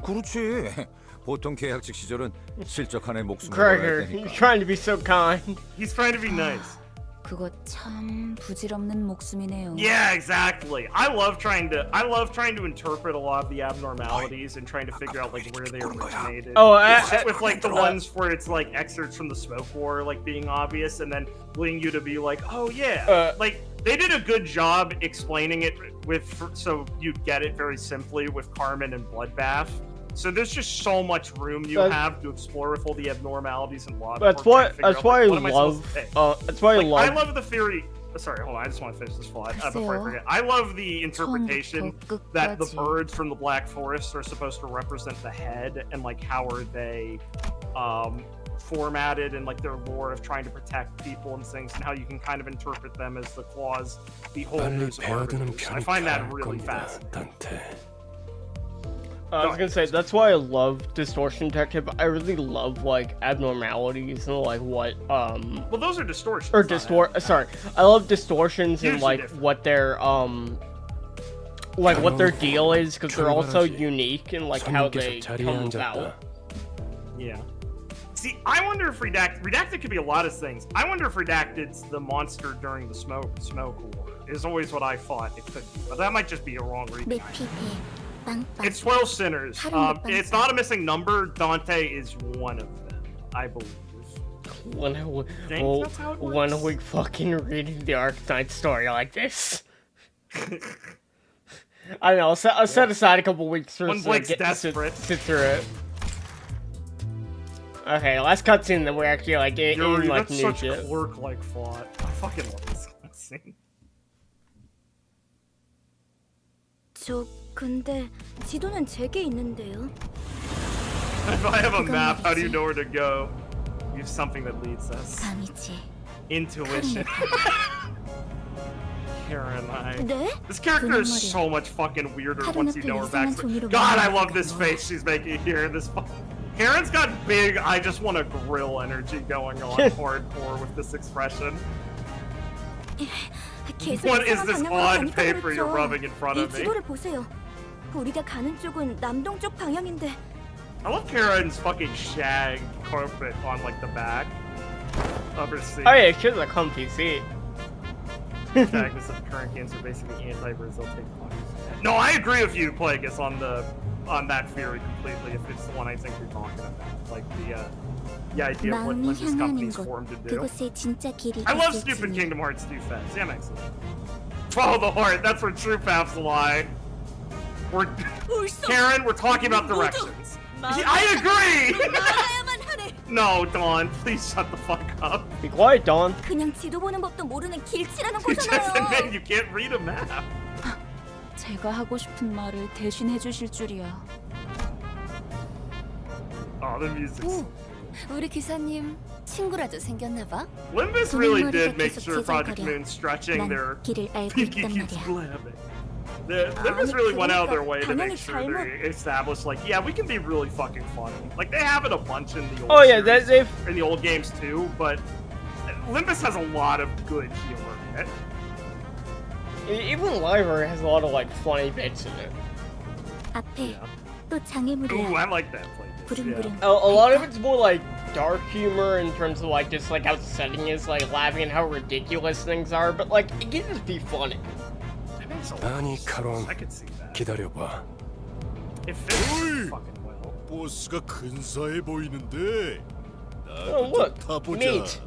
그렇지. 보통 계약직 시절은 실적 안에 목숨을 Gregor, 걸어야 you're 되니까. trying to be so kind. He's trying to be nice. 그거 참 부질없는 목숨이네요. Yeah, exactly. I love trying to interpret a lot of the abnormalities and trying to figure out like where they originated. Oh, with like the ones where it's like excerpts from the Smoke War like being obvious, and then leading you to be like, oh yeah, like they did a good job explaining it so you'd get it very simply with Carmen and Bloodbath. So there's just so much room you have to explore with all the abnormalities and law. That's why I love. That's why I love the theory. Sorry, hold on. I just want to finish this slide before I forget. I love the interpretation that the birds from the Black Forest are supposed to represent the head, and like how are they formatted and like their lore of trying to protect people and things, and how you can kind of interpret them as the claws, beholders, arbiters. I find that really fascinating. I was gonna say, that's why I love Distortion Detective. I really love, like, abnormalities and, like, what, Well, those are distortions. Or sorry. I love distortions and, like, different. what their, like, what their deal is, because they're also unique in, like, how they come about. Yeah. See, I wonder if Redacted could be a lot of things. I wonder if Redacted's the monster during the smoke war, is always what I thought it could be. But that might just be a wrong reading. It's 12 sinners. It's not a missing number. Dante is one of them, I believe. When are we fucking reading the Arknights story like this? I don't know, I'll set aside a couple weeks for us to sit through it. Okay, last cutscene, then we're actually like in like that's new such shit. Clerk-like font. I fucking love this cutscene. 저 근데 지도는 제게 있는데요. If I have a map, how do you know where to go? You have something that leads us. 감이지. Intuition. Karen, 네? This character is so much fucking weirder once you know her backstory. God, I love this face she's making here. Karen's got big, I just want to grill energy going on hardcore with this expression. What is this odd paper you're rubbing in front of me? 지도를 보세요. 우리가 가는 쪽은 남동쪽 방향인데. I love Karen's fucking shag carpet on like the back of her seat. Oh yeah, she has a comfy seat. Protagonists of current games are basically anti-Brazil take points. No, I agree with you, Plagueis, on that theory completely. If it's the one I think you're talking about, like the idea of what Limbus companies formed to do. I love stupid Kingdom Hearts 2 fans. Yeah, makes sense. Follow the heart. That's where true paths lie. Karen, we're talking about directions. I agree. No, Dawn, please shut the fuck up. Be quiet, Dawn. 그냥 지도 보는 법도 모르는 길치라는 You just admit 거잖아요. you can't read a map. 제가 하고 싶은 말을 대신 해주실 줄이야. Oh, the music's... 오, 우리 기사님 친구라도 생겼나 봐. Limbus really did make sure Project Moon's stretching their 길을 알고 pinky 있단 keeps 말이야. blabbing. Limbus really went out of their way to make sure they established, like, yeah, we can be really fucking funny. Like, they have it a bunch in the old series, in the old games too, but Limbus has a lot of good humor in it. Even Library has a lot of like funny bits in it. 앞에 또 장애물이야. Ooh, I like that place. Yeah. A lot of it's more like dark humor in terms of like just like how the setting is, like laughing at how ridiculous things are, but like it can just be funny. 아니 카론, I could see that. 기다려봐. It fits fucking well. 보스가 근사해 보이는데. Oh look, meat,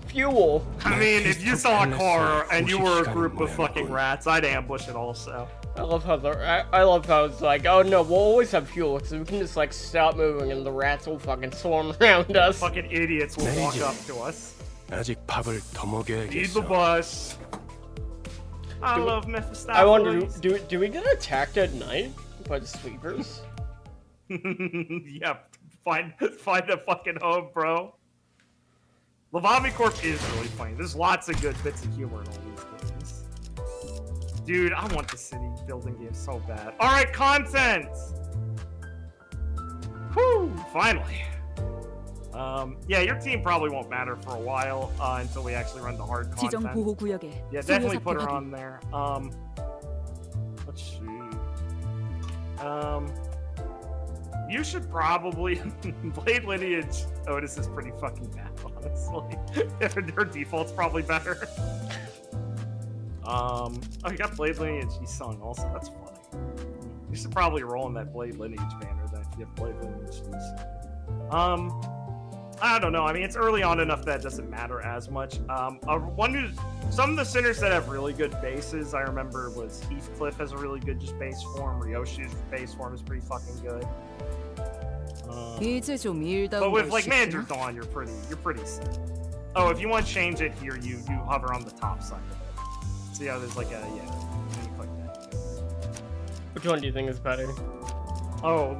fuel. I mean, if you saw a car and you were a group of fucking rats, I'd ambush it also. I love how it's like, oh no, we'll always have fuel, so we can just like stop moving and the rats will fucking swarm around us. Fucking idiots will walk up to us. 아직 밥을 더 Need the 먹여야겠어. bus. I love Mephistopheles. I wonder, do we get attacked at night by the sweepers? Yep. Find a fucking home, bro. Lavami Corp is really funny. There's lots of good bits of humor in all these games. Dude, I want the city building game so bad. Alright, content! Whew, finally. Yeah, your team probably won't matter for a while until we actually run the hard 지정 content. 보호 구역에 Yeah, definitely put her on there. Let's see. You should probably Blade Lineage. Otis is pretty fucking bad, honestly. Her default's probably better. Oh, you got Blade Lineage Isung also. That's funny. You should probably roll in that Blade Lineage banner then if you have Blade Lineage Isung. I don't know. I mean, it's early on enough that it doesn't matter as much. Some of the sinners that have really good bases, I remember, was Heathcliff has a really good just base form. Ryoshi's base form is pretty fucking good. 이제 좀 일다운 But with 걸 like 시키나? Manager Dawn, you're pretty sick. Oh, if you want to change it here, you hover on the top side of it. See how there's like a you click that. Which one do you think is better? Oh,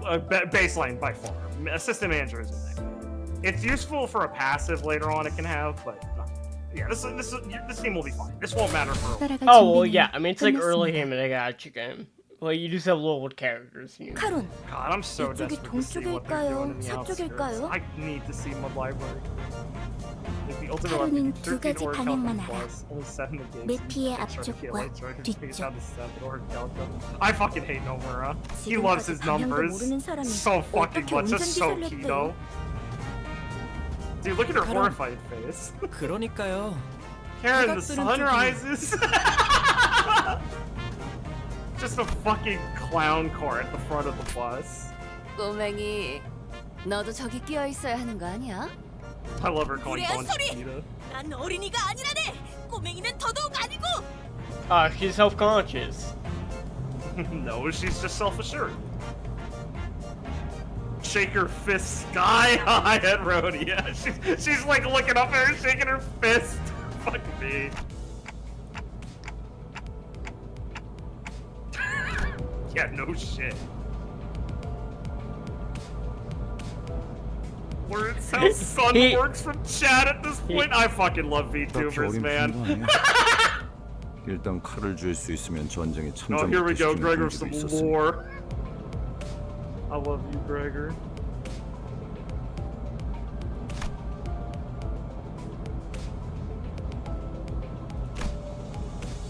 baseline by far. Assistant Manager isn't that good. It's useful for a passive later on. It can have, but yeah, this game will be fine. This won't matter for. Oh well, yeah. I mean, it's like early game and a gacha game. Well, you just have little characters. You know. 카론, God, I'm so 이쪽이 desperate to see what they're doing in the 서쪽일까요? outskirts. I need to see my library. Like the ultimate 카론은 weapon, 두 13 가지 or 방향만 알아. plus, only 7 against. 메피의 Trying to get 앞쪽과 lights right, just 뒤쪽. down to 7 or Calico. I fucking hate Nomura. He loves his 지금까지 방향도 numbers 모르는 사람이 so fucking 어떻게 much. That's so 운전기사를 keto. 했대요? Dude, look at her Carol. horrified face. 그러니까요. Karen, the 뜨는 sun rises. Just a fucking clown car at the front of the bus. 꼬맹이, 너도 저기 끼어 있어야 하는 거 아니야? I love her calling 무례한 Dawn 소리! Chiquita. 난 어린이가 아니라네. 꼬맹이는 더더욱 아니고. She's self-conscious. No, she's just self-assured. Shake her fist sky high at Rhodey. Yeah, she's like looking up at her, shaking her fist. Fuck me. Yeah, no shit. Words how Sun works from chat at this point. I fucking love VTubers, man. 일단 칼을 줄 수 있으면 전쟁에 Oh, here we go, 참전부터 Gregor, 시키는 some 동지도 있었으니. lore. I love you, Gregor.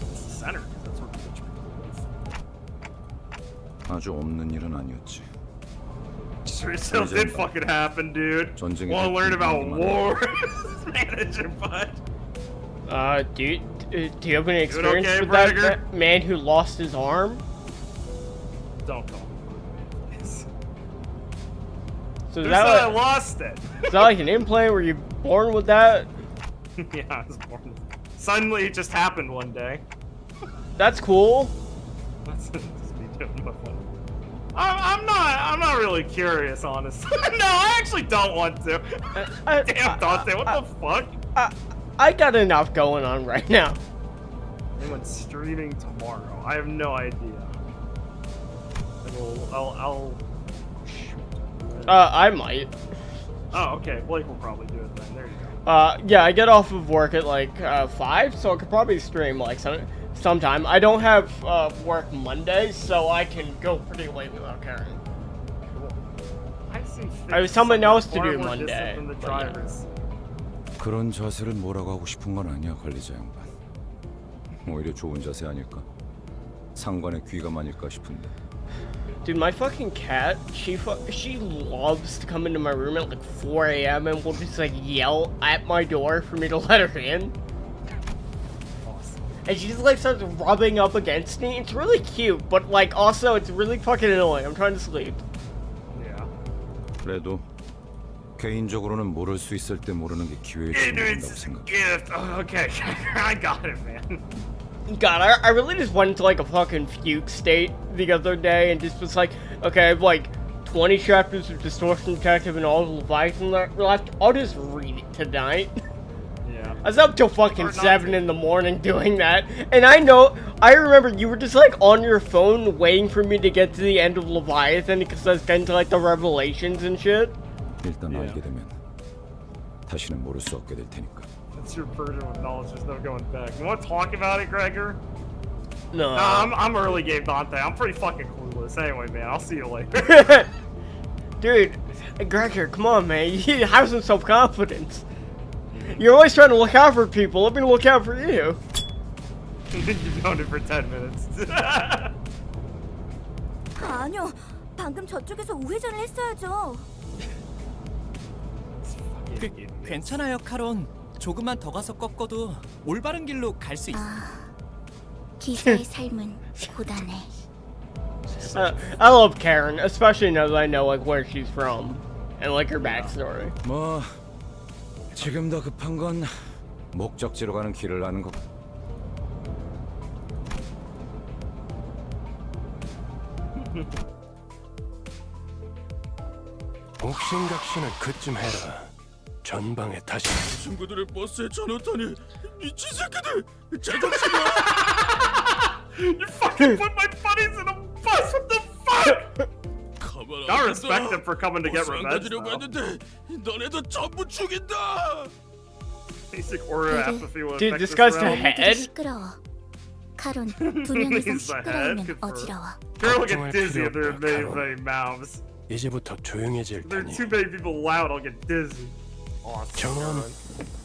It's the center, 'cause that's where the rich people live. 아주 없는 일은 아니었지. Sure still did fucking happen, dude. 전쟁에 Wanna learn about 대통령이 war? Manager bud. Do you have any experience okay, with Bragger? that man who lost his arm? Don't call me. Yes. So is Who that, said I like, lost it? is that like an implant? Were you born with that? Yeah, I was born. Suddenly, it just happened one day. That's cool. That's just me doing my fun. I'm not really curious, honestly. No, I actually don't want to. Damn, Dante, what the fuck? I got enough going on right now. Anyone's streaming tomorrow? I have no idea. I'll shoot. I might. Oh, okay. Blake will probably do it then. There you go. Yeah, I get off of work at like 5, so I could probably stream like sometime. I don't have work Monday, so I can go pretty late without caring. I have something else to do Monday. From the but yeah. drivers. 그런 자세를 뭐라고 하고 싶은 건 아니야, 관리자 양반. 오히려 좋은 자세 아닐까? 상관의 귀감아닐까 싶은데. Dude, my fucking cat, she loves to come into my room at like 4 a.m. and will just like yell at my door for me to let her in. Awesome. And she just like starts rubbing up against me. It's really cute, but like also it's really fucking annoying. I'm trying to sleep. Yeah. 그래도 개인적으로는 모를 수 있을 때 모르는 게 기회일 수 있다고 It's a 생각. gift. Oh, okay, I got it, man. God, I really just went into like a fucking fugue state the other day and just was like, okay, I have like 20 chapters of Distortion Detective and all of Leviathan left. I'll just read it tonight. Yeah. I was up till fucking 7 in the morning doing that. And I remember you were just like on your phone waiting for me to get to the end of Leviathan because I was getting to like the revelations and shit. 일단 알게 되면 다시는 모를 수 없게 될 테니까. That's your version of knowledge. There's no going back. You want to talk about it, Gregor? No. I'm early game Dante. I'm pretty fucking clueless. Anyway, man, I'll see you later. Dude, Gregor, come on, man. You have some self-confidence. You're always trying to look out for people. Let me look out for you. You've known it for 10 minutes. 아니요, 방금 저쪽에서 우회전을 했어야죠. 괜찮아요, 카론. 조금만 더 가서 꺾어도 올바른 길로 갈 수 있어. 기사의 삶은 고단해. I love Karen, especially now that I know like where she's from and like her backstory. 뭐 지금 더 급한 건 목적지로 가는 길을 아는 것. 옥신각신은 그쯤 해라. 전방에 다시 친구들의 버스에 전화타니 미친 새끼들 제정신이야. You fucking put my buddies in a bus. What the fuck? 가만 I'll respect him for coming to get revenge. 너네도 전부 죽인다. Basic order of apathy will Dude, affect this guy's realm. the head? 시끄러워. 카론, 두 명 이상 He's the head. 시끄러우면 Good for 어지러워. Sure, will get 걱정할 dizzy 필요 if there are 없다, many, 카론. many mouths. 이제부터 조용해질 If there are 테니. too many people loud, I'll get dizzy. 정원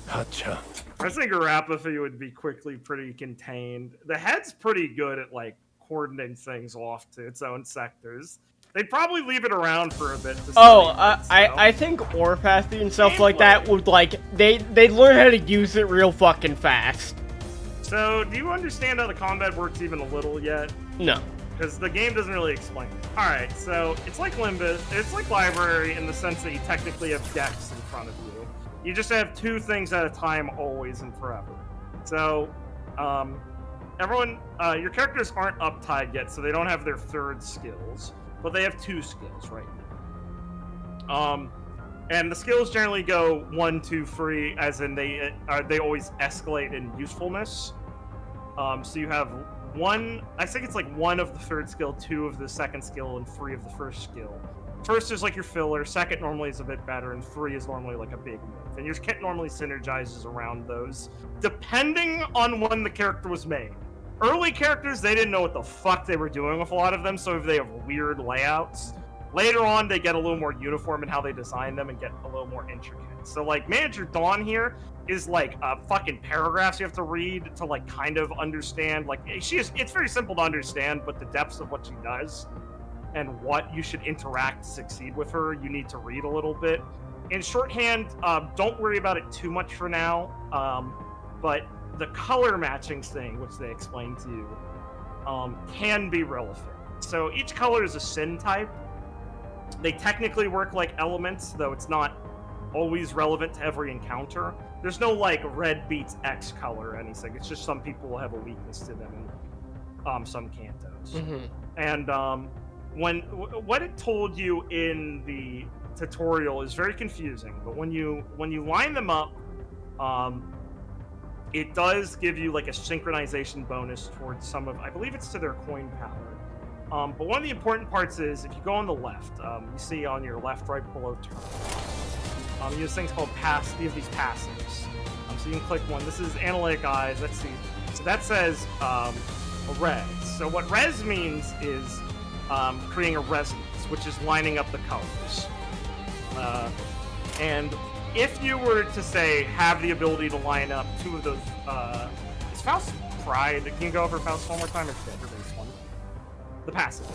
하차. I think her apathy would be quickly pretty contained. The head's pretty good at like coordinating things off to its own sectors. They'd probably leave it around for a bit. To I think orpathy and stuff like that would like they'd learn how to use it real fucking fast. So, do you understand how the combat works even a little yet? No. Because the game doesn't really explain it. Alright, so it's like Limbus, it's like Library in the sense that you technically have decks in front of you. You just have two things at a time, always and forever. So, everyone, your characters aren't uptied yet, so they don't have their third skills, but they have two skills right now. And the skills generally go 1, 2, 3, as in they always escalate in usefulness. So you have one, I think it's like 1 of the third skill, 2 of the second skill, and 3 of the first skill. First is like your filler, second normally is a bit better, and 3 is normally like a big move. And your kit normally synergizes around those, depending on when the character was made. Early characters, they didn't know what the fuck they were doing with a lot of them, so they have weird layouts. Later on, they get a little more uniform in how they design them and get a little more intricate. So, like, Manager Dawn here is, like, fucking paragraphs you have to read to, like, kind of understand. Like, it's very simple to understand, but the depths of what she does and what you should interact to succeed with her, you need to read a little bit. In shorthand, don't worry about it too much for now, but the color matching thing, which they explain to you, can be relevant. So each color is a sin type. They technically work like elements, though it's not always relevant to every encounter. There's no, like, red beats X color or anything. It's just some people will have a weakness to them in some cantos. Mm-hmm. And what it told you in the tutorial is very confusing, but when you line them up, it does give you like a synchronization bonus towards some of, I believe it's to their coin power. But one of the important parts is if you go on the left, you see on your left, right below turn, you use things called you have these passives. So you can click one. This is analytic eyes. Let's see. So that says a res. So what res means is creating a resonance, which is lining up the colors. And if you were to say have the ability to line up 2 of those, is Faust Pride? Can you go over Faust one more time? It's the base one. The passive.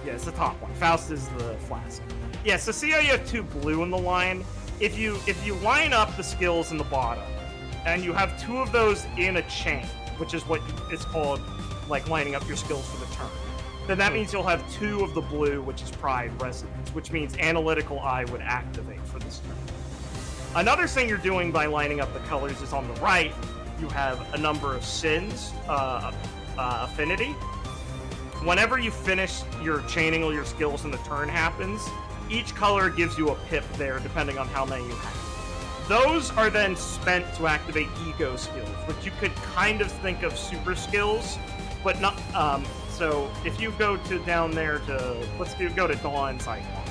Yeah, it's the top one. Faust is the flask. Yeah, so see how you have 2 blue in the line? If you line up the skills in the bottom, and you have 2 of those in a chain, which is what it's called, like lining up your skills for the turn, then that means you'll have 2 of the blue, which is Pride Resonance, which means Analytical Eye would activate for this turn. Another thing you're doing by lining up the colors is on the right, you have a number of sins, affinity. Whenever you finish your chaining all your skills and the turn happens, each color gives you a pip there, depending on how many you have. Those are then spent to activate ego skills, which you could kind of think of super skills, but not. So if you go to down there to go to Dawn's icon,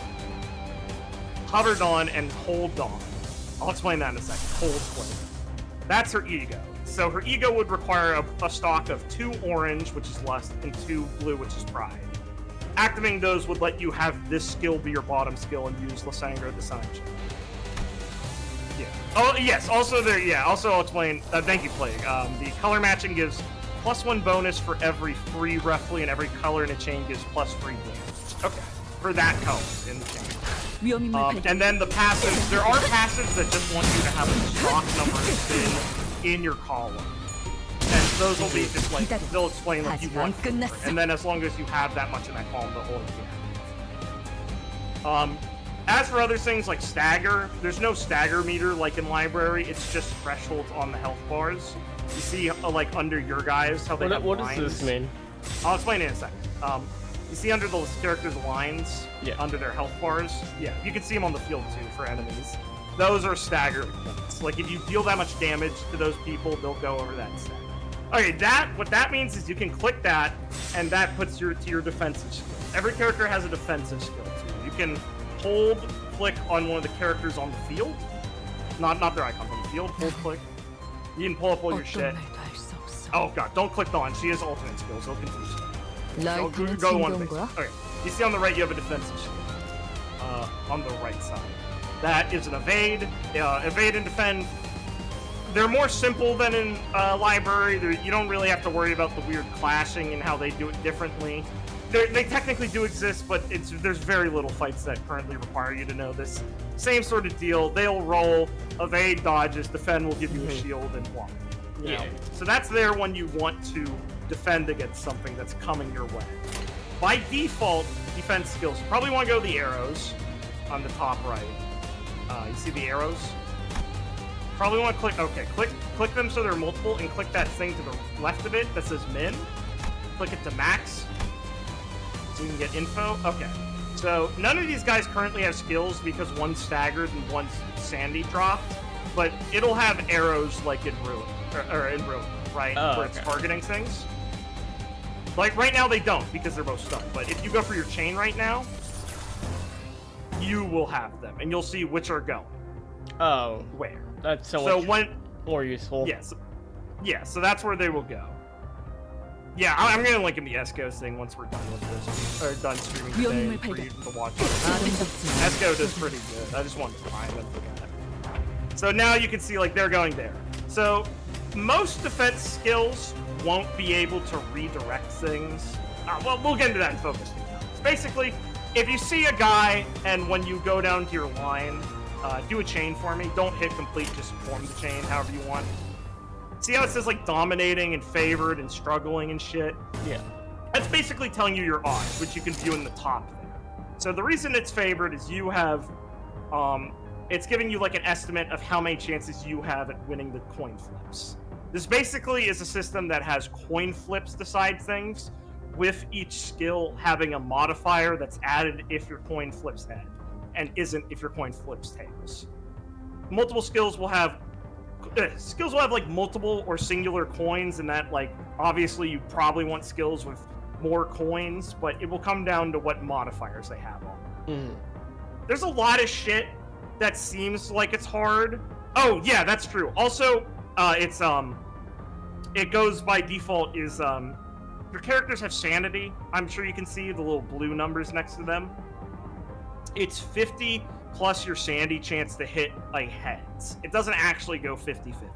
hover Dawn and hold Dawn. I'll explain that in a second. Hold flavor. That's her ego. So her ego would require a stock of 2 orange, which is lust, and 2 blue, which is pride. Activating those would let you have this skill be your bottom skill and use Lysandra the Sunshine. Yeah. Oh, yes. Also, Also, I'll explain. Thank you, Plague. The color matching gives +1 bonus for every 3 roughly, and every color in a chain gives +3 damage. Okay. For that color in the chain. And then the passives. There are passives that just want you to have a stock number of spin in your column. And those will be just like, they'll explain like you want. And then as long as you have that much in that column, they'll hold you. As for other things like stagger, there's no stagger meter like in Library. It's just thresholds on the health bars. You see, like under your guys, how they have what lines. What does this mean? I'll explain it in a second. You see under those characters' lines, under their health bars? Yeah, you can see them on the field too for enemies. Those are stagger points. Like if you deal that much damage to those people, they'll go over that stagger. Okay, what that means is you can click that, and that puts you to your defensive skill. Every character has a defensive skill too. You can click on one of the characters on the field, not their icons on the field. Click. You can pull up all your shit. Oh god, don't click Dawn. She has alternate skills. It'll confuse you. Go one base. Okay, you see on the right you have a defensive skill. On the right side, that is an evade. Evade and defend. They're more simple than in library. You don't really have to worry about the weird clashing and how they do it differently. They technically do exist, but there's very little fights that currently require you to know this. Same sort of deal. They'll roll, evade, dodges, defend will give you a shield, and block. Yeah. So that's there when you want to defend against something that's coming your way. By default, defense skills. You probably want to go the arrows on the top right. You see the arrows? Probably want to click them so they're multiple, and click that thing to the left of it that says min. Click it to max, so you can get info. Okay, so none of these guys currently have skills because one's staggered and one's sandy dropped, but it'll have arrows like in Ruin, or in Ruin, right? Where it's targeting things. Like right now they don't because they're both stuck, but if you go for your chain right now, you will have them, and you'll see which are going. Oh. Where? That's so much more useful. Yes. Yeah, so that's where they will go. Yeah, I'm going to link in the ESCO thing once we're done with this. Or done streaming today for you to watch it. ESCO does pretty good. I just wanted to find them for that. So now you can see, like, they're going there. So most defense skills won't be able to redirect things. Well, we'll get into that in focus. So basically, if you see a guy, and when you go down to your line, do a chain for me. Don't hit complete, just form the chain however you want. See how it says like dominating and favored and struggling and shit? Yeah. That's basically telling you your odds, which you can view in the top there. So the reason it's favored is you have, it's giving you like an estimate of how many chances you have at winning the coin flips. This basically is a system that has coin flips decide things, with each skill having a modifier that's added if your coin flips head, and isn't if your coin flips tails. Multiple skills will have like multiple or singular coins, and that like obviously you probably want skills with more coins, but it will come down to what modifiers they have on them. There's a lot of shit that seems like it's hard. Oh yeah, that's true. Also, it goes by default is your characters have sanity. I'm sure you can see the little blue numbers next to them. It's 50 plus your sandy chance to hit like heads. It doesn't actually go 50-50.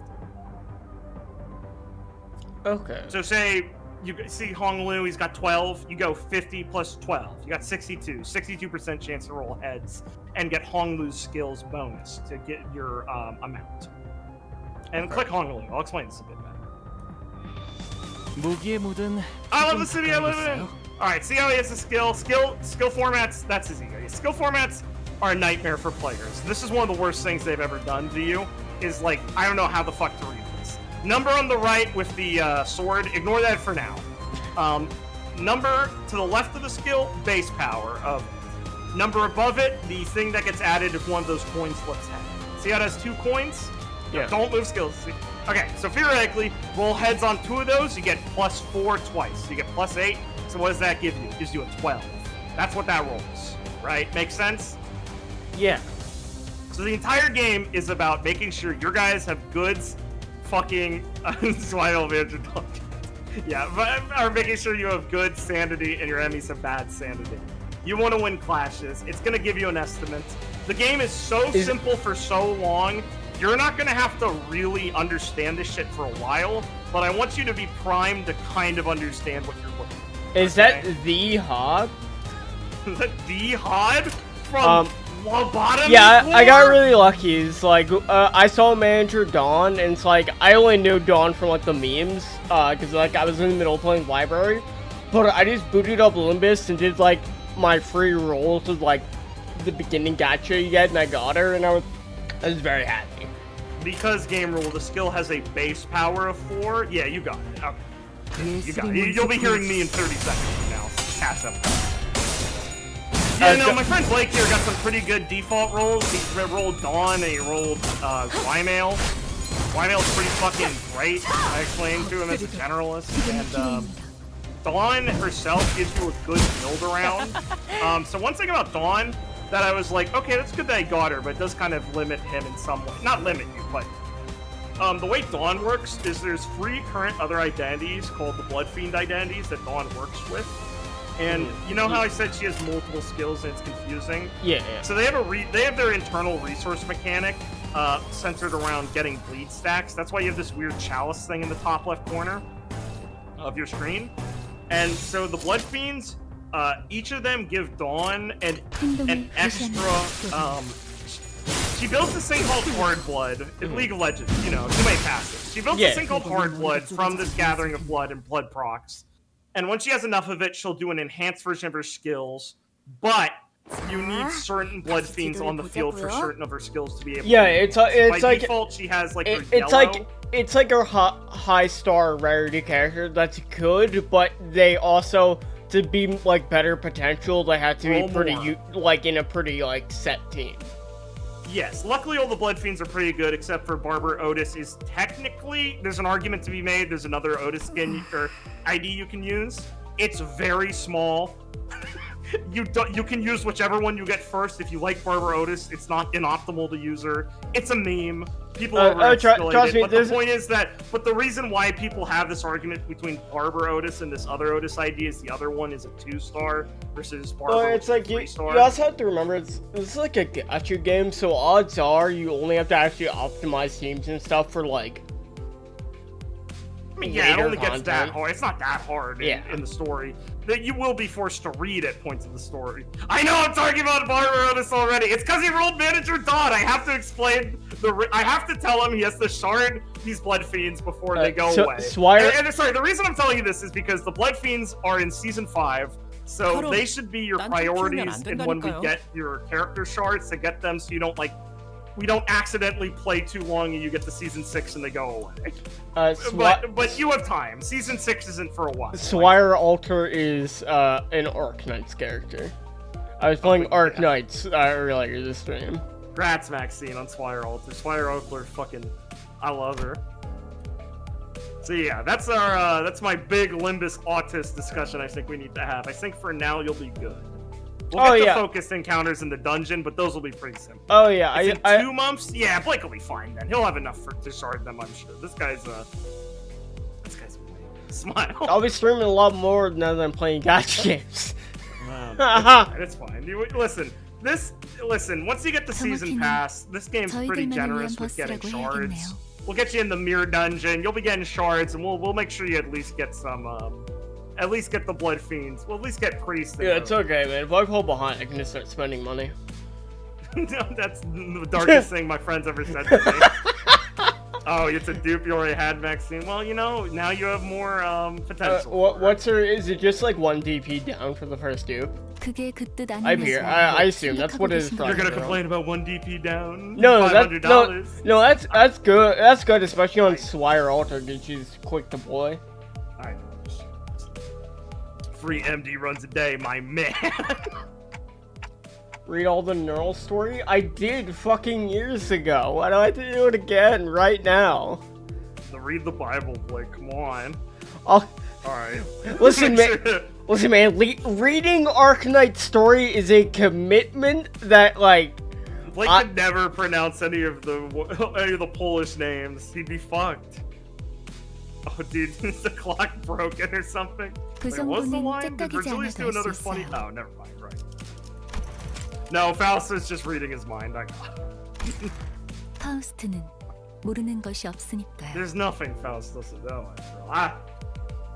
Okay. So say you see Honglu, he's got 12. You go 50 plus 12. You got 62. 62% chance to roll heads and get Honglu's skills bonus to get your amount. And click Honglu. I'll explain this a bit better. I love the city I live in. Alright, see how he has a skill formats, that's his ego. Skill formats are a nightmare for players. This is one of the worst things they've ever done to you, is like, I don't know how the fuck to read this. Number on the right with the sword, ignore that for now. Number to the left of the skill, base power of it. Number above it, the thing that gets added if one of those coins flips head. See how it has 2 coins? Yeah. Don't move skills. See? Okay, so theoretically, roll heads on 2 of those, you get +4 twice. So you get +8. So what does that give you? It gives you a 12. That's what that rolls, right? Makes sense? Yeah. So the entire game is about making sure your guys have goods, fucking, yeah, but are making sure you have good sanity and your enemies have bad sanity. You want to win clashes. It's going to give you an estimate. The game is so simple for so long, you're not going to have to really understand this shit for a while, but I want you to be primed to kind of understand what you're looking at. Is that the HOD? Is that the HOD? From Lobotomy? Yeah, I got really lucky. It's like, I saw Manager Dawn, and it's like, I only knew Dawn from like the memes, because like I was in the middle of playing library, but I just booted up Limbus and did like my free rolls with like the beginning gacha you get, and I got her, and I was very happy. Because game rule, the skill has a base power of 4. Yeah, you got it. Okay. You got it. You'll be hearing me in 30 seconds from now. So catch up. Yeah, no, my friend Blake here got some pretty good default rolls. He rolled Dawn and he rolled Ymail. Wymail's pretty fucking great. I explained to him as a generalist, and Dawn herself gives you a good build around. So one thing about Dawn that I was like, okay, that's good that I got her, but it does kind of limit him in some way. Not limit you, but the way Dawn works is there's 3 current other identities called the Blood Fiend identities that Dawn works with. And you know how I said she has multiple skills and it's confusing? Yeah. So they have their internal resource mechanic centered around getting bleed stacks. That's why you have this weird chalice thing in the top left corner of your screen. And so the Blood Fiends, each of them give Dawn an extra. She builds this thing called Hard Blood in League of Legends. You know, too many passes. She builds this thing called Hard Blood from this gathering of blood and blood procs. And once she has enough of it, she'll do an enhanced version of her skills. But you need certain Blood Fiends on the field for certain of her skills to be able to. Yeah, it's by like default, she has like her it's yellow. it's like her high star rarity character that's good, but they also, to be like better potential, they have to be pretty like in a pretty like set team. Yes, luckily all the Blood Fiends are pretty good, except for Barber Otis is technically, there's an argument to be made, there's another Otis skin or ID you can use. It's very small. You can use whichever one you get first. If you like Barber Otis, it's not inoptimal to use her. It's a meme. People trust me, but the point is that, but the reason why people have this argument between Barber Otis and this other Otis ID is the other one is a 2-star versus Barber It's like you 3-star. also have to remember it's like a gacha game, so odds are you only have to actually optimize teams and stuff for like. I mean, yeah, it only gets content. that hard. It's not that hard in the story. That you will be forced to read at points of the story. I know I'm talking about Barber Otis already. It's because he rolled Manager Dawn. I have to explain I have to tell him he has to shard these Blood Fiends before they go away. And sorry, the reason I'm telling you this is because the Blood Fiends are in Season 5, so they should be your priorities in when we get your character shards to get them so you don't we don't accidentally play too long and you get to Season 6 and they go away. But you have time. Season 6 isn't for a while. Swire Alter is an Arknights character. I was playing Arknights earlier this stream. Congrats, Maxine, on Swire Alter. Swire Alter, fucking, I love her. So yeah, that's our that's my big Limbus autist discussion I think we need to have. I think for now you'll be good. We'll get the focused encounters in the dungeon, but those will be pretty simple. Oh yeah, in 2 months, yeah, Blake will be fine then. He'll have enough to shard them, I'm sure. This guy's smile. I'll be streaming a lot more now that I'm playing gacha games. It's fine. Listen, once you get the season pass, this game's pretty generous with getting shards. We'll get you in the mirror dungeon, you'll be getting shards, and we'll make sure you at least get some at least get the Blood Fiends. We'll at least get priests. Yeah, it's okay, man. If I fall behind, I can just start spending money. No, that's the darkest thing my friend's ever said to me. Oh, it's a dupe you already had, Maxine. Well, you know, now you have more potential. What's her? Is it just like 1 DP down for the first dupe? I'm here. I assume that's what it is. You're gonna complain about 1 DP down? No, that's good. That's good, especially on Swire Alter, because she's quick to deploy. I know. Free MD runs a day, my man. Read all the neural story? I did fucking years ago. Why do I have to do it again right now? Read the Bible, Blake. Come on. Alright. Listen, man. Reading Arknights story is a commitment that, like... Blake could never pronounce any of the Polish names. He'd be fucked. Oh, dude, is the clock broken or something? Wait, what's the line? Did Virgilius do another funny... Oh, never mind, right. No, Faust is just reading his mind. I got it. 파우스트는 모르는 것이 없으니까요. There's nothing Faust doesn't know.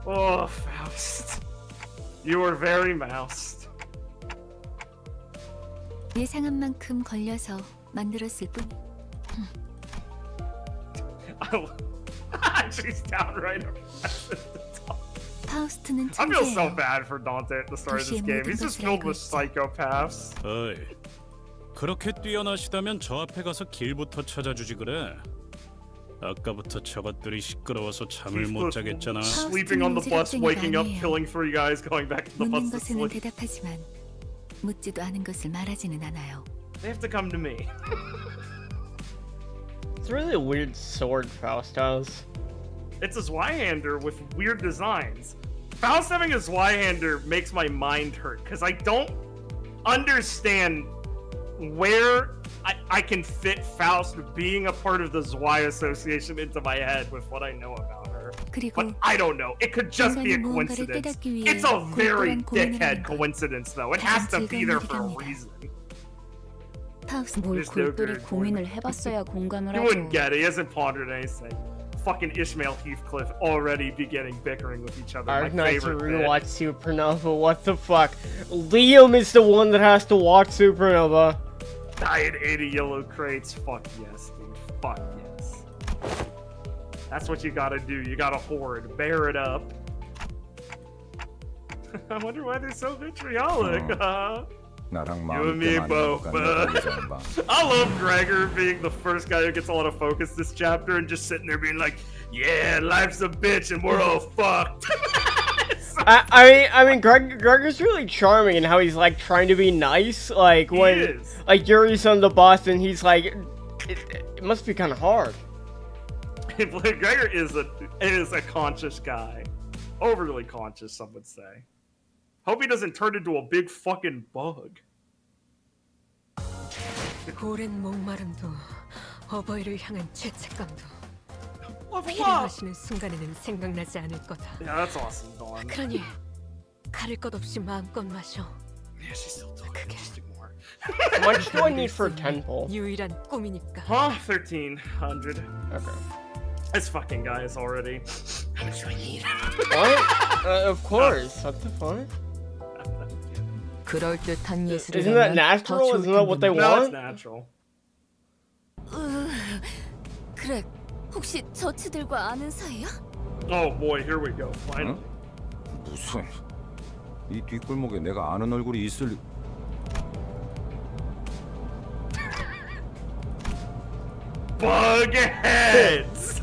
Oh, Faust. You were very moused. 예상한 만큼 걸려서 만들었을 뿐. She's down right at the top. 파우스트는 I feel so 천재예요. bad for Dante at the start of this game. He's just filled with psychopaths. 어이, 그렇게 뛰어나시다면 저 앞에 가서 길부터 찾아주지 그래. 아까부터 저것들이 시끄러워서 잠을 못 자겠잖아. Sleeping on the bus, waking up, killing 3 guys, going back to the bus 묻는 to 것에는 sleep. 대답하지만 묻지도 않은 것을 말하지는 않아요. They have to come to me. It's really a weird sword Faust has. It's a Zweihander with weird designs. Faust having a Zweihander makes my mind hurt because I don't understand where I can fit Faust being a part of the Zwei Association into my head with what I know about her. But I don't know. It could just be a coincidence. It's a very dickhead coincidence, though. It has to be there for a reason. 뭘 골똘히 고민을 해봤어야 공감을 You 하죠. wouldn't get it. He hasn't pondered anything. Fucking Ishmael Heathcliff already beginning bickering with each other. Arknights rewatch Supernova. What the fuck? Liam is the one that has to watch Supernova. Diet 80 yellow crates. Fuck yes, dude. Fuck yes. That's what you gotta do. You gotta hoard. Bear it up. I wonder why they're so vitriolic. 나랑 You and me both. I love Gregor being the first guy who gets a lot of focus this chapter and just sitting there being like, yeah, life's a bitch and we're all fucked. I mean, Gregor's really charming in how he's like trying to be nice. Like when like Yuri's on the bus and he's like, it must be kind of hard. Gregor is a conscious guy, overly conscious, some would say. Hope he doesn't turn into a big fucking bug. 오랜 목마름도 어버이를 향한 죄책감도 피를 up. 마시는 순간에는 생각나지 않을 거다. Yeah, that's awesome, Dawn. 그러니 가릴 것 없이 마음껏 마셔. Yeah, she's still talking. 그게 more. How much do I need for a temple? 유일한 꿈이니까. Huh? 1,300. Okay. This fucking guy is already. How much do I need? What? Of course. What the fuck? 그럴듯한 예술을 Isn't that natural? Isn't that what they No, it's want? natural. 그래, 혹시 저치들과 아는 사이야? Oh boy, here we go. Finally. 무슨 이 뒷골목에 내가 아는 얼굴이 있을 Bugheads!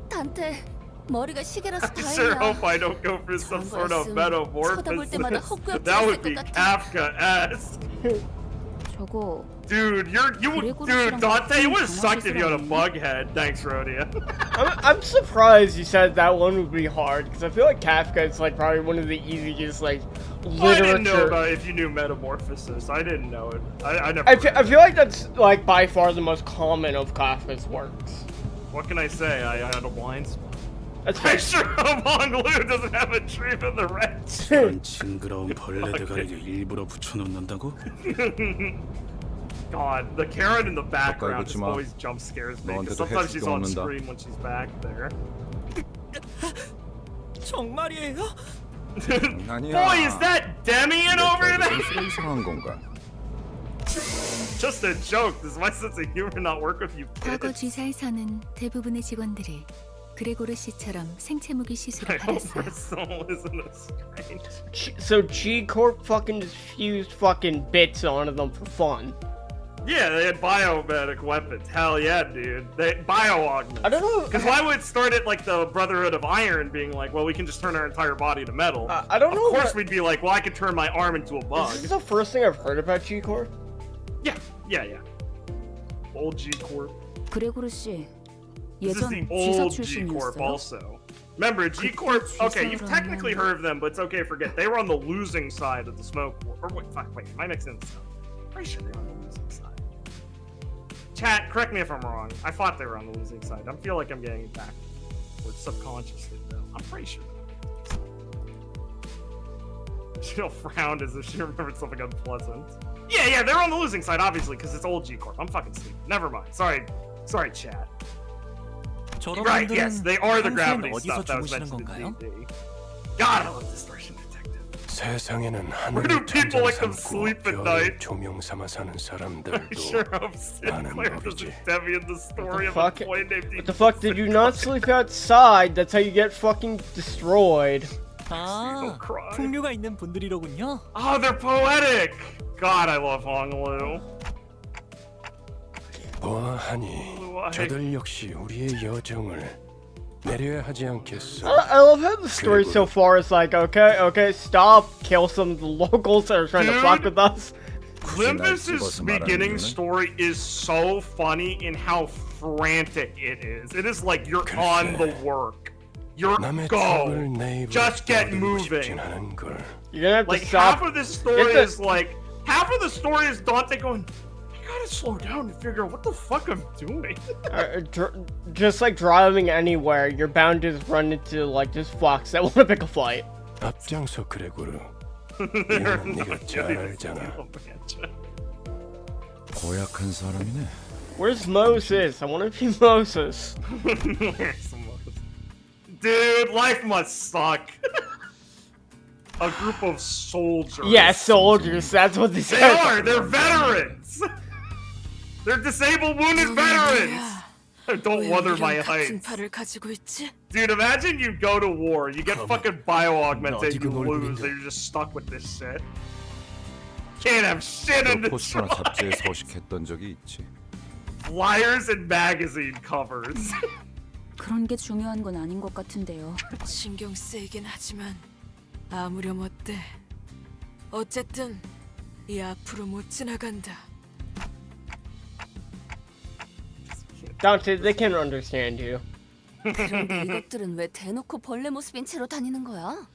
단테, 머리가 시계라서 I sure 다행이야. hope I don't go for some sort of metamorphosis. That would be Kafka-esque. 저거 Dude, dude, Dante, it would have sucked if you had a bug head. Thanks, Rhodia. I'm surprised you said that one would be hard because I feel like Kafka is like probably one of the easiest like literature. I didn't know about if you knew metamorphosis. I didn't know it. I never. I feel like that's like by far the most common of Kafka's works. What can I say? I had a blind spot. That's I sure hope Honglu doesn't have a dream of the wretch. 그런 징그러운 벌레 대가리를 일부러 붙여놓는다고? God, the Karen in the background just always jump scares me. Because sometimes she's on screen when she's back there. 정말이에요? Boy, is that Demian over there? 이상한 건가? Just a joke. Does my sense of humor not work with you 과거 kids? G사에서는 대부분의 직원들이 그레고르 씨처럼 생체무기 I 시술을 hope 받았어요. her soul isn't as strange. So G Corp fucking just fused fucking bits onto them for fun. Yeah, they had biomedic weapons. Hell yeah, dude. They bio-augments. I don't know. Because why would it start at like the Brotherhood of Iron being like, well, we can just turn our entire body to metal? I don't know. Of course we'd be like, well, I could turn my arm into a bug. Is this the first thing I've heard about G Corp? Yeah. Old G Corp. 그레고르 씨 This is 예전 the G사 old G Corp 출신이었어요? also. Remember, G Corp. Okay, you've technically heard of them, but it's okay. Forget they were on the losing side of the smoke war. Or wait, fuck, wait, am I mixing this up? Pretty sure they were on the losing side. Chat, correct me if I'm wrong. I thought they were on the losing side. I feel like I'm getting it back subconsciously though. I'm pretty sure. She'll frown as if she remembered something unpleasant. Yeah, they're on the losing side, obviously, because it's old G Corp. I'm fucking stupid. Never mind. Sorry, chat. Right, yes, they are the gravity stuff that was mentioned in D&D. God, I love Distortion Detective. 세상에는 Where do 하늘을 people like them 잠잠 sleep 삼고 at 별을 night? 조명 삼아 사는 I 사람들도 sure hope Sinclair 많은 doesn't 법이지. deviate the story of a fuck? boy named What the fuck? Did you not sleep outside? That's how you get fucking destroyed. 아, 풍류가 있는 분들이로군요. Oh, they're poetic! God, I love Honglu. 보아하니 저들 역시 우리의 여정을 내려야 하지 않겠어. I love how the story so far is like, okay, stop, kill some of the locals that are trying to fuck with us. Limbus's beginning story is so funny in how frantic it is. It is like you're on the work. You're go. Just get moving. You're gonna have to like stop. half of this story is like Dante going, I gotta slow down to figure out what the fuck I'm doing. Just like driving anywhere, you're bound to just run into like this fox that want to pick a fight. 앞장서 그레고르. 이유는 네가 잘 알잖아. 고약한 사람이네. Where's Moses? I want to be Moses. Dude, life must suck. A group of soldiers. Yeah, soldiers. That's what they They said. are. They're veterans. They're disabled, wounded veterans. Don't wunder my heights. Dude, imagine you go to war, you get fucking bio-augmented, you lose, and you're just stuck with this shit. Can't have shit in this 포스터나 잡지에 서식했던 적이 있지. Flyers and magazine covers. 그런 게 중요한 건 아닌 것 같은데요. 신경 쓰이긴 하지만 아무렴 어때? 어쨌든 이 앞으로 못 지나간다. Dante, they can't understand you. 그런데 이것들은 왜 대놓고 벌레 모습인 채로 다니는 거야?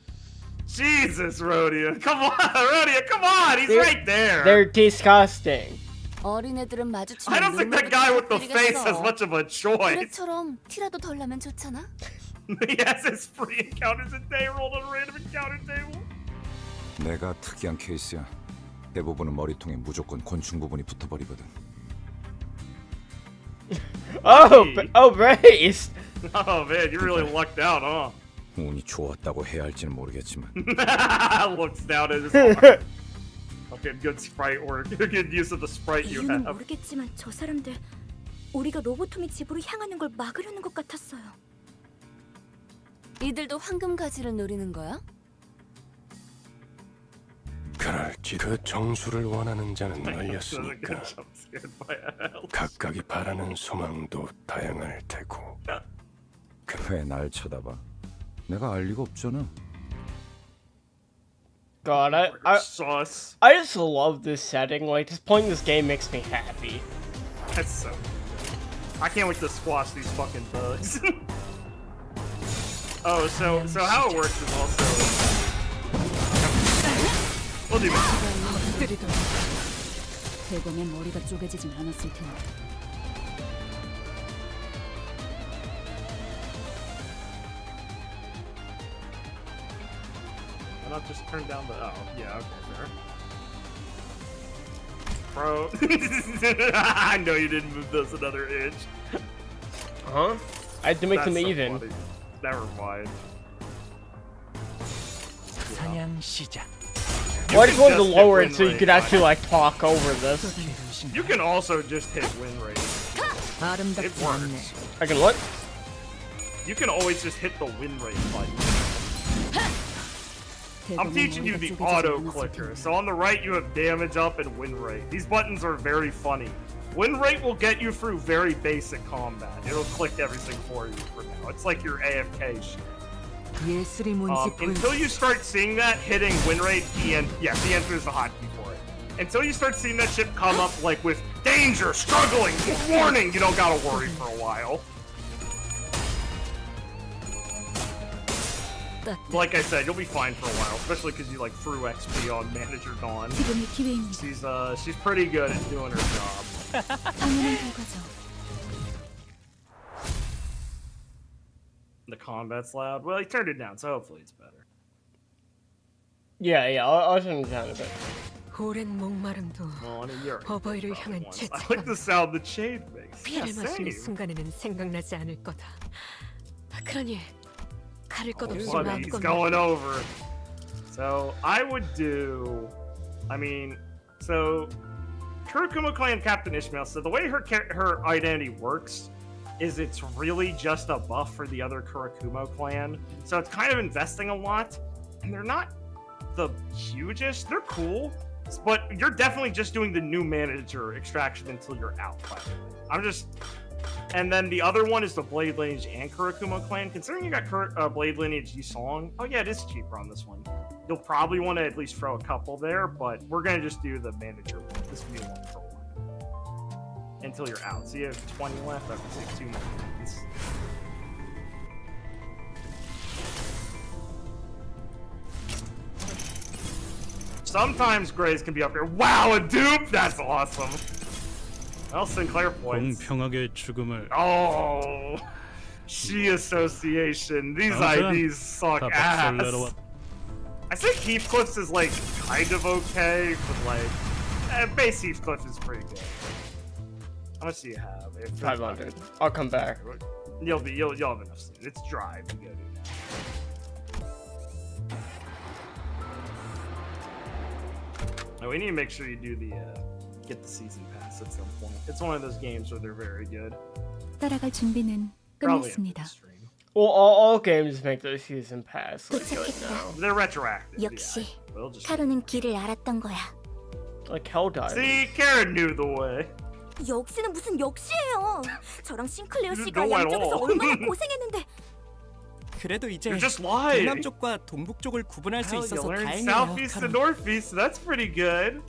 Jesus, Rhodia. Come on, Rhodia, come on! He's right there! They're disgusting. 어린애들은 마주치면 I don't think that guy with the face has much of a choice. 그래처럼 티라도 덜 나면 좋잖아? He has his free encounters a day rolled on a random encounter table. 내가 특이한 케이스야. 대부분은 머리통에 무조건 곤충 부분이 붙어버리거든. Oh, Brace! Oh man, you really lucked out, huh? 운이 좋았다고 해야 할지는 모르겠지만. Looks down at his arm. Okay, good sprite work. Good use of the sprite you 이유는 have. 모르겠지만 저 사람들 우리가 로보토미 집으로 향하는 걸 막으려는 것 같았어요. 이들도 황금 가지를 노리는 거야? 그럴지 그 정수를 원하는 자는 널렸으니까 각각이 바라는 소망도 다양할 테고. 왜 날 쳐다봐? 내가 알 리가 없잖아. God, I just love this setting. Like, just playing this game makes me happy. That's so. I can't wait to squash these fucking bugs. Oh, so how it works is also. We'll do that. 대검의 머리가 쪼개지진 않았을 텐데. Why not just turn down the? Oh, yeah, okay, fair. Bro, I know you didn't move those another inch. Huh? I had to make them That's so even. funny. Never mind. Well, I just wanted to lower it so you could actually like talk over this. You can also just hit win rate. It works. I can what? You can always just hit the win rate button. I'm teaching you the auto clicker. So on the right you have damage up and win rate. These buttons are very funny. Win rate will get you through very basic combat. It'll click everything for you for now. It's like your AFK shit. Until you start seeing that hitting win rate, the enter is the hotkey for it. Until you start seeing that shit come up like with danger, struggling, warning, you don't gotta worry for a while. Like I said, you'll be fine for a while, especially because you like threw XP on Manager Dawn. She's pretty good at doing her job. The combat's loud. Well, he turned it down, so hopefully it's better. Yeah, I'll turn it down a bit. 오랜 목마름도 버버이를 향한 I like the sound the chain makes. 피를 마시는 순간에는 생각나지 않을 거다. 그러니 가릴 것 없이 He's going over. So I would do. I mean, so Kurokuma Clan Captain Ishmael. So the way her identity works is it's really just a buff for the other Kurokuma clan. So it's kind of investing a lot, and they're not the hugest. They're cool, but you're definitely just doing the new manager extraction until you're out. I'm just. And then the other one is the Blade Lineage and Kurokuma clan. Considering you got Blade Lineage Yisong, oh yeah, it is cheaper on this one. You'll probably want to at least throw a couple there, but we're gonna just do the manager one. This will be one for one until you're out. So you have 20 left after 6 2 more minutes. Sometimes grays can be up here. Wow, a dupe! That's awesome. Well, Sinclair points. 공평하게 죽음을. Oh, she association. These IDs suck ass. I think Heathcliff's is like kind of okay, but like base Heathcliff is pretty good. How much do you have? 500. I'll come back. You'll have enough soon. It's dry. You gotta do that. Now we need to make sure you do the get the season pass at some point. It's one of those games where they're very good. 따라갈 준비는 Probably 끝났습니다. Well, all games make their season pass like good now. They're retroactive. 역시 Yeah. We'll just 타로는 길을 알았던 거야. Like Helldivers. see, Karen knew the way. 역시는 무슨 역시예요. 저랑 싱클레어 You 씨가 know at 양쪽에서 all. 얼마나 고생했는데. 그래도 이제 You just lied. 동남쪽과 동북쪽을 구분할 수 Hell, you 있어서 learned 다행이에요. southeast and northeast. That's pretty good.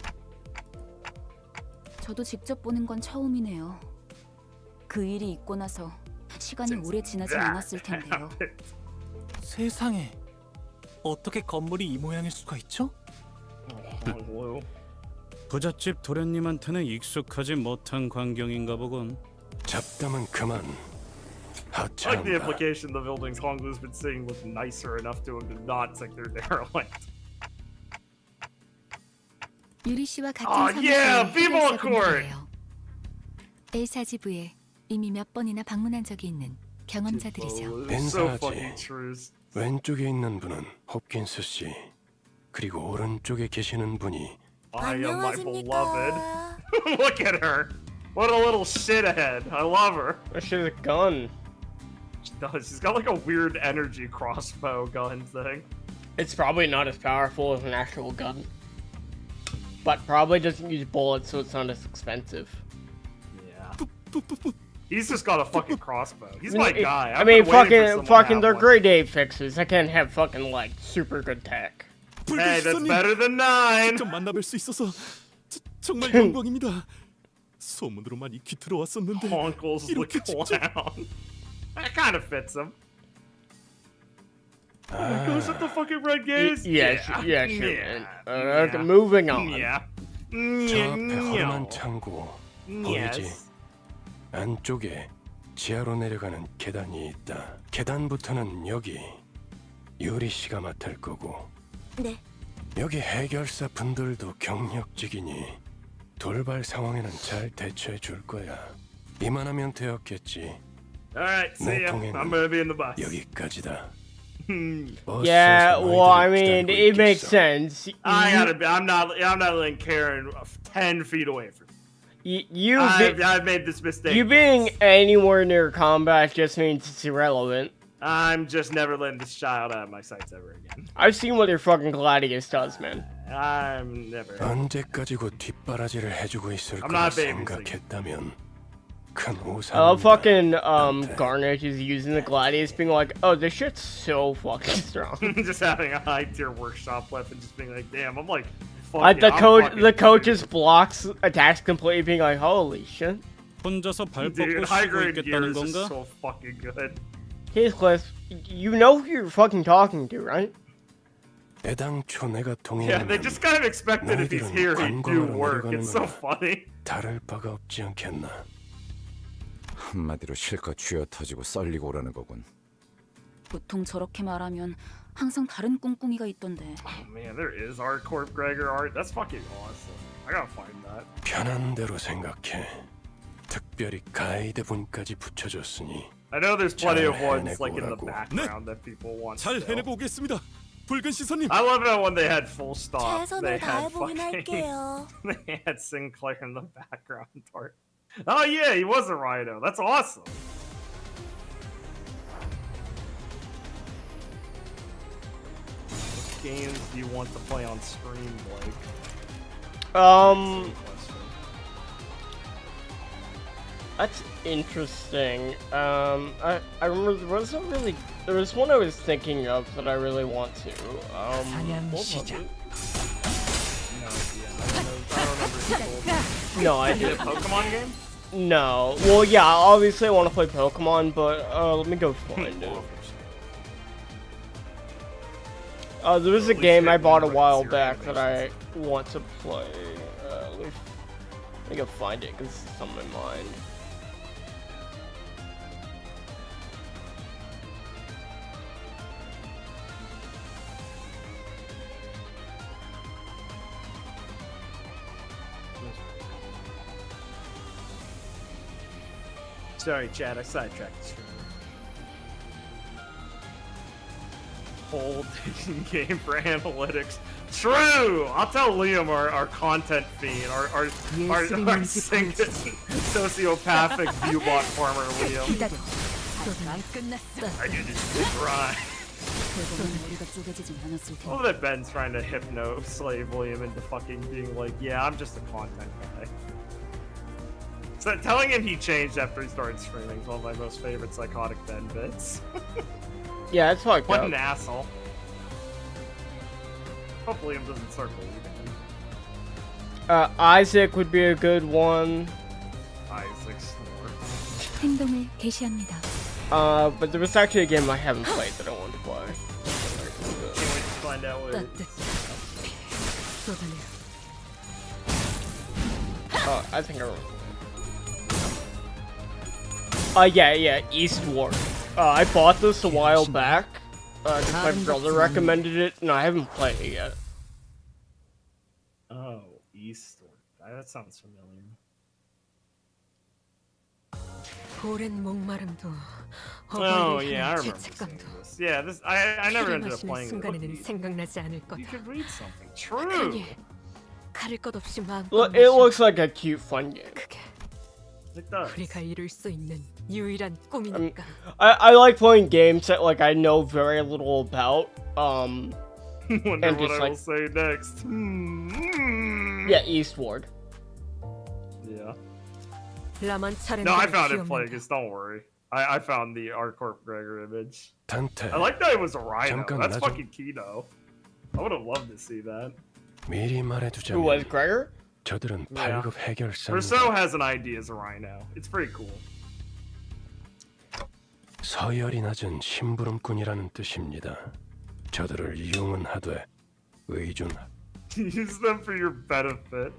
저도 직접 보는 건 처음이네요. 그 일이 있고 나서 시간이 오래 지나진 않았을 텐데요. 세상에 어떻게 건물이 이 모양일 수가 있죠? 부잣집 도련님한테는 익숙하지 못한 광경인가 보군. 잡담은 그만. I like the 하차한다. implication the buildings Honglu's been seeing look nicer enough to him to not think they're derelict. 유리 씨와 같은 Oh yeah, 사무실에 people 해결사 accord. 분들이에요. 엘사지부에 이미 몇 번이나 방문한 적이 있는 경험자들이죠. So 인사하지. fucking true. 왼쪽에 있는 분은 홉킨스 씨, 그리고 오른쪽에 계시는 분이 I am my beloved. Look at her. What a little shithead. I love her. She's a gun. She does. She's got like a weird energy crossbow gun thing. It's probably not as powerful as an actual gun. But probably doesn't use bullets, so it's not as expensive. Yeah. He's just got a fucking crossbow. He's my guy. I mean, I've been waiting for someone to fucking, have they're one. grade A fixes. I can't have fucking, like, super good tech. Hey, that's better than 9. 직접 만나뵐 수 있어서 정말 영광입니다. 소문으로만 익히 들어왔었는데 Uncle's the 이렇게 직접 clown. That kind of fits him. Goes at the fucking red gaze? Yeah, sure, man. Okay, moving on. Yeah. 저 앞에 허름한 창고 보이지? Yes. 안쪽에 지하로 내려가는 계단이 있다. 계단부터는 여기 유리 씨가 맡을 거고. 네. 여기 해결사 분들도 경력직이니 돌발 상황에는 잘 대처해 줄 거야. 이만하면 되었겠지. Alright, see ya. I'm gonna be in the bus. 여기까지다. Yeah, well, I mean, it makes sense. I'm not letting Karen 10 feet away from me. I've made this mistake. You being anywhere near combat just means it's irrelevant. I'm just never letting this child out of my sights ever again. I've seen what your fucking Gladius does, man. I'm never. 언제까지고 뒷바라지를 해주고 있을 거라 생각했다면 큰 오산. Fucking Garnish is using the Gladius, being like, "Oh, this shit's so fucking strong." Just having a high tier workshop weapon, just being like, "Damn, I'm like." The coach just blocks attacks completely, being like, "Holy shit." 혼자서 발 Dude, 뻗고 high 쉬고 grade 있겠다는 gears is 건가? so fucking good. Heathcliff, you know who you're fucking talking to, right? 애당초 내가 Yeah, 동의하면 they just kind of expected if he's here, he'd do work. It's so funny. 다를 바가 없지 않겠나. 한마디로 실컷 쥐어 터지고 썰리고 오라는 거군. 보통 저렇게 말하면 항상 다른 꿍꿍이가 있던데. Oh man, there is Corp Gregor art. That's fucking awesome. I gotta find that. 편한 대로 생각해. 특별히 가이드 분까지 붙여줬으니. I know there's plenty of ones like in the background that people want. 잘 해내고 오겠습니다. 붉은 시선님. I love it when they had full stop. They 최선을 had 다해보긴 할게요. They had Sinclair in the background art. Oh yeah, he was a Rhino. That's awesome. What games do you want to play on stream, Blake? That's interesting. I remember there was one I was thinking of that I really want to. What was it? No idea. Is it a Pokemon game? No. Well, yeah, obviously I want to play Pokemon, but let me go find it. There was a game I bought a while back that I want to play. Let me go find it because it's on my mind. Sorry, Chad, I sidetracked the stream. Old game for analytics. True! I'll tell Liam our content feed, our sociopathic viewbot farmer, Liam. I do this grind. Oh, that Ben's trying to slave Liam into fucking being like, yeah, I'm just a content guy. So telling him he changed after he started streaming is one of my most favorite psychotic Ben bits. Yeah, it's fucked What up. an asshole. Hopefully Liam doesn't start believing him. Isaac would be a good one. Isaac snore. 행동을 개시합니다. But there was actually a game I haven't played that I want to play. Can't wait to find out what it is. I think I remember. Yeah, Eastward. I bought this a while back. Because my brother recommended it, and I haven't played it yet. Oh, Eastward. That sounds familiar. Oh yeah, I remember seeing this. Yeah, this I never ended up playing it. You could read something. True. Look, it looks like a cute, fun game. It does. I like playing games that like I know very little about. Wonder and what just, I will say next. Yeah, Eastward. Yeah. No, I found it, Plagueis, don't worry. I found the R-Corp Gregor image. I like that it was a rhino. That's fucking Kino. I would have loved to see that. Who was Gregor? Yeah. Rousseau has an idea as a rhino. It's pretty cool. 서열이 낮은 심부름꾼이라는 뜻입니다. 저들을 이용은 하되 의존. Use them for your benefit.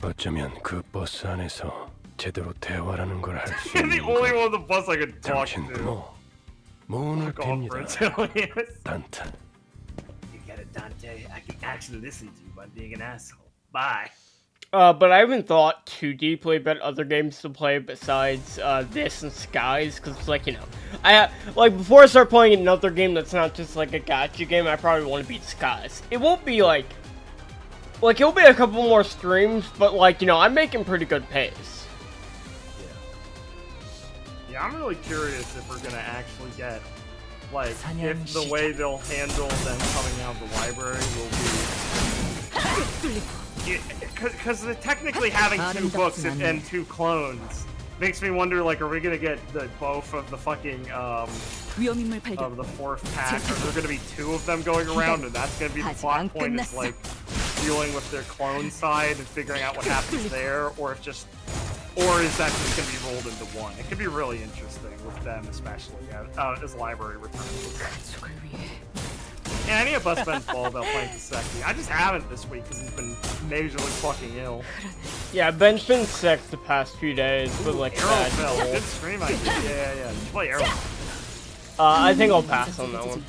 어쩌면 그 버스 안에서 제대로 대화라는 걸 할 수 You're the 있는 only 건 one on the bus I could talk 당신 to. 뭐 문을 Fuck off, 빕니다. Brazilians. 단타. You got it, Dante. I can actually listen to you by being an asshole. Bye. But I haven't thought too deeply about other games to play besides this and Skies, because it's like, you know, like before I start playing another game that's not just like a gacha game, I probably want to beat Skies. It won't be like it'll be a couple more streams, but like, you know, I'm making pretty good pace. Yeah, I'm really curious if we're gonna actually get, like, if the way they'll handle them coming out of the library will be... Because technically having two books and two clones makes me wonder, like, are we gonna get both of the fucking, of the fourth pack? Are there gonna be two of them going around, and that's gonna be the plot point, is, like, dealing with their clone side and figuring out what happens there, or is that just gonna be rolled into one? It could be really interesting with them, especially as library returns. Yeah, I need a bus Ben's ball about playing Kaseki. I just haven't this week because he's been majorly fucking ill. Yeah, Ben's been sick the past few days with like bad Arrowfell, cold. good stream idea. Yeah. Did you play Arrow? I think I'll pass on that one.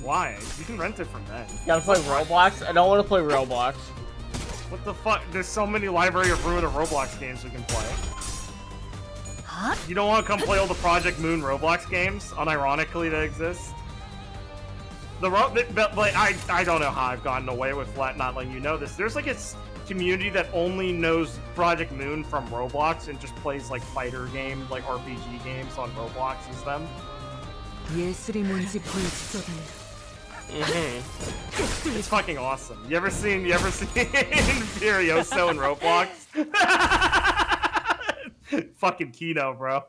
Why? You can rent it from then. Gotta play Roblox? I don't want to play Roblox. What the fuck? There's so many Library of Ruin of Roblox games we can play. Huh? You don't want to come play all the Project Moon Roblox games, unironically, that exist? I don't know how I've gotten away with not letting you know this. There's like a community that only knows Project Moon from Roblox and just plays like fighter games, like RPG games on Roblox as them. It's fucking awesome. You ever seen Furioso in Roblox? Fucking Kino, bro.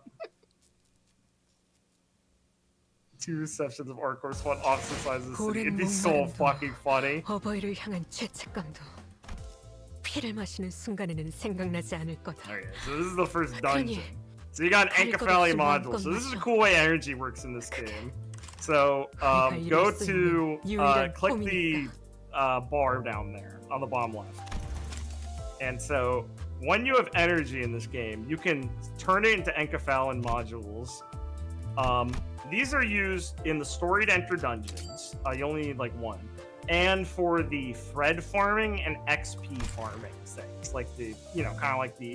2 receptions of Orcor's one opposite sides of the city. It'd be so fucking funny. 어버이를 향한 죄책감도 피를 마시는 순간에는 생각나지 않을 거다. Okay, so this is the first dungeon. So you got an Encephaly module. So this is a cool way energy works in this game. So go to click the bar down there on the bottom left. And so when you have energy in this game, you can turn it into Encephaly modules. These are used in the story to enter dungeons. You only need like 1. And for the thread farming and XP farming things, like the, kind of like the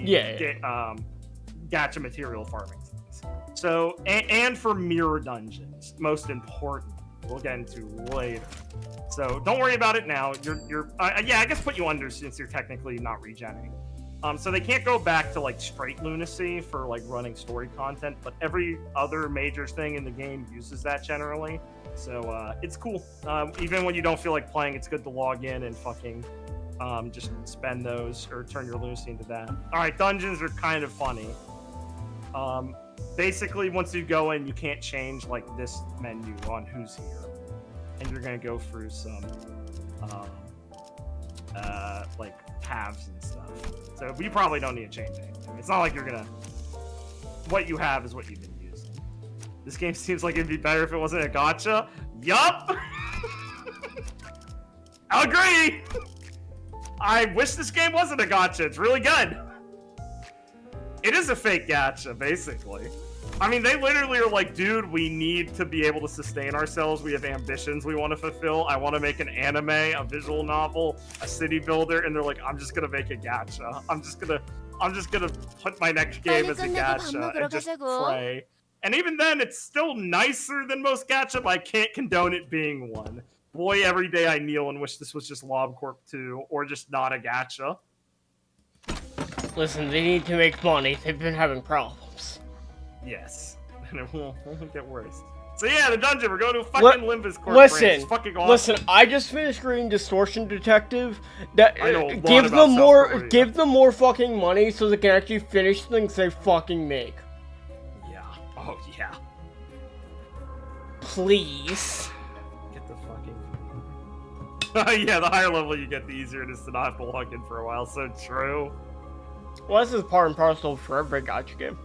gacha material farming things. So, and for mirror dungeons, most important, we'll get into later. So don't worry about it now. I guess put you under since you're technically not regenerating. So they can't go back to like straight lunacy for like running story content, but every other major thing in the game uses that generally. So it's cool. Even when you don't feel like playing, it's good to log in and fucking just spend those or turn your lunacy into that. All right, dungeons are kind of funny. Basically, once you go in, you can't change like this menu on who's here, and you're gonna go through some like paths and stuff. So you probably don't need to change anything. It's not like you're gonna. What you have is what you've been using. This game seems like it'd be better if it wasn't a gacha. Yup. I agree. I wish this game wasn't a gacha. It's really good. It is a fake gacha, basically. I mean, they literally are like, dude, we need to be able to sustain ourselves. We have ambitions we want to fulfill. I want to make an anime, a visual novel, a city builder, and they're like, I'm just gonna make a gacha. I'm just gonna put my next game as a gacha and just pray. And even then, it's still nicer than most gacha, but I can't condone it being one. Boy, every day I kneel and wish this was just LobCorp 2, or just not a gacha. Listen, they need to make money. They've been having problems. Yes, and it won't get worse. So yeah, the dungeon. We're going to fucking Limbus Corp. Listen, fucking awesome. Listen. I just finished reading Distortion Detective. That I know a lot give about them more. Give them more fucking money so they can actually finish things they fucking make. Yeah. Oh yeah. Please. Get the fucking. Yeah, the higher level you get, the easier it is to not have to log in for a while. So true. Well, this is part and parcel for every gacha game.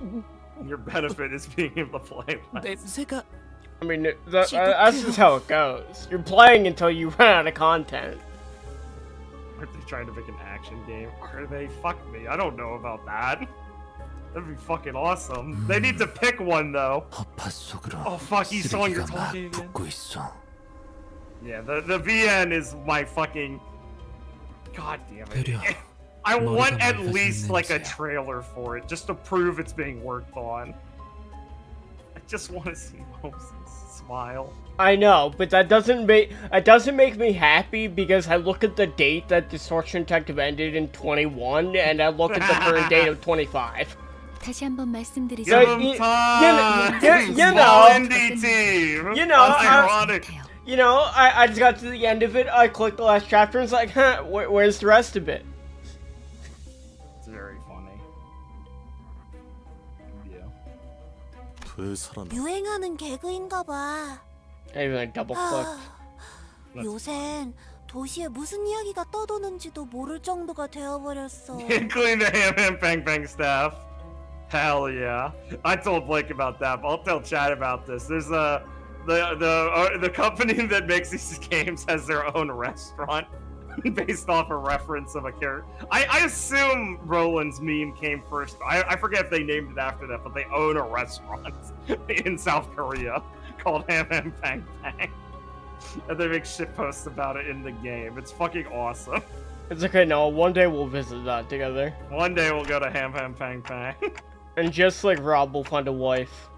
Yeah. Your benefit is being able to play less. I mean, that's just how it goes. You're playing until you run out of content. Aren't they trying to make an action game? Are they? Fuck me. I don't know about that. That'd be fucking awesome. They need to pick one, though. Oh, fuck, he's sawing your talking again. Yeah, the VN is my fucking... God damn it. I want at least, like, a trailer for it, just to prove it's being worked on. I just want to see Moses smile. I know, but that doesn't make me happy because I look at the date that Distortion Detective ended in 21, and I look at the current date of 25. 다시 한번 말씀드리자면 I just got to the end of it, I clicked the last chapter, and it's like, huh, where's the rest of it? It's very funny. Yeah. 유행하는 개그인가 봐. I even double clicked. 요샌 도시에 무슨 이야기가 떠도는지도 모를 정도가 되어버렸어. Including the Ham Bang Bang staff. Hell yeah. I told Blake about that, but I'll tell Chad about this. There's the company that makes these games has their own restaurant based off a reference of a character. I assume Roland's meme came first. I forget if they named it after that, but they own a restaurant in South Korea called Ham Ham Bang Bang. And they make shitposts about it in the game. It's fucking awesome. It's okay, no, one day we'll visit that together. One day we'll go to Ham Ham Bang Bang. And just like Rob will find a wife.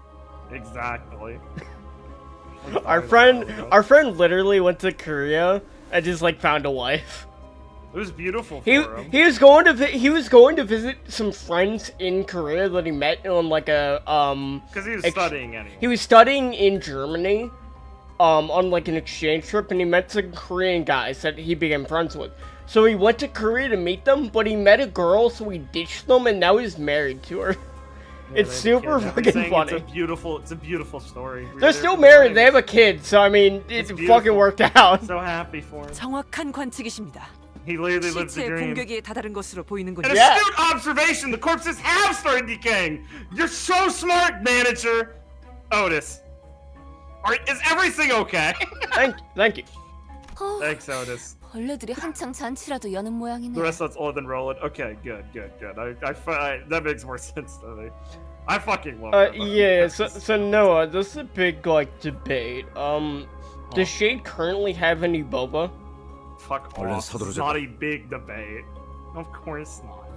Exactly. Our friend literally went to Korea and just like found a wife. It was beautiful for him. He was going to visit some friends in Korea that he met on like a because he was studying anyway. He was studying in Germany. on like an exchange trip, and he met some Korean guys that he became friends with. So he went to Korea to meet them, but he met a girl, so he ditched them, and now he's married to her. Yeah, It's super fucking funny. It's a beautiful story. They're still married. They have a kid, so I mean, it fucking worked out. So happy for him. 정확한 관측이십니다. He literally lives the 시체의 dream. 공격에 다다른 것으로 보이는군요. An astute observation. The corpses have started decaying. You're so smart, manager. Otis, is everything okay? Thank you. Thanks, Otis. 벌레들이 한창 잔치라도 여는 모양이네. The rest of that's older than Roland. Okay, good. That makes more sense to me. I fucking love that. Yeah, so Noah, this is a big, like, debate. Does Shade currently have any boba? Fuck off. It's not a big debate. Of course not.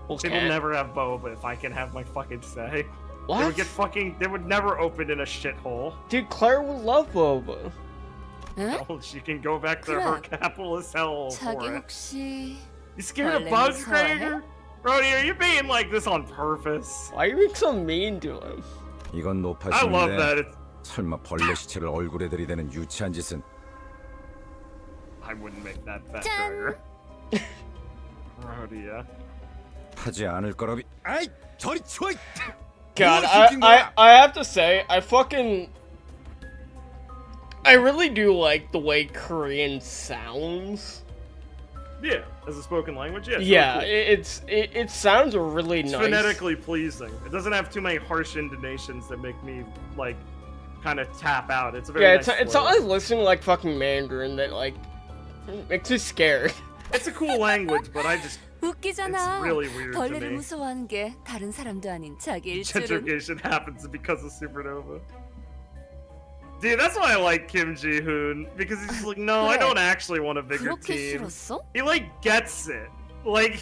Well, They will never have boba if I can have my fucking say. What? They would never open in a shithole. Dude, Claire would love boba. Oh, she can go back to her capitalist hell 자기 for it. 혹시 You scared of bugs, Gregor? Brody, are you being like this on purpose? Why are you being so mean to him? 이건 I love that. 높아지는데 설마 벌레 시체를 얼굴에 들이대는 유치한 짓은 I wouldn't make that bet, Gregor. Brody, 하지 않을 거라비. 아이, 저리 치워. God, I have to say, I really do like the way Korean sounds. Yeah, as a spoken language, yeah. Yeah, really cool. it sounds really nice. Phonetically pleasing. It doesn't have too many harsh intonations that make me like kind of tap out. It's a very nice it's not like listening like fucking Mandarin that like makes me scared. It's a cool language, but it's 웃기잖아. really weird to 벌레를 me. 무서워하는 게 다른 사람도 아닌 자기일 줄은. Gentrification happens because of Supernova. Dude, that's why I like Kim Ji-hoon, because he's just like, no, I don't actually want a bigger 그렇게 team. 싫었어? He like gets it. Like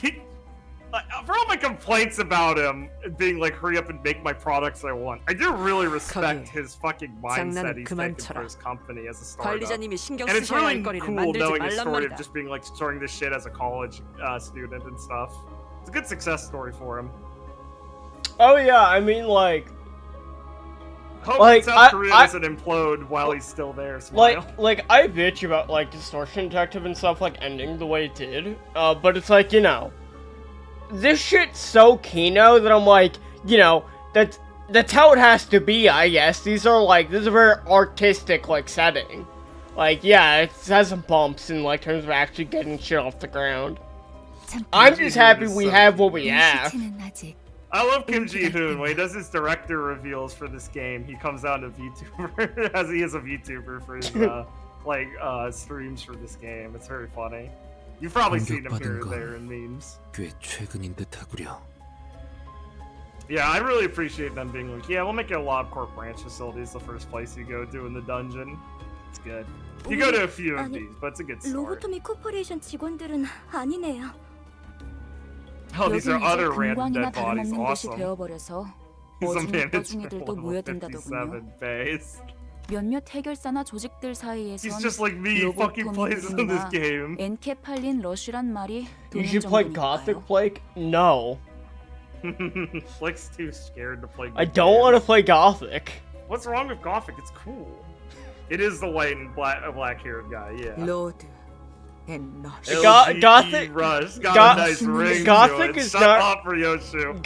for all my complaints about him being like, hurry up and make my products I want, I do really respect his fucking mindset he's taking for his company as a startup. 관리자님이 신경 And it's 쓰셔야 really 할 거리를 cool 만들지 knowing his 말란 story of 말이다. just being like starting this shit as a college student and stuff. It's a good success story for him. Oh yeah, I mean like Hope South Korea doesn't implode while he's still there. Smile. Like I bitch about like Distortion Detective and stuff like ending the way it did, but it's like, you know, this shit's so Kino that I'm like, you know, that's how it has to be, I guess. This is a very artistic like setting. Like, yeah, it has some bumps in like terms of actually getting shit off the ground. I'm just happy we have what we have. I love Kim Ji-hoon. When he does his director reveals for this game, he comes out a VTuber, as he is a VTuber for his streams for this game. It's very funny. You've probably seen him here and there in memes. 꽤 최근인 듯하구려. Yeah, I really appreciate them being like, yeah, we'll make it a LobCorp branch facility is the first place you go to in the dungeon. It's good. You go to a few of these, but it's a good start. 로보토미 코퍼레이션 직원들은 아니네요. Oh, these are other 여긴 이제 random 금광이나 dead bodies. 다름없는 곳이 Awesome. 되어버려서 He's a 어중이 manager 어중이들도 level 모여든다더군요. 57 base. 몇몇 해결사나 조직들 He's 사이에선 just like me. He fucking plays in this game. 엔캐 팔린 러쉬란 말이 You 도는 should play Gothic, 정도니까요. Blake? No. Blake's too scared to play. I don't want to play Gothic. What's wrong with Gothic? It's cool. It is the white and black-haired guy, yeah. 로드 앤 러쉬. Gothic. Rush. Got a nice ring Gothic to it. is Shut not. up, Ryoshu.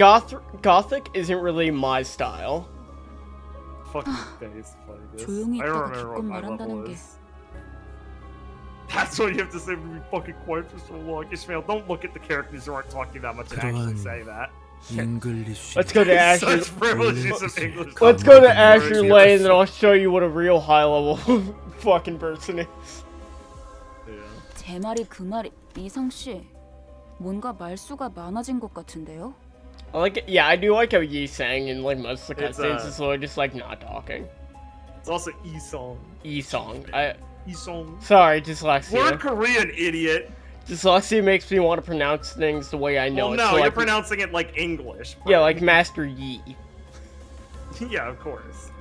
Gothic isn't really my style. Fucking face play this. 조용히 I 있다가 remember what 기껏 my level 말한다는 게. is. That's what you have to say when you be fucking quiet for so long. Ishmael, don't look at the characters who aren't talking that much and actually say that. Let's go to Asher. Such privilege use of English. Let's go to Asher Lane, and then I'll show you what a real high level fucking person is. 제 말이 그 말이 이상 씨 뭔가 말수가 많아진 것 같은데요? I like it. Yeah, I do like how Yi sang in like most of the It's, cutscenes. It's literally just like not talking. It's also E-song. E-song. E-song. Sorry, dyslexia. We're Korean, idiot. Dyslexia makes me want to pronounce things the way I know Well, it. no, so you're like, pronouncing it like English. Yeah, like Master Yi. Yeah, of course.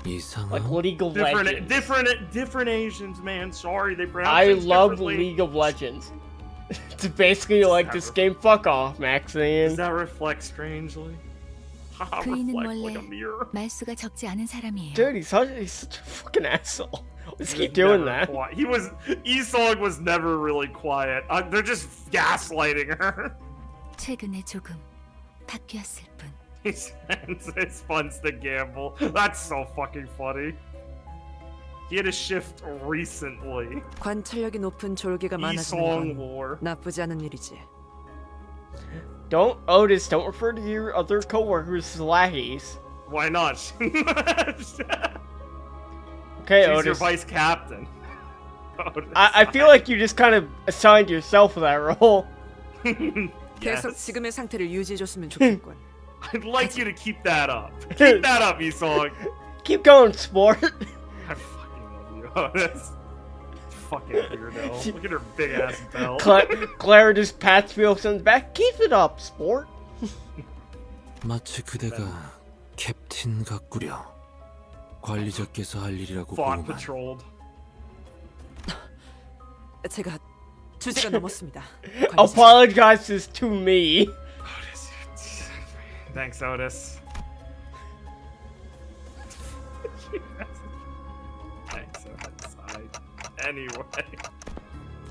Like League of Legends. Different Asians, man. Sorry, they pronounce I things love differently. League of Legends. It's basically like this game. Fuck off, Maxine. Does that reflect strangely? Haha, 그이는 reflect like 원래 a mirror. 말수가 적지 않은 사람이에요. Dude, he's such a fucking asshole. Let's keep doing that. Isong was never really quiet. They're just gaslighting her. 최근에 조금 바뀌었을 뿐. He spends his funds to gamble. That's so fucking funny. He had a shift recently. 관찰력이 높은 졸개가 많아지는 건 나쁘지 않은 일이지. Don't, Otis, don't refer to your other coworkers as lackeys. Why not? Okay, She's Otis. your vice captain. Otis. I feel like you just kind of assigned yourself that role. 계속 지금의 상태를 유지해줬으면 좋겠군. I'd like you to keep that up. Keep that up, Isong. Keep going, sport. I fucking love you, Otis. Fucking weirdo. Look at her big ass belt. Claire just pats Felix on the back. Keep it up, sport. 마치 그대가 캡틴 같구려. 관리자께서 할 일이라고 Fought 보고만. patrolled. 제가 주제가 넘었습니다. Apologizes to me. Otis. Thanks, Otis. Thanks, Otis. Anyway.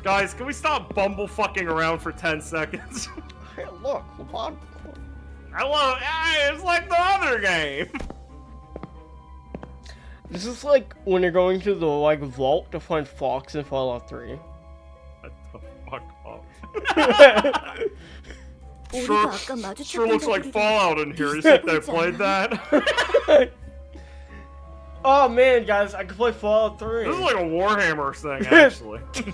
Guys, can we stop bumble fucking around for 10 seconds? Hey, look, LeBron. It's like the other game. This is like when you're going to the vault to find Fox in Fallout 3. What the fuck up? sure looks like Fallout in here. You think they played that? Oh man, guys, I could play Fallout 3. This is like a Warhammer thing, actually. It's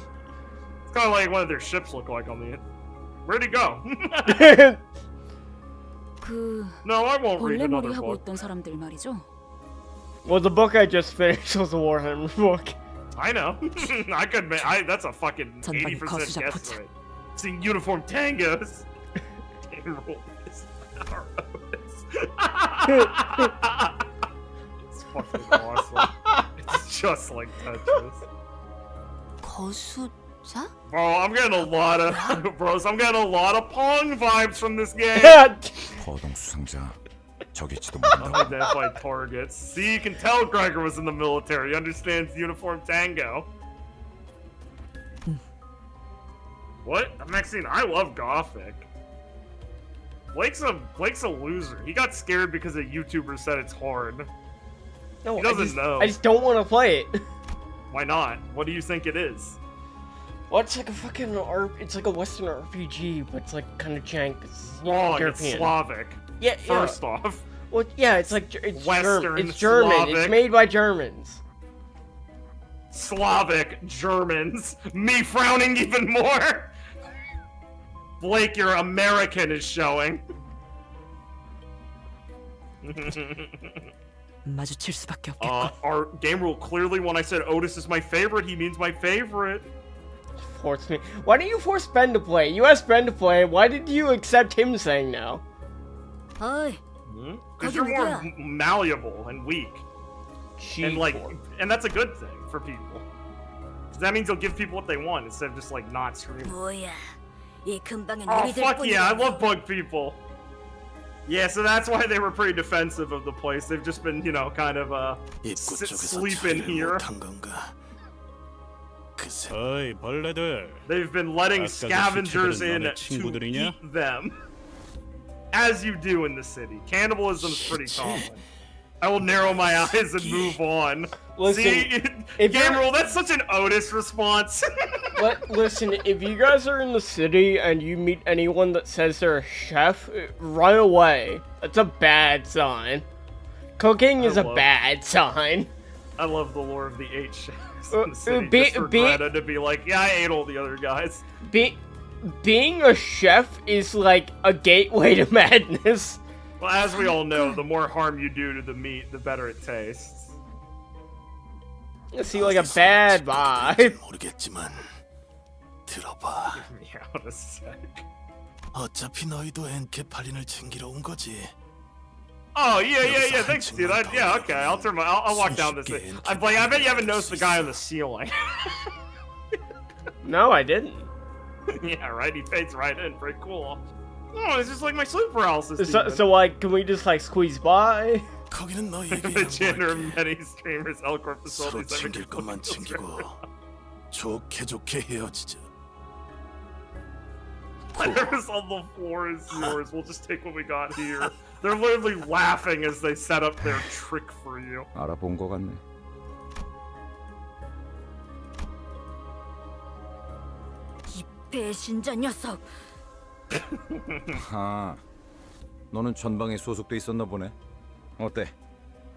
kind of like one of their ships look like on the. Where'd he go? No, I won't read another 하고 book. 있던 사람들 말이죠. Well, the book I just finished was a Warhammer book. I know. I could. That's a fucking 80% guess rate. Seeing uniform tangos. It's fucking awesome. It's just like Tetris. 거수자? Bro, I'm getting a lot of Pong vibes from this game. 거동 수상자. 저기지도 모른다. Unidentified targets. See, you can tell Gregor was in the military. He understands uniform tango. What? Maxine, I love Gothic. Blake's a loser. He got scared because a YouTuber said it's hard. No, he doesn't know. I just don't want to play it. Why not? What do you think it is? Well, it's like a fucking it's like a Western RPG, but it's like kind of jank. It's Wrong. European. It's Slavic. Yeah. First off. Well, yeah, it's like it's Western. It's German. Slavic. It's made by Germans. Slavic Germans. Me frowning even more. Blake, your American is showing. 마주칠 수밖에 없겠군. Our game rule clearly when I said Otis is my favorite, he means my favorite. Force me. Why didn't you force Ben to play? You asked Ben to play. Why did you accept him saying no? 어이, Because you're more malleable and weak. And that's a good thing for people. Because that means you'll give people what they want instead of just like not screaming. 뭐야? 이 근방엔 Oh 우리들 fuck yeah, I 뿐이야. love bug people. Yeah, so that's why they were pretty defensive of the place. They've just been, you know, kind of sleeping here. 어이 벌레들. They've been letting scavengers in to eat them. As you do in the city. Cannibalism is pretty common. I will narrow my eyes and move on. Listen, see, game rule, that's such an Otis response. Listen, if you guys are in the city and you meet anyone that says they're a chef, run away. That's a bad sign. Cooking is a bad sign. I love the lore of the 8 chefs in the city. Just for Greta to be like, yeah, I ate all the other guys. Being a chef is like a gateway to madness. Well, as we all know, the more harm you do to the meat, the better it tastes. I see like a bad vibe. 모르겠지만 들어봐. Give me out a sec. 어차피 너희도 엔케팔린을 챙기러 온 거지. Oh yeah. Thanks, dude. Okay. I'll walk down this way. I bet you haven't noticed the guy on the ceiling. No, I didn't. Yeah, right. He fades right in. Pretty cool. Oh, it's just like my sleep paralysis. So like, can we just like squeeze by? 거기는 너에게 The gender of 양보할게. many streamers, L-Corp 서로 facilities. 챙길 것만 챙기고 좋게 헤어지자. Whatever's on the floor is yours. We'll just take what we got here. They're literally laughing as they set up their trick for you. 알아본 것 같네. 배신자 녀석. 아, 너는 전방에 소속돼 있었나 보네. 어때?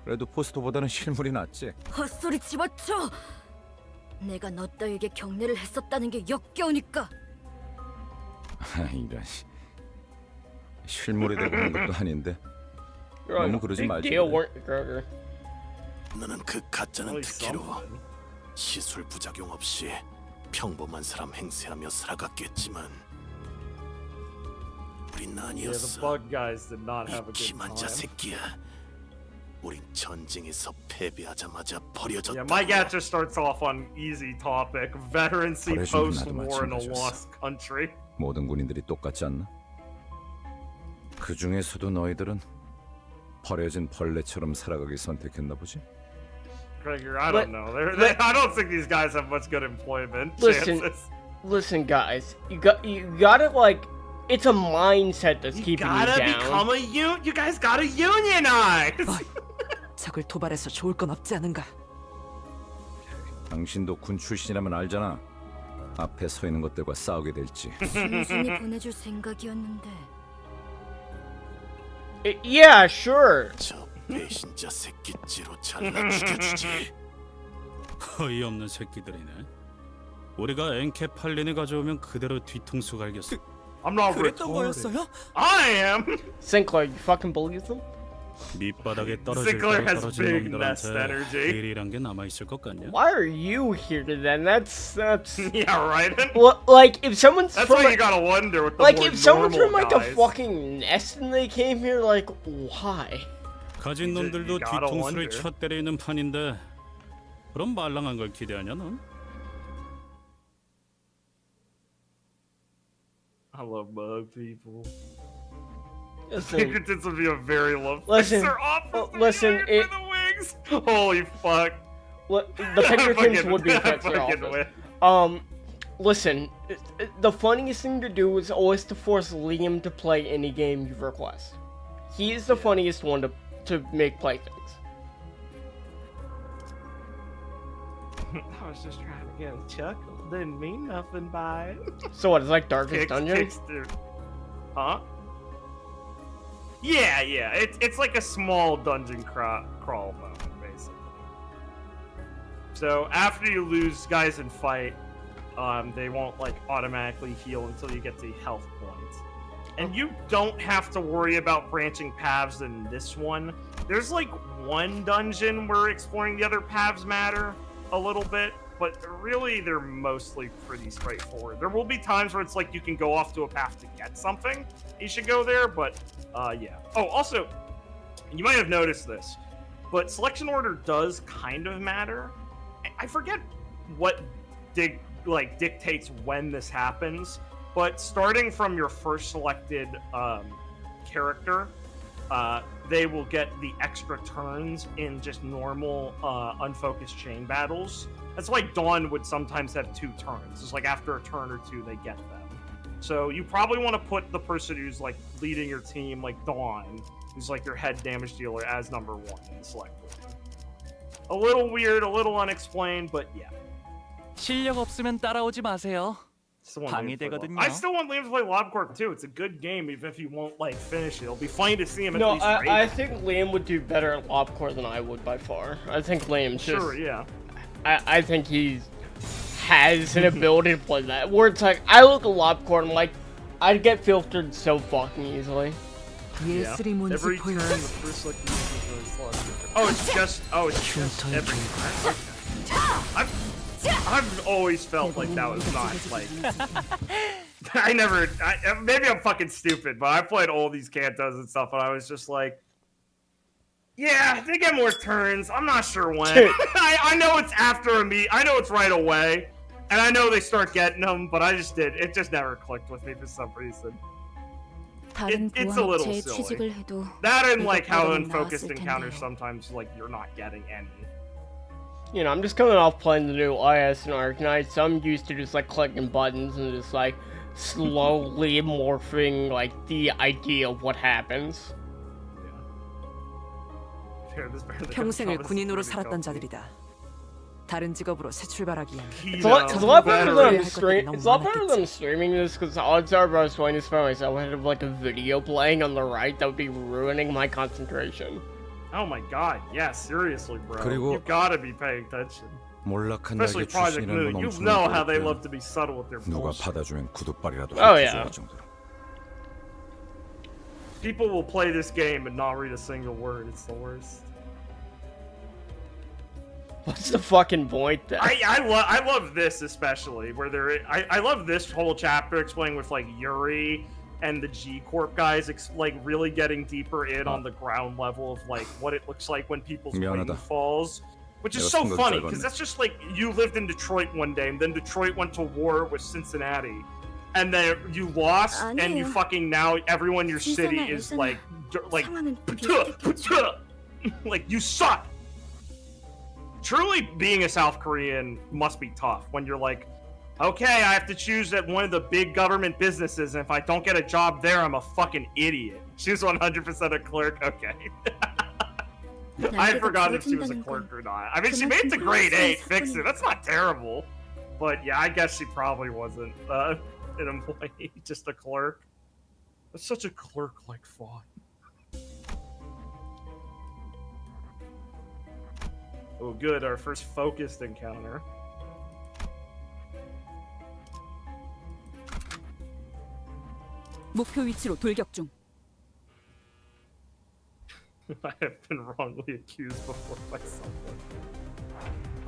그래도 포스터보다는 실물이 낫지? 헛소리 집어쳐. 내가 너 따위에게 경례를 했었다는 게 역겨우니까. 이런 실물이 되고 한 것도 아닌데 You're 너무 like, 그러지 big 말지. deal, 그래. weren't you, Gregor? 너는 그 가짜는 Really 특혜로 something. 시술 부작용 없이 평범한 사람 행세하며 살아갔겠지만 우린 Yeah, the 아니었어. bug guys did not 이 have a good 기만자 time. 새끼야. 우린 전쟁에서 패배하자마자 Yeah, 버려졌다. my gat just starts off on easy topic. Veterancy 버려진 post-war in a 나도 lost country. 모든 군인들이 똑같지 않나? 그 중에서도 너희들은 버려진 벌레처럼 살아가기 선택했나 보지? Gregor, I Let- don't know. let- I don't think these guys have much good employment Listen, chances. Listen, guys, you gotta like, it's a mindset that's You keeping you gotta down. become a You guys gotta unionize. 적을 도발해서 좋을 건 없지 않은가? 당신도 군 출신이라면 알잖아. 앞에 서 있는 것들과 싸우게 될지. 순순히 보내줄 생각이었는데. Yeah, sure. 저 배신자 새끼찌로 잘라 죽여주지. 어이없는 새끼들이네. 우리가 엔케팔린을 가져오면 그대로 뒤통수 갈겼어. I'm not 그랬던 retarded. 거였어요? I am. Sinclair, you fucking believe them? 밑바닥에 떨어질 Sinclair 대로 has 떨어진 big nest 놈들한테 energy. 일이란 게 남아 있을 것 같냐? Why are you here then? That's Yeah, right. like if someone's That's from why you gotta wonder with the like more if someone's from normal like a guys. fucking nest and they came here, like why? 가진 놈들도 you gotta 뒤통수를 wonder. 쳐 때리는 판인데 그럼 말랑한 걸 기대하냐 넌? I love bug people. Listen, Pinkertons would be a very love. Listen, They're off listen, for it- the wings. Holy fuck. the Pinkertons would be I fixed their fucking office. win. Listen, the funniest thing to do is always to force Liam to play any game you request. He's the funniest one to make playthings. I was just trying to get a chuckle. Didn't mean nothing by it. So what? It's like Darkest Dungeon. Huh? Yeah. It's like a small dungeon crawl moment, basically. So after you lose guys in fight, they won't like automatically heal until you get to health points. And you don't have to worry about branching paths in this one. There's like one dungeon where exploring the other paths matter a little bit, but really they're mostly pretty straightforward. There will be times where it's like you can go off to a path to get something. You should go there, but yeah. Oh, also, you might have noticed this, but selection order does kind of matter. I forget what dictates when this happens, but starting from your first selected character, they will get the extra turns in just normal unfocused chain battles. That's why Dawn would sometimes have 2 turns. It's like after a turn or 2 they get them. So you probably want to put the person who's like leading your team, like Dawn, who's like your head damage dealer, as number 1 in the select order. A little weird, a little unexplained, but yeah. 실력 없으면 따라오지 마세요. Still want Liam to play 방해되거든요. I still want Liam to play LobCorp too. It's a good game, even if he won't like finish it. It'll be funny to see him at No, least. I think Liam would do better at LobCorp than I would by far. I think Liam's just. Sure, yeah. I think he has an ability to play that. Where it's like, I look at LobCorp and I'm like, I'd get filtered so fucking easily. 예술이 뭔지 Every turn, 보여. the first like it's just every time. I've always felt like that was not like. Maybe I'm fucking stupid, but I played all these Cantos and stuff, and I was just like, yeah, they get more turns. I'm not sure when. I know it's after a meet. I know it's right away, and I know they start getting them, but it just never clicked with me for some reason. 다른 it's a little 보안업체에 silly. 취직을 해도 That and like how 이것보다는 unfocused 나았을 encounters 텐데요. sometimes like you're not getting any. You know, I'm just coming off playing the new IS and Arknights, so I'm used to just like clicking buttons and just like slowly morphing like the idea of what happens. 평생을 군인으로 살았던 자들이다. 다른 직업으로 새 출발하기엔 It's a lot better than it's a lot better than streaming this, because odds are if I was playing this by myself, I'd have like a video playing on the right that would be ruining my concentration. Oh my god, yeah, seriously, bro. 그리고 You gotta be paying attention. 몰락한 Especially 날개 Project 출신이라는 Moon. You 건 know how they 엄청난 love to be subtle with their 누가 bullshit. 받아주면 구두발이라도 Oh, 할 yeah. 정도로. People will play this game and not read a single word. It's the worst. What's the fucking point then? I love this especially, where I love this whole chapter explaining with like Yuri and the G Corp guys like really getting deeper in on the ground level of like what it looks like when people's wing 미안하다. falls, which is 내가 so 생각이 funny 짧았네. because that's just like you lived in Detroit one day and then Detroit went to war with Cincinnati, and then you lost and you 아니에요. fucking now everyone in your city 진짜나 is 예전에 like 상황은 like you suck. Truly, being a South Korean must be tough when you're like, okay, I have to choose at one of the big government businesses, and if I don't get a job there, I'm a fucking idiot. She's 100% a clerk? Okay. I forgot if she was a clerk or not. I mean, she made it to grade 8, fixed it. That's not terrible. But yeah, I guess she probably wasn't an employee, just a clerk. That's such a clerk-like thought. Oh, good, our first focused encounter. 목표 위치로 돌격 중. I have been wrongly accused before by someone.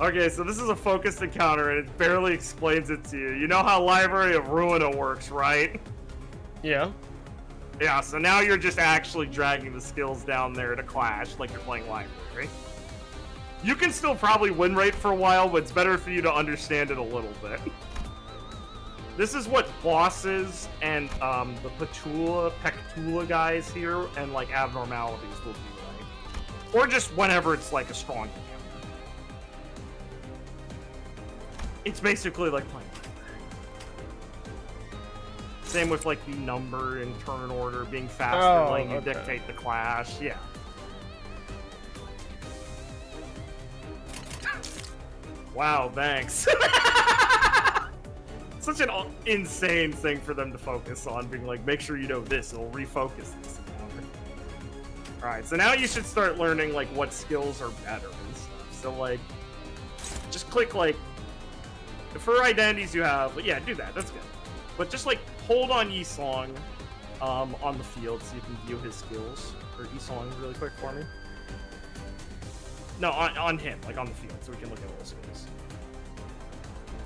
Okay, so this is a focused encounter and it barely explains it to you. You know how Library of Ruina works, right? Yeah. Yeah, so now you're just actually dragging the skills down there to clash like you're playing Library. You can still probably win rate for a while, but it's better for you to understand it a little bit. This is what bosses and the Pectula guys here and like abnormalities will be like. Or just whenever it's like a strong encounter. It's basically like playing. Same with like the number and turn order being faster, letting you dictate the clash. Yeah. Wow, thanks. Such an insane thing for them to focus on, being like, make sure you know this, it'll refocus this encounter. Alright, so now you should start learning like what skills are better and stuff. So like, just click like, for identities you have, yeah, do that, that's good. But just like, hold on Yisong on the field so you can view his skills. Or Yisong really quick for me. No, on him, like on the field, so we can look at all his skills.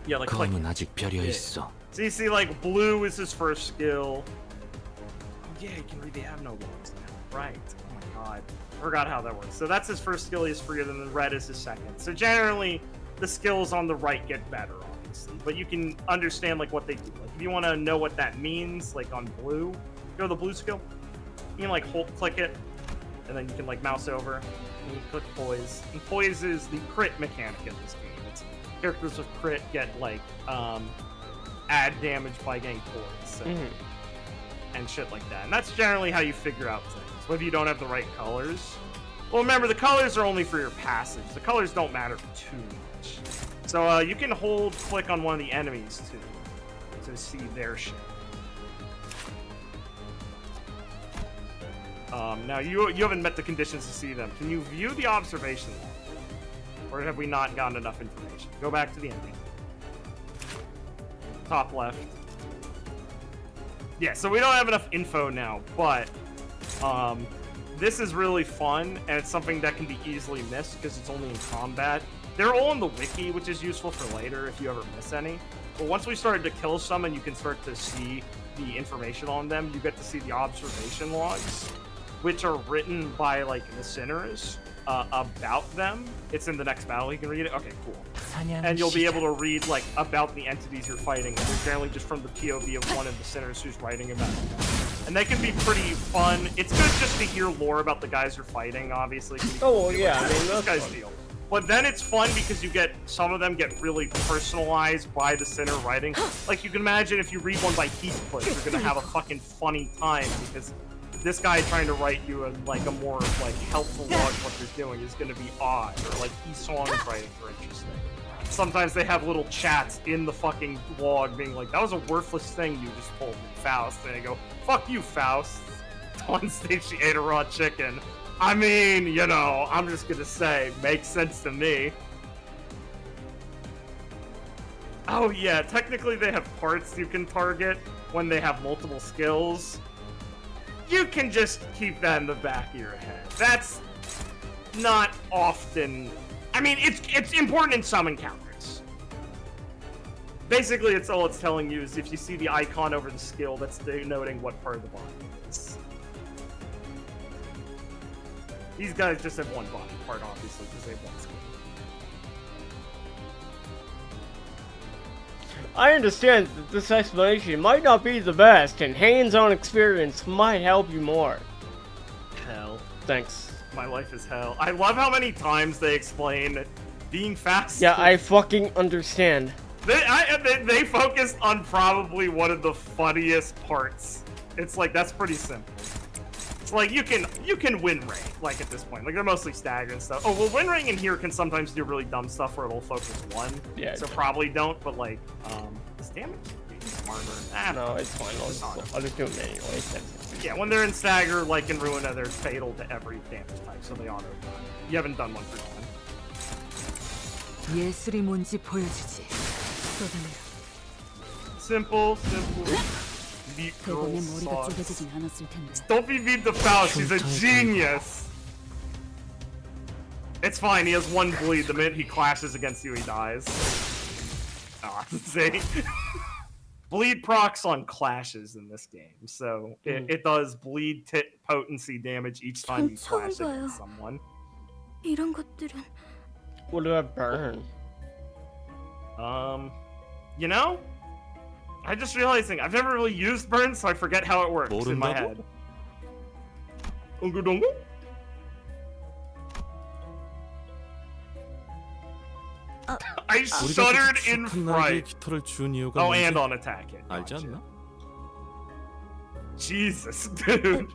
Yeah, like click. Yeah. So you see, like, blue is his first skill. Oh yeah, you can read the Abno logs now. Right. Oh my god. Forgot how that works. So that's his first skill, he's freer, and then red is his second. So generally, the skills on the right get better, obviously. But you can understand, like, what they do. Like, if you want to know what that means, like, on blue, go to the blue skill. You can, like, click it, and then you can, like, mouse over, and you click poise. And poise is the crit mechanic in this game. It's characters with crit get, like, add damage by getting poise. So, and shit like that. And that's generally how you figure out things. What if you don't have the right colors? Well, remember, the colors are only for your passives. The colors don't matter too much. So you can click on one of the enemies too, to see their shit. Now, you haven't met the conditions to see them. Can you view the observation log? Or have we not gotten enough information? Go back to the ending. Top left. Yeah, so we don't have enough info now, but this is really fun, and it's something that can be easily missed because it's only in combat. They're all in the wiki, which is useful for later if you ever miss any. But once we started to kill some and you can start to see the information on them, you get to see the observation logs, which are written by, like, the sinners about them. It's in the next battle, you can read it. Okay, cool. And you'll be able to read, like, about the entities you're fighting. And they're generally just from the POV of one of the sinners who's writing about it. and they can be pretty fun. It's good just to hear lore about the guys you're fighting, obviously. Oh, well, yeah, I mean, this that's guy's fun. deal. But then it's fun because you get, some of them get really personalized by the center writing. Like, you can imagine if you read one by Heathcliff, you're gonna have a fucking funny time because this guy trying to write you a, like, a more, like, helpful log of what they're doing is gonna be odd, or, like, Esong's writing are interesting. Sometimes they have little chats in the fucking log being like, that was a worthless thing you just told me, Faust. And they go, fuck you, Faust. On stage she ate a raw chicken. I mean, you know, I'm just gonna say, makes sense to me. Oh yeah, technically they have parts you can target when they have multiple skills. You can just keep that in the back of your head. That's not often... I mean, it's important in some encounters. Basically, it's all it's telling you is if you see the icon over the skill, that's denoting what part of the body it is. These guys just have one body part, obviously, because they have one skill. I understand that this explanation might not be the best, and hands-on experience might help you more. Hell. Thanks. My life is hell. I love how many times they explain being fast. Yeah, I fucking understand. They focused on probably one of the funniest parts. It's like, that's pretty simple. It's like, you can win ring, like, at this point. Like, they're mostly stagger and stuff. Oh, well, win ring in here can sometimes do really dumb stuff where it'll focus one. Yeah. So probably don't, but, like, is damage armor? No, it's fine. I'll just do it anyway. Yeah, when they're in stagger, like in Ruina, they're fatal to every damage type, so they auto die. You haven't done one for one. 예술이 뭔지 보여주지. Simple. Meat girl sauce. Don't be mean to Faust, he's a genius! It's fine, he has one bleed. The minute he clashes against you, he dies. Ah, see? Bleed procs on clashes in this game, so it does bleed potency damage each time you clash against someone. 이런 것들은 What about burn? You know? I just realizing I've never really used burn, so I forget how it works in my head. Ungu I shuddered in fright. Oh, and on attack hit. Gotcha. Jesus, dude.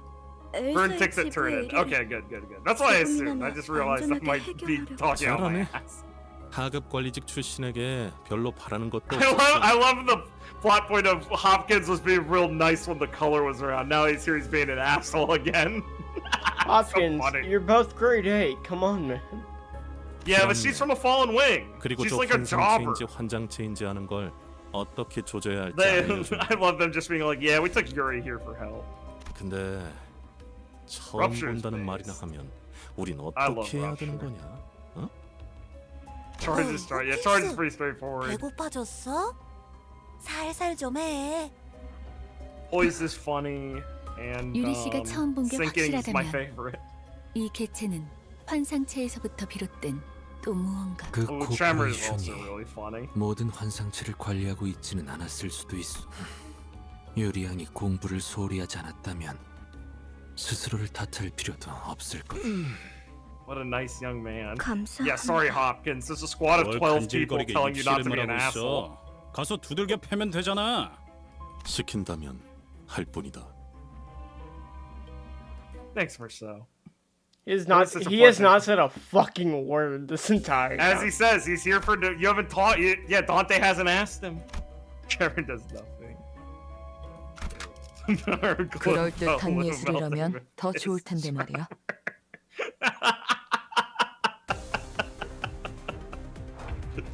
Burn ticks at turn end. Okay, good. That's what I assumed. I just realized I might be talking out my ass. 하급 관리직 출신에게 별로 바라는 것도 I love the plot point of Hopkins was being real nice when the color was around. Now he's here, he's being an asshole again. Hopkins, so you're both grade A. Come on, man. Yeah, but she's from a fallen wing. 그리고 She's 저 like a jobber. 환상 체인지 환장 체인지하는 걸 어떻게 조져야 할지 They, 알려줘. I love them just being like, yeah, we took Yuri here for help. 근데 처음 Rupture's 본다는 base. 말이나 하면 우린 I love 어떻게 해야 Rupture. 되는 거냐? 어? Charge is straight. Yeah, charge is pretty straightforward. 배고파졌어? 살살 좀 해. Poise is funny, and 유리 씨가 처음 본 게 sinking is my 확실하다면 favorite. 이 개체는 환상체에서부터 비롯된 또 무언가. 그 Tremor is also 코퍼레이션이 really funny. 모든 환상체를 관리하고 있지는 않았을 수도 있어. 유리양이 공부를 소홀히 하지 않았다면 스스로를 탓할 필요도 없을 거야. What a nice young man. 감사합니다. Yeah, sorry Hopkins. There's a squad of 12 people 간질거리게 telling you not to 입씨를 be an 말하고 asshole. 있어. 가서 두들겨 패면 되잖아. 시킨다면 할 뿐이다. Thanks, Merceau. He has not said a fucking word this entire time. As he says, he's here for. You haven't taught. Yeah, Dante hasn't asked him. Karen does nothing. 그럴듯한 예술이라면 더 좋을 텐데 말이야.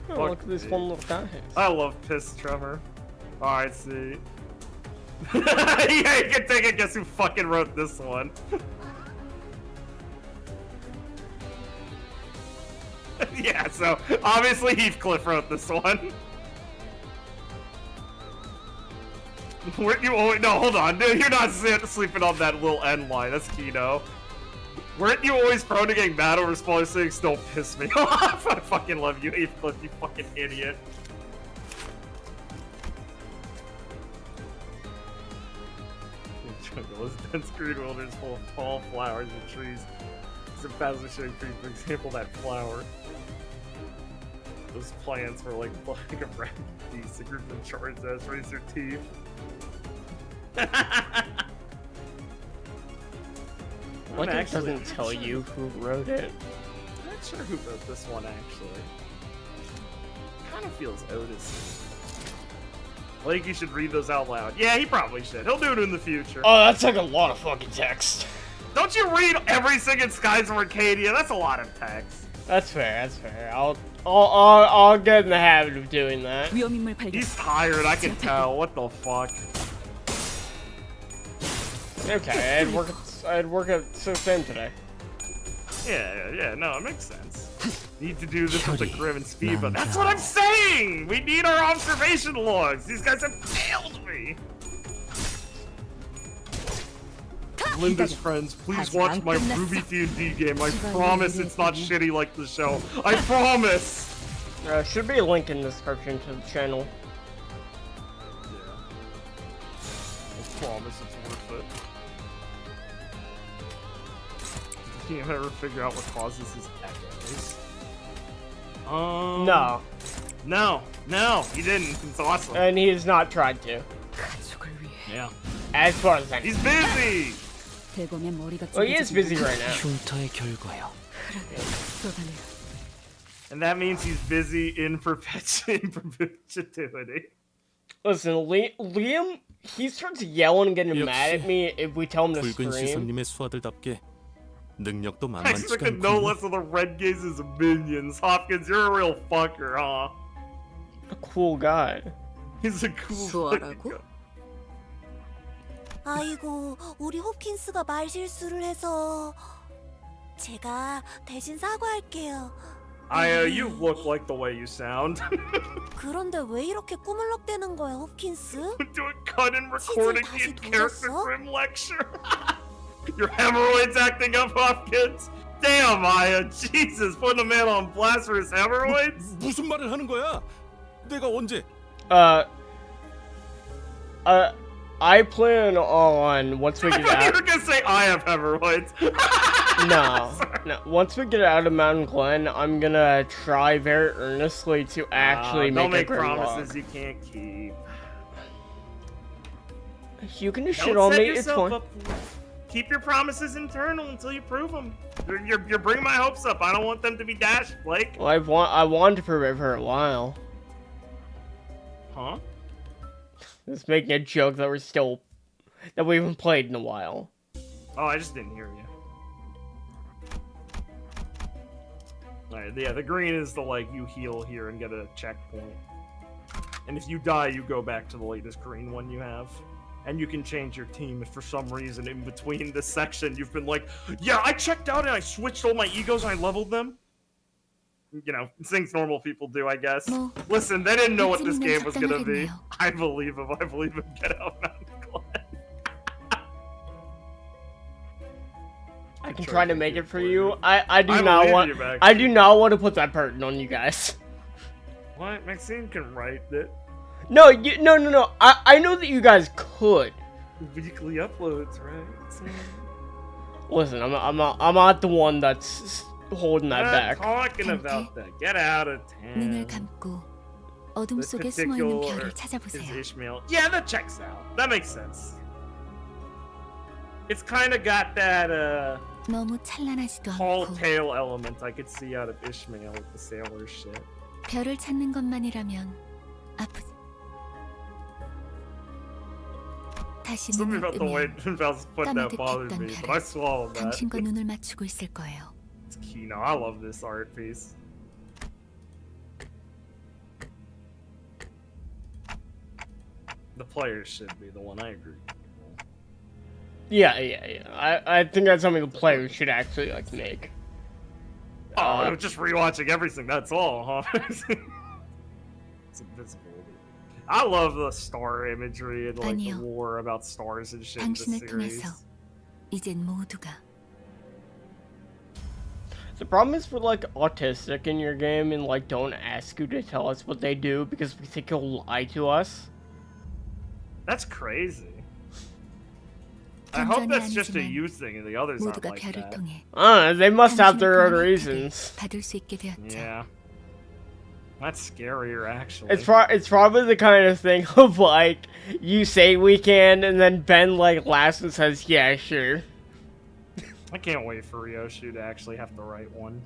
Oh, look at this fun little guy. I love piss Trevor. Alright, see. Yeah, you can take a guess who fucking wrote this one. Yeah, so obviously Heathcliff wrote this one. Weren't you always— no, hold on, dude, you're not sleeping on that little end line. That's Kino. Weren't you always prone to getting mad over small things? Don't piss me off. I fucking love you, Heathcliff, you fucking idiot. This dense green wilderness full of tall flowers and trees. Some paths showing trees, for example, that flower. Those plants were like a rat beast. The group of charged us, raised their teeth. Like it doesn't tell you who wrote it. I'm not sure who wrote this one actually. Kind of feels Otis. I think you should read those out loud. Yeah, he probably should. He'll do it in the future. Oh, that's like a lot of fucking text. Don't you read everything in Skies of Arcadia? That's a lot of text. That's fair. That's fair. I'll get in the habit of doing that. He's tired. I can tell. What the fuck? Okay, I'd work at 6 a.m. today. Yeah. No, it makes sense. Need to do this with a grim and speed, but that's what I'm saying! We need our observation logs! These guys have failed me! Limbus friends, please watch my RWBY D&D game. I promise it's not shitty like the show. I promise! Should be a link in the description to the channel. Yeah. I promise it's worth it. Can't ever figure out what causes his echoes. No, he didn't. It's awesome. and he has not tried to. Yeah. As far as I know. He's busy! Well, he is busy right now. 흉터의 결과요. And that means he's busy in perpetuity. Listen, Liam, he starts yelling and getting mad at me if we tell him to 붉은 scream. 시선님의 수하들답게 능력도 I 만만치가 expected no less of the Red Gaze's minions. Hopkins, you're a real fucker, huh? A cool guy. He's a cool fucker. 아이고, 우리 홉킨스가 말 실수를 해서 제가 대신 사과할게요. You look like the way you sound. 그런데 왜 이렇게 꾸물럭대는 거야, 홉킨스? Doing cut and recording 다시 in character 도졌어? grim lecture. Your hemorrhoids acting up, Hopkins. Damn, Maya. Jesus, putting a man on blast for his hemorrhoids? 무슨 말을 하는 거야? 내가 언제? I plan on once we I get thought you out. were gonna say I have hemorrhoids. No. Once we get out of Mountain Glen, I'm gonna try very earnestly to actually don't make a make grim promises log. you can't keep. You can just shit Don't on set me. It's yourself fine. up. Keep your promises internal until you prove them. You're bringing my hopes up. I don't want them to be dashed, Blake. Well, I wanted to prove it for a while. Huh? Just making a joke that we haven't played in a while. Oh, I just didn't hear you. Alright, yeah, the green is the, like, you heal here and get a checkpoint. And if you die, you go back to the latest green one you have. And you can change your team if for some reason in between this section you've been like, yeah, I checked out and I switched all my egos and I leveled them. You know, things normal people do, I guess. Listen, they didn't know what this game was gonna be. I believe him. Get out, Mountain Glen. I can try to make it for you. I do believe not want to put that burden on you guys. What? Maxine can write it. No, no. I know that you guys could. Weekly uploads, right? So... Listen, I'm not the one that's holding that back. Talking about that. Get out of 눈을 town. 감고 어둠 The 속에 숨어 있는 별을 particular 찾아보세요. is Ishmael. Yeah, that checks out. That makes sense. It's kind of got that 너무 찬란하지도 tall 않고 tale element I could see out of Ishmael with the sailor shit. 별을 찾는 것만이라면 아프지. 다시 Something 눈을 about the way 뜨면 Val's put that bothered me, but I swallowed that. 당신과 눈을 맞추고 있을 거예요. It's Kino. I love this art piece. The players should be the one, I agree. Yeah. I think that's something the players should actually like make. Oh, just rewatching everything, that's all, huh? It's invisibility. I love the star imagery and like the 아니요. lore about stars and shit in the 당신을 series. 통해서 이젠 모두가 The problem is we're like autistic in your game and like don't ask you to tell us what they do because we think you'll lie to us. That's crazy. I hope 건전이 that's just a 아니지만 you thing and the others aren't 모두가 like 별을 that. 통해 They must have their own 당신의 reasons. 받을 수 있게 되었죠. Yeah. That's scarier, actually. It's probably the kind of thing of like, you say we can, and then Ben like laughs and says, yeah, sure. I can't wait for Ryoshu to actually have the right one.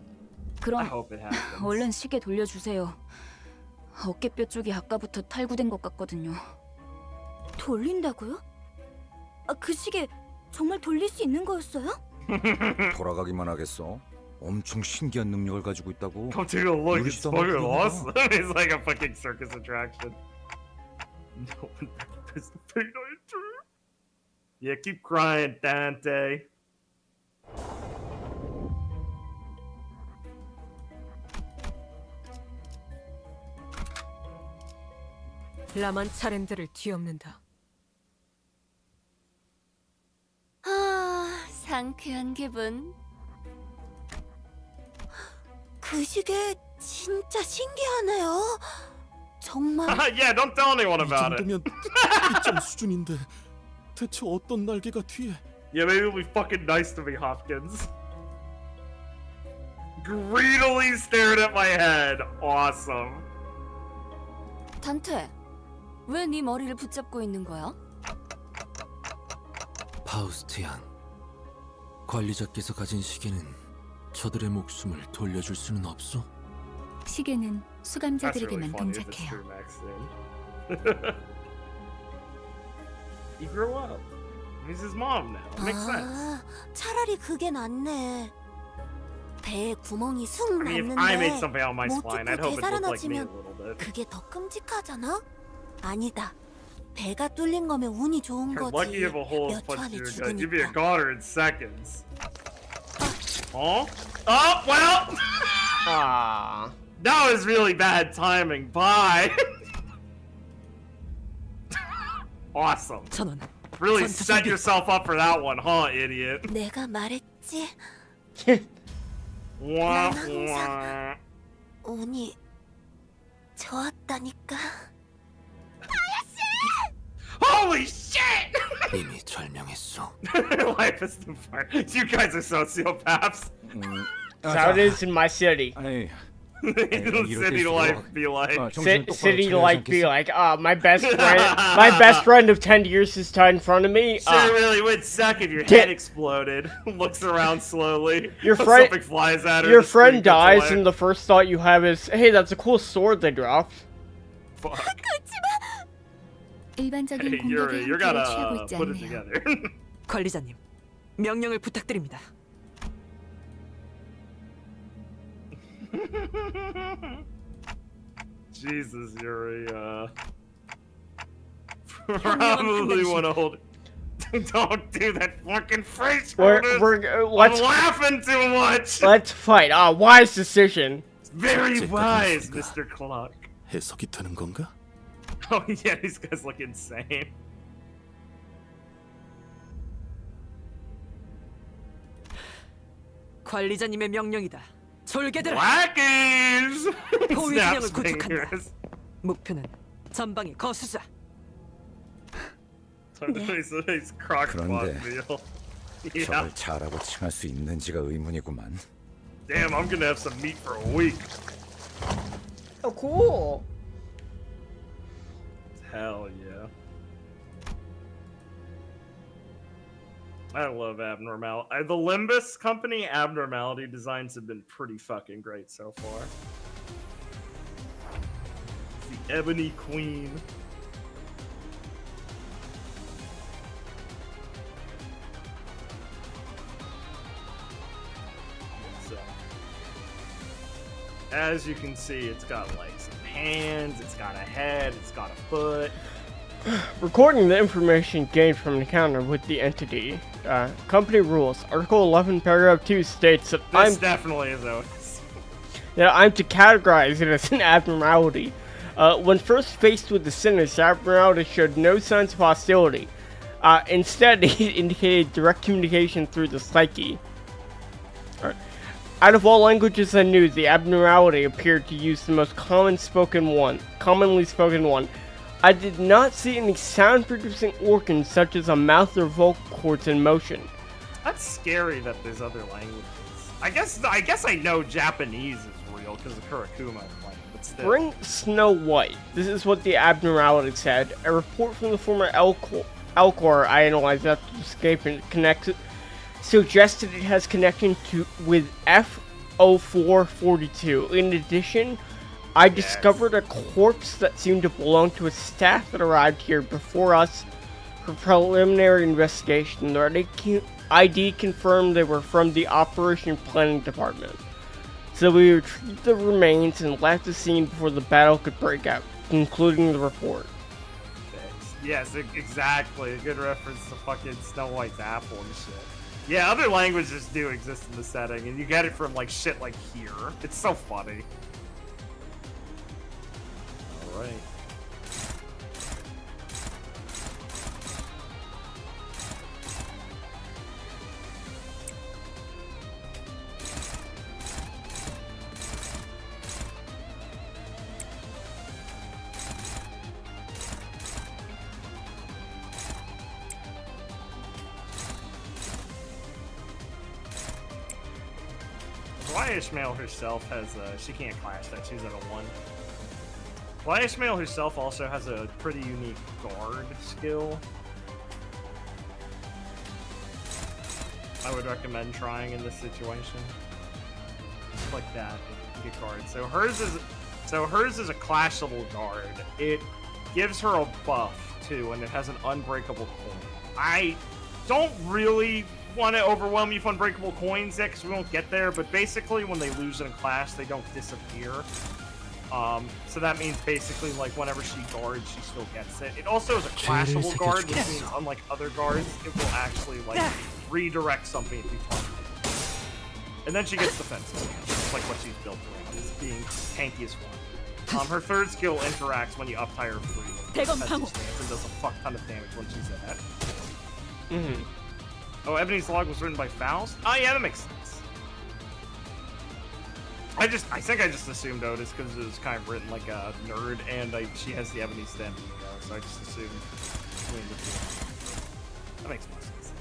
I 그럼 hope it happens. 얼른 시계 돌려주세요. 어깨뼈 쪽이 아까부터 탈구된 것 같거든요. 돌린다고요? 그 시계 정말 돌릴 수 있는 거였어요? 돌아가기만 하겠어. 엄청 신기한 능력을 가지고 있다고. Come take a look, it's 누리지도 않고 fucking 그러나. awesome. It's like a fucking circus attraction. No one has to pay no interest. Yeah, keep crying, Dante. 라만 차렌들을 뒤엎는다. 아, 상쾌한 기분. 그 시계 진짜 신기하네요. 정말 Yeah, don't tell anyone about it. 정도면 이점 수준인데 대체 어떤 날개가 뒤에? Yeah, maybe it'll be fucking nice to me, Hopkins. Greedily stared at my head. Awesome. 단테, 왜 네 머리를 붙잡고 있는 거야? 파우스트 양, 관리자께서 가진 시계는 저들의 목숨을 돌려줄 수는 없어? 시계는 That's 수감자들에게만 really funny if it's 동작해요. true, Maxine. He grew up. He's his mom now. It makes sense. 차라리 그게 낫네. 배에 구멍이 숭 I mean, if I made 났는데 something on my 못 spine, 뜯고 I'd hope it looked like me a 되살아나지면 little bit. 그게 더 끔찍하잖아? 아니다. 배가 뚫린 거면 운이 좋은 You're 거지. lucky if a hole is 몇 초 punched 안에 through your gut. You'd be a 죽으니까. goner in seconds. Oh? Oh, well! Ah. That was really bad timing. Bye! Awesome. 전원. Really set yourself up for that one, huh, idiot? 내가 말했지. Wah, 난 wah. 항상 운이 좋았다니까. Holy shit! 이미 절명했어. Life is too far. You guys are sociopaths. That's how it is in my city. 아이, City life be like. City like be like, my best friend of 10 years is tied in front of me. Sure really would suck if your get- head exploded. Looks around slowly. Your friend- Something flies at her. Your the screen friend gets dies, away. and the first thought you have is, hey, that's a cool sword they dropped. Fuck. 일반적인 Hey, 공격의 you're 형태를 gonna 취하고 있지 put it 않네요. together. 관리자님, 명령을 부탁드립니다. Jesus, Yuri, probably want to hold. Don't do that fucking face. Let's I'm laughing too much. let's fight. Wise decision. Very 제가 wise, 그랬으니까. Mr. Clock. 해석이 되는 건가? Oh yeah, these guys look insane. 관리자님의 명령이다. 졸개들아, Lackeys! 호위 Snaps 진영을 구축한다. fingers. 목표는 전방의 거수자. He's crock 그런데 pot meal. Yeah. 저걸 잘하고 칭할 수 있는지가 의문이구만. Damn, I'm gonna have some meat for a week. Oh, cool. Hell yeah. I love abnormal. The Limbus company abnormality designs have been pretty fucking great so far. The Ebony Queen. So, as you can see, it's got like some hands, it's got a head, it's got a foot. Recording the information gained from an encounter with the entity. Company rules. Article 11, paragraph 2 states that This definitely is Otis. I'm to categorize it as an abnormality. When first faced with the sinister, abnormality showed no signs of hostility. Instead, it indicated direct communication through the psyche. Alright. Out of all languages I knew, the abnormality appeared to use the most commonly spoken one. I did not see any sound-producing organs such as a mouth or vocal cords in motion. That's scary that there's other languages. I guess I know Japanese is real because of Kurakuma playing, but still. Bring Snow White. This is what the Abnormality said. A report from the former Elcor I analyzed after the escape and suggested it has connection with F0442. In addition, I discovered a corpse that seemed to belong to a staff that arrived here before us for preliminary investigation. Their ID confirmed they were from the Operation Planning Department. So we retrieved the remains and left the scene before the battle could break out, concluding the report. Yes, exactly. A good reference to fucking Snow White's apple and shit. Yeah, other languages do exist in the setting, and you get it from like shit like here. It's so funny. Alright. Ishmael herself has she can't clash that, she's at a 1. Ishmael herself also has a pretty unique guard skill. I would recommend trying in this situation. Just like that, get guard. So hers is a clashable guard. It gives her a buff too, and it has an unbreakable coin. I don't really want to overwhelm you with unbreakable coins yet, because we won't get there, but basically when they lose in a clash, they don't disappear. So that means basically, like, whenever she guards, she still gets it. It also is a clashable guard, which means unlike other guards, it will actually, like, redirect something if you target it. And then she gets defensive, just like what she's built around, is being tanky as one. Her third skill interacts when you up-tie her free. And does a fuck ton of damage when she's in it. Mm-hmm. Oh, Ebony's log was written by Faust? Oh, yeah, that makes sense. I think I just assumed Otis because it was kind of written like a nerd, and she has the Ebony stem ego, so I just assumed between the two. That makes more sense.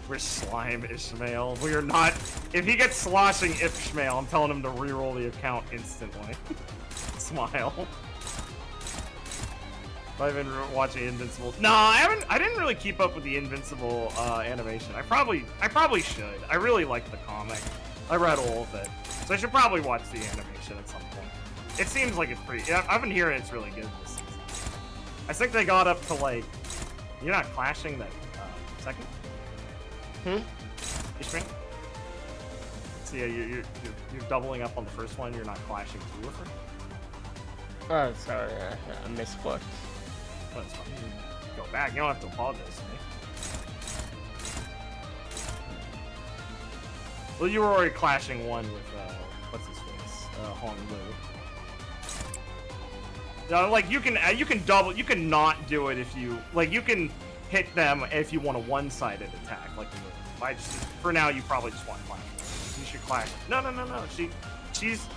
We're Slime Ishmael. We are not. If he gets sloshing Ishmael, I'm telling him to reroll the account instantly. Smile. I've been watching Invincible. No, I didn't really keep up with the Invincible animation. I probably should. I really like the comic. I read all of it, so I should probably watch the animation at some point. It seems like it's pretty. Yeah, I've been hearing it's really good this season. I think they got up to like. You're not clashing that second. Ishmael? So yeah, you're doubling up on the first one. You're not clashing 2 of her. Oh, sorry, I misclicked. Oh, it's fine. Go back. You don't have to apologize to me. Well, you were already clashing 1 with what's his face, Hong Lu. Like you can double. You can not do it if you like. You can hit them if you want a one-sided attack. Like for now, you probably just want to clash. You should clash. No.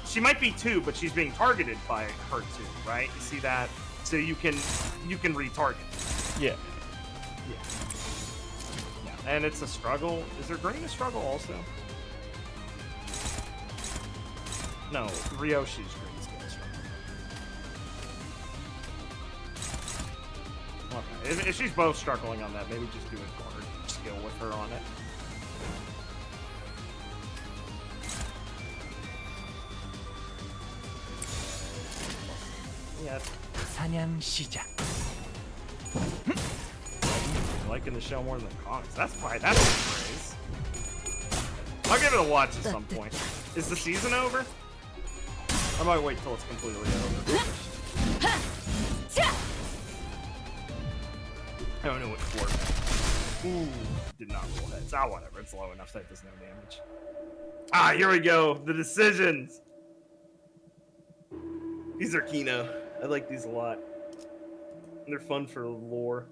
She might be 2, but she's being targeted by her 2, right? You see that? So you can retarget. Yeah. And it's a struggle. Is there green a struggle also? No, Ryoshi's green is going to struggle. Okay, if she's both struggling on that, maybe just do a guard skill with her on it. Yeah. Liking the show more than the comics. That's the phrase. I'll give it a watch at some point. Is the season over? I might wait till it's completely over. I don't know what 4. Ooh, did not roll heads. Ah, whatever. It's low enough that it does no damage. Ah, here we go. The decisions. These are Kino. I like these a lot. They're fun for lore.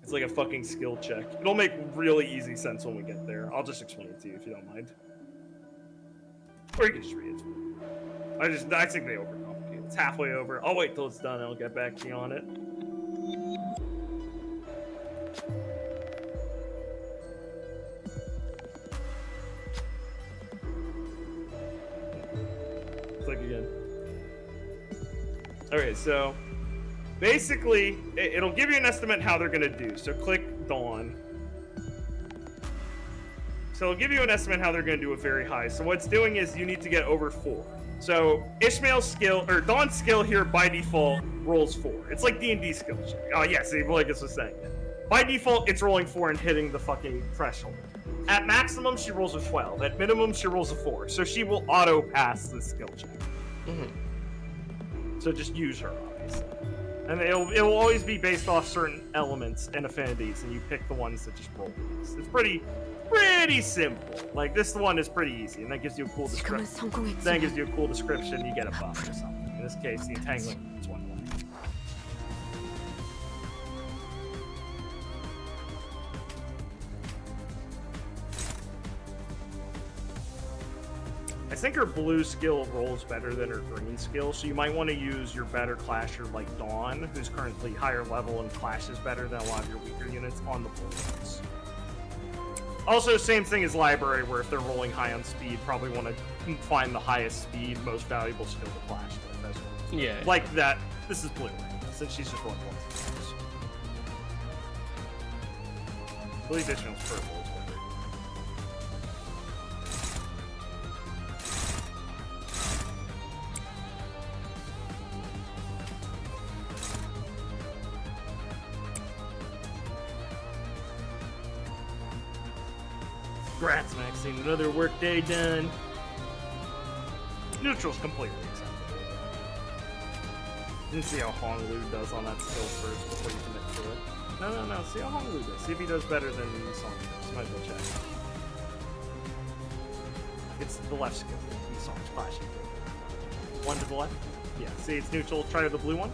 It's like a fucking skill check. It'll make really easy sense when we get there. I'll just explain it to you if you don't mind. Or you can just read it. I think they overcomplicate it It's halfway over. I'll wait till it's done and I'll get back to you on it. Click again. Okay, so basically, it'll give you an estimate how they're gonna do. So click Dawn. So it'll give you an estimate how they're gonna do it very high. So what it's doing is you need to get over 4. So Ishmael's skill, or Dawn's skill here by default rolls 4. It's like D&D skill check. Oh yeah, see, like I was saying. By default, it's rolling 4 and hitting the fucking threshold. At maximum, she rolls a 12. At minimum, she rolls a 4. So she will auto pass this skill check. So just use her, obviously. And it'll always be based off certain elements and affinities, and you pick the ones that just roll these. It's pretty simple. Like, this one is pretty easy, and that gives you a cool description. Then gives you a cool description, you get a buff or something. In this case, the entangling is one way. I think her blue skill rolls better than her green skill, so you might want to use your better clasher like Dawn, who's currently higher level and clashes better than a lot of your weaker units on the blue ones. Also, same thing as Library, where if they're rolling high on speed, probably want to find the highest speed, most valuable skill to clash with as well. Yeah. Like that, this is blue, since she's just rolling points. I believe Ishmael's purple is what they're doing. Congrats, Maxine. Another work day done. Neutral's completely acceptable. Let's see how Hong Lu does on that skill first before you commit to it. No. See how Hong Lu does. See if he does better than Yisong does. Might as well check. It's the left skill. Yisong's flashing. One to the left? Yeah. See, it's neutral. Try the blue one.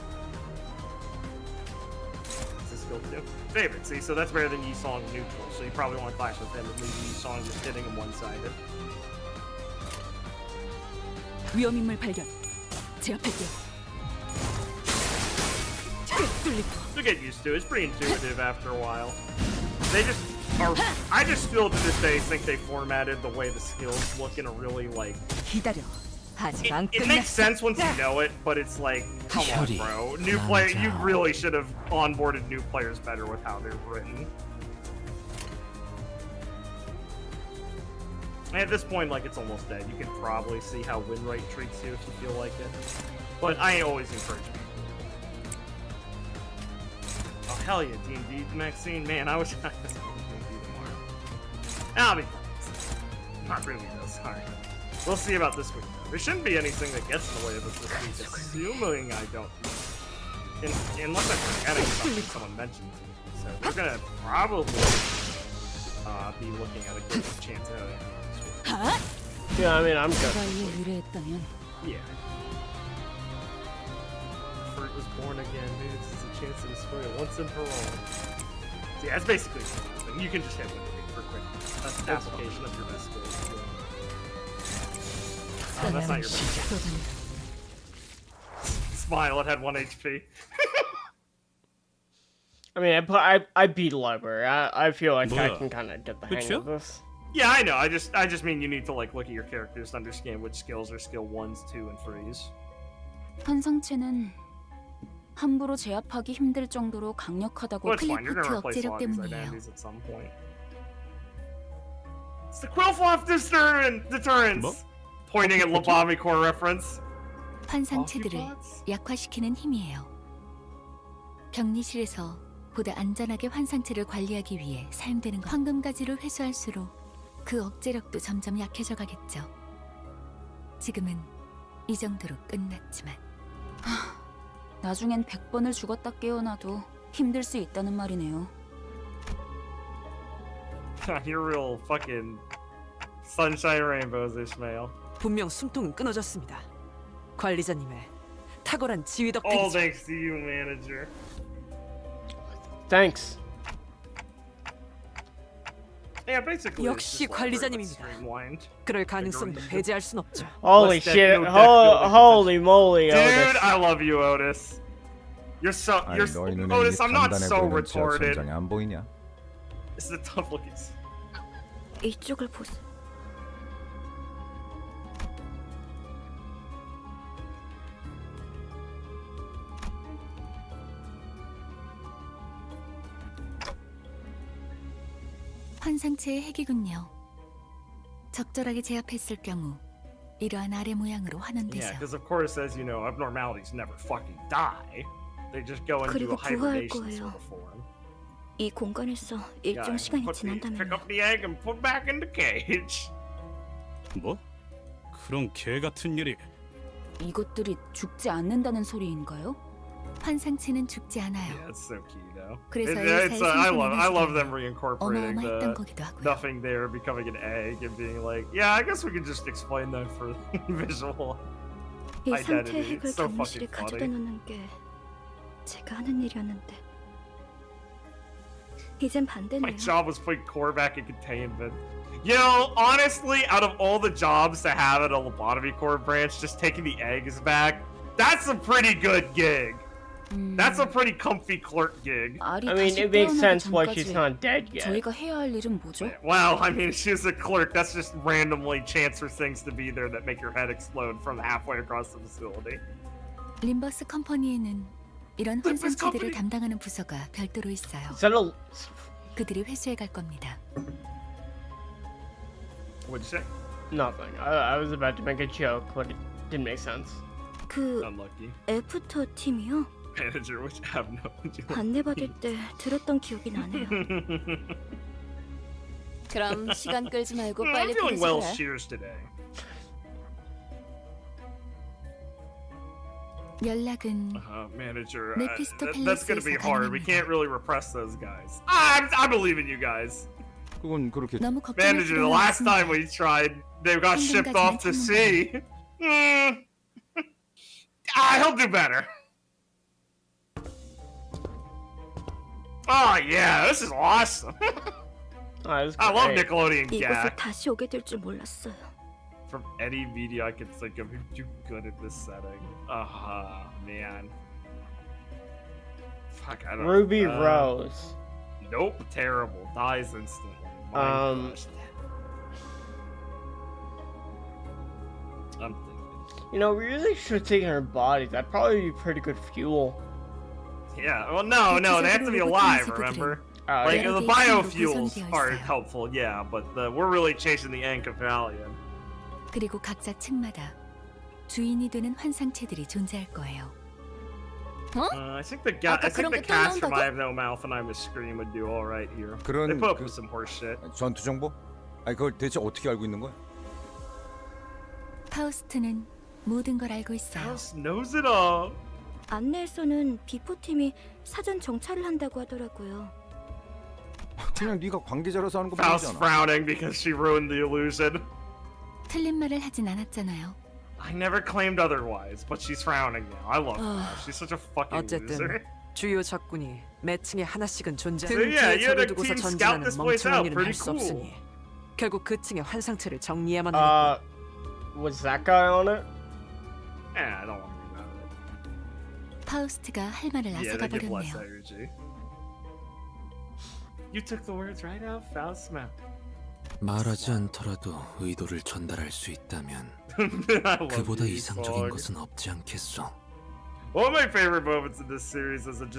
Skill 2. Favorite, see, so that's better than Yisong neutral, so you probably want to clash with him and leave Yisong just hitting him one-sided. 위험인물 발견. 제압할게요. You'll get used to it. It's pretty intuitive after a while. They just are. I just still to this day think they formatted the way the skills look in a really like. 기다려. It makes sense once you know it, but it's like, come on, bro. New player, you really should have onboarded new players better with how they're written. And at this point, like, it's almost dead. You can probably see how win rate treats you if you feel like it. But I always encourage people. Oh, hell yeah, D&D Maxine. Man, I wish I was playing D&D tomorrow. I'll be fine. Not really, though. Sorry. We'll see about this week, though. There shouldn't be anything that gets in the way of us this week, assuming I don't. Unless I'm forgetting something someone mentioned to me. So we're gonna probably be looking at a good chance of having this week. Yeah, I mean, I'm good. Yeah. Fruit was born again, dude. This is a chance to destroy it once and for all. See, that's basically something. You can just hit with it for quick. That's the application of your best skills. Oh, that's not your best. Smile, it had 1 HP. I mean, I beat Library. I feel like I can kind of get the hang of this. Yeah, I know. I just mean you need to like look at your characters to understand which skills are skill 1s, 2, and 3s. 환상체는 함부로 제압하기 힘들 정도로 강력하다고 Well, it's fine. You're gonna replace a lot of these identities at some point. It's the Quillfloff deterrence. Pointing at Lobomi core reference. 환상체들을 약화시키는 힘이에요. 격리실에서 보다 안전하게 환상체를 관리하기 위해 사용되는 황금가지를 회수할수록 그 억제력도 점점 약해져 가겠죠. 지금은 이 정도로 끝났지만 나중엔 100번을 죽었다 깨어나도 힘들 수 있다는 말이네요. You're real fucking sunshine rainbows, Ishmael. 분명 숨통은 끊어졌습니다. 관리자님의 탁월한 지휘 덕분이죠. All thanks to you, manager. Thanks. Yeah, basically. it's 역시 just elaborate, but 관리자님입니다. streamlined. 그럴 가능성도 배제할 순 없죠. Holy Less deck, shit! no deck building Holy moly, Dude, Otis. I love you, Otis. You're so. 아니, You're 너희 눈에 Otis. 이 I'm not 단단해 so 보이는 retarded. 지하천장이 안 보이냐? It's the tough looking. 이쪽을 보세요. 환상체의 핵이군요. 적절하게 제압했을 경우 이러한 아래 모양으로 Yeah, 환원되죠. because of course, as you know, abnormalities never fucking die. They just go into 그리고 a 부화할 hibernation 거예요. sort of form. 이 공간에서 일정 Yeah, 시간이 pick 지난다면요. up the egg and put back in the cage. 뭐? 그런 개 같은 일이. 이것들이 죽지 않는다는 소리인가요? 환상체는 죽지 않아요. Yeah, it's so cute, though. 그래서 It's, 의사의 I love 생존을 them reincorporating 어마어마했던 the 거기도 하고요. nothing there becoming an egg and being like, yeah, I guess we can just explain that for visual. 이 상태 identity. 핵을 It's so 격리실에 fucking 가져다 funny. 놓는 게 제가 하는 일이었는데 이젠 My 반대네요. job was putting core back in containment. You know, honestly, out of all the jobs to have at a lobotomy core branch, just taking the eggs back, that's a pretty good gig. That's a pretty comfy clerk gig. I mean, it makes sense why she's not dead yet. 저희가 해야 할 일은 뭐죠? Well, I mean, she's a clerk. That's just randomly chance for things to be there that make your head explode from halfway across the facility. 림버스 컴퍼니에는 이런 Limbus 환상체들을 Company? 담당하는 부서가 별도로 있어요. Is that a... 그들이 회수해 갈 겁니다. What'd you say? Nothing. I was about to make a joke, but it didn't make sense. 그 Unlucky. 애프터 팀이요? Manager, which I have no idea. 안내받을 때 들었던 기억이 나네요. 그럼 시간 끌지 말고 I'm 빨리 feeling well 그래. cheers today. 연락은 Manager, Mephisto that's gonna be Palace에서 hard. We 가능합니다. can't really repress those guys. I believe in you guys. 그건 그렇게 너무 걱정할 Manager, the 필요는 last 없습니다. time we tried, they got shipped off to sea. He'll do better. Oh yeah, this is awesome. This is I love great. Nickelodeon 이곳에 gag. 다시 오게 될 줄 몰랐어요. From any media I can think of, who's too good at this setting. Man. Fuck, I don't know. Ruby Rose. Nope, terrible. Dies instantly. Um, Gosh. I'm thinking. You know, we really should take her body. That'd probably be pretty good fuel. Yeah, well, no, they have to be alive, remember? Like, yeah. the biofuels are helpful, yeah, but we're really chasing the Encephalian. 그리고 각자 층마다 주인이 되는 환상체들이 존재할 거예요. I think the cast from I Have No Mouth and I'm a Scream would do alright here. They 그런 put up with some horse shit. 전투 정보? 아니 그걸 대체 어떻게 알고 있는 거야? 파우스트는 모든 걸 알고 있어요. House knows it all. 안내에서는 비포팀이 사전 정찰을 한다고 하더라고요. 그냥 네가 관계자라서 하는 거 Faust 뿐이잖아. frowning because she ruined the illusion. 틀린 말을 하진 않았잖아요. I never claimed otherwise, but she's frowning now. I love her. She's such a fucking 어쨌든 loser. 주요 적군이 매층에 하나씩은 존재. So 등 yeah, 뒤에 you had 적을 a 두고서 team scout 전진하는 this place 멍청한 out. 일은 Pretty 할 수 cool. 없으니 결국 그 층의 환상체를 정리해야만 하겠고. Was that guy on it? I don't want to think about it. 파우스트가 할 말을 Yeah, 앗아가 they give less 버렸네요. energy. You took the words right out, Faust's mouth. 말하지 않더라도 의도를 전달할 수 있다면 I love 그보다 you, 이상적인 Sog. 것은 없지 않겠어. One of my favorite moments in this series is in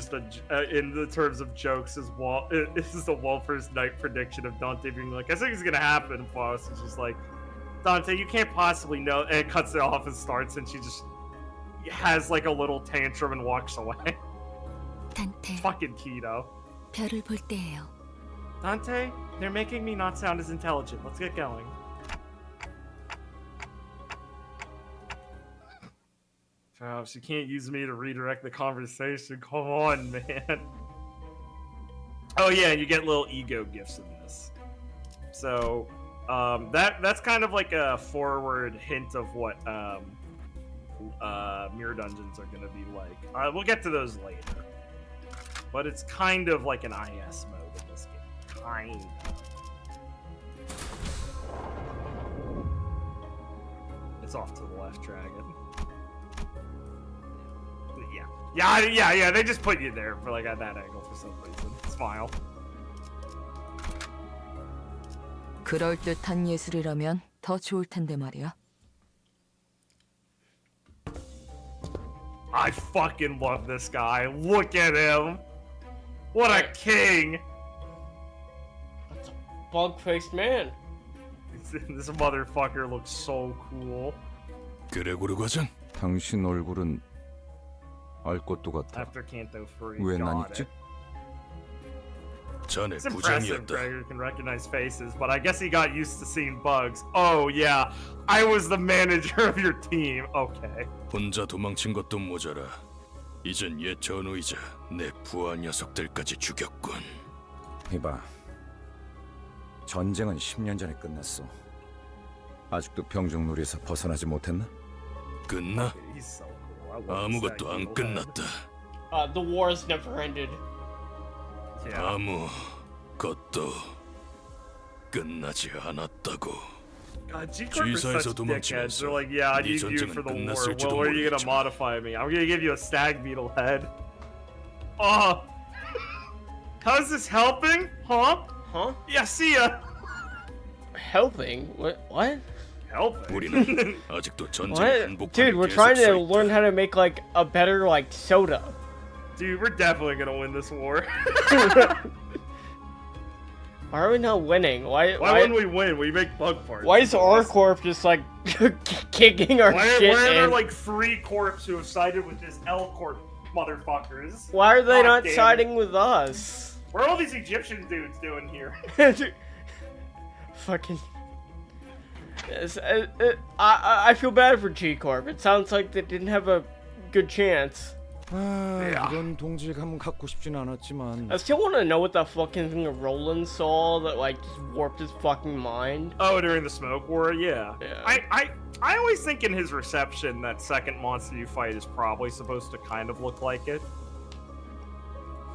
the terms of jokes is the Wolfer's night prediction of Dante being like, I think it's gonna happen. Faust is just like, Dante, you can't possibly know, and it cuts it off and starts, and she just has like a little tantrum and walks away. 단테, Fucking Keto. 별을 볼 때예요. Dante, they're making me not sound as intelligent. Let's get going. Faust, you can't use me to redirect the conversation. Come on, man. Oh yeah, and you get little ego gifts in this. So, that's kind of like a forward hint of what mirror dungeons are gonna be like. We'll get to those later. But it's kind of like an IS mode in this game. Kind of. It's off to the left, Dragon. Yeah, they just put you there for like at that angle for some reason. Smile. 그럴듯한 예술이라면 더 좋을 텐데 말이야. I fucking love this guy. Look at him. What a king. That's a bug-faced man. This motherfucker looks so cool. 그레고르 과장. 당신 얼굴은 알 것도 같아. After Canto 3. 왜 난 got 있지? it. 자네 It's impressive 부장이었다. Gregor can recognize faces, but I guess he got used to seeing bugs. Oh yeah, I was the manager of your team. Okay. 혼자 도망친 것도 모자라. 이젠 옛 전우이자 내 부하 녀석들까지 죽였군. 이봐. 전쟁은 10년 전에 끝났어. 아직도 병정놀이에서 벗어나지 못했나? 끝나? He's so cool. I love this 아무것도 guy. 안 끝났다. The war has never ended. Yeah. 아무것도 끝나지 않았다고. G-Corp is such G사에서 dickheads. 도망치면서 They're like, yeah, I 네 need you 전쟁은 for the war. 끝났을지도 Well, are you gonna 모르겠지만. modify me? I'm gonna give you a stag beetle head. Oh. How's this helping? Huh? Huh? Yeah, see ya. Helping? What? Helping? 우리는 아직도 전쟁 What? Dude, we're trying to learn how to make like a better like soda. Dude, we're definitely gonna win this war. Why are we not winning? Why wouldn't we win? We make bug parts. Why is R-Corp just like kicking our shit Why are there in? like 3 corps who have sided with this L-Corp motherfuckers? Why are they God not damn it. siding with us? What are all these Egyptian dudes doing here? Fucking. Yes, I feel bad for G-Corp. It sounds like they didn't have a good chance. 이런 동질감은 갖고 싶진 않았지만. I still want to know what the fucking thing of Roland saw that like just warped his fucking mind. Oh, during the smoke war, yeah. Yeah. I always think in his reception that second monster you fight is probably supposed to kind of look like it.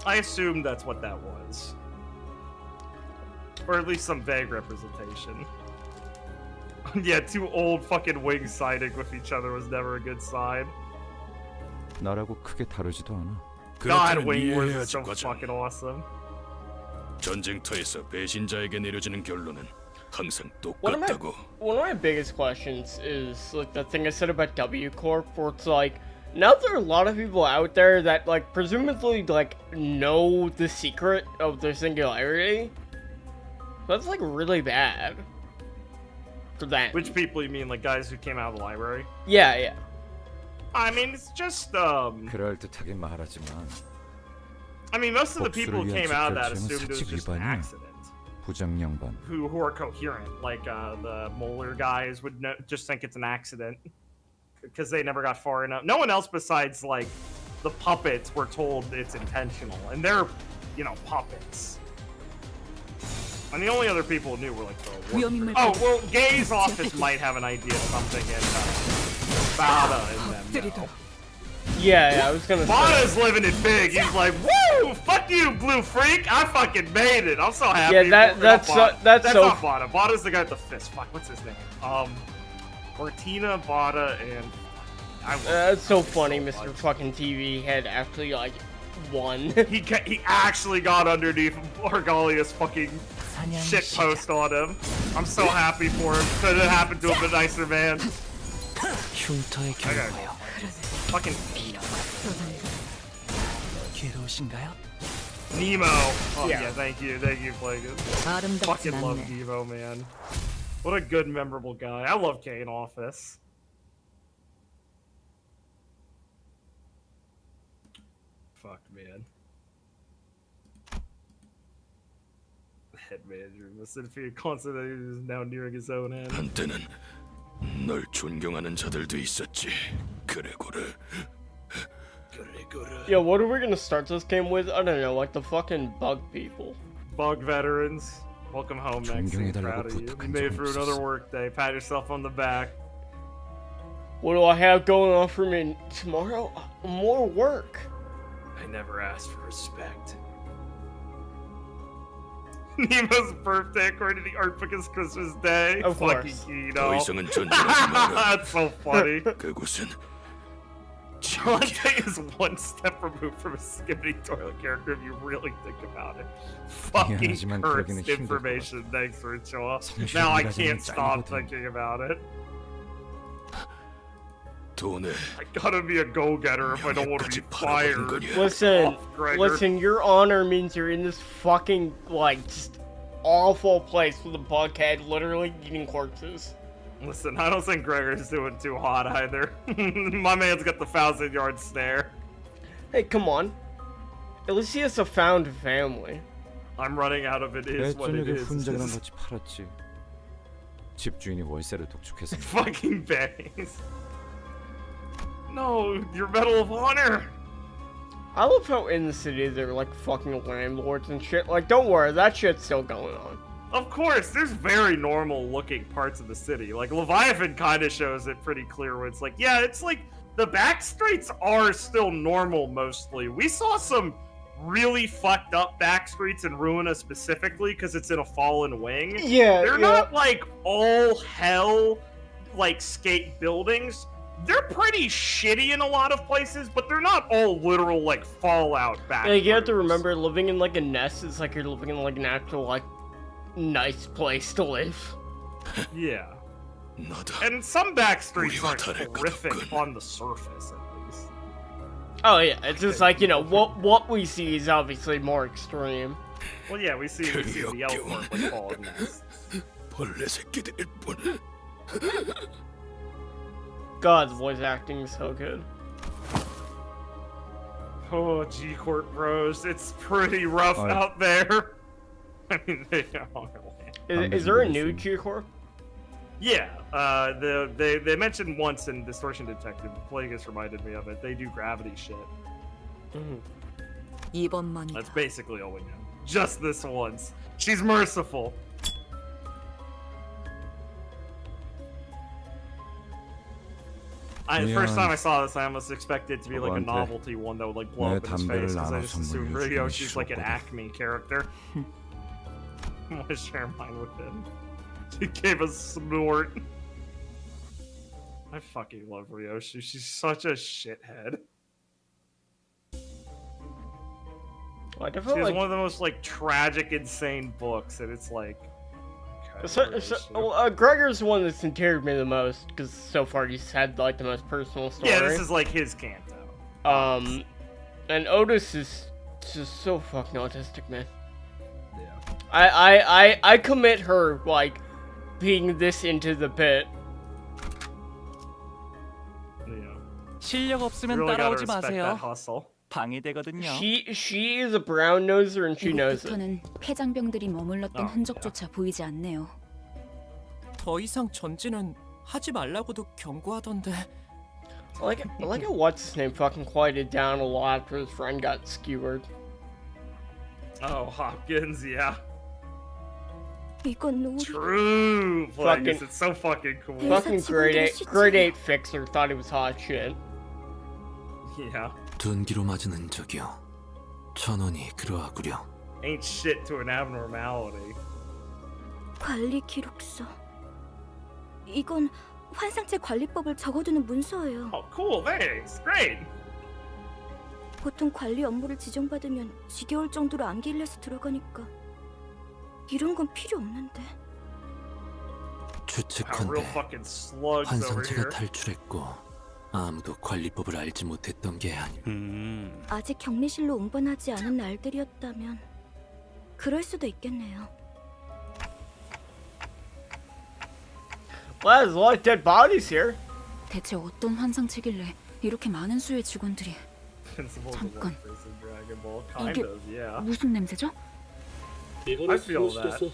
I assume that's what that was, or at least some vague representation. Yeah, 2 old fucking wings siding with each other was never a good sign. 나라고 크게 다르지도 않아. God, Wing Wars is 이해해야지 so 과장. fucking awesome. 전쟁터에서 배신자에게 내려지는 결론은 항상 One 똑같다고. of my biggest questions is like the thing I said about W Corp, where it's like now there are a lot of people out there that like presumably like know the secret of their singularity. That's like really bad for that. Which people you mean, like guys who came out of the library? Yeah. I mean, it's just 그럴듯하게 말하지만. I mean, most of the people who 복수를 위한 came out of that 직결체는 assumed it was 사칙 just an 위반이야. accident. 부장 양반. Who are coherent, like the Molar guys would just think it's an accident because they never got far enough. No one else besides like the puppets were told it's intentional, and they're, you know, puppets. And the only other people who knew were like the oh well, Gay's office might have an idea of something, and Bada and them. know. Yeah, I was gonna say. Bada's living it big. He's like, woo! Fuck you, blue freak! I fucking made it. I'm so happy. Yeah, that's so. That's not Bada. Bada's the guy with the fist. Fuck, what's his name? Cortina, Bada, and. That's so funny, Mr. Fucking TV had actually like won. He actually got underneath Argalia's fucking shit post on him. I'm so happy for him. Could have happened to a nicer man. 흉터의 결과요. Fucking 괴로우신가요? Nemo. Oh yeah, thank you, Plagueis. Fucking love Nemo, man. What a good, memorable guy. I love Kane Office. Fuck, man. The head manager must have feel constant that he was now nearing his own end. 한때는 널 존경하는 자들도 있었지. 그레고르. Yo, what are we gonna start this game with? I don't know, like the fucking bug people. Bug veterans. Welcome home, Maxine. Proud of you. You made it through another work day. Pat yourself on the back. What do I have going on for me tomorrow? More work. I never asked for respect. Nemo's birthday according to the art book is Christmas Day. Of Fucking course. Kino. 더 이상은 전진하지 마라. That's so funny. 그곳은 Dante is one step removed from a skipping toilet character if you really think about it. Fucking 미안하지만 그러기는 cursed 힘들 것 information. Thanks, Ritual. 성실한 Now I 일하자면 can't stop 짱이거든. thinking about it. 돈을 I gotta be a go-getter if I don't want to be 명예까지 fired. 팔아버린 거냐? Listen, Gregor. listen, your honor means you're in this fucking, like, just awful place with a buckhead literally eating corpses. Listen, I don't think Gregor's doing too hot either. My man's got the 1,000-yard stare. Hey, come on. At least he has a found family. I'm running out of it 내 is what it 저녁에 is. 훈장이랑 같이 팔았지. 집주인이 월세를 독촉해서 Fucking bangs. No, your Medal of Honor. I love how in the city they're like fucking landlords and shit. Like, don't worry, that shit's still going on. Of course, there's very normal looking parts of the city. Like, Leviathan kind of shows it pretty clear where it's like, yeah, it's like the back streets are still normal mostly. We saw some really fucked up back streets in Ruina specifically because it's in a fallen wing. Yeah, They're not like all hell, like skate buildings. They're pretty shitty in a lot of places, but they're not all literal like Fallout back. Like, you have to remember, living in like a nest is like you're living in like an actual like nice place to live. Yeah. 너다. And some back streets 우리와 aren't 다를 horrific 것 없군. on the surface, at least. Oh yeah, it's just like, you know, what we see is obviously more extreme. Well, yeah, we see the elf work like fallen nests. 벌레 새끼들일 뿐. God's voice acting is so good. Oh, G-Court bros, it's pretty rough out there. I mean, they are. Is there a new G-Corp? Yeah, they mentioned once in Distortion Detective. Plagueis reminded me of it. They do gravity shit. 이번만이다. That's basically all we know. Just this once. She's merciful. The first time I saw this, I almost expected it to be like a novelty one that would like blow up in his face because I just assumed Ryoshi's like an Acme character. I want to share mine with him. He gave a snort. I fucking love Ryoshi. She's such a shithead. Well, She has one of the most like tragic, insane books, and it's like. Gregor's the one that's endeared me the most because so far he's had like the most personal story. Yeah, this is like his canto. And Otis is just so fucking autistic, man. Yeah. I commit her like being this into the pit. Yeah. 실력 없으면 Really gotta 따라오지 respect that 마세요. hustle. 방해되거든요. She is a brown noser and she knows it. 이곳부터는 폐장병들이 머물렀던 어, 흔적조차 보이지 않네요. 더 이상 전진은 하지 말라고도 경고하던데. I like how what's his name fucking quieted down a lot after his friend got skewered. Oh, Hopkins, yeah. 이건 우리 True. Fucking- It's so fucking cool. Fucking grade 8 fixer thought he was hot shit. Yeah. 둔기로 맞은 흔적이요. 천원이 그러하구려. Ain't shit to an abnormality. 관리 기록서. 이건 환상체 관리법을 적어두는 문서예요. Oh, cool. Thanks. Great. 보통 관리 업무를 지정받으면 지겨울 정도로 암기일에서 들어가니까 이런 건 필요 없는데. Wow, real 추측컨대 fucking slugs over 환상체가 here. 탈출했고 아무도 관리법을 알지 못했던 게 아니. 아직 격리실로 운반하지 않은 날들이었다면 그럴 수도 있겠네요. Well, there's a lot of dead bodies here. 대체 어떤 환상체길래 이렇게 많은 수의 직원들이 Principles of 잠깐. One Piece and Dragon Ball. Kind 이게 of, yeah. 무슨 냄새죠? I 이번에 feel that. 수호실에서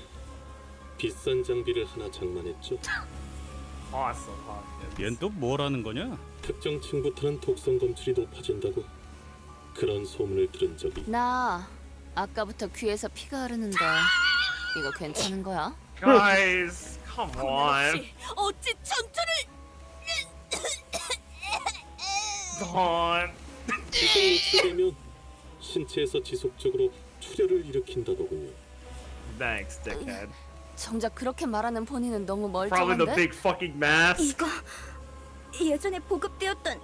비싼 장비를 하나 장만했죠. Awesome, Hopkins. 얜 또 뭐라는 거냐? 특정 층부터는 독성 검출이 높아진다고 그런 소문을 들은 적이. 나 아까부터 귀에서 피가 흐르는데 이거 괜찮은 거야? Guys, come on. 어찌 전투를 Dawn. 이게 되면 신체에서 지속적으로 출혈을 일으킨다더군요. Thanks, dickhead. 정작 그렇게 말하는 본인은 너무 Probably the 멀쩡한데? big fucking mask. 이거 예전에 보급되었던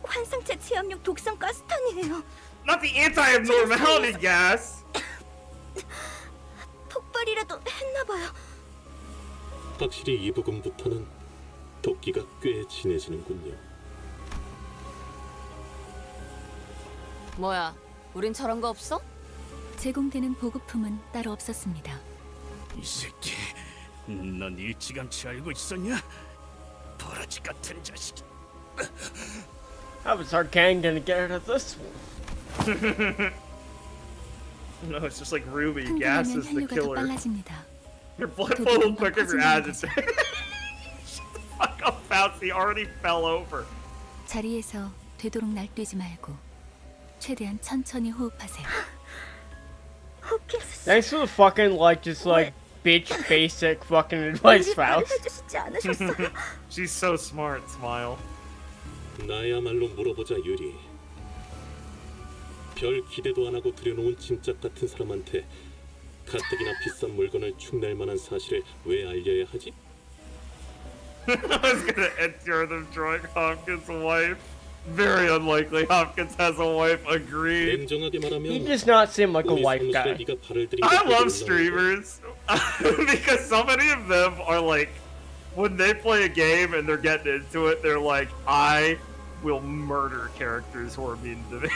환상체 체압용 독성 가스탄이에요. Not the anti-abnormality gas. 폭발이라도 했나봐요. 확실히 이 부근부터는 도끼가 꽤 진해지는군요. 뭐야, 우린 저런 거 없어? 제공되는 보급품은 따로 없었습니다. 이 새끼, 넌 일찌감치 알고 있었냐? 버러지 같은 자식. How was Arkane gonna get out of this one? No, it's just like RWBY. 흥분하면 Gas is the 혈류가 더 killer. 빨라집니다. Your blood flow will quicker if you're agitated. Shut the fuck up, Bouncy. He already fell over. 자리에서 되도록 날뛰지 말고 최대한 천천히 호흡하세요. Thanks for the fucking, like, just, like, bitch basic fucking advice, Faust. 해주시지 않으셨어요? She's so smart. Smile. 나야말로 물어보자 유리. 별 기대도 안 하고 들여놓은 짐짝 같은 사람한테 가뜩이나 비싼 물건을 축낼 만한 사실을 왜 알려야 하지? I was gonna enter them drawing Hopkins' wife. Very unlikely Hopkins has a wife. Agreed. 냉정하게 말하면 He does not seem like a 우리 wife 사무실에 guy. 네가 발을 들인 I 게 love 기억이 streamers because so many of them are like, when they play a game and they're getting into it, they're like, I will murder characters who are mean to me.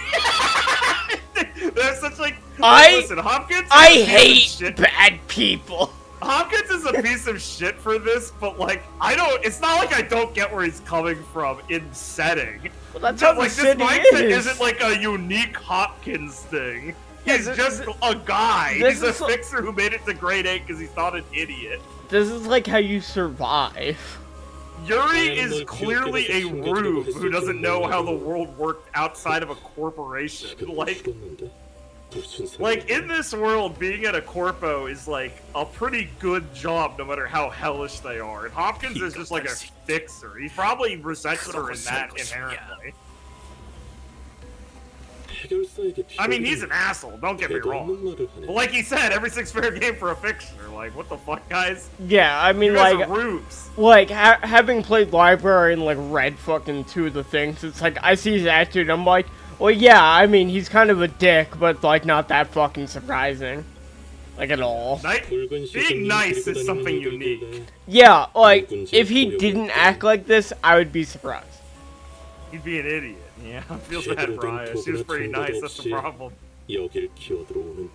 They're such like, listen, Hopkins. I hate bad people. Hopkins is a piece of shit for this, but like, I don't. It's not like I don't get where he's coming from in setting. Well, that's how like the this city mindset is. isn't like a unique Hopkins thing. Yeah, He's just a guy. this He's a is like- fixer who made it to grade 8 because he's not an idiot. This is like how you survive. Yuri is clearly a rube who doesn't know how the world worked outside of a corporation. Like in this world, being at a corpo is like a pretty good job, no matter how hellish they are. And Hopkins is just like a fixer. He probably resents her in that inherently. I mean, he's an asshole. Don't get me wrong. But like he said, everything's fair game for a fixer. Like, what the fuck, guys? Yeah, I mean, You guys like, are rubes. like having played Library and like read fucking two of the things, it's like I see his attitude. I'm like, well, yeah, I mean, he's kind of a dick, but like not that fucking surprising, like at all. Being nice is something unique. Yeah, like if he didn't act like this, I would be surprised. He'd be an idiot. Yeah, I feel bad for Aya. She was pretty nice. That's the problem. 여길 기어들어오는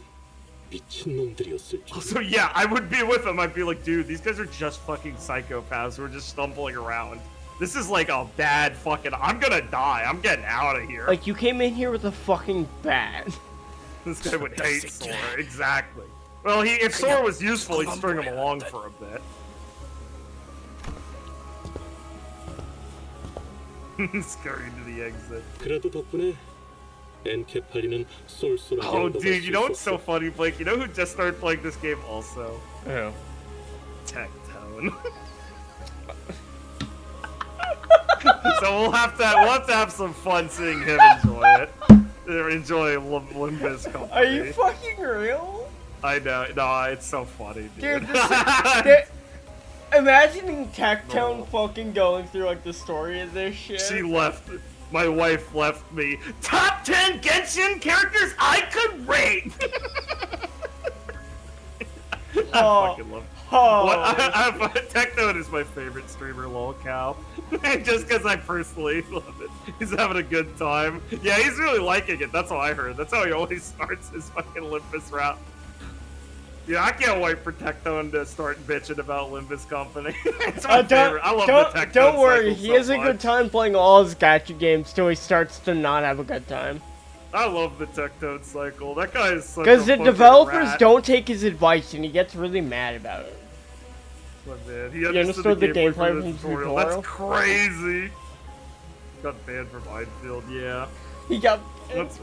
미친놈들이었을 줄. So yeah, I would be with him. I'd be like, dude, these guys are just fucking psychopaths who are just stumbling around. This is like a bad fucking. I'm gonna die. I'm getting out of here. Like you came in here with a fucking bat. This guy would hate Sora. Exactly. Well, if Sora was useful, he'd string him along for a bit. Scurrying to the exit. 그래도 덕분에 엔케팔리는 쏠쏠하게 Oh, 얻어갈 dude, 수 you know what's 있었어. so funny, Blake? You know who just started playing this game also? Who? Tectone. So we'll have to have some fun seeing him enjoy it. Enjoy Limbus company. Are you fucking real? I know. No, it's so funny, dude. Dude, this imagining Tectone fucking going through like the story of this shit. She left. My wife left me. Top 10 Genshin characters I could rate. I fucking love. Tectone is my favorite streamer, lolcow. Just because I personally love it. He's having a good time. Yeah, he's really liking it. That's all I heard. That's how he always starts his fucking Limbus route. Yeah, I can't wait for Tectone to start bitching about Limbus Company. It's my favorite. I love the Tectone Don't worry, cycle he so has a much. good time playing all his gacha games till he starts to not have a good time. I love the Tectone cycle. That guy is such a Because the fucking developers rat. don't take his advice and he gets really mad about it. But man, he You understood the gameplay from the the tutorial. That's crazy. Got banned from Einfield, yeah. He got That's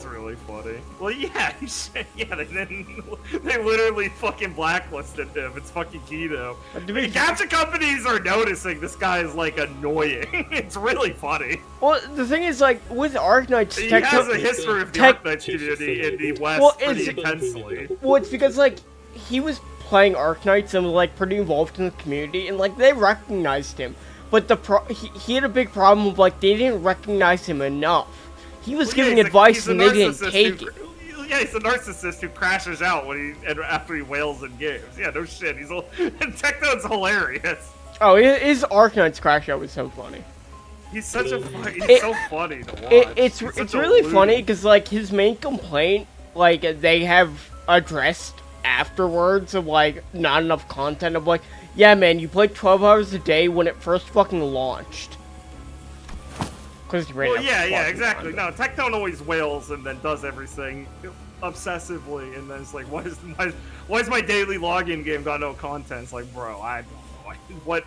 really funny. Well, yeah, they literally fucking blacklisted him. It's fucking keto. Gacha companies are noticing this guy is like annoying. It's really funny. Well, the thing is, like, with Arknights, He has a history of the Arknights community in the West pretty intensely. Well, it's because, like, he was playing Arknights and was like pretty involved in the community, and like they recognized him, but he had a big problem of like they didn't recognize him enough. He was giving advice and they didn't take it. Yeah, he's a narcissist who crashes out after he wails in games. Yeah, no shit. And Techno's hilarious. Oh, his Arknights crash out was so funny. He's so funny to watch. It's really funny because like his main complaint, like they have addressed afterwards of like not enough content of like, yeah man, you played 12 hours a day when it first fucking launched. Well, yeah, exactly. No, Techno always wails and then does everything obsessively, and then it's like, why is my daily login game got no content? It's like, bro, I don't know.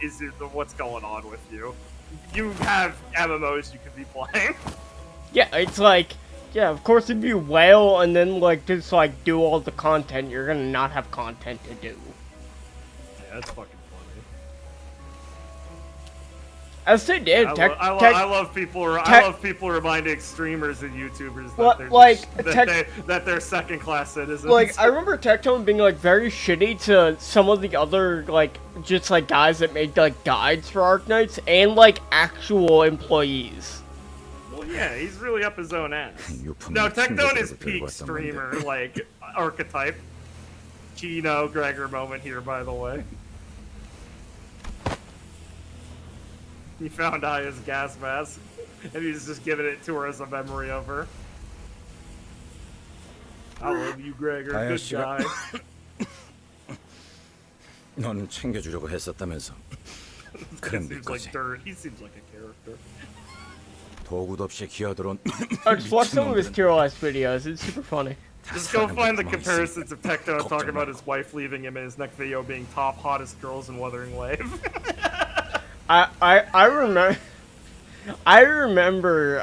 What's going on with you? You have MMOs you could be playing. Yeah, it's like, yeah, of course if you wail and then like just like do all the content, you're gonna not have content to do. Yeah, that's fucking funny. As they did, I love people reminding streamers and YouTubers that they're second-class citizens. Like I remember Tectone being like very shitty to some of the other like just like guys that made like guides for Arknights and like actual employees. Well, yeah, he's really up his own ass. No, Tectone is peak streamer like archetype. Chino Gregor moment here, by the way. He found Aya's gas mask, and he's just giving it to her as a memory of her. I love you, Gregor. Good guy. 넌 챙겨주려고 했었다면서. 그런 seems like dirt. He seems like a character. 도구도 없이 기어들어온. I just watched some of his Tier Last videos. It's super funny. Just go find the comparisons of Tecto talking about his wife leaving him in his next video being top hottest girls in Wuthering Wave. I remember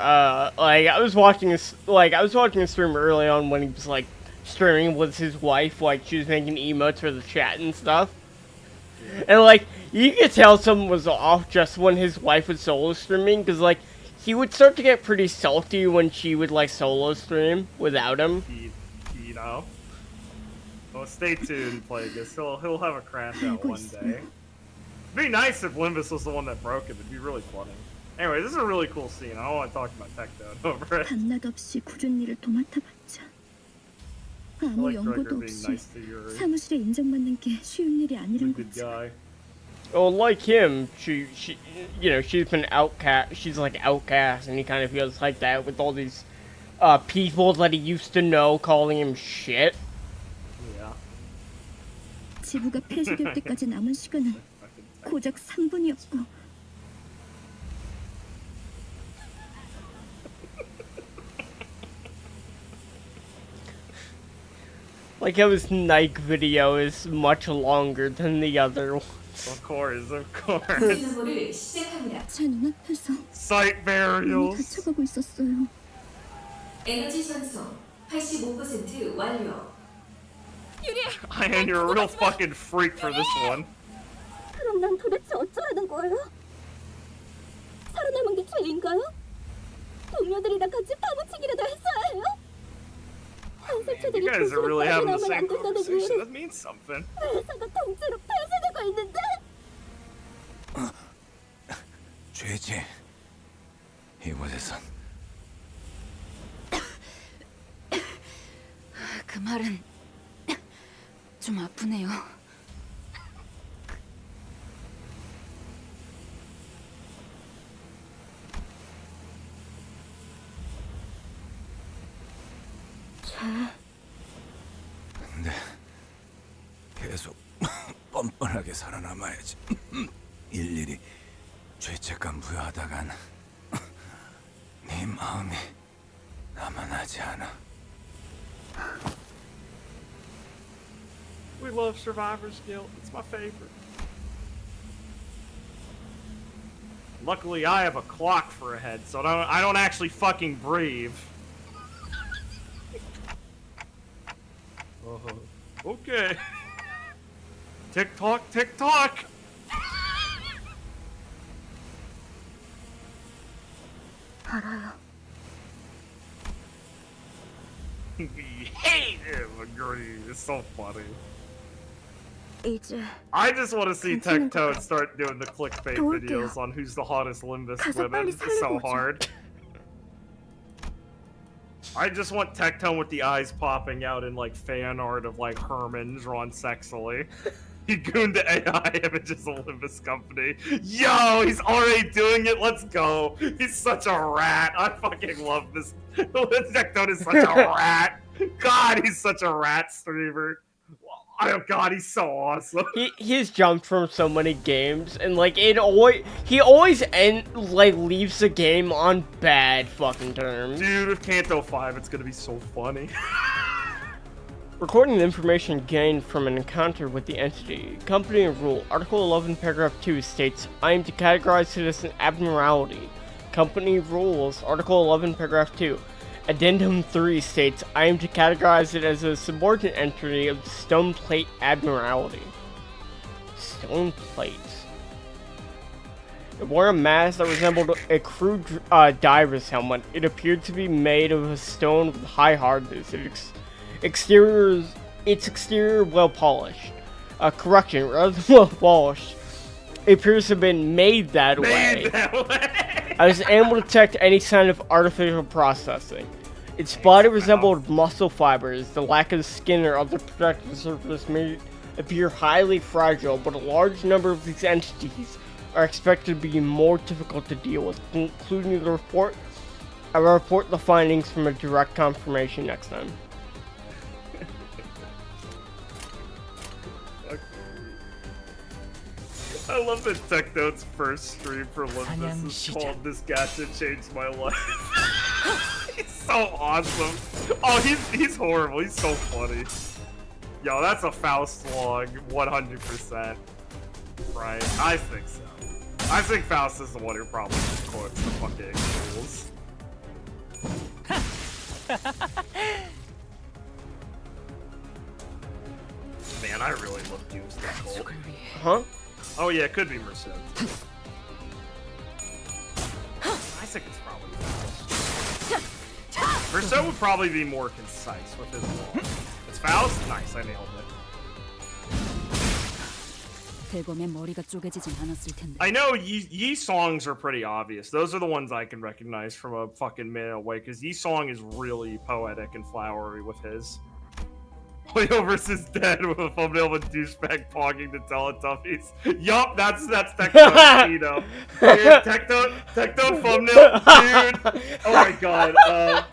like I was watching a stream early on when he was like streaming with his wife, like she was making emotes for the chat and stuff. And like you could tell something was off just when his wife was solo streaming, because like he would start to get pretty salty when she would like solo stream without him. You know. Well, stay tuned, Plagueis. He'll have a crash out one day. It'd be nice if Limbus was the one that broke it. It'd be really funny. Anyway, this is a really cool scene. I don't want to talk about Tecto over it. I like Gregor being nice to Yuri. Good guy. Well, like him, she, you know, she's been outcast. She's like outcast, and he kind of feels like that with all these people that he used to know calling him shit. Yeah. 지부가 폐쇄될 때까지 남은 시간은 고작 3분이었고. Like how his Nike video is much longer than the other ones. Of course. 제 눈앞에서 Site burials. 다쳐가고 있었어요. 에너지 전송 85% 완료. Ian, you're a real fucking freak for this one. 그럼 난 도대체 어쩌라는 거예요? 살아남은 게 죄인가요? 동료들이랑 같이 파묻히기라도 했어야 해요? You guys are really having the same conversation. That means something. 회사가 통째로 폐쇄되고 있는데? 죄지. 이곳에선. 그 말은 좀 아프네요. 근데 계속 뻔뻔하게 살아남아야지. 일일이 죄책감 부여하다간 네 마음이 남아나지 않아. We love Survivor's Guilt. It's my favorite. Luckily, I have a clock for a head, so I don't actually fucking breathe. Okay. Tick tock, tick tock. 알아요. We hate him, agree. It's so funny. 이제 I just want to see 괜찮은 것 Tectone start doing the clickbait 도울게요. videos on who's the hottest Limbus 가서 women. 빨리 It's so 살리고 오죠. hard. I just want Tectone with the eyes popping out in like fan art of like Herman drawn sexily. He gooned the AI images of Limbus Company. Yo, he's already doing it. Let's go. He's such a rat. I fucking love this. Tectone is such a rat. God, he's such a rat streamer. Oh God, he's so awesome. He's jumped from so many games, and like he always leaves the game on bad fucking terms. Dude, with Kanto 5, it's gonna be so funny. Recording the information gained from an encounter with the entity. Company rule. Article 11, paragraph 2 states, I am to categorize it as an abnormality. Company rules. Article 11, paragraph 2. Addendum 3 states, I am to categorize it as a subordinate entity of the stone plate abnormality. Stone plates. It wore a mask that resembled a crude diver's helmet. It appeared to be made of a stone with high hardness. Its exterior well polished. Correction, rather than well polished. It appears to have been made that way. I was able to detect any sign of artificial processing. Its body resembled muscle fibers. The lack of skin or other protective surface made it appear highly fragile, but a large number of these entities are expected to be more difficult to deal with, including the report. I will report the findings from a direct confirmation next time. I love that Tectone's first stream for Limbus is called This Gacha Changed My Life. He's so awesome. Oh, he's horrible. He's so funny. Yo, that's a Faust log, 100%. Right? I think so. I think Faust is the one who probably quotes the fucking rules. Man, I really love Doomsday Cult. Huh? Oh yeah, it could be Merceau. I think it's probably Faust. Merceau would probably be more concise with his wall. It's Faust? Nice, I nailed it. 대검에 머리가 쪼개지진 않았을 텐데. I know Yi songs are pretty obvious. Those are the ones I can recognize from a fucking minute away, because Yi song is really poetic and flowery with his. Leo versus Dead with a thumbnail of a douchebag pogging the Teletubbies. Yup, that's Tectone, you know. Tectone thumbnail, dude. Oh my god,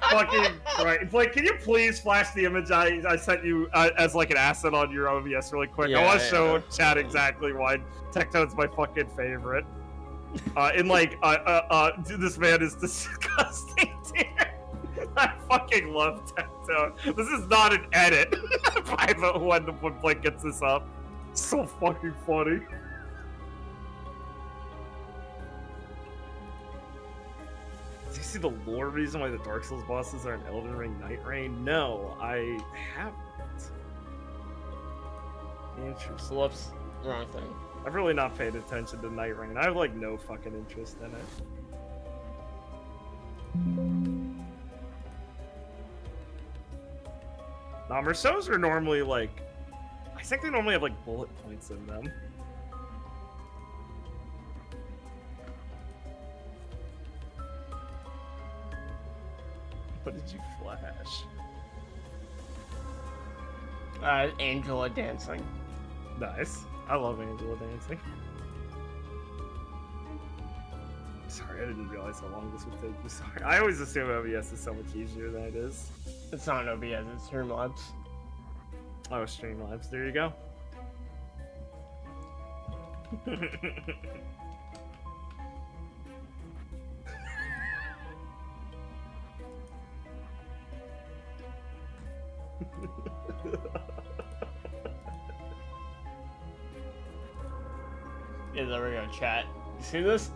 fucking right. Blake, can you please flash the image I sent you as like an asset on your OBS really quick? I want to show chat exactly why Tectone's my fucking favorite. In like, this man is disgusting, dude. I fucking love Tectone. This is not an edit. Private when Blake gets this up. So fucking funny. Do you see the lore reason why the Dark Souls bosses are in Elden Ring Night Rain? No, I haven't. Interesting. Whoops. Wrong thing. I've really not paid attention to Night Rain. I have like no fucking interest in it. Nah, Merceaus are normally like... I think they normally have like bullet points in them. What did you flash? Angela dancing. Nice. I love Angela dancing. Sorry, I didn't realize how long this would take. I'm sorry. I always assume OBS is so much easier than it is. It's not OBS, it's Streamlabs. Oh, Streamlabs. There you go. Yeah, there we go, chat. You see this?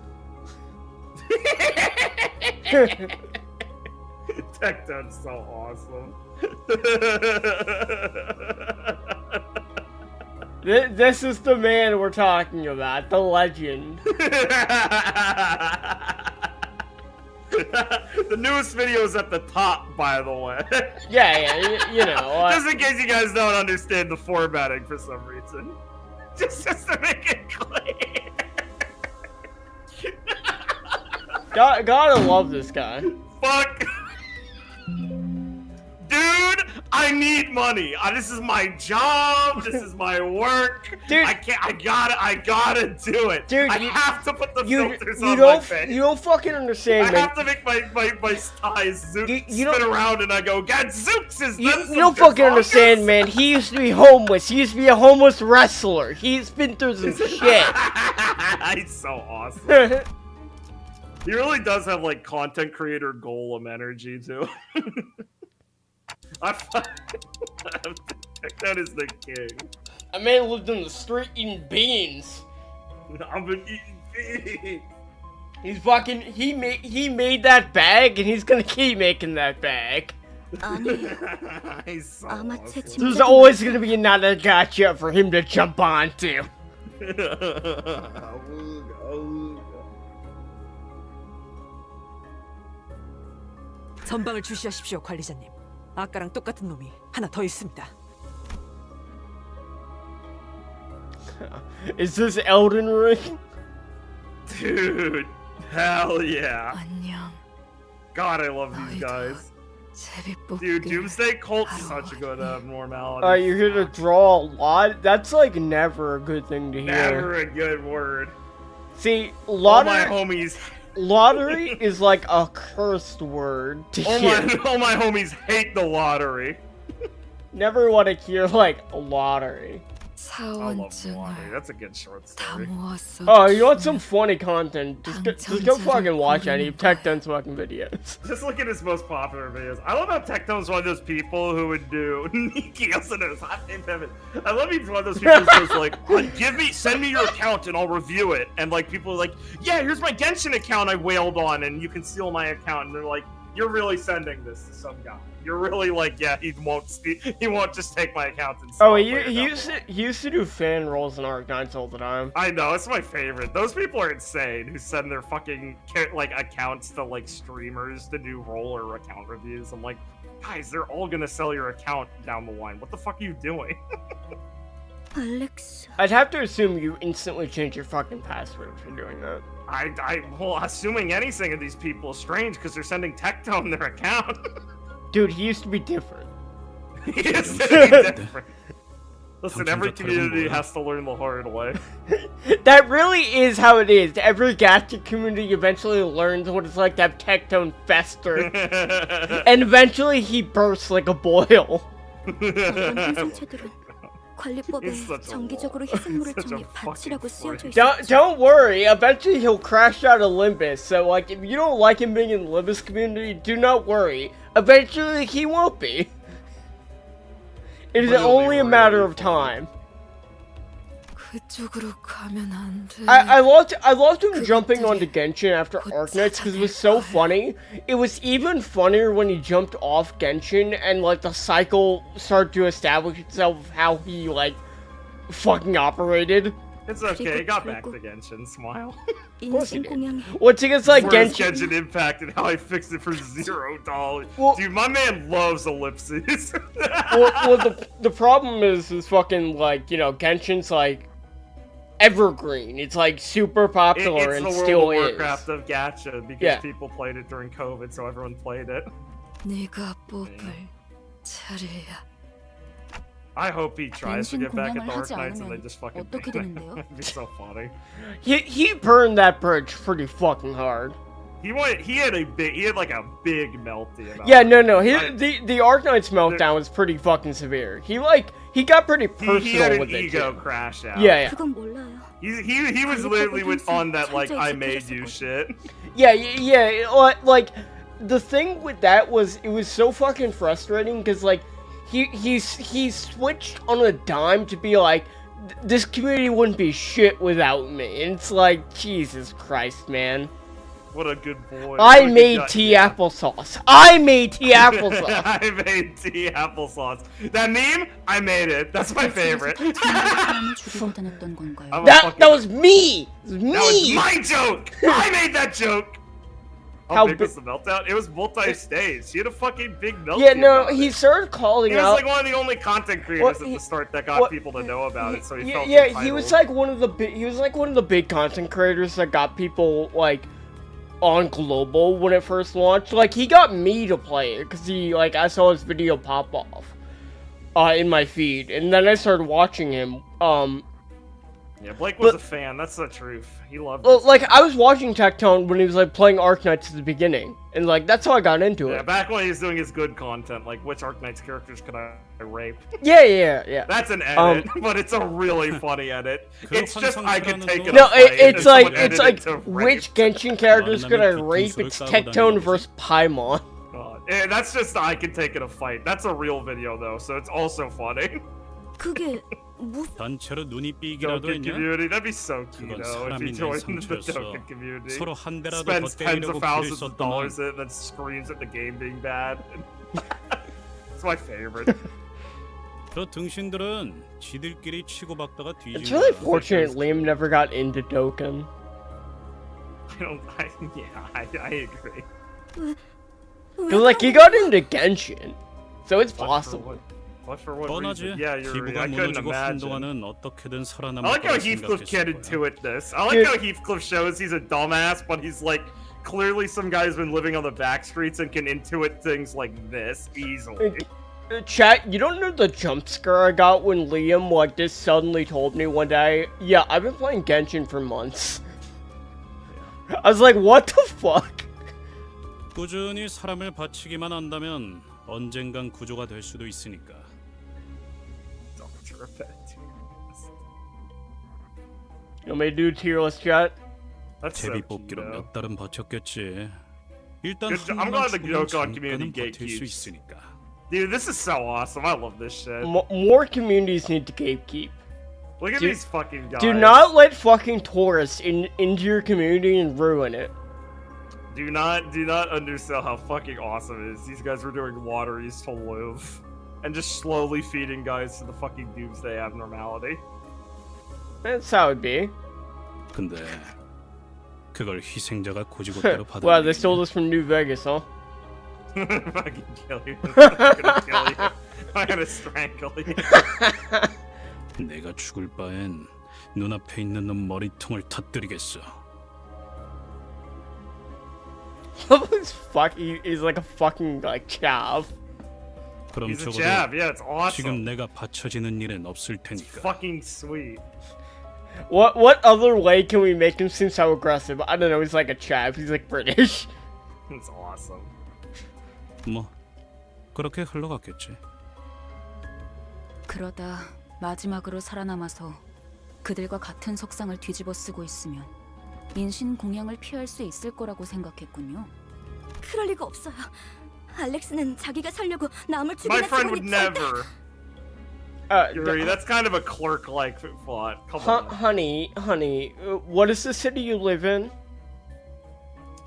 Tectone's so awesome. This is the man we're talking about, the legend. The newest video is at the top, by the way. Yeah, you know. Just in case you guys don't understand the formatting for some reason. Just to make it clear. Gotta love this guy. Fuck. Dude, I need money. This is my job. This is my work. Dude, I gotta do it. Dude, I have to put the filters you on don't, my face. You don't fucking understand, I man. have to make my thighs spin around and I go, Gadzooks is You don't fucking understand, man. He used to be homeless. He used to be a homeless wrestler. He's been through some shit. He's so awesome. He really does have like content creator golem energy too. That is the king. A man lived in the street eating beans. I've been eating beans. He's fucking. He made that bag, and he's gonna keep making that bag. He's so There's always gonna be another gotcha for him to jump onto. 전방을 주시하십시오, 관리자님. 아까랑 똑같은 놈이 하나 더 있습니다. Is this Elden Ring? Dude, hell yeah. 안녕. God, I love these guys. Dude, Doomsday Cult's such a good abnormality. You're here to draw a lot? That's like never a good thing to hear. Never a good word. See, All my homies. Lottery is like a cursed word to hear. All my homies hate the lottery. Never want to hear like lottery. I love lottery. That's a good short story. Oh, you want some funny content? Just go fucking watch any Tecton's fucking videos. Just look at his most popular videos. I love how Tecton's one of those people who would do. He also knows hot name Pivot. I love he's one of those people who's like, send me your account and I'll review it. And like people are like, yeah, here's my Genshin account I whaled on, and you can steal my account. And they're like, you're really sending this to some guy. You're really like, yeah, he won't just take my account and sell he used to do fan rolls in Arknights all the time. I know, it's my favorite. Those people are insane who send their fucking like accounts to like streamers to do roll or account reviews. I'm like, guys, they're all gonna sell your account down the line. What the fuck are you doing? Alex. I'd have to assume you instantly change your fucking password if you're doing that. Well, assuming anything of these people is strange because they're sending Tectone their account. Dude, he used to be different. He used to be different. Listen, every community has to learn the hard way. That really is how it is. Every gacha community eventually learns what it's like to have Tectone fester. And eventually he bursts like a boil. Don't worry, eventually he'll crash out of Limbus, so like if you don't like him being in the Limbus community, do not worry. Eventually he won't be. It is only a matter of time. I loved him jumping onto Genshin after Arknights because it was so funny. It was even funnier when he jumped off Genshin and like the cycle started to establish itself of how he like fucking operated. It's okay, he got back to Genshin, smile. Of course he did. Once he gets like Genshin Impact and how I fixed it for $0. Well, dude, my man loves ellipses. well, the problem is fucking like, you know, Genshin's like evergreen. It's like super popular and it's still the World is. of Warcraft of gacha because people played it during COVID, so everyone played it. I hope he tries to get back at the Arknights and they just fucking It'd be so funny. He burned that bridge pretty fucking hard. He had like a big melty about Yeah, no. The Arknights meltdown was pretty fucking severe. He got pretty personal he had an with it. ego too. crash out. Yeah. He was literally on that like I made you shit. Yeah. Like the thing with that was it was so fucking frustrating because like he switched on a dime to be like, this community wouldn't be shit without me. And it's like, Jesus Christ, man. What a good boy. I made tea applesauce. I made tea applesauce. I made tea applesauce. That meme? I made it. That's my favorite. That was me. It was me. That was my joke. I made that joke. How big was the meltdown? It was multi-stage. He had a fucking big meltdown. Yeah, no, he started calling out. He was out. like one of the only content creators at the start that got people to know about it, so he felt yeah, entitled. he was like one of the big content creators that got people like on global when it first launched. Like he got me to play it because I saw his video pop off in my feed, and then I started watching him. Yeah, Blake was a fan. That's the truth. He loved it. Like, I was watching Tectone when he was, like, playing Arknights at the beginning. And, like, that's how I got into it. Yeah, back when he was doing his good content. Like, which Arknights characters could I rape? Yeah. That's an edit, but it's a really funny edit. It's just, I could take it. No, it's like, which Genshin characters could I rape? It's Tectone versus Paimon. God. That's just, I could take it a fight. That's a real video, though, so it's also funny. 그게 단체로 눈이 삐기라도 했냐? Community, that'd be so cute though if he joined the Dokkan community. 서로 한 대라도 spends 더 tens of 때리려고 thousands 길을 of dollars 썼더만. in it, then screams at the game being bad. It's my favorite. 저 등신들은 지들끼리 치고받다가 뒤지는. It's really fortunate Liam never got into Dokkan. I agree. Cause like he got into Genshin, so it's possible. What for what 뻔하지. reason? Yeah, you're right. 기부가 I couldn't 무너지고 imagine. 한동안은 어떻게든 살아남을 I like how 거라 Heathcliff can't 생각했을 거야. intuit this. I like how Heathcliff shows he's a dumbass, but he's like clearly some guy's been living on the back streets and can intuit things like this easily. Chat, you don't know the jump scare I got when Liam like just suddenly told me one day, yeah, I've been playing Genshin for months. Yeah. I was like, what the fuck? 꾸준히 사람을 바치기만 한다면 언젠간 구조가 될 수도 있으니까. You want me to do tier list, chat? 제비 뽑기로 몇 달은 버텼겠지. 일단 I'm glad the Dokkan community 버틸 수 gatekeeps. 있으니까. Dude, this is so awesome. I love this shit. More communities need to gatekeep. Look at these fucking guys. Do not let fucking tourists into your community and ruin it. Do not undersell how fucking awesome it is. These guys were doing wateries to live. And just slowly feeding guys to the fucking doomsday abnormality. That's how it'd be. 근데 그걸 희생자가 고지고대로 받아. Wow, they stole this from New Vegas, huh? Fucking kill you. I'm gonna kill you. I'm gonna strangle you. 내가 죽을 바엔 눈앞에 있는 놈 머리통을 터뜨리겠어. He's like a fucking like chav. 그럼 He's a 적어도 chav, yeah, it's awesome. 지금 내가 바쳐지는 일은 없을 테니까. Fucking sweet. What other way can we make him seem so aggressive? I don't know, he's like a chav, he's like British. It's awesome. 뭐 그렇게 흘러갔겠지. 그러다 마지막으로 살아남아서 그들과 같은 석상을 뒤집어 쓰고 있으면 인신 공양을 피할 수 있을 거라고 생각했군요. 그럴 리가 없어요. 알렉스는 자기가 살려고 남을 My 죽이는 friend would 직원이 never. Yuri, that's kind of a clerk-like plot. Come on. Honey, what is the city you live in?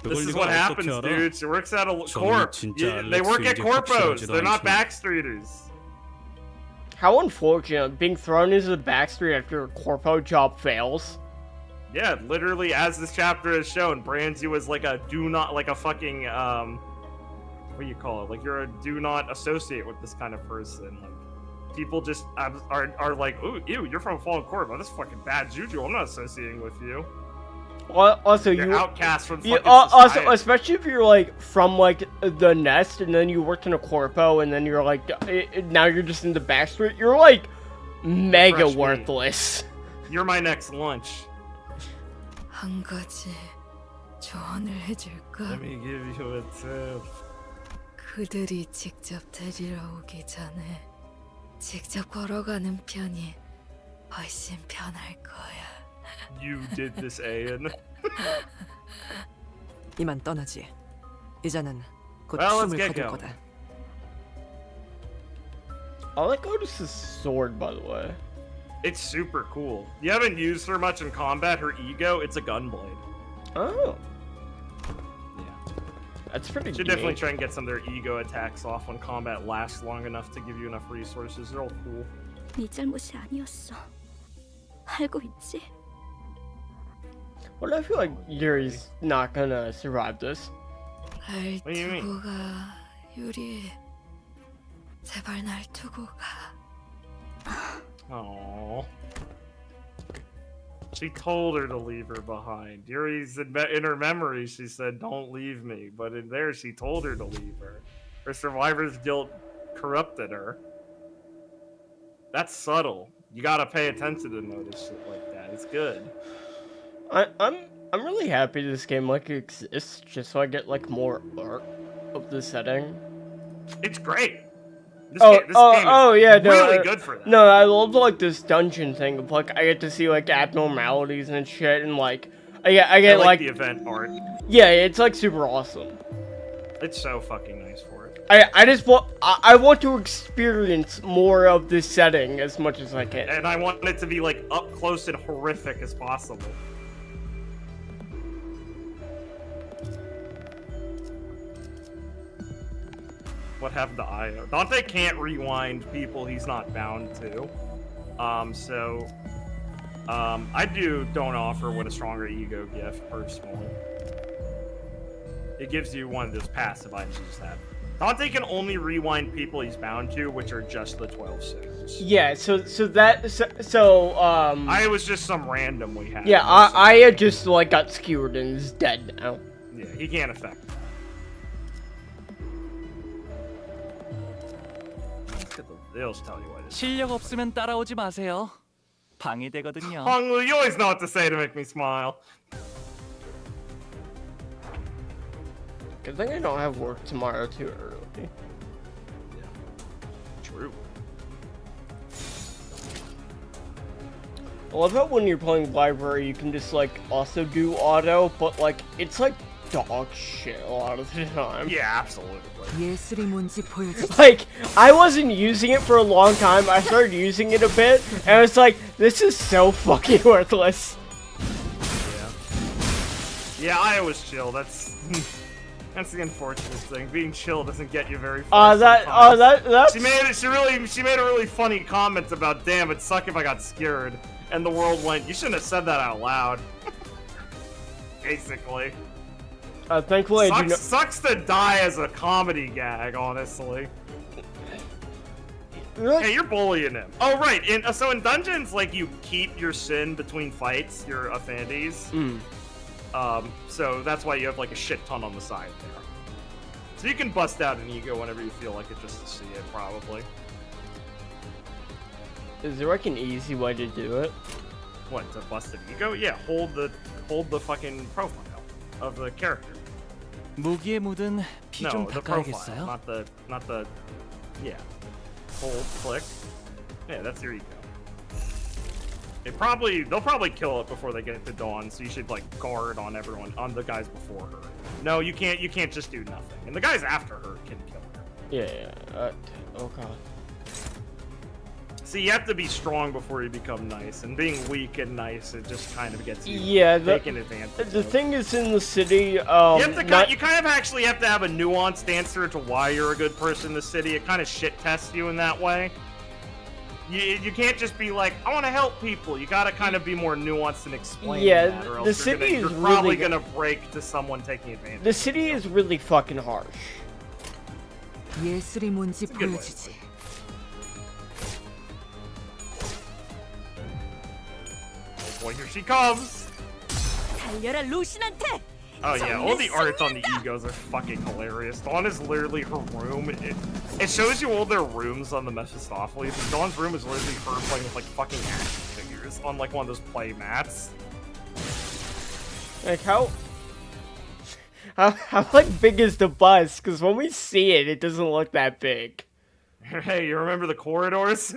This is what happens, dude. She works at a corp. They work at corpos. They're not backstreeters. How unfortunate, being thrown into the backstreet after your corpo job fails. Yeah, literally, as this chapter has shown, brands you as like a fucking, what do you call it? Like, you're a do not associate with this kind of person. Like, people just are like, ooh, ew, you're from Fallen Corp. Oh, this is fucking bad juju. I'm not associating with you. Also, you're outcast from fucking also, society. especially if you're like from like the nest and then you worked in a corpo and then you're like now you're just in the backstreet. You're like mega Fresh worthless. You're my next lunch. 한 가지 조언을 해줄까? Let me give you a tip. 그들이 직접 데리러 오기 전에 직접 걸어가는 편이 훨씬 편할 거야. You did this, Ayan. 이만 떠나지. 이제는 곧 Well, let's 숨을 get 거둘 going. 거다. I like Otis's sword, by the way. It's super cool. You haven't used her much in combat. Her ego, it's a gunblade. Oh. Yeah. That's pretty Should neat. definitely try and get some of their ego attacks off when combat lasts long enough to give you enough resources. They're all cool. 네 잘못이 아니었어. 알고 있지? Well, I feel like Yuri's not gonna survive this. What do you mean? 두고 가, 유리. 제발 날 두고 가. Aww. She told her to leave her behind. Yuri's in her memory, she said, "Don't leave me." But in there, she told her to leave her. Her survivor's guilt corrupted her. That's subtle. You gotta pay attention to notice shit like that. It's good. I'm really happy this game like exists, just so I get like more art of the setting. It's great. This Oh, game is yeah, no, really good for that. No, I love like this dungeon thing of like I get to see like abnormalities and shit, and like I get like the event art. Yeah, it's like super awesome. It's so fucking nice for it. I want to experience more of this setting as much as I can. And I want it to be like up close and horrific as possible. What happened to Io? Dante can't rewind people he's not bound to. I don't offer what a stronger ego gift personally. It gives you one of those passive items you just have. Dante can only rewind people he's bound to, which are just the 12 sinners. Yeah, so I was just some random we had. Yeah, I just like got skewered and is dead now. Yeah, he can't affect that. They'll tell you what it is. 실력 없으면 따라오지 마세요. 방해되거든요. Honglu, you always know what to say to make me smile. Good thing I don't have work tomorrow too early. Yeah. True. I love how when you're playing library, you can just like also do auto, but like it's like dog shit a lot of the time. Yeah, absolutely. 예술이 뭔지 보여주지. Like, I wasn't using it for a long time. I started using it a bit, and I was like, this is so fucking worthless. Yeah, I always chill. That's the unfortunate thing. Being chill doesn't get you very far. That's... She made a really funny comment about, damn, it'd suck if I got scared. And the world went, you shouldn't have said that out loud. Basically. Thankfully, I do not... Sucks to die as a comedy gag, honestly. Really? Hey, you're bullying him. Oh, right. So in dungeons, like, you keep your sin between fights, your affinities. So that's why you have, like, a shit ton on the side there. So you can bust out an ego whenever you feel like it, just to see it, probably. Is there, like, an easy way to do it? What, to bust an ego? Yeah, hold the fucking profile of the character. 무기에 묻은 피 좀 No, the profile, 닦아야겠어요. not the, yeah. Hold, click. Yeah, that's your ego. They'll probably kill it before they get to Dawn, so you should like guard on everyone, on the guys before her. No, you can't just do nothing. And the guys after her can kill her. Yeah, oh god. See, you have to be strong before you become nice, and being weak and nice, it just kind of gets you taken advantage The of. thing is in the city, you kind of actually have to have a nuanced answer to why you're a good person in the city. It kind of shit tests you in that way. You can't just be like, I want to help people. You gotta kind of be more nuanced and explain that, or else the city you're is probably really gonna break to someone taking advantage. The city is really fucking harsh. 예술이 뭔지 보여주지. Oh boy, here she comes! 달려라 루신한테. Oh yeah, all the art on the egos are fucking hilarious. Dawn is literally her room. It shows you all their rooms on the Mephistopheles. And Dawn's room is literally her playing with like fucking action figures on like one of those play mats. Like how like big is the bus? Because when we see it, it doesn't look that big. Hey, you remember the corridors?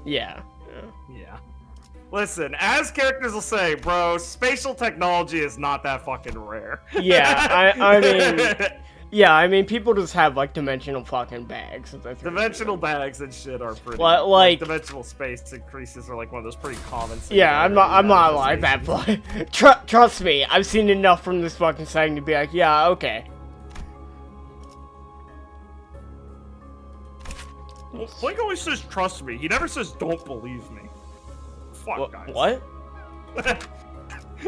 Yeah. Yeah. Listen, as characters will say, bro, spatial technology is not that fucking rare. Yeah, I mean, people just have like dimensional fucking bags. Dimensional bags and shit are pretty. Like dimensional space increases are like one of those pretty common. Yeah, I'm not like that, but trust me, I've seen enough from this fucking setting to be like, yeah, okay. Blink always says trust me. He never says don't believe me. Fuck, guys. What?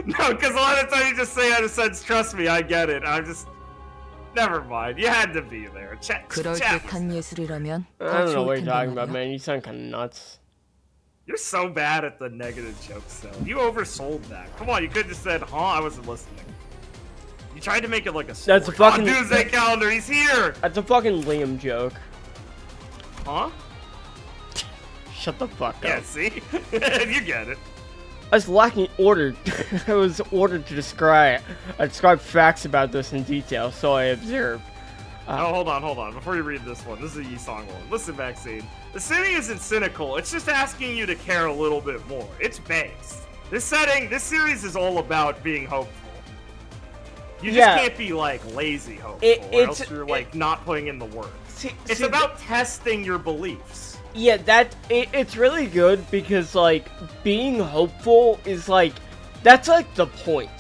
No, because a lot of times you just say out of sense, trust me, I get it. I'm just... Never mind. You had to be there. Chat. 그럴듯한 예술이라면 I don't know what you're talking about, man. You sound kind of nuts. You're so bad at the negative jokes, though. You oversold that. Come on, you could have just said, huh? I wasn't listening. You tried to make it like a story. That's a fucking Doomsday Calendar, he's here! That's a fucking Liam joke. Huh? Shut the fuck up. Yeah, see? You get it. I was lacking order. I was ordered to describe facts about this in detail, so I observed. Oh, hold on. Before you read this one, this is a Yi-Song one. Listen, Maxine. The city isn't cynical. It's just asking you to care a little bit more. It's based. This series is all about being hopeful. You just can't be, like, lazy hopeful, or else you're, like, not putting in the work. It's about testing your beliefs. Yeah, it's really good because, like, being hopeful is, like, that's, like, the point.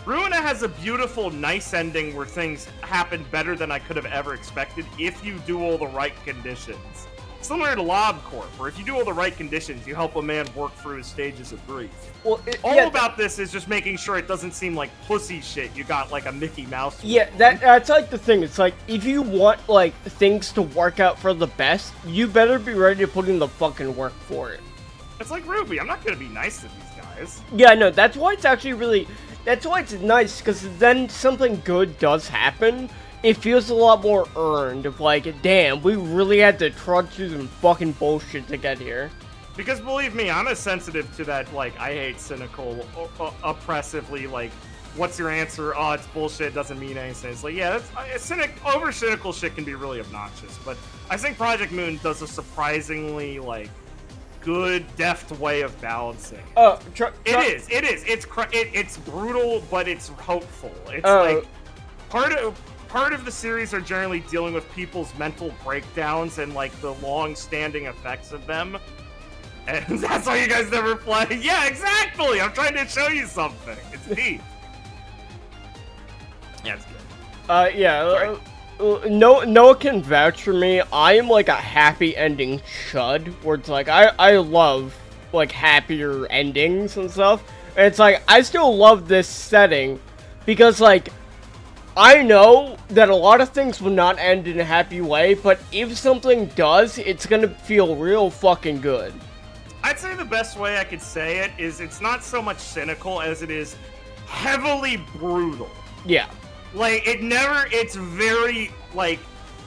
Ruina has a beautiful, nice ending where things happen better than I could have ever expected if you do all the right conditions. Similar to LobCorp, where if you do all the right conditions, you help a man work through his stages of grief. Well, all about this is just making sure it doesn't seem like pussy shit. You got like a Mickey Mouse. Yeah, that's like the thing. It's like, if you want, like, things to work out for the best, you better be ready to put in the fucking work for it. It's like RWBY. I'm not gonna be nice to these guys. Yeah, no, that's why it's actually really... That's why it's nice, because then something good does happen. It feels a lot more earned, of like, damn, we really had to trudge through some fucking bullshit to get here. Because believe me, I'm as sensitive to that, like, I hate cynical, oppressively, like, what's your answer? Oh, it's bullshit, doesn't mean anything. It's like, yeah, over cynical shit can be really obnoxious, but I think Project Moon does a surprisingly, like, good, deft way of balancing. It is. It's brutal, but it's hopeful. It's like part of the series are generally dealing with people's mental breakdowns and like the long-standing effects of them. And that's why you guys never play. Yeah, exactly. I'm trying to show you something. It's deep. Yeah, it's good. Noah can vouch for me. I am like a happy ending chud, where it's like I love like happier endings and stuff. And it's like I still love this setting because like I know that a lot of things will not end in a happy way, but if something does, it's gonna feel real fucking good. I'd say the best way I could say it is it's not so much cynical as it is heavily brutal. Yeah. Like, it's very, like,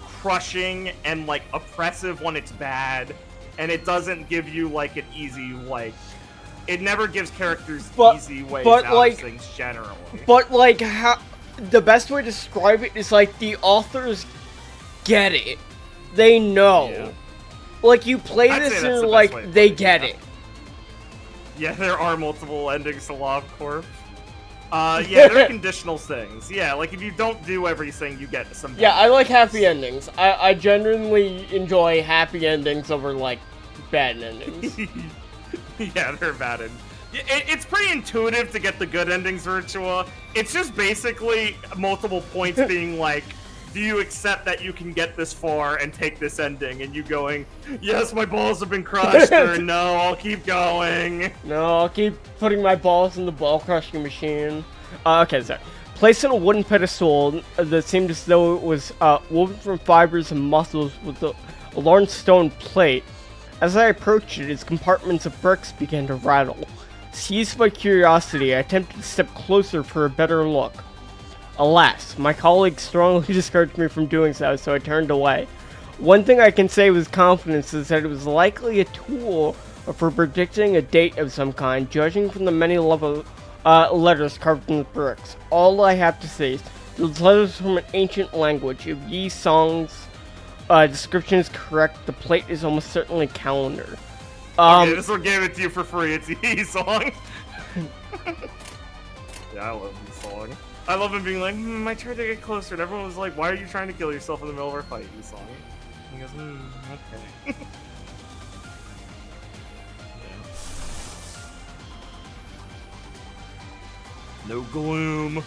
crushing and, like, oppressive when it's bad, and it doesn't give you, like, an easy, like, it never gives characters easy ways out of things, generally. But, like, the best way to describe it is, like, the authors get it. They know. Yeah. Like, you play this and, like, they get it. Yeah, there are multiple endings to LobCorp. Yeah, they're conditional things. Yeah, like if you don't do everything, you get some. Yeah, I like happy endings. I genuinely enjoy happy endings over like bad endings. Yeah, they're bad. It's pretty intuitive to get the good endings, Virtua. It's just basically multiple points being like, do you accept that you can get this far and take this ending? And you going, yes, my balls have been crushed, or no, I'll keep going. No, I'll keep putting my balls in the ball crushing machine. Okay, sorry. Placed on a wooden pedestal that seemed as though it was woven from fibers and muscles with a large stone plate. As I approached it, its compartments of bricks began to rattle. Seized by curiosity, I attempted to step closer for a better look. Alas, my colleague strongly discouraged me from doing so, so I turned away. One thing I can say with confidence is that it was likely a tool for predicting a date of some kind, judging from the many letters carved in the bricks. All I have to say is, those letters from an ancient language. If Yi-Song's description is correct, the plate is almost certainly calendar. Okay, this one gave it to you for free. It's Yi-Song. Yeah, I love Yi-Song. I love him being like, I tried to get closer, and everyone was like, why are you trying to kill yourself in the middle of our fight, Yi-Song? And he goes, okay. No gloom.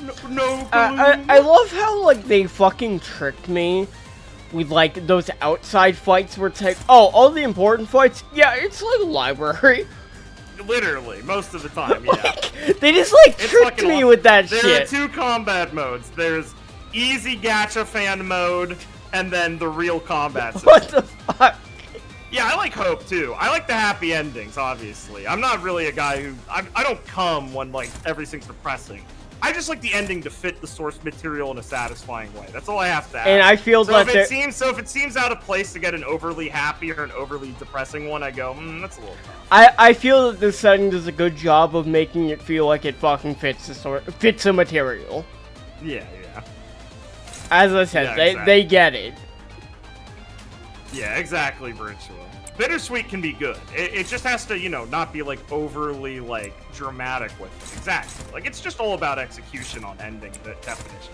No gloom. I love how, like, they fucking tricked me with, like, those outside fights where it's like, oh, all the important fights? Yeah, it's like a library. literally, most of the time, yeah. They just like It's tricked fucking me awesome. with that There shit. are two combat modes. There's easy gacha fan mode, and then the real combat system. What the fuck? Yeah, I like Hope too. I like the happy endings, obviously. I'm not really a guy who... I don't come when, like, everything's depressing. I just like the ending to fit the source material in a satisfying way. That's all I have to ask. And I feel so that if it seems out of place to get an overly happy or an overly depressing one, I go, that's a little tough. I feel that this setting does a good job of making it feel like it fucking fits the material. Yeah, yeah. As I said, Yeah, they get it. Yeah, exactly, Virtual. Bittersweet can be good. It just has to, not be, like, overly, like, dramatic with it. Exactly. Like, it's just all about execution on ending the definition,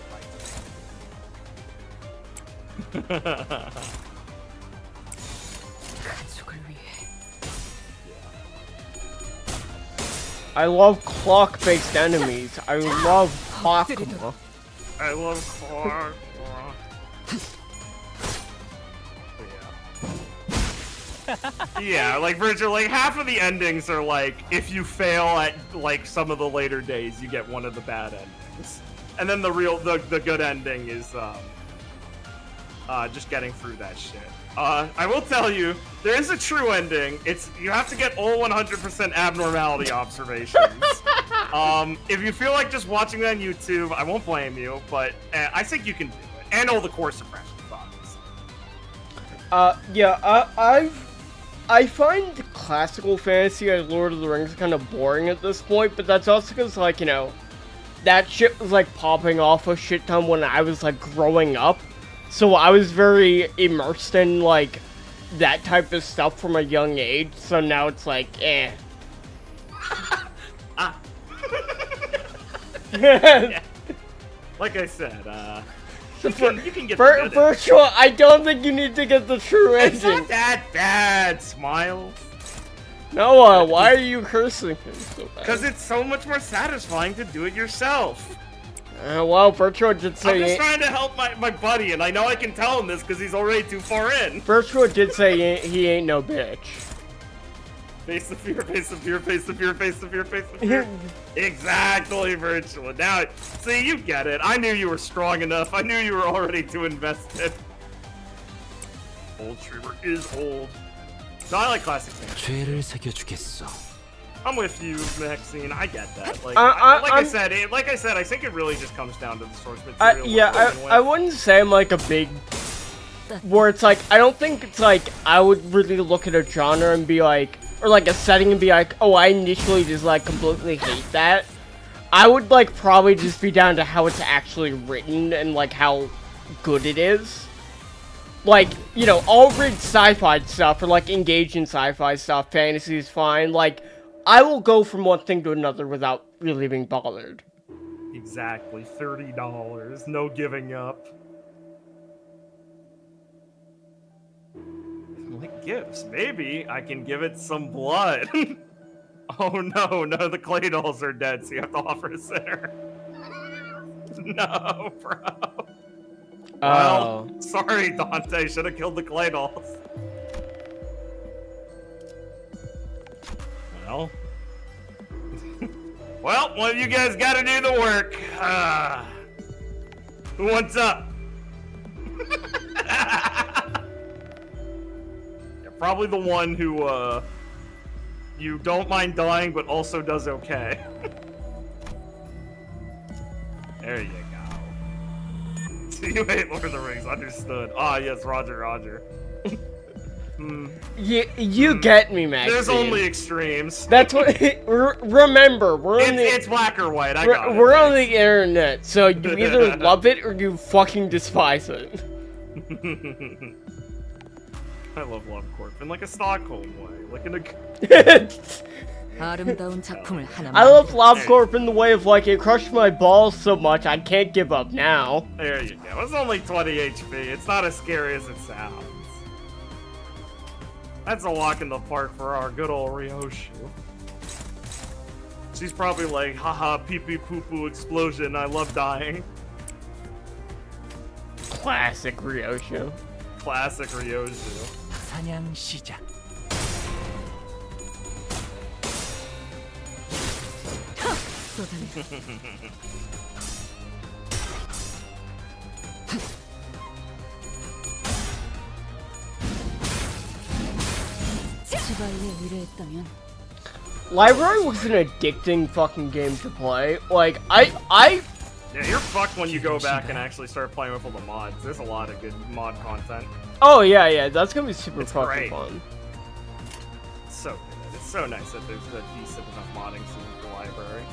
right? I love clock-based enemies. I love Clockma. I love Clark. Yeah, like Virgil, like half of the endings are like if you fail at like some of the later days, you get one of the bad endings, and then the good ending is just getting through that shit. I will tell you, there is a true ending. You have to get all 100% abnormality observations. If you feel like just watching that on YouTube, I won't blame you, but I think you can do it, and all the core suppressions, obviously. Yeah, I find classical fantasy like Lord of the Rings kind of boring at this point, but that's also because, like, that shit was, like, popping off a shit ton when I was, like, growing up. So I was very immersed in, like, that type of stuff from a young age, so now it's like, eh. Yeah. Like I said, you can get the good Virtual, I don't think you need to get the true ending. It's not that bad, Smiles. Noah, why are you cursing him so bad? Because it's so much more satisfying to do it yourself. Well, Virtual did say... I'm just trying to help my buddy, and I know I can tell him this because he's already too far in. Virtual did say he ain't no bitch. Face the fear, face the fear, face the fear, face the fear, face the fear. Exactly, Virtual. Now, see, you get it. I knew you were strong enough. I knew you were already too invested. Old streamer is old. So I like classic fantasy. 죄를 새겨주겠어. I'm with you, Maxine. I get that. Like, like I said, I think it really just comes down to the source material. Yeah, I wouldn't say I'm like a big... Where it's like, I don't think it's like, I would really look at a genre and be like, or like a setting and be like, oh, I initially just like completely hate that. I would like probably just be down to how it's actually written and like how good it is. Like, I'll read sci-fi stuff or like engage in sci-fi stuff, fantasy is fine, like, I will go from one thing to another without really being bothered. Exactly, $30, no giving up. Like gifts, maybe I can give it some blood. Oh no, the clay dolls are dead, so you have to offer a sinner. No, bro. Well, sorry, Dante, should have killed the clay dolls. Well, well, one of you guys got to do the work. Who wants up? Probably the one who, you don't mind dying, but also does okay. There you go. So you hate Lord of the Rings, understood. Ah, yes, Roger. You get me, Maxine. There's only extremes. That's what. Remember, it's black or white. I got it. We're on the internet, so you either love it or you fucking despise it. I love LoveCorp in like a Stockholm way, like in a. I love LoveCorp in the way of like it crushed my balls so much I can't give up now. There you go. It's only 20 HP. It's not as scary as it sounds. That's a walk in the park for our good old Ryoshu. She's probably like, haha, pee pee poo poo explosion. I love dying. Classic Ryoshu. Classic Ryoshu. 사냥 시작. Library was an addicting fucking game to play. Like, Yeah, you're fucked when you go back and actually start playing with all the mods. There's a lot of good mod content. Oh, yeah, that's gonna be super fucking great. fun. It's so good. It's so nice that there's a decent enough modding scene for library.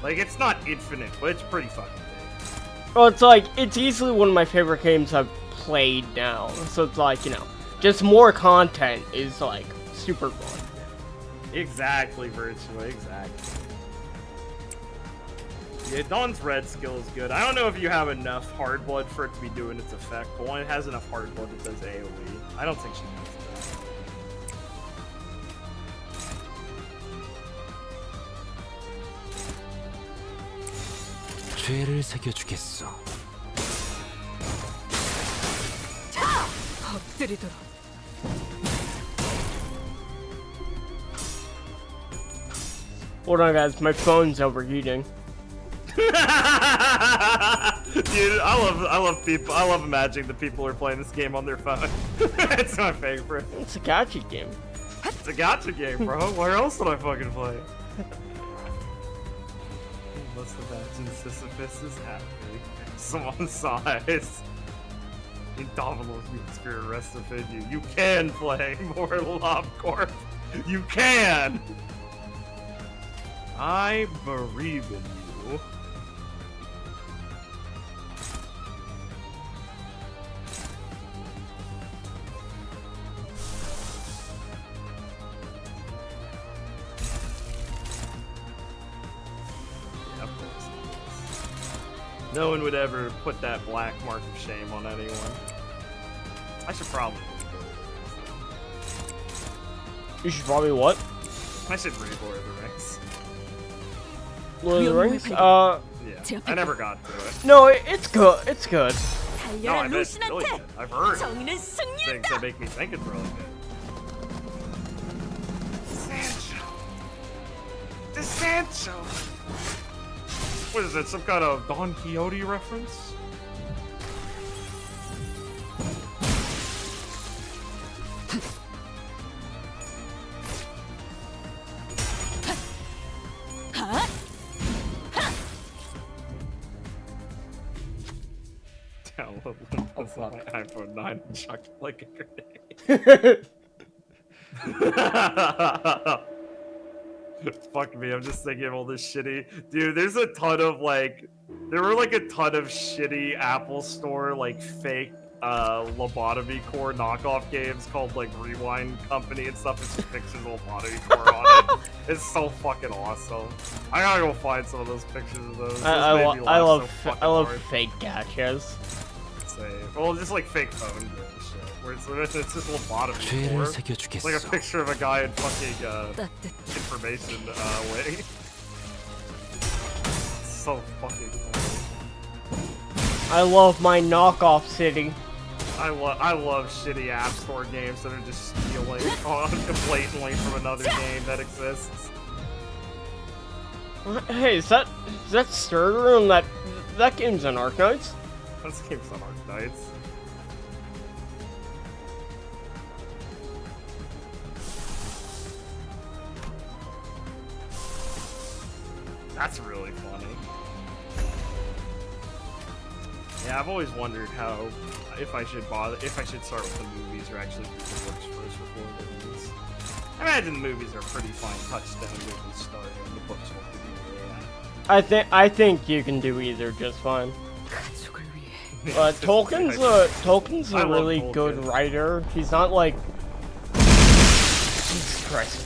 Like, it's not infinite, but it's pretty fucking big. Well, it's like, it's easily one of my favorite games I've played now. So it's like, you know, just more content is like super fun. Exactly, Virtua, exactly. Yeah, Dawn's red skill is good. I don't know if you have enough hard blood for it to be doing its effect, but when it has enough hard blood, it does AoE. I don't think she needs that. 죄를 새겨주겠어. 엎드리도록. Hold on, guys, my phone's overheating. Dude, I love imagining the people who are playing this game on their phone. It's my favorite. It's a gacha game. It's a gacha game, bro. Where else would I fucking play? Must imagine Sisyphus is happy. Someone sighs. Indomitable spirit rests within you. You can play more LobCorp. You can! I believe in you. Yeah, of course. No one would ever put that black mark of shame on anyone. I should probably. You should probably what? I should read Lord of the Rings. Lord of the Rings? Yeah, I never got to it. No, it's good. It's good. No, I bet it's really good. I've heard things that make me think it's really good. Sancho! What is it, some kind of Don Quixote reference? Download Limbus on my iPhone 9 and chuck it like a grenade. Fuck me, I'm just thinking of all this shitty. Dude, there's a ton of there were like a ton of shitty Apple Store like fake lobotomy core knockoff games called like Rewind Company and stuff. It's just pictures of lobotomy core on it. It's so fucking awesome. I gotta go find some of those pictures of those. I love fake gachas. Well, just like fake phone game shit, where it's just lobotomy core. It's like a picture of a guy in fucking information wing. It's so fucking funny. I love my knockoff city. I love shitty App Store games that are just stealing blatantly from another game that exists. Hey, is that Sturter and that game's on Arknights? This game's on Arknights. That's really funny. Yeah, I've always wondered if I should start with the movies or actually do the books first before the movies. I imagine the movies are pretty fine touchdown with the story, and the books will be I think you can do either just fine. Tolkien's a really good writer. He's not like Jesus Christ.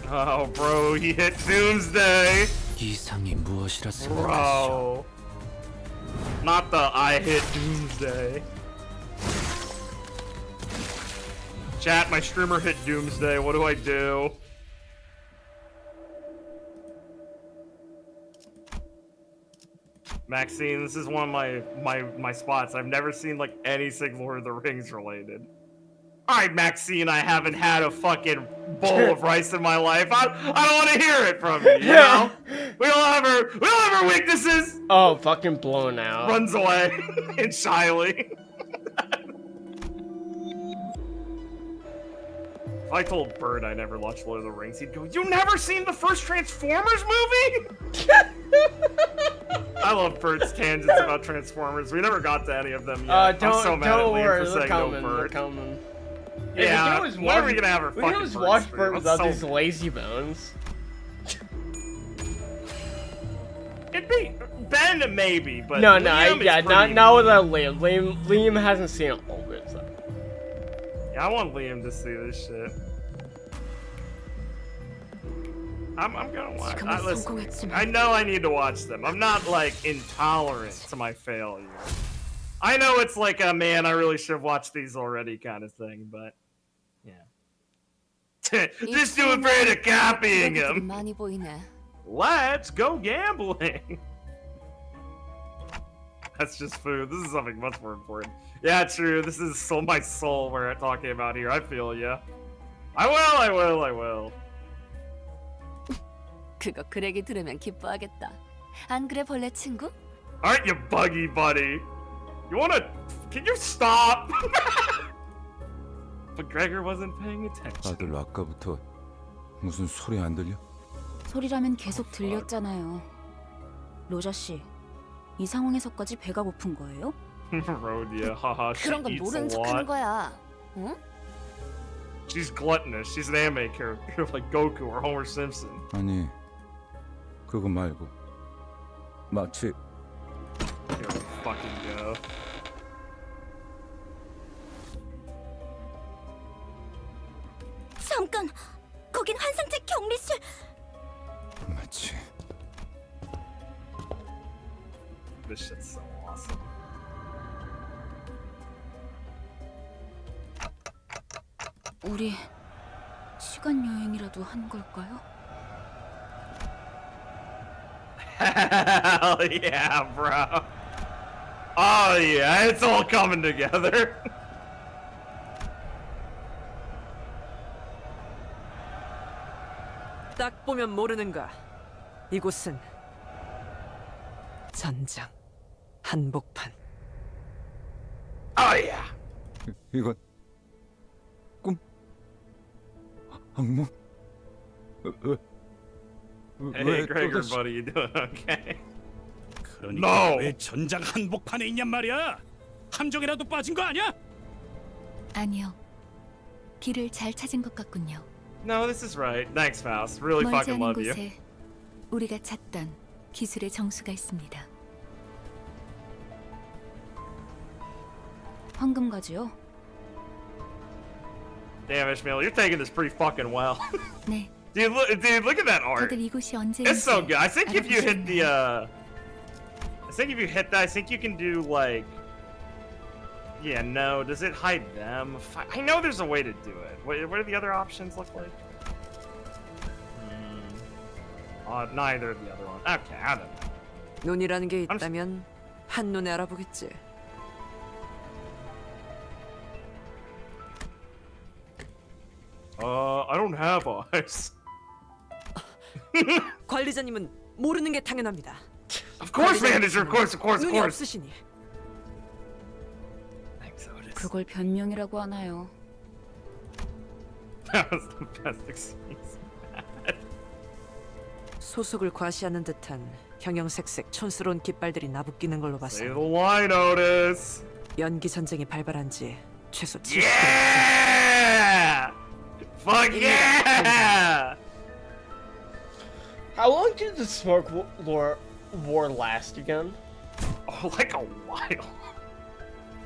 Oh, bro, he hit Doomsday. 무엇이라 Bro. Not the I hit Doomsday. Chat, my streamer hit Doomsday. What do I do? Maxine, this is one of my spots. I've never seen like anything Lord of the Rings related. Alright, Maxine, I haven't had a fucking bowl of rice in my life. I don't want to hear it from you. You know, we all have our weaknesses. Oh, fucking blown out. Runs away in shyly. If I told Bird I never watched Lord of the Rings, he'd go, "You never seen the first Transformers movie?" I love Bird's tangents about Transformers. We never got to any of them yet. I'm so mad at Liam for saying no Bird. Yeah, when are we gonna have our fucking We can always watch stream? Bird I'm without so these lazy bones. It'd be Ben maybe, but No, Liam is pretty... not without Liam. Liam hasn't seen all of it, so. Yeah, I want Liam to see this shit. I'm gonna watch. Listen, I know I need to watch them. I'm not like intolerant to my failure. I know it's like a man, I really should have watched these already kind of thing, but yeah. Just too afraid of copying him. 많이 보이네. Let's go gambling. That's just food. This is something much more important. Yeah, true. This is my soul we're talking about here. I feel ya. I will. 그거 그레기 들으면 기뻐하겠다. 안 그래 벌레 친구? Aren't you buggy, buddy? Can you stop? But Gregor wasn't paying attention. 다들 아까부터 무슨 소리 안 들려? 소리라면 계속 들렸잖아요. 로저 씨, 이 상황에서까지 배가 고픈 거예요? Rhodia, haha, she 그런 건 eats a 모르는 척하는 lot. 거야. 응? She's gluttonous. She's an anime character like Goku or Homer Simpson. 아니, 그거 말고 마치 Here we fucking go. 잠깐, 거긴 환상체 격리실. 마치 This shit's so awesome. 우리 시간 여행이라도 한 걸까요? Hell yeah, bro. Oh yeah, it's all coming together. 딱 보면 모르는가? 이곳은 전장 한복판. Oh yeah. 이건 꿈? 악몽? Hey, Gregor, buddy, you doing okay? 그러니까 No. 왜 전장 한복판에 있냔 말이야? 함정이라도 빠진 거 아니야? 아니요. 길을 잘 찾은 것 같군요. No, this is right. Thanks, Faust. Really 멀지 fucking 않은 love you. 곳에 우리가 찾던 기술의 정수가 있습니다. 황금가지요? Damn, Ishmael, you're taking this pretty fucking well. 네. Dude, look at that art. 다들 이곳이 언제인지 It's so good. I think if you hit the, 알아보셨나요? I think if you hit that, I think you can do like, yeah, no. Does it hide them? I know there's a way to do it. What do the other options look like? Neither of the other one. Okay, I don't know. 눈이라는 게 있다면 한눈에 알아보겠지. I don't have eyes. 관리자님은 모르는 게 당연합니다. Of course, manager. Of course. 눈이 없으시니. 그걸 변명이라고 하나요? That was the best excuse. 소속을 과시하는 듯한 형형색색 촌스러운 깃발들이 나부끼는 걸로 봐서 Say the line, Otis. 연기 전쟁이 발발한 지 최소 70년. Yeah! Fuck yeah! How long did the smoke war last again? Oh, like a while.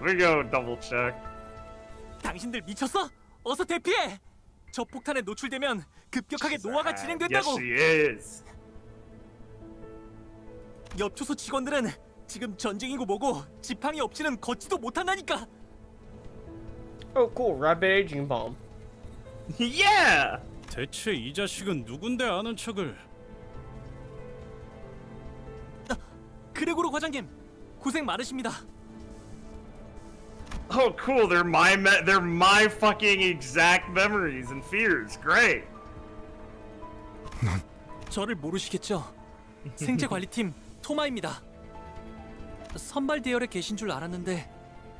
We go double check. 당신들 미쳤어? 어서 대피해! 저 폭탄에 노출되면 급격하게 노화가 진행된다고! Yes, she is. 엽초소 직원들은 지금 전쟁이고 뭐고 지팡이 없이는 걷지도 못한다니까! Oh, cool. Rapid aging bomb. Yeah! 대체 이 자식은 누군데 아는 척을? 그레고로 과장님, 고생 많으십니다. Oh, cool. They're my fucking exact memories and fears. Great. 저를 모르시겠죠? 생체 관리팀 토마입니다. 선발 대열에 계신 줄 알았는데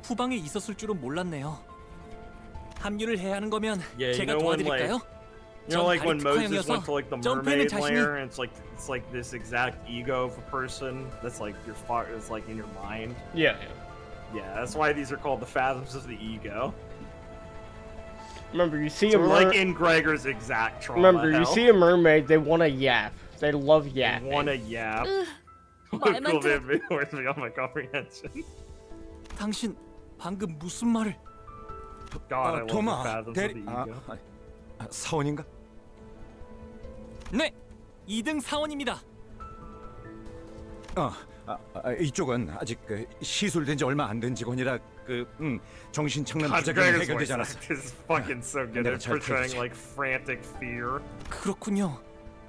후방에 있었을 줄은 몰랐네요. 합류를 해야 하는 거면 제가 도와드릴까요? You know, like when Moses 다이어트카형이어서 went to like the 점프에는 mermaid 자신이 lair, and it's like this exact ego of a person that's like your it's like in your mind. Yeah. Yeah, that's why these are called the fathoms of the ego. Remember, you see So a we're like in Gregor's exact trauma. Remember, you see a mermaid, they want to yap. They love They yapping. want to yap. 말만 Cool, 들어. man, worth beyond my comprehension. 당신 방금 무슨 말을? God, I love the 토마, fathoms of the ego. 사원인가? 네, 2등 사원입니다. 이쪽은 아직 시술된 지 얼마 안 된 직원이라 정신 착란 God, 부작용이 Gregor's 해결되지 voice 않았어. actor is fucking so good 내가 at 잘 portraying 살펴보지. like frantic fear. 그렇구나.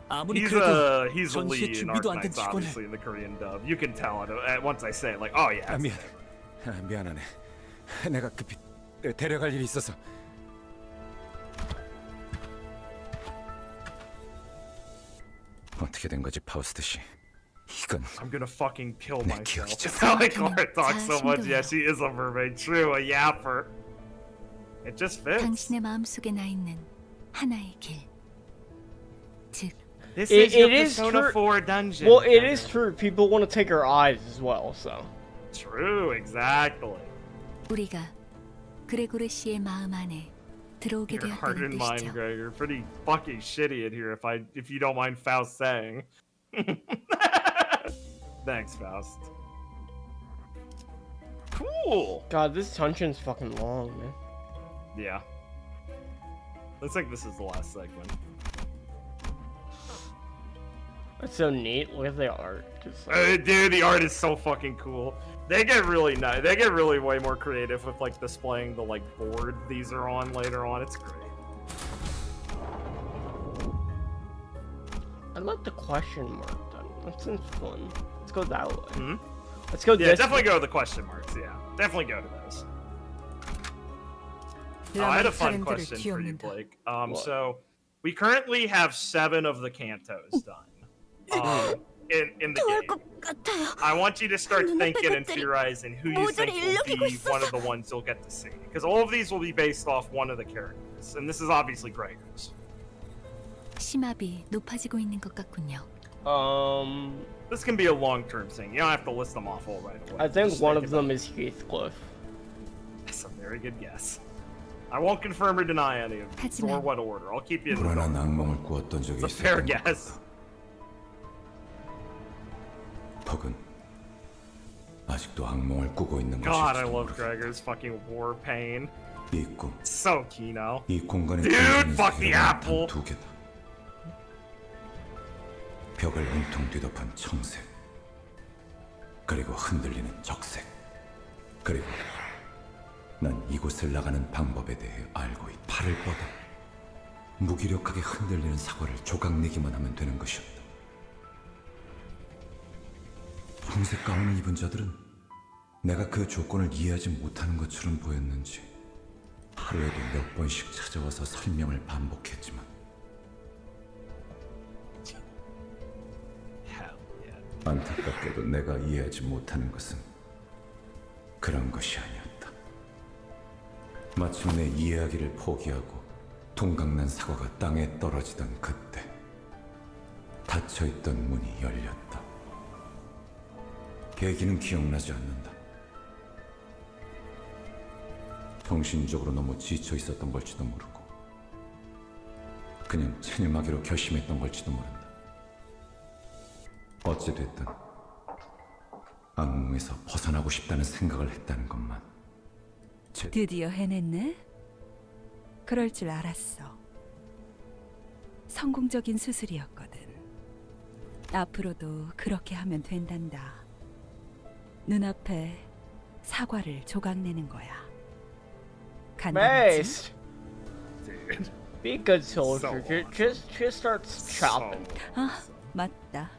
아무리 He's 그래도 a 전시에 lead in 준비도 안 된 Arknights, 직원을 obviously in the Korean dub. You can tell it once I say it, like, oh yeah. 미안하네. 내가 급히 데려갈 일이 있어서. 어떻게 된 거지, 파우스트 씨? 이건 I'm gonna fucking kill 내 myself. 기억이죠. It's how like Laura talks so much. 힘들어요. Yeah, she is a mermaid. True, a yapper. It just fits. 당신의 마음속에 나 있는 하나의 길. 즉, This is your it is Persona true. 4 dungeon. Well, it is true. People want to take her eyes as well, so. True, exactly. 우리가 그레고르 씨의 마음 안에 들어오게 Your heart 되었다는 and mind, 뜻이죠. Greg. You're pretty fucking shitty in here. If you don't mind Faust saying. Thanks, Faust. Cool. God, this dungeon's fucking long, man. Yeah. Looks like this is the last segment. That's so neat. Look at the art. Just Dude, the art is so fucking cool. They get really nice. They get really way more creative with like displaying the like board these are on later on. It's great. I like the question mark done. That seems fun. Let's go that way. Hmm? Let's go Yeah, this definitely way. go to the question marks. Yeah, definitely go to those. Oh, I had a fun question for you, Blake. So we currently have 7 of the cantos done. In the game. I want you to start thinking and theorizing who you think will be one of the ones you'll get to see. Because all of these will be based off one of the characters. And this is obviously Gregor's. 심압이 높아지고 있는 것 같군요. This can be a long-term thing. You don't have to list them off all right away. I think Just one think of about them it. is Heathcliff. That's a very good guess. I won't confirm or deny any of these, or 하지만 what order. I'll keep you in the 불안한 dark. 악몽을 꾸었던 적이 It's a fair 있었던 guess. 퍽은 아직도 악몽을 꾸고 있는 God, I 것일지도 love 모르겠다. Gregor's fucking war pain. 이 꿈, So Kino. 이 공간에 Dude, 들어있는 fuck the 세계는 apple. 단 2개다. 벽을 온통 뒤덮은 청색, 그리고 흔들리는 적색, 그리고 난 이곳을 나가는 방법에 대해 알고 있다. 팔을 뻗어 무기력하게 흔들리는 사과를 조각내기만 하면 되는 것이었다.红색 가운을 입은 자들은 내가 그 조건을 이해하지 못하는 것처럼 보였는지 하루에도 몇 번씩 찾아와서 설명을 반복했지만 안타깝게도 내가 이해하지 못하는 것은 그런 것이 아니었다. 마침내 이해하기를 포기하고 동강난 사과가 땅에 떨어지던 그때 닫혀있던 문이 열렸다. 계기는 기억나지 않는다. 정신적으로 너무 지쳐 있었던 걸지도 모르고 그냥 체념하기로 결심했던 걸지도 모른다. 어찌됐든 악몽에서 벗어나고 싶다는 생각을 했다는 것만 드디어 해냈네? 그럴 줄 알았어. 성공적인 수술이었거든. 앞으로도 그렇게 하면 된단다. 눈앞에 사과를 조각내는 거야. 간단하지? Mace! Be a good soldier. Just start chopping. 아, 맞다.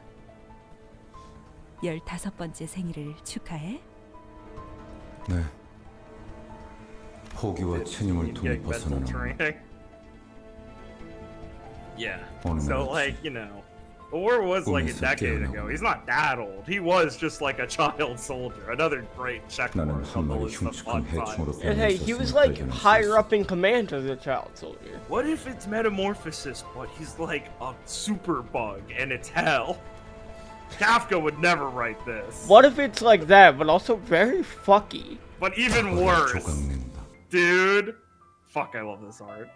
15번째 생일을 축하해. 네, 포기와 체념을 통해 Getting mental 벗어나는 training. Yeah. 어느 So 날 like, you know, the war was like a 꿈에서 decade 깨어나고 ago. He's not that old. He was just like a child soldier. Another great check 나는 mark 한 on the 마리 list of 흉측한 fun 해충으로 times. And hey, he was like higher up in command as a child soldier. What if it's metamorphosis, but he's like a super bug and it's hell? Kafka would never write this. What if it's like that, but also very fucky? But even worse. Dude. Fuck, I love this art.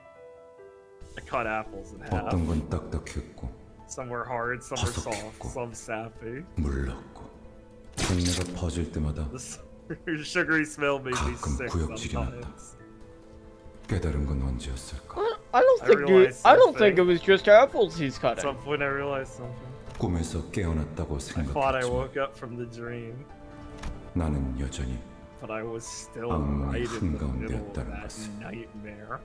I cut apples in half. 어떤 건 딱딱했고 Some were hard, some were soft, some sappy. 물렀고 동네가 퍼질 때마다 The sugary smell made me 가끔 sick 구역질이 났다. sometimes. 깨달은 건 언제였을까? I don't think it was just apples he's At cutting. some point I realized something. 꿈에서 깨어났다고 I thought I 생각했지만 woke up from the dream, 나는 여전히 but I was still 악몽의 right in the middle of 한가운데였다는 that 것을. nightmare.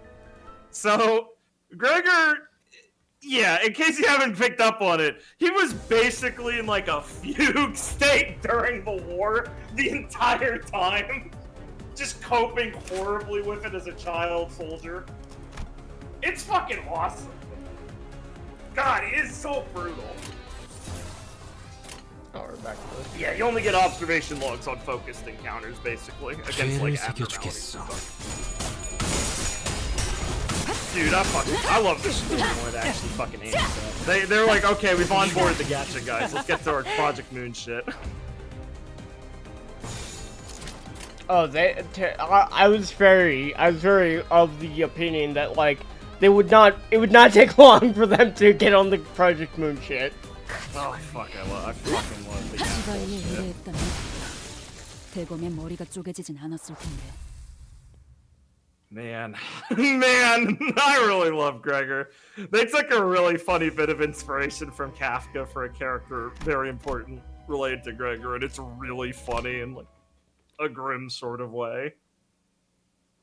So, Gregor, yeah, in case you haven't picked up on it, he was basically in like a fugue state during the war the entire time. Just coping horribly with it as a child soldier. It's fucking awesome. God, it is so brutal. Oh, we're back to this. Yeah, you only get observation logs on focused encounters, basically, against like abnormalities. Dude, I love this story more than actually fucking aims at. They're like, okay, we've onboarded the gacha guys. Let's get to our Project Moon shit. Oh, I was very of the opinion that like it would not take long for them to get on the Project Moon shit. Oh fuck, I fucking love the gacha 시바이에 shit. 의뢰했다면 대검의 머리가 쪼개지진 않았을 텐데. Man, I really love Gregor. They took a really funny bit of inspiration from Kafka for a character very important related to Gregor, and it's really funny in like a grim sort of way.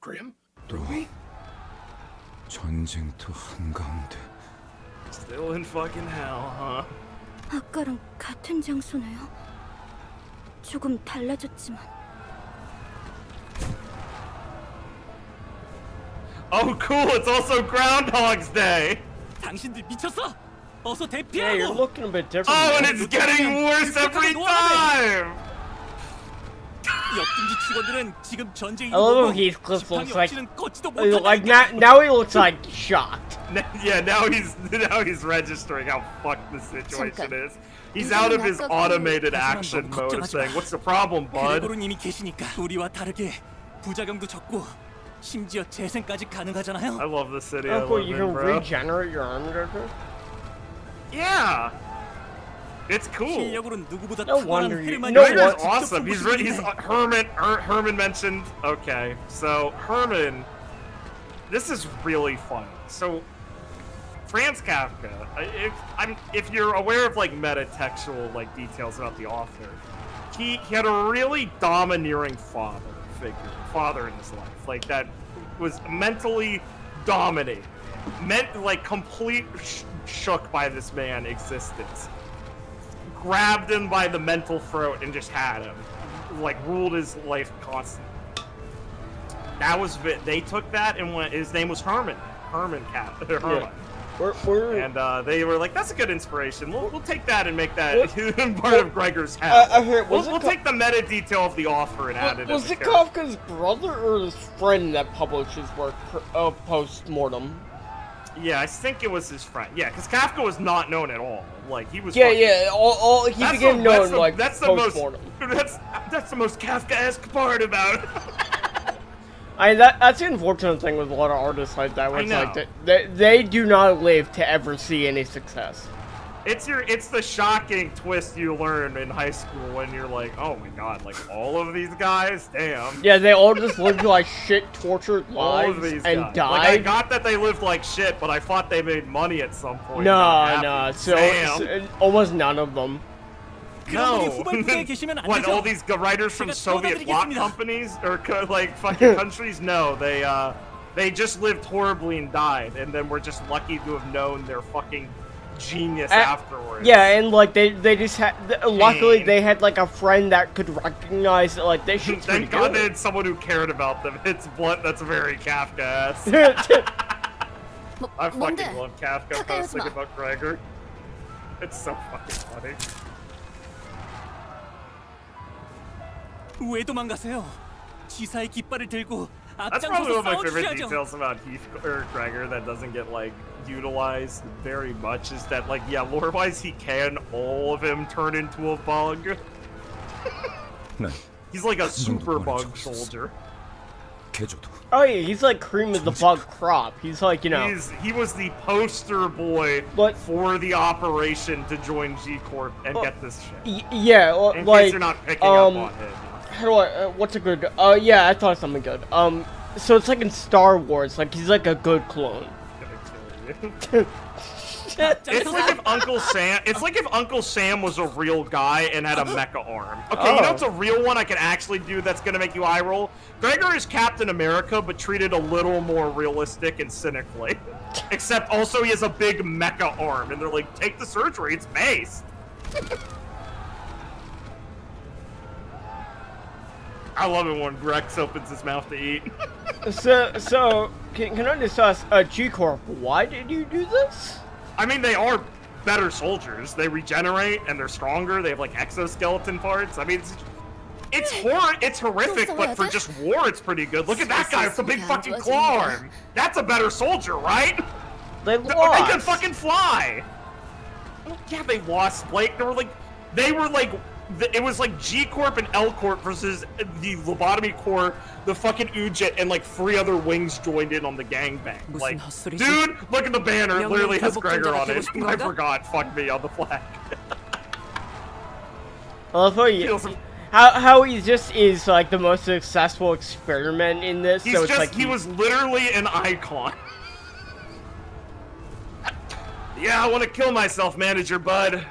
Grim? RWBY? 전쟁터 한가운데 Still in fucking hell, huh? 아까랑 같은 장소네요. 조금 달라졌지만. Oh, cool! It's also Groundhog's Day. 당신들 미쳤어? 어서 Yeah, you're 대피하고. looking a bit different. Oh, and man. it's getting worse every time. 역등지 직원들은 지금 전쟁이 I love how 오고 Heathcliff 지팡이 looks like 없이는 걷지도 못한다니까. like now he looks like shocked. Yeah, now he's registering how fucked the situation is. He's out of his automated action mode, saying, "What's the problem, bud?" 그레고르님이 계시니까 우리와 다르게 부작용도 적고 심지어 재생까지 가능하잖아요. I love the city I Oh, live you in, can bro. regenerate your armor, Joker? Yeah, it's cool. 실력으로는 누구보다 No 탁월한 wonder you- 헤르만이 no Gregor's what- awesome. He's Herman mentioned. Okay, so Herman, this is really fun. So Franz Kafka, if you're aware of like metatextual like details about the author, he had a really domineering father in his life, like that was mentally dominated, like complete shook by this man's existence. Grabbed him by the mental throat and just had him, like ruled his life constantly. That was they took that and went. His name was Herman. Herman. Yeah. And they were like, "That's a good inspiration. We'll take that and make that part of Gregor's head. I heard, we'll take the meta detail of the author and add it." Was as a it character. Kafka's brother or his friend that published his work post-mortem? Yeah, I think it was his friend. Yeah, because Kafka was not known at all. Like he was. Yeah. All he became known like that's the most. post-mortem. That's the most Kafka-esque part about it. That's the unfortunate thing with a lot of artists like that. Where it's like they do not live to ever see any success. It's the shocking twist you learn in high school when you're like, oh my god, like all of these guys, damn. Yeah, they all just lived like shit, tortured All of lives, these and guys. died. Like I got that they lived like shit, but I thought they made money at some point. No. So damn. almost none of them. No. 후발부대에 계시면 안 What, 되죠? all these writers from 제가 Soviet bloc 도와드리겠습니다. companies or like fucking countries? No, they just lived horribly and died, and then we're just lucky to have known their fucking genius afterwards. Yeah, and like they just had. Luckily, they had like a friend that could recognize that like they should. Thank God they had someone who cared about them. It's blunt. That's very Kafka-esque. I fucking love Kafka. I was thinking about Gregor. It's so fucking funny. 왜 도망가세요? 지사의 깃발을 들고 That's probably one 앞장서서 of my favorite 싸워주셔야죠. details about Gregor that doesn't get like utilized very much is that like lore-wise he can all of him turn into a bug. He's like a super bug soldier. Oh yeah, he's like cream of the bug crop. He's like, you know. He was the poster boy for the operation to join G Corp and get this shit. Yeah, in like case you're not picking up on him. How do I? What's a good? Yeah, I thought of something good. So it's like in Star Wars, like he's like a good clone. It's like if Uncle Sam. It's like if Uncle Sam was a real guy and had a mecha arm. Okay, you know what's a real one I can actually do that's gonna make you eye roll? Gregor is Captain America, but treated a little more realistic and cynically. Except also he has a big mecha arm, and they're like, take the surgery, it's based. I love it when Rex opens his mouth to eat. So can I just ask, G-Corp, why did you do this? I mean, they are better soldiers. They regenerate and they're stronger. They have like exoskeleton parts. I mean, it's horrific, but for just war, it's pretty good. Look at that guy with the big fucking claw arm. That's a better soldier, right? They can fucking fly. Yeah, they lost. Blake. They were like. It was like G Corp and L Corp versus the Lobotomy Corps, the fucking Ujet, and like 3 other wings joined in on the gangbang. Like, dude, look at the banner. It literally has Gregor on it. I forgot. Fuck me on the flag. I love how he just is like the most successful experiment in this. He's so it's just, like he was literally an icon. Yeah, I want to kill myself, manager bud.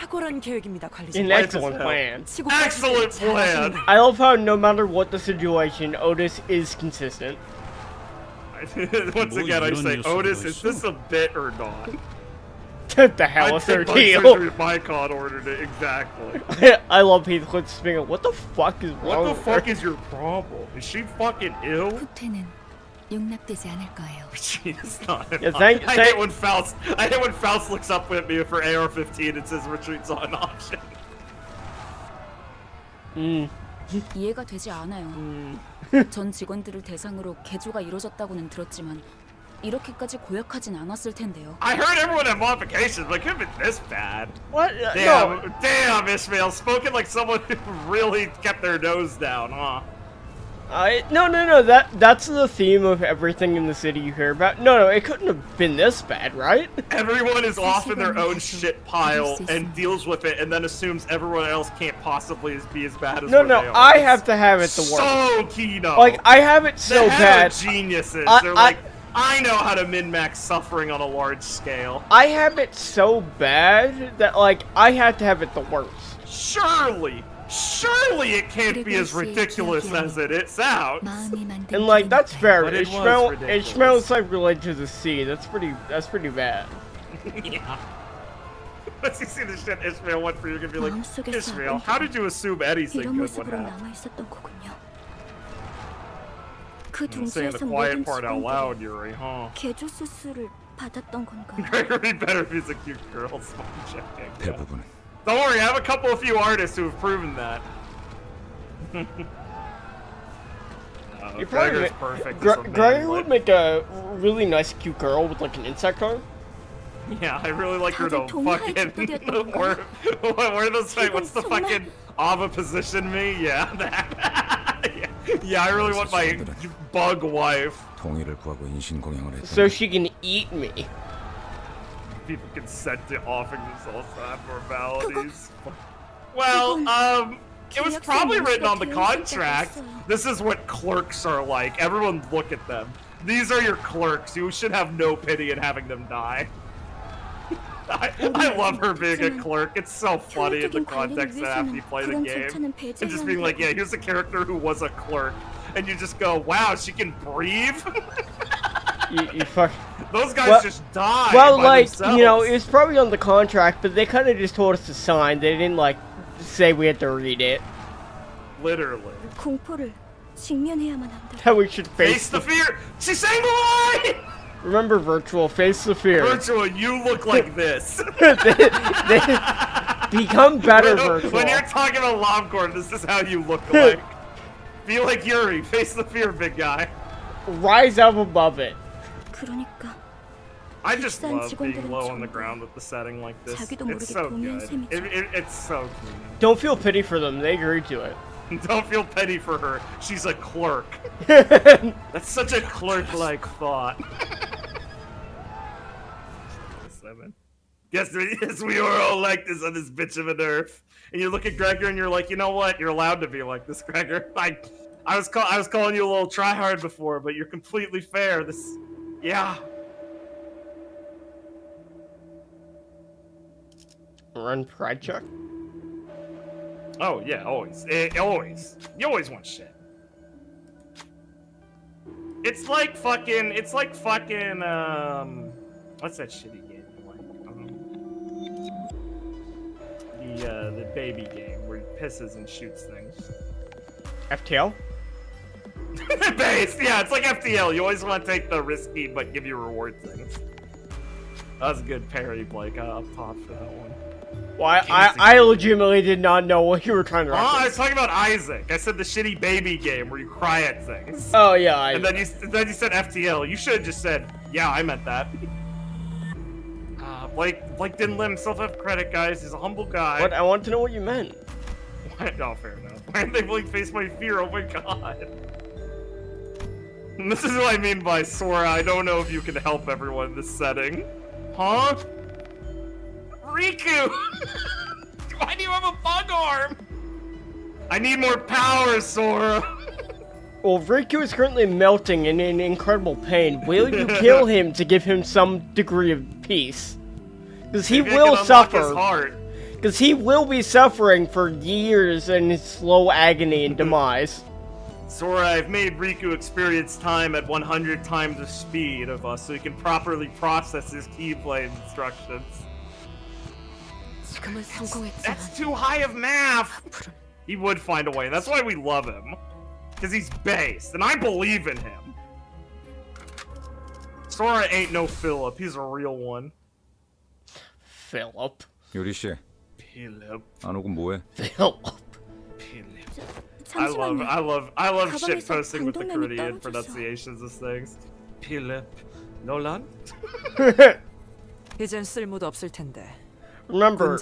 탁월한 계획입니다, 관리자. An excellent plan. Excellent plan. I love how no matter what the situation, Otis is consistent. Once again, I say, Otis, is this a bit or not? The hell is their deal? My con ordered it, exactly. I love Heathcliff's finger. What the fuck is wrong? What the fuck is your problem? Is she fucking ill? 후퇴는 용납되지 않을 거예요. She's not. Yeah, I hate when Faust looks up at me for AR-15 and says retreat's on option. 이해가 되지 않아요. 전 직원들을 대상으로 개조가 이루어졌다고는 들었지만 이렇게까지 고약하진 않았을 텐데요. I heard everyone had modifications, but it couldn't be this bad. What? Damn, Ishmael, spoken like someone who really kept their nose down, huh? No. That's the theme of everything in the city you hear about. No, it couldn't have been this bad, right? Everyone is off in their own shit pile and deals with it, and then assumes everyone else can't possibly be as bad as they are. I have to have it the worst. So Kino. Like I have it so bad. They're geniuses. They're like, I know how to min-max suffering on a large scale. I have it so bad that like I have to have it the worst. Surely it can't be as ridiculous as it sounds. And like that's fair. But Ishmael's like related to the sea. That's pretty bad. Yeah. Once you see the shit Ishmael went for, you're gonna be like, Ishmael, how did you assume anything good would happen? Saying the quiet part out loud, Yuri, huh? 개조 수술을 받았던 건가요? Gregory better if he's a cute girl. So I'm checking. Don't worry, I have a few artists who have proven that. Gregor's perfect. Gregor would make a really nice, cute girl with like an insect arm. Yeah, I really like her to fucking where those what's the fucking Ava position me? Yeah, that. Yeah, I really want my bug wife. So she can eat me. People consent to offering themselves abnormalities. Well, it was probably written on the contract. This is what clerks are like. Everyone look at them. These are your clerks. You should have no pity in having them die. I love her being a clerk. It's so funny in the context that after you play the game. And just being like, yeah, here's a character who was a clerk. And you just go, wow, she can breathe? You fuck. Those guys just died. Well, by like, themselves. you know, it's probably on the contract, but they kind of just told us to sign. They didn't, like, say we had to read it. Literally. 공포를 직면해야만 한다. That we should Face the fear. She's saying the lie. Remember, Virtual, face the fear. Virtual, you look like this. they become better, Virtual. When you're talking about Lomcorn, this is how you look like. Be like Yuri. Face the fear, big guy. Rise up above it. 그러니까 I just love being low on the ground with the setting like this. It's so good. It's so good. Don't feel pity for them. They agreed to it. Don't feel pity for her. She's a clerk. That's such a clerk-like thought. 7. Yes, we are all like this on this bitch of an earth. And you look at Gregor and you're like, you know what? You're allowed to be like this, Gregor. I was calling you a little tryhard before, but you're completely fair. Yeah. Run pride check. Oh yeah, always. Always. You always want shit. It's like fucking. What's that shitty game like? The baby game where he pisses and shoots things. FTL? Base, yeah, it's like FTL. You always want to take the risky but give you reward things. That was a good parry, Blake. I'll pop for that one. Well, I legitimately did not know what you were trying to reference. I was talking about Isaac. I said the shitty baby game where you cry at things. Oh yeah, and then you said FTL. You should have just said, yeah, I meant that. Blake didn't let himself have credit, guys. He's a humble guy. What? I want to know what you meant. No, fair enough. Why didn't they Blake face my fear? Oh my god. And this is what I mean by Sora. I don't know if you can help everyone in this setting. Huh? Riku! Why do you have a bug arm? I need more power, Sora! Well, Riku is currently melting and in incredible pain. Will you kill him to give him some degree of peace? Because he will suffer. Because he will be suffering for years in his slow agony and demise. Sora, I've made Riku experience time at 100 times the speed of us so he can properly process his Keyblade instructions. That's too high of math! He would find a way, and that's why we love him. Because he's based, and I believe in him. Sora ain't no Philip, he's a real one. Philip. 요리 씨. Philip. 안 오고 뭐해? Philip. I love shit posting with the Korean pronunciations of things. Philip. Nolan? 이젠 쓸모도 없을 텐데. Remember,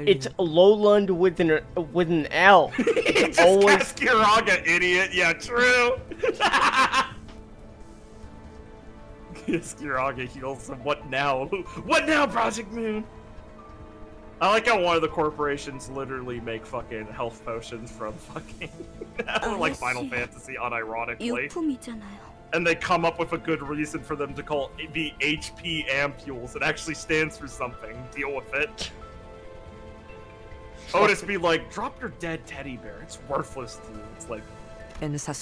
it's Lowland with an L. Just always Kiraga, idiot. Yeah, true. Kiraga heals him. What now? What now, Project Moon? I like how one of the corporations literally make fucking health potions from fucking like Final Fantasy, unironically. 유품이잖아요. And they come up with a good reason for them to call the HP ampules. It actually stands for something. Deal with it. Otis be like, drop your dead teddy bear. It's worthless to you. It's like,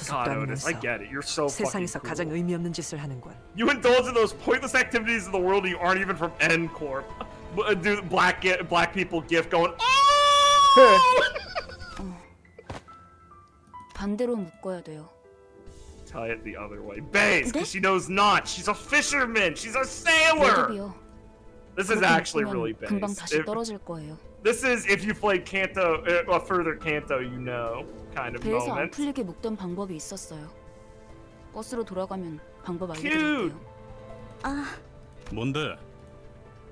God, Otis, I get it. You're so fucking 세상에서 cool. 가장 의미 없는 짓을 하는군. You indulge in those pointless activities in the world and you aren't even from N Corp. Do black people gif going, oh! 반대로 묶어야 돼요. Tie it the other way. Base, because she knows not. She's a fisherman. She's a sailor. This is actually really base. 금방 다시 떨어질 거예요. This is if you played Kanto, further Kanto, you know, kind of 배에서 안 moment. 풀리게 묶던 방법이 있었어요. 버스로 돌아가면 방법 알려드릴게요. 뭔데?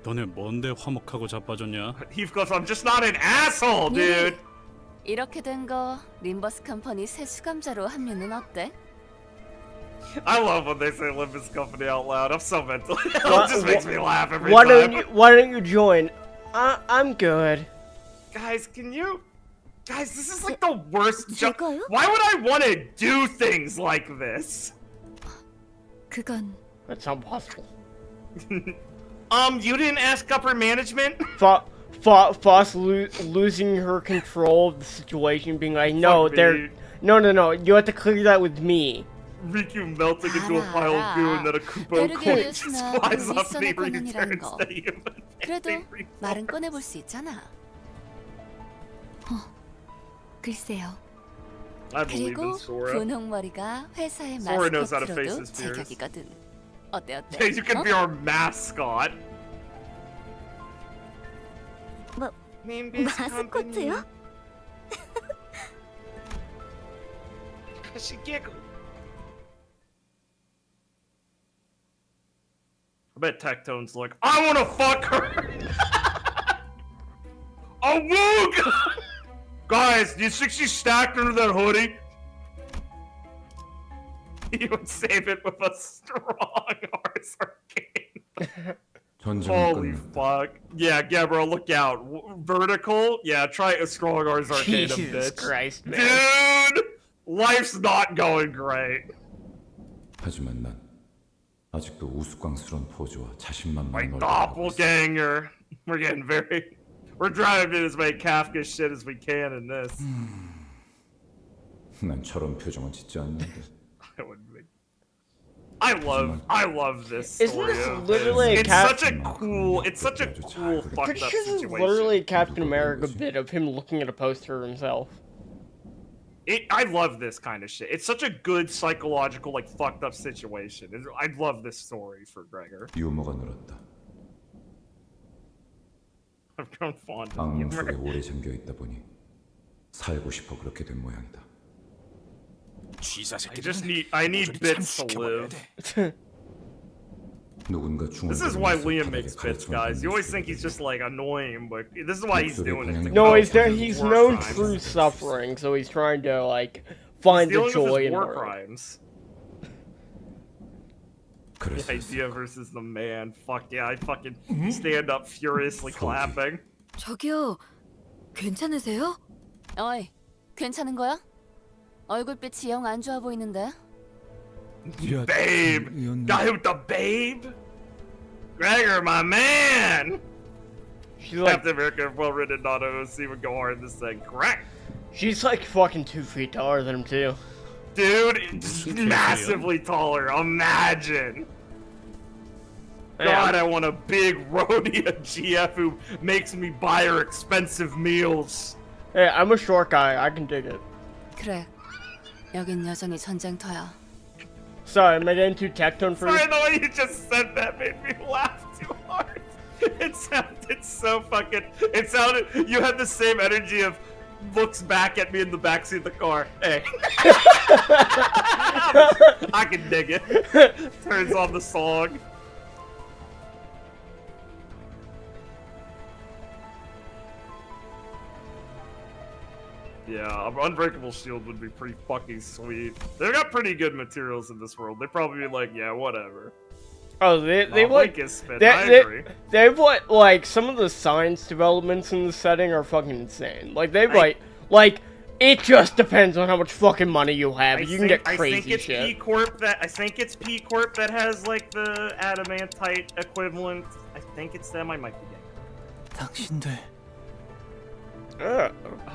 너네 뭔데 화목하고 자빠졌냐? Because I'm just not an asshole, dude. 이렇게 된 거 림버스 컴퍼니 새 수감자로 합류는 어때? I love when they say Limbus Company out loud. I'm so mental. It just makes me laugh every why time. Why don't you join? I'm good. Guys, Guys, this is like the worst job. Why would I want to do things like this? 그건 That's impossible. You didn't ask upper management? Foss losing her control of the situation, being like, no, no, you have to clear that with me. Riku melting into a pile of goo and then a Kupo coin just 베르게리우스나 flies up and he 윗선의 권한이라는 returns 거. to human. 그래도 말은 꺼내볼 수 있잖아. 글쎄요. I believe 그리고 in Sora. 분홍머리가 회사의 Sora knows how to face 마스코트로도 his fears. 제격이거든. 어때 어때? Yeah, you can 어? be our mascot. 마스코트요? She giggled. I bet Tectone's like, I wanna fuck her! A woog! Guys, do you think she's stacked under that hoodie? You would save it with a strong arse arcane. Holy fuck. Yeah, Gabriel, look out. Vertical? Yeah, try a strong arse arcane, Jesus bitch. Christ, man. Dude! Life's not going great. 하지만 난 아직도 우스꽝스러운 포즈와 자신만만한 My 얼굴을 doppelganger. We're driving as many Kafka shit as we can in this. 난 저런 표정은 짓지 않는데. I love this Isn't story. this of literally this. a It's such a cool fucked Pretty up sure this is situation. literally a Captain America bit of him looking at a poster himself. I love this kind of shit. It's such a good psychological, like, fucked up situation. I love this story for Gregor. 유머가 늘었다. I've grown fond of 악몽 속에 humor. 오래 잠겨 있다 보니 살고 싶어 그렇게 된 모양이다. I need bits to live. 누군가 This is why Liam makes bits, guys. You always think he's just like annoying, but this is why he's doing it. No, he's known through suffering, so he's trying to like find the joy in war it. crimes. The idea versus the man. Fuck yeah, I fucking stand up furiously clapping. 저기요, 괜찮으세요? 어이, 괜찮은 거야? 얼굴빛이 영 안 좋아 보이는데. Babe! Guy with the babe? Gregor, my man! She's like, Captain America, well written, not OC would go hard in this thing. Correct! she's like fucking 2 feet taller than him too. Dude, massively taller. Imagine! God, I want a big Rhodia GF who makes me buy her expensive meals. Hey, I'm a short guy. I can dig it. 그래, 여긴 여전히 전쟁터야. Sorry, am I getting too Tectone for Sorry, the way you just said that made me laugh too hard. It sounded so fucking... It sounded... You had the same energy of looks back at me in the backseat of the car. Hey. I can dig it. Turns on the song. Yeah, Unbreakable Shield would be pretty fucking sweet. They've got pretty good materials in this world. They'd probably be like, yeah, whatever. Oh, they like his spin. I agree. They've like some of the science developments in the setting are fucking insane. Like like it just depends on how much fucking money you have. You can get crazy I think it's shit. I think it's P Corp that has like the adamantite equivalent. I think it's them. I might be getting. 당신들.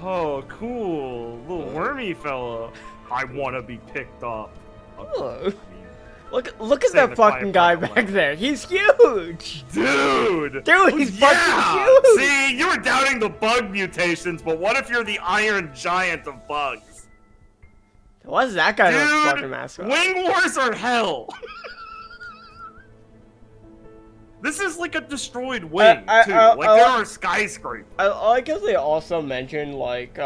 Oh, cool. Little wormy fella. I want to be picked up. Oh. Look at that fucking guy back there. He's huge. Dude, he's fucking huge. See, you were doubting the bug mutations, but what if you're the Iron Giant of bugs? What's that guy Dude, fucking mascot? Wing Wars are hell. This is like a destroyed wing, too. There are skyscrapers. I like how they also mentioned, like,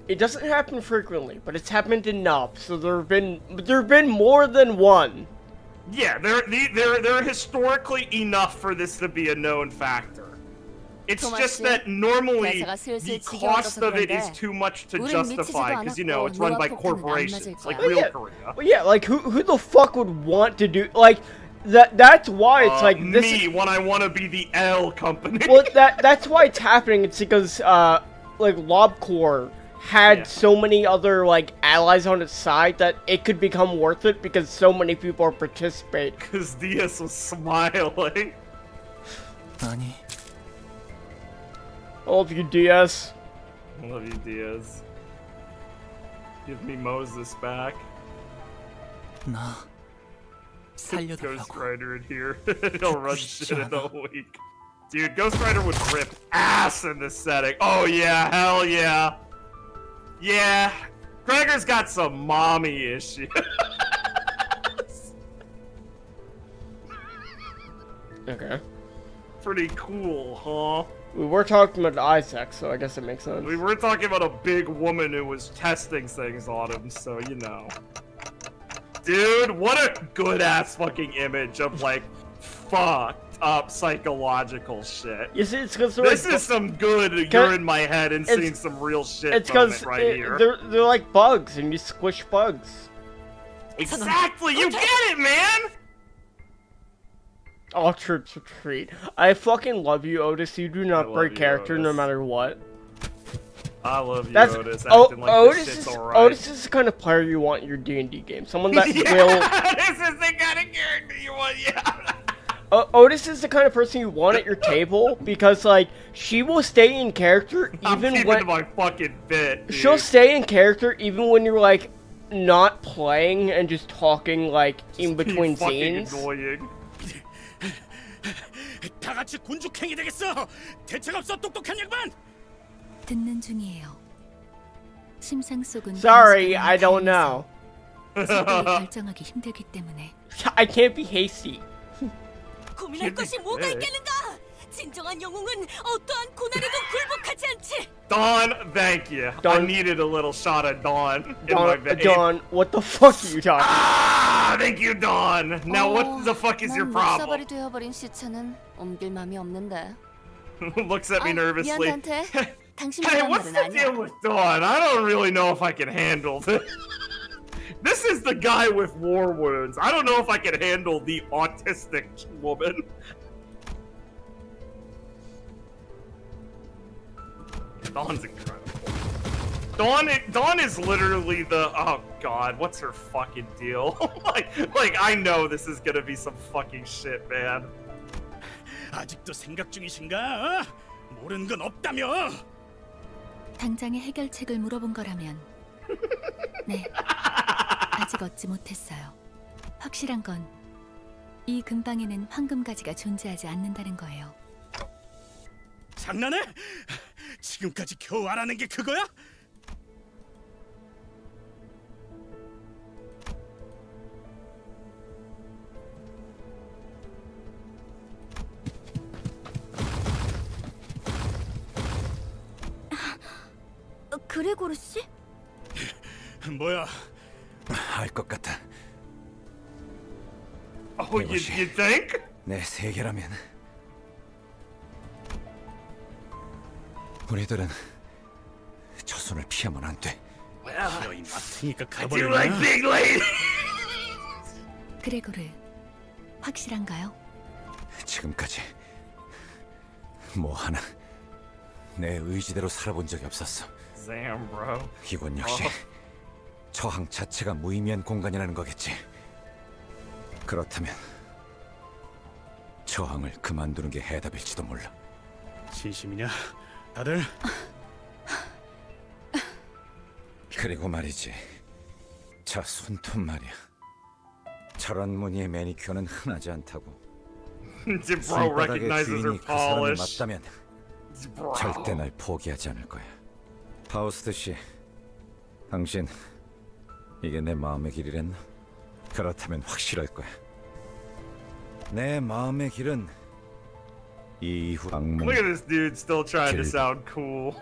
it doesn't happen frequently, but it's happened enough, so there have been more than one. Yeah, they're historically enough for this to be a known factor. It's just that normally the cost of it is too much to justify, because, you know, it's run by corporations, like real Korea. Well, yeah, like, who the fuck would want to do, like... That's why it's like this me when I want to be the L company. Well, that's why it's happening. It's because like LobCorp had so many other like allies on its side that it could become worth it because so many people are participating. Because Diaz was smiling. 아니. I love you, Diaz. I love you, Diaz. Give me Moses back. 나 Ghost 살려달라고. Rider in here. He'll run shit in a week. Dude, Ghost Rider would rip ass in this setting. Oh yeah, hell yeah. Yeah, Gregor's got some mommy issues. Okay. Pretty cool, huh? We were talking about Isaac, so I guess it makes sense. We were talking about a big woman who was testing things on him, so you know. Dude, what a good ass fucking image of like fucked up psychological shit. You see, it's because this is some good. You're in my head and seeing some real shit. It's because right here. they're like bugs, and you squish bugs. Exactly, you get it, man. All troops retreat. I fucking love you, Otis. You do not break character no matter what. I love you, That's, Otis. Acting like Otis this shit's is alright. Otis is the kind of player you want in your D&D game. Someone that yeah, will. This is the kind of character you want. Yeah. Otis is the kind of person you want at your table because, like, she will stay in character even I'm when my fucking bit. Dude. she'll stay in character even when you're like not playing and just talking like in between scenes. Annoying. 다 같이 군죽행이 되겠어. 대책 없어 똑똑한 양반. 듣는 중이에요. 심상 속은 Sorry, I don't know. 서둘러 결정하기 힘들기 때문에. I can't be hasty. 고민할 것이 뭐가 있겠는가? 진정한 영웅은 어떠한 고난에도 굴복하지 않지. Dawn, thank you. I needed a little shot of Dawn in my vein. Dawn, what the fuck are you talking? Ah, thank you, Dawn. Now, what the fuck is your problem? 묵사발이 되어버린 시체는 옮길 맘이 없는데. Looks at me nervously. 미안, 단테. 당신 Hey, 말한 what's 말은 the 아니야. deal with Dawn? I don't really know if I can handle this. This is the guy with war wounds. I don't know if I can handle the autistic woman. Dawn's incredible. Dawn is literally the oh god, what's her fucking deal? like I know this is gonna be some fucking shit, man. 아직도 생각 중이신가? 모르는 건 없다며. 당장의 해결책을 물어본 거라면 네, 아직 얻지 못했어요. 확실한 건 이 근방에는 황금가지가 존재하지 않는다는 거예요. 장난해? 지금까지 겨우 알아낸 게 그거야? 그레고르 씨? 뭐야? 알 것 같아. Oh, you think? 내 세계라면 우리들은 저 손을 피하면 안 돼. 여인 같으니까 I do like big ladies. 그레고르, 확실한가요? 지금까지 뭐 하나 내 의지대로 살아본 적이 없었어. Damn, bro. 이건 역시 저항 자체가 무의미한 공간이라는 거겠지. 그렇다면 저항을 그만두는 게 해답일지도 몰라. 진심이냐? 다들? 그리고 말이지, 저 손톱 말이야. 저런 무늬의 매니큐어는 흔하지 않다고. Bro recognizes her 주인이 그 사람이 polish. 맞다면 Bro. 절대 날 포기하지 않을 거야. 파우스트 씨, 당신 이게 내 마음의 길이랬나? 그렇다면 확실할 거야. 내 마음의 길은 이 이후 악몽. Look at this dude still trying to sound cool.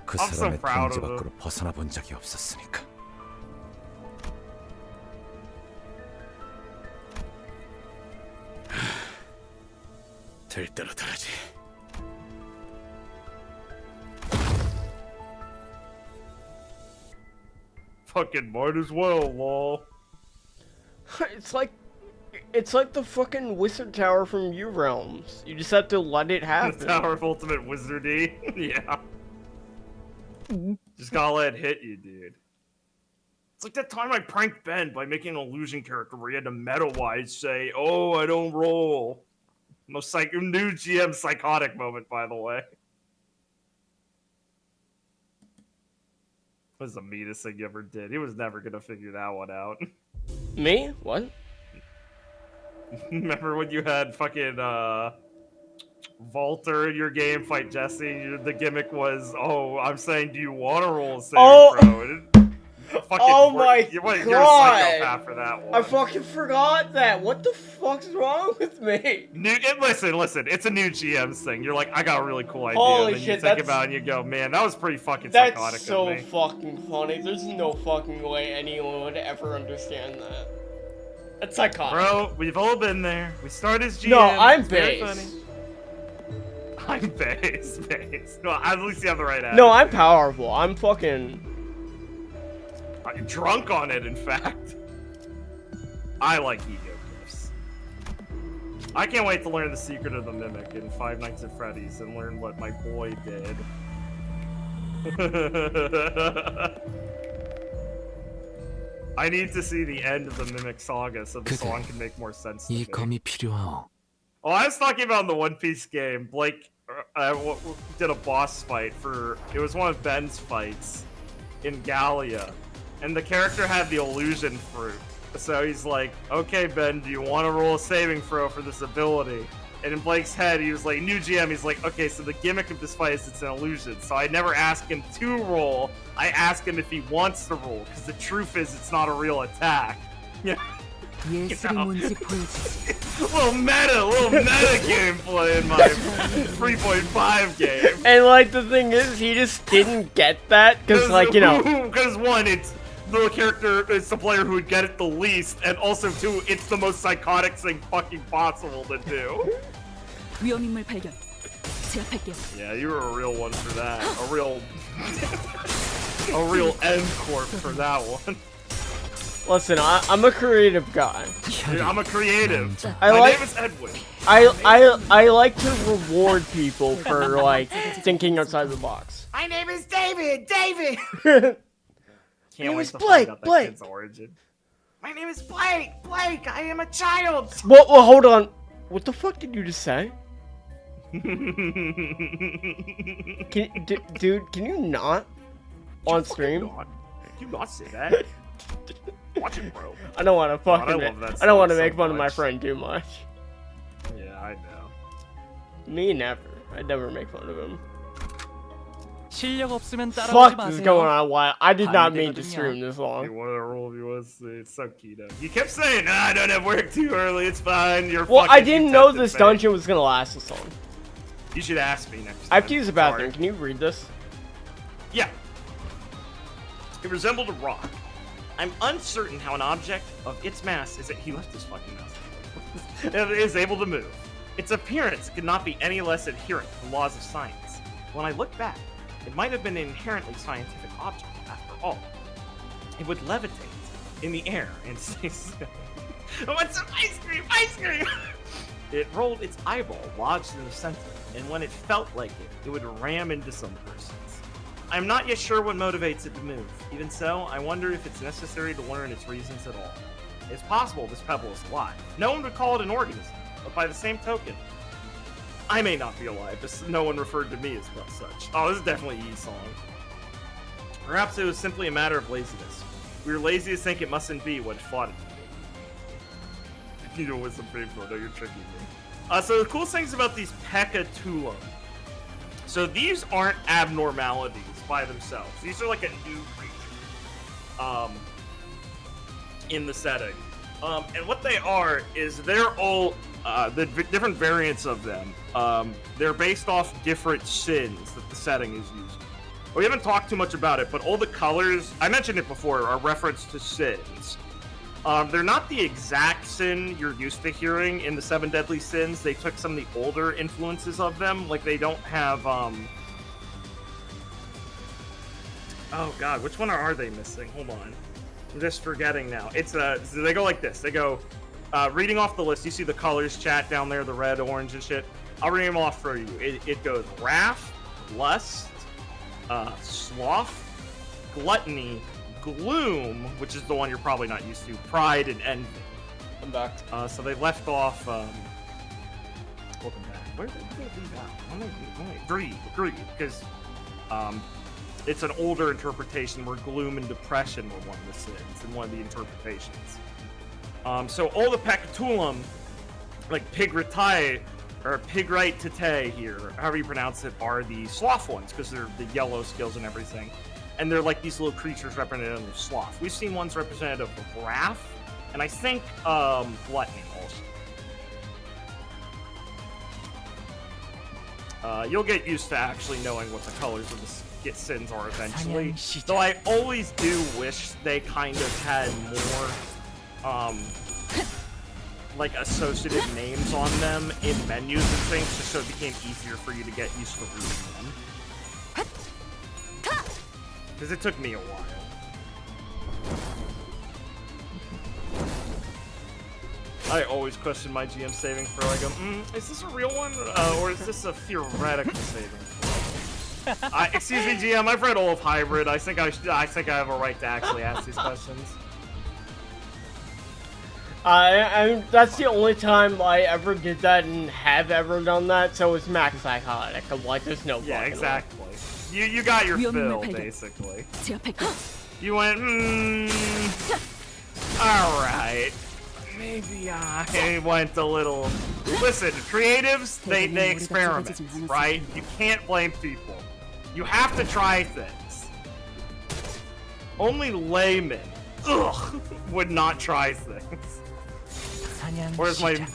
그 I'm so 사람의 proud 통제 of him. 밖으로 벗어나 본 적이 없었으니까. 될 대로 되라지. Fucking might as well, lol. It's like the fucking wizard tower from U Realms. You just have to let it happen. The Tower of Ultimate Wizardy. Yeah. Just gotta let it hit you, dude. It's like that time I pranked Ben by making an illusion character where he had to meta-wise say, "Oh, I don't roll." New GM psychotic moment, by the way. What was the meanest thing you ever did? He was never gonna figure that one out. Me? What? Remember when you had fucking Volter in your game fight Jesse? The gimmick was, oh, I'm saying, do you want to roll a saving throw? Oh my you're a god! psychopath for that one. I fucking forgot that. What the fuck's wrong with me? Listen. It's a new GM's thing. You're like, I got a really cool idea. Holy and then shit, you think about it and you go, man, that was pretty fucking That's psychotic so of me. fucking funny. There's no fucking way anyone would ever understand that. That's psychotic. Bro, we've all been there. We start as GMs. No, I'm It's very base. funny. I'm base. No, at least you have the right attitude. No, I'm powerful. I'm fucking... I'm drunk on it, in fact. I like ego gifts. I can't wait to learn the secret of the Mimic in Five Nights at Freddy's and learn what my boy did. I need to see the end of the Mimic saga so the song can make more sense to me. 이 검이 필요하오. Oh, I was talking about in the One Piece game. Blake did a boss fight for... It was one of Ben's fights in Gallia. And the character had the illusion fruit. So he's like, okay, Ben, do you want to roll a saving throw for this ability? And in Blake's head, he was like, new GM, he's like, okay, so the gimmick of this fight is it's an illusion. So I never ask him to roll. I ask him if he wants to roll. Because the truth is, it's not a real attack. Yeah. 예술이 뭔지 보여주지. little meta gameplay in my 3.5 game. And like the thing is, he just didn't get that because like, you know... Because one, it's the character, it's the player who would get it the least, and also two, it's the most psychotic thing fucking possible to do. 위험인물 발견. 제압할게요. Yeah, you were a real one for that. A real end corp for that one. Listen, I'm a creative guy. I'm a creative. My name is Edwin. I like to reward people for like thinking outside the box. My name is David. David. Can't wait to Blake, find out that Blake. kid's origin. My name is Blake. Blake, I am a child. Well, hold on. What the fuck did you just say? Dude, can you not on stream? Can you not say that? Watch it, bro. I don't want to fucking. I don't want to make fun of my much. friend too much. Yeah, I know. Me never. I'd never make fun of him. 실력 없으면 따라오지 Fuck 마세요. is going on? Why? I did not mean to stream this You long. want to roll? You want to see? It's so keto. You kept saying, "Nah, I don't have work too early. It's fine." You're Well, I fucking didn't know contented, this man. dungeon was gonna last this long. You should ask me next time. I have to use the bathroom. Sorry. Can you read this? Yeah. It resembled a rock. I'm uncertain how an object of its mass he left his fucking mass is able to move. Its appearance could not be any less adherent to the laws of science. When I look back, it might have been an inherently scientific object after all. It would levitate in the air and stay still. I want some ice cream! Ice cream! It rolled its eyeball lodged in the center, and when it felt like it would ram into some persons. I'm not yet sure what motivates it to move. Even so, I wonder if it's necessary to learn its reasons at all. It's possible this pebble is alive. No one would call it an organism, but by the same token, I may not be alive, but no one referred to me as such. Oh, this is definitely E song. Perhaps it was simply a matter of laziness. We were lazy to think it mustn't be what it thought it to be. You know what's some painful, I know you're tricking me. So the cool things about these Pekatulum. So these aren't abnormalities by themselves. These are like a new creature in the setting. And what they are is they're all the different variants of them. They're based off different sins that the setting is using. We haven't talked too much about it, but all the colors, I mentioned it before, are reference to sins. They're not the exact sin you're used to hearing in the Seven Deadly Sins. They took some of the older influences of them. Like, they don't have, oh god, which one are they missing? Hold on. I'm just forgetting now. It's, so they go like this. They go, reading off the list, you see the colors chat down there, the red, orange, and shit. I'll read them off for you. It goes wrath, lust, sloth, gluttony, gloom, which is the one you're probably not used to, pride, and envy. I'm back. So they left off, welcome back. Where did they leave out? Greed, because, it's an older interpretation where gloom and depression were one of the sins, and one of the interpretations. So all the Pacatulum, like Pigratai, or Pigrite Tate here, however you pronounce it, are the sloth ones, because they're the yellow skills and everything. And they're like these little creatures representative of sloth. We've seen ones representative of wrath, and I think gluttony also. You'll get used to actually knowing what the colors of the sins are eventually. Though I always do wish they kind of had more, like associative names on them in menus and things, just so it became easier for you to get used to reading them. Because it took me a while. I always question my GM saving throw. I go, is this a real one? Or is this a theoretical saving throw? Excuse me, GM, I've read all of Hybrid. I think I have a right to actually ask these questions. That's the only time I ever did that and have ever done that, so it's max psychotic. I'm like, there's no Yeah, exactly. You got your fill, basically. You went, alright. Maybe I went a little... Listen, creatives, they experiment, right? You can't blame people. You have to try things. Only laymen, would not try things. Where's my...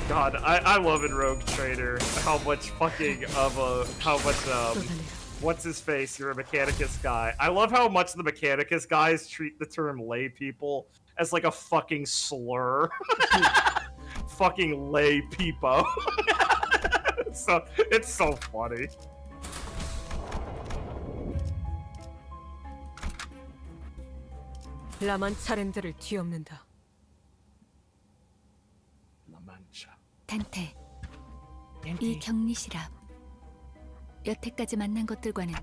God, I love in Rogue Trader how much fucking of a... How much, what's his face? You're a Mechanicus guy. I love how much the Mechanicus guys treat the term lay people as like a fucking slur. Fucking lay peepo. It's so funny. 라만차랜드를 뒤엎는다. 단테, 이 격리시라. 여태까지 만난 것들과는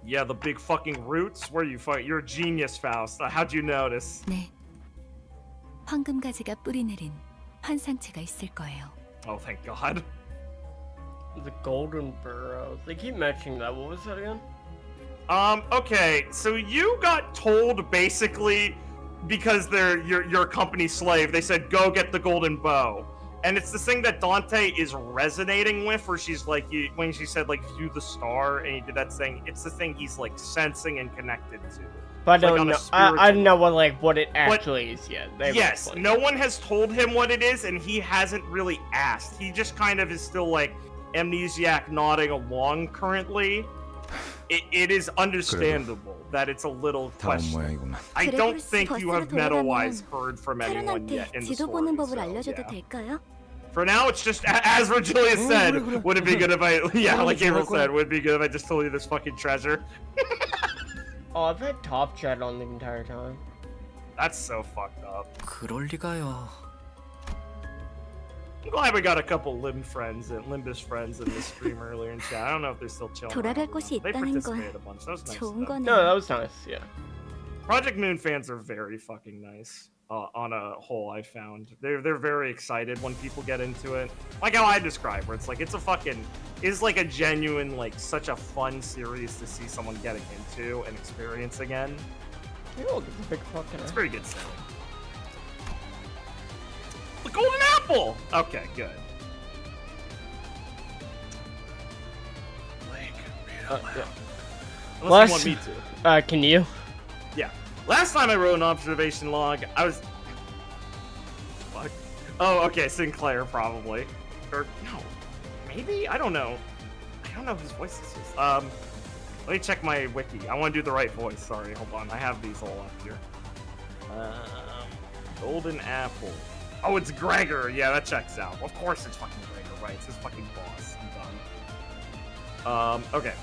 Yeah, the big fucking roots. Where you fight? You're a genius, Faust. How'd you notice? 네, 황금가지가 뿌리 내린 환상체가 있을 거예요. Oh, thank God. The Golden Burrows. They keep mentioning that. What was that again? Okay, so you got told basically because they're your company slave. They said go get the golden bow. And it's this thing that Dante is resonating with, where she's like, when she said, like, view the star, and he did that thing, it's the thing he's, like, sensing and connected to. But I don't know. I don't know what it actually is yet. Yes, no one has told him what it is, and he hasn't really asked. He just kind of is still, like, amnesiac nodding along currently. It is understandable that it's a little questionable. I don't think you have meta-wise heard from anyone yet in the story, so, yeah. For now, it's just, as Virgilia said, would it be good if I, yeah, like Gabriel said, would it be good if I just told you this fucking treasure? Oh, I've had top chat on the entire time. That's so fucked up. 그럴 리가요. I'm glad we got a couple Limbus friends in this stream earlier in chat. I don't know if they're still chilling. 돌아갈 곳이 They 있다는 participated a bunch. That was nice. 좋은 거네. No, that was nice. Yeah. Project Moon fans are very fucking nice. On a whole, I found they're very excited when people get into it. Like how I describe, where it's like it's like a genuine, like such a fun series to see someone getting into and experience again. Look, it's a big fucking. It's very good stuff. The golden apple! Okay, good. Yeah. Unless you want me to. Can you? Yeah. Last time I wrote an observation log, I was... Fuck. Oh, okay, Sinclair, probably. Or, no. Maybe? I don't know. I don't know whose voice this is. Let me check my wiki. I want to do the right voice. Sorry, hold on. I have these all up here. Golden apple. Oh, it's Gregor. Yeah, that checks out. Of course it's fucking Gregor, right? It's his fucking boss. I'm done. Okay.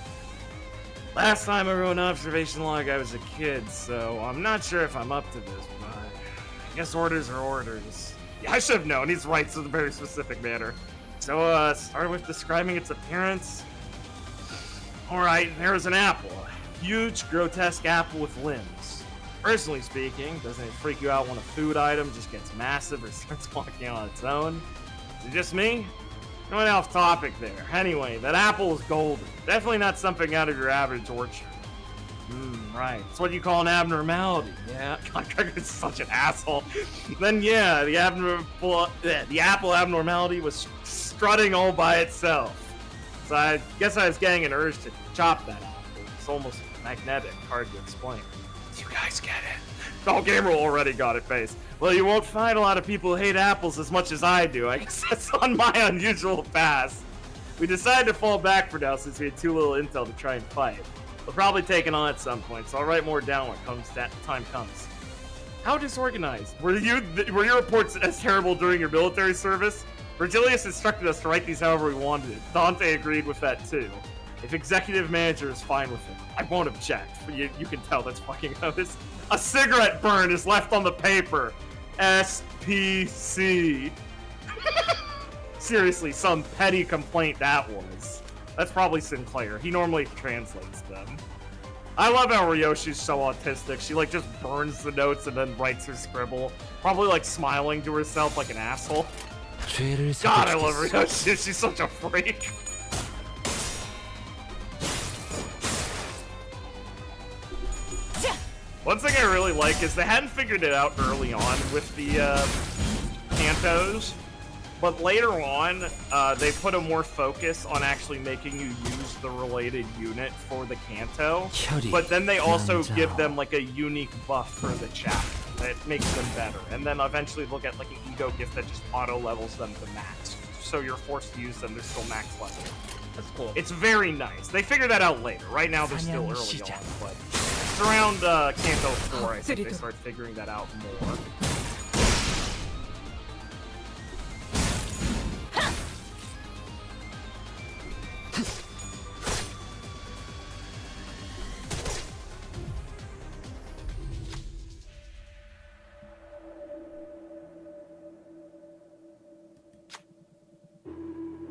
Last time I wrote an observation log, I was a kid, so I'm not sure if I'm up to this, but I guess orders are orders. Yeah, I should have known. He's right in a very specific manner. So, start with describing its appearance. Alright, there's an apple. A huge, grotesque apple with limbs. Personally speaking, doesn't it freak you out when a food item just gets massive or starts walking on its own? Is it just me? I went off topic there. Anyway, that apple is golden. Definitely not something out of your average orchard. Right. It's what you call an abnormality. Yeah. Gregor's such an asshole. Then yeah, the apple abnormality was strutting all by itself. So I guess I was getting an urge to chop that apple. It's almost magnetic, hard to explain. You guys get it? Oh, Gamer already got it, face. Well, you won't find a lot of people who hate apples as much as I do. I guess that's on my unusual path. We decided to fall back for now since we had too little intel to try and fight. We'll probably take it on at some point, so I'll write more down when time comes. How disorganized? Were your reports as terrible during your military service? Virgilius instructed us to write these however we wanted it. Dante agreed with that too. If executive manager is fine with it, I won't object. You can tell that's fucking notice. A cigarette burn is left on the paper. SPC. Seriously, some petty complaint that was. That's probably Sinclair. He normally translates them. I love how Ryoshi's so autistic. She like just burns the notes and then writes her scribble. Probably like smiling to herself like an asshole. God, I love Ryoshi. She's such a freak. One thing I really like is they hadn't figured it out early on with the Cantos, but later on they put a more focus on actually making you use the related unit for the Canto, but then they also give them like a unique buff for the chapter that makes them better, and then eventually they'll get like an ego gift that just auto levels them to max, so you're forced to use them, they're still max level. That's cool. It's very nice. They figured that out later. Right now they're still early on, but it's around Canto 4 I think they start figuring that out more.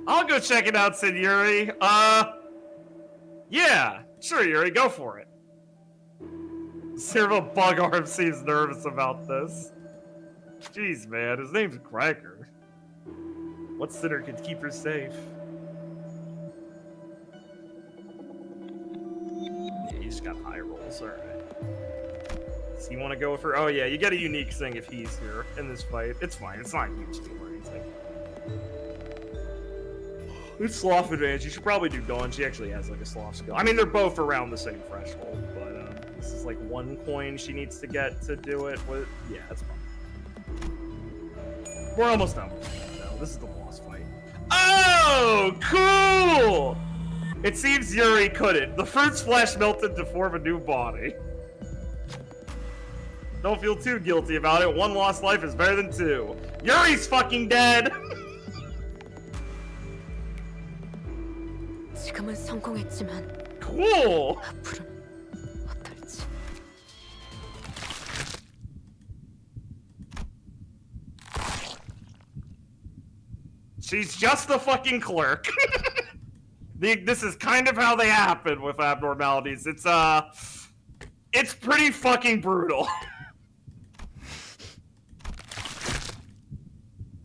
I'll go check it out, said Yuri. Yeah, sure, Yuri, go for it. Servo Bug Arm seems nervous about this. Jeez, man, his name's Gregor. What sinner could keep her safe? Yeah, he's got high rolls, alright. Does he want to go with her? Oh yeah, you get a unique thing if he's here in this fight. It's fine, it's not a huge deal or anything. It's sloth advantage. You should probably do Dawn. She actually has like a sloth skill. I mean, they're both around the same threshold, but this is like one coin she needs to get to do it with. Yeah, that's fine. We're almost done with it, though. This is the boss fight. Oh, cool! It seems Yuri couldn't. The fruit's flesh melted to form a new body. Don't feel too guilty about it. One lost life is better than two. Yuri's fucking dead! 지금은 성공했지만 Cool! 앞으로는 어떨지. She's just a fucking clerk. This is kind of how they happen with abnormalities. It's pretty fucking brutal.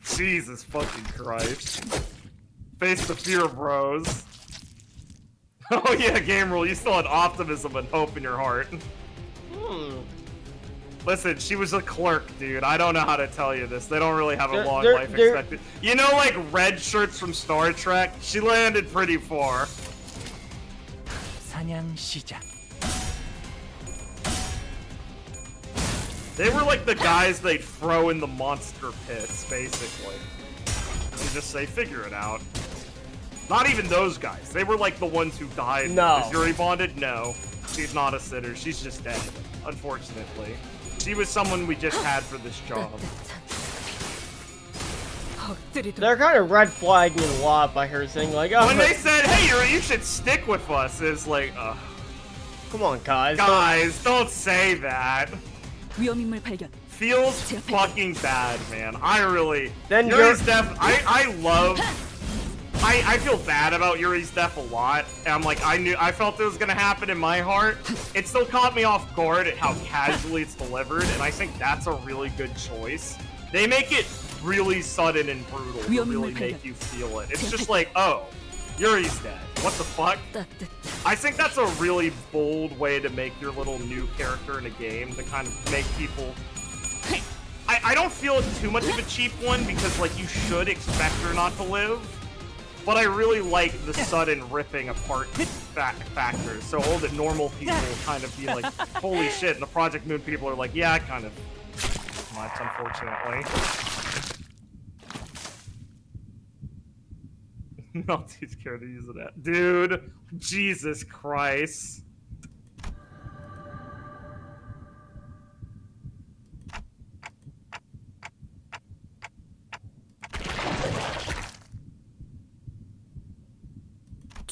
Jesus fucking Christ. Face the fear, bros. Oh yeah, Game Rule, you still had optimism and hope in your heart. Listen, she was a clerk, dude. I don't know how to tell you this. They don't really have a long life expectancy. You know, like red shirts from Star Trek? She landed pretty far. 사냥 시작. They were like the guys they'd throw in the monster pits, basically. And just say, figure it out. Not even those guys. They were like the ones who died. No. Is Yuri bonded? No. She's not a sinner. She's just dead, unfortunately. She was someone we just had for this job. They're kind of red flagging a lot by her saying like, oh, when they said, hey, Yuri, you should stick with us, it's like, come on, guys. Guys, don't say that. 위험인물 발견. Feels fucking bad, man. I really... Then Yuri's death... I feel bad about Yuri's death a lot. And I'm like, I felt it was gonna happen in my heart. It still caught me off guard at how casually it's delivered, and I think that's a really good choice. They make it really sudden and brutal to really make you feel it. It's just like, oh, Yuri's dead. What the fuck? I think that's a really bold way to make your little new character in a game, to kind of make people... I don't feel it's too much of a cheap one, because, like, you should expect her not to live. But I really like the sudden ripping apart factors. So all the normal people kind of be like, holy shit, and the Project Moon people are like, yeah, kind of much, unfortunately. Not too scared to use it. Dude, Jesus Christ.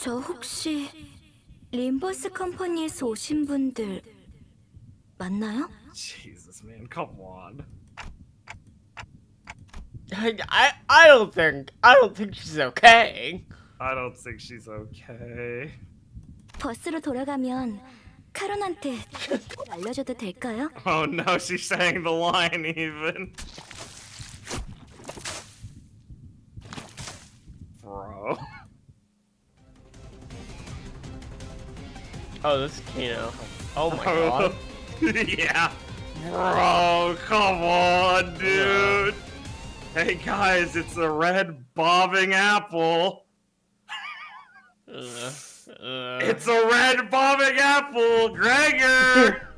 저 혹시 림버스 컴퍼니에서 오신 분들 맞나요? Jesus, man, come on. I don't think she's okay. I don't think she's okay. 버스로 돌아가면 카론한테 알려줘도 될까요? Oh no, she's saying the line even. Bro. Oh, this is Kino. Oh my god. Yeah. Bro, come on, dude. Hey guys, it's a red bobbing apple. It's a red bobbing apple, Gregor!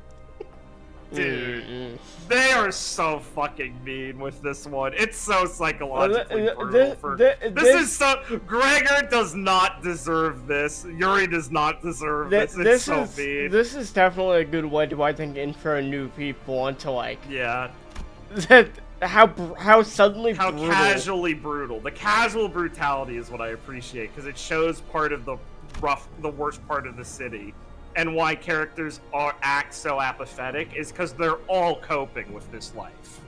Dude, they are so fucking mean with this one. It's so psychologically brutal. This is so... Gregor does not deserve this. Yuri does not deserve this. It's so mean. This is definitely a good way to, I think, intro new people into, like... Yeah. How suddenly how brutal. Casually brutal. The casual brutality is what I appreciate, because it shows part of the worst part of the city. And why characters act so apathetic is because they're all coping with this life.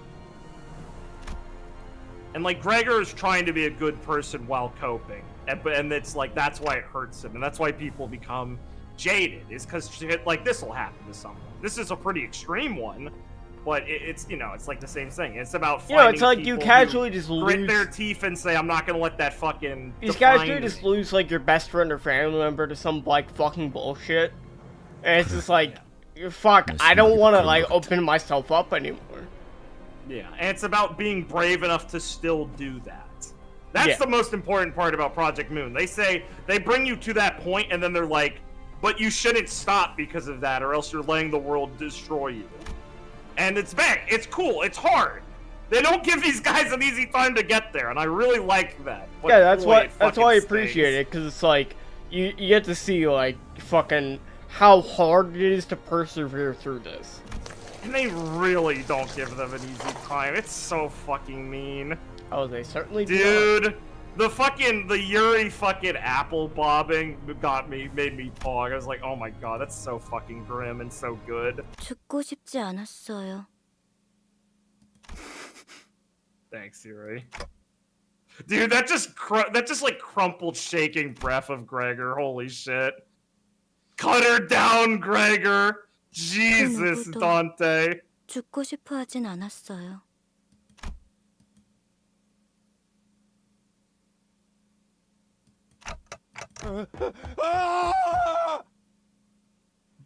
And like Gregor is trying to be a good person while coping, and it's like that's why it hurts him, and that's why people become jaded. Is because shit like this will happen to someone. This is a pretty extreme one, but it's you know it's like the same thing. It's about finding it's like you casually just grit their teeth and say I'm not gonna let that fucking. These guys do just lose like your best friend or family member to some like fucking bullshit. And it's just like, fuck, I don't want to, like, open myself up anymore. Yeah, and it's about being brave enough to still do that. That's the most important part about Project Moon. They say, they bring you to that point, and then they're like, but you shouldn't stop because of that, or else you're letting the world destroy you. And it's bad, it's cool, it's hard. They don't give these guys an easy time to get there, and I really like that. But yeah, that's boy, why I appreciate it, because it's like, you get to see, like, fucking... how hard it is to persevere through this. And they really don't give them an easy time. It's so fucking mean. Oh, they certainly do. Dude, the Yuri fucking apple bobbing made me pog. I was like, oh my god, that's so fucking grim and so good. 죽고 싶지 않았어요. Thanks, Yuri. Dude, that just like crumpled shaking breath of Gregor. Holy shit. Cut her down, Gregor! Jesus, Dante. 죽고 싶어 하진 않았어요.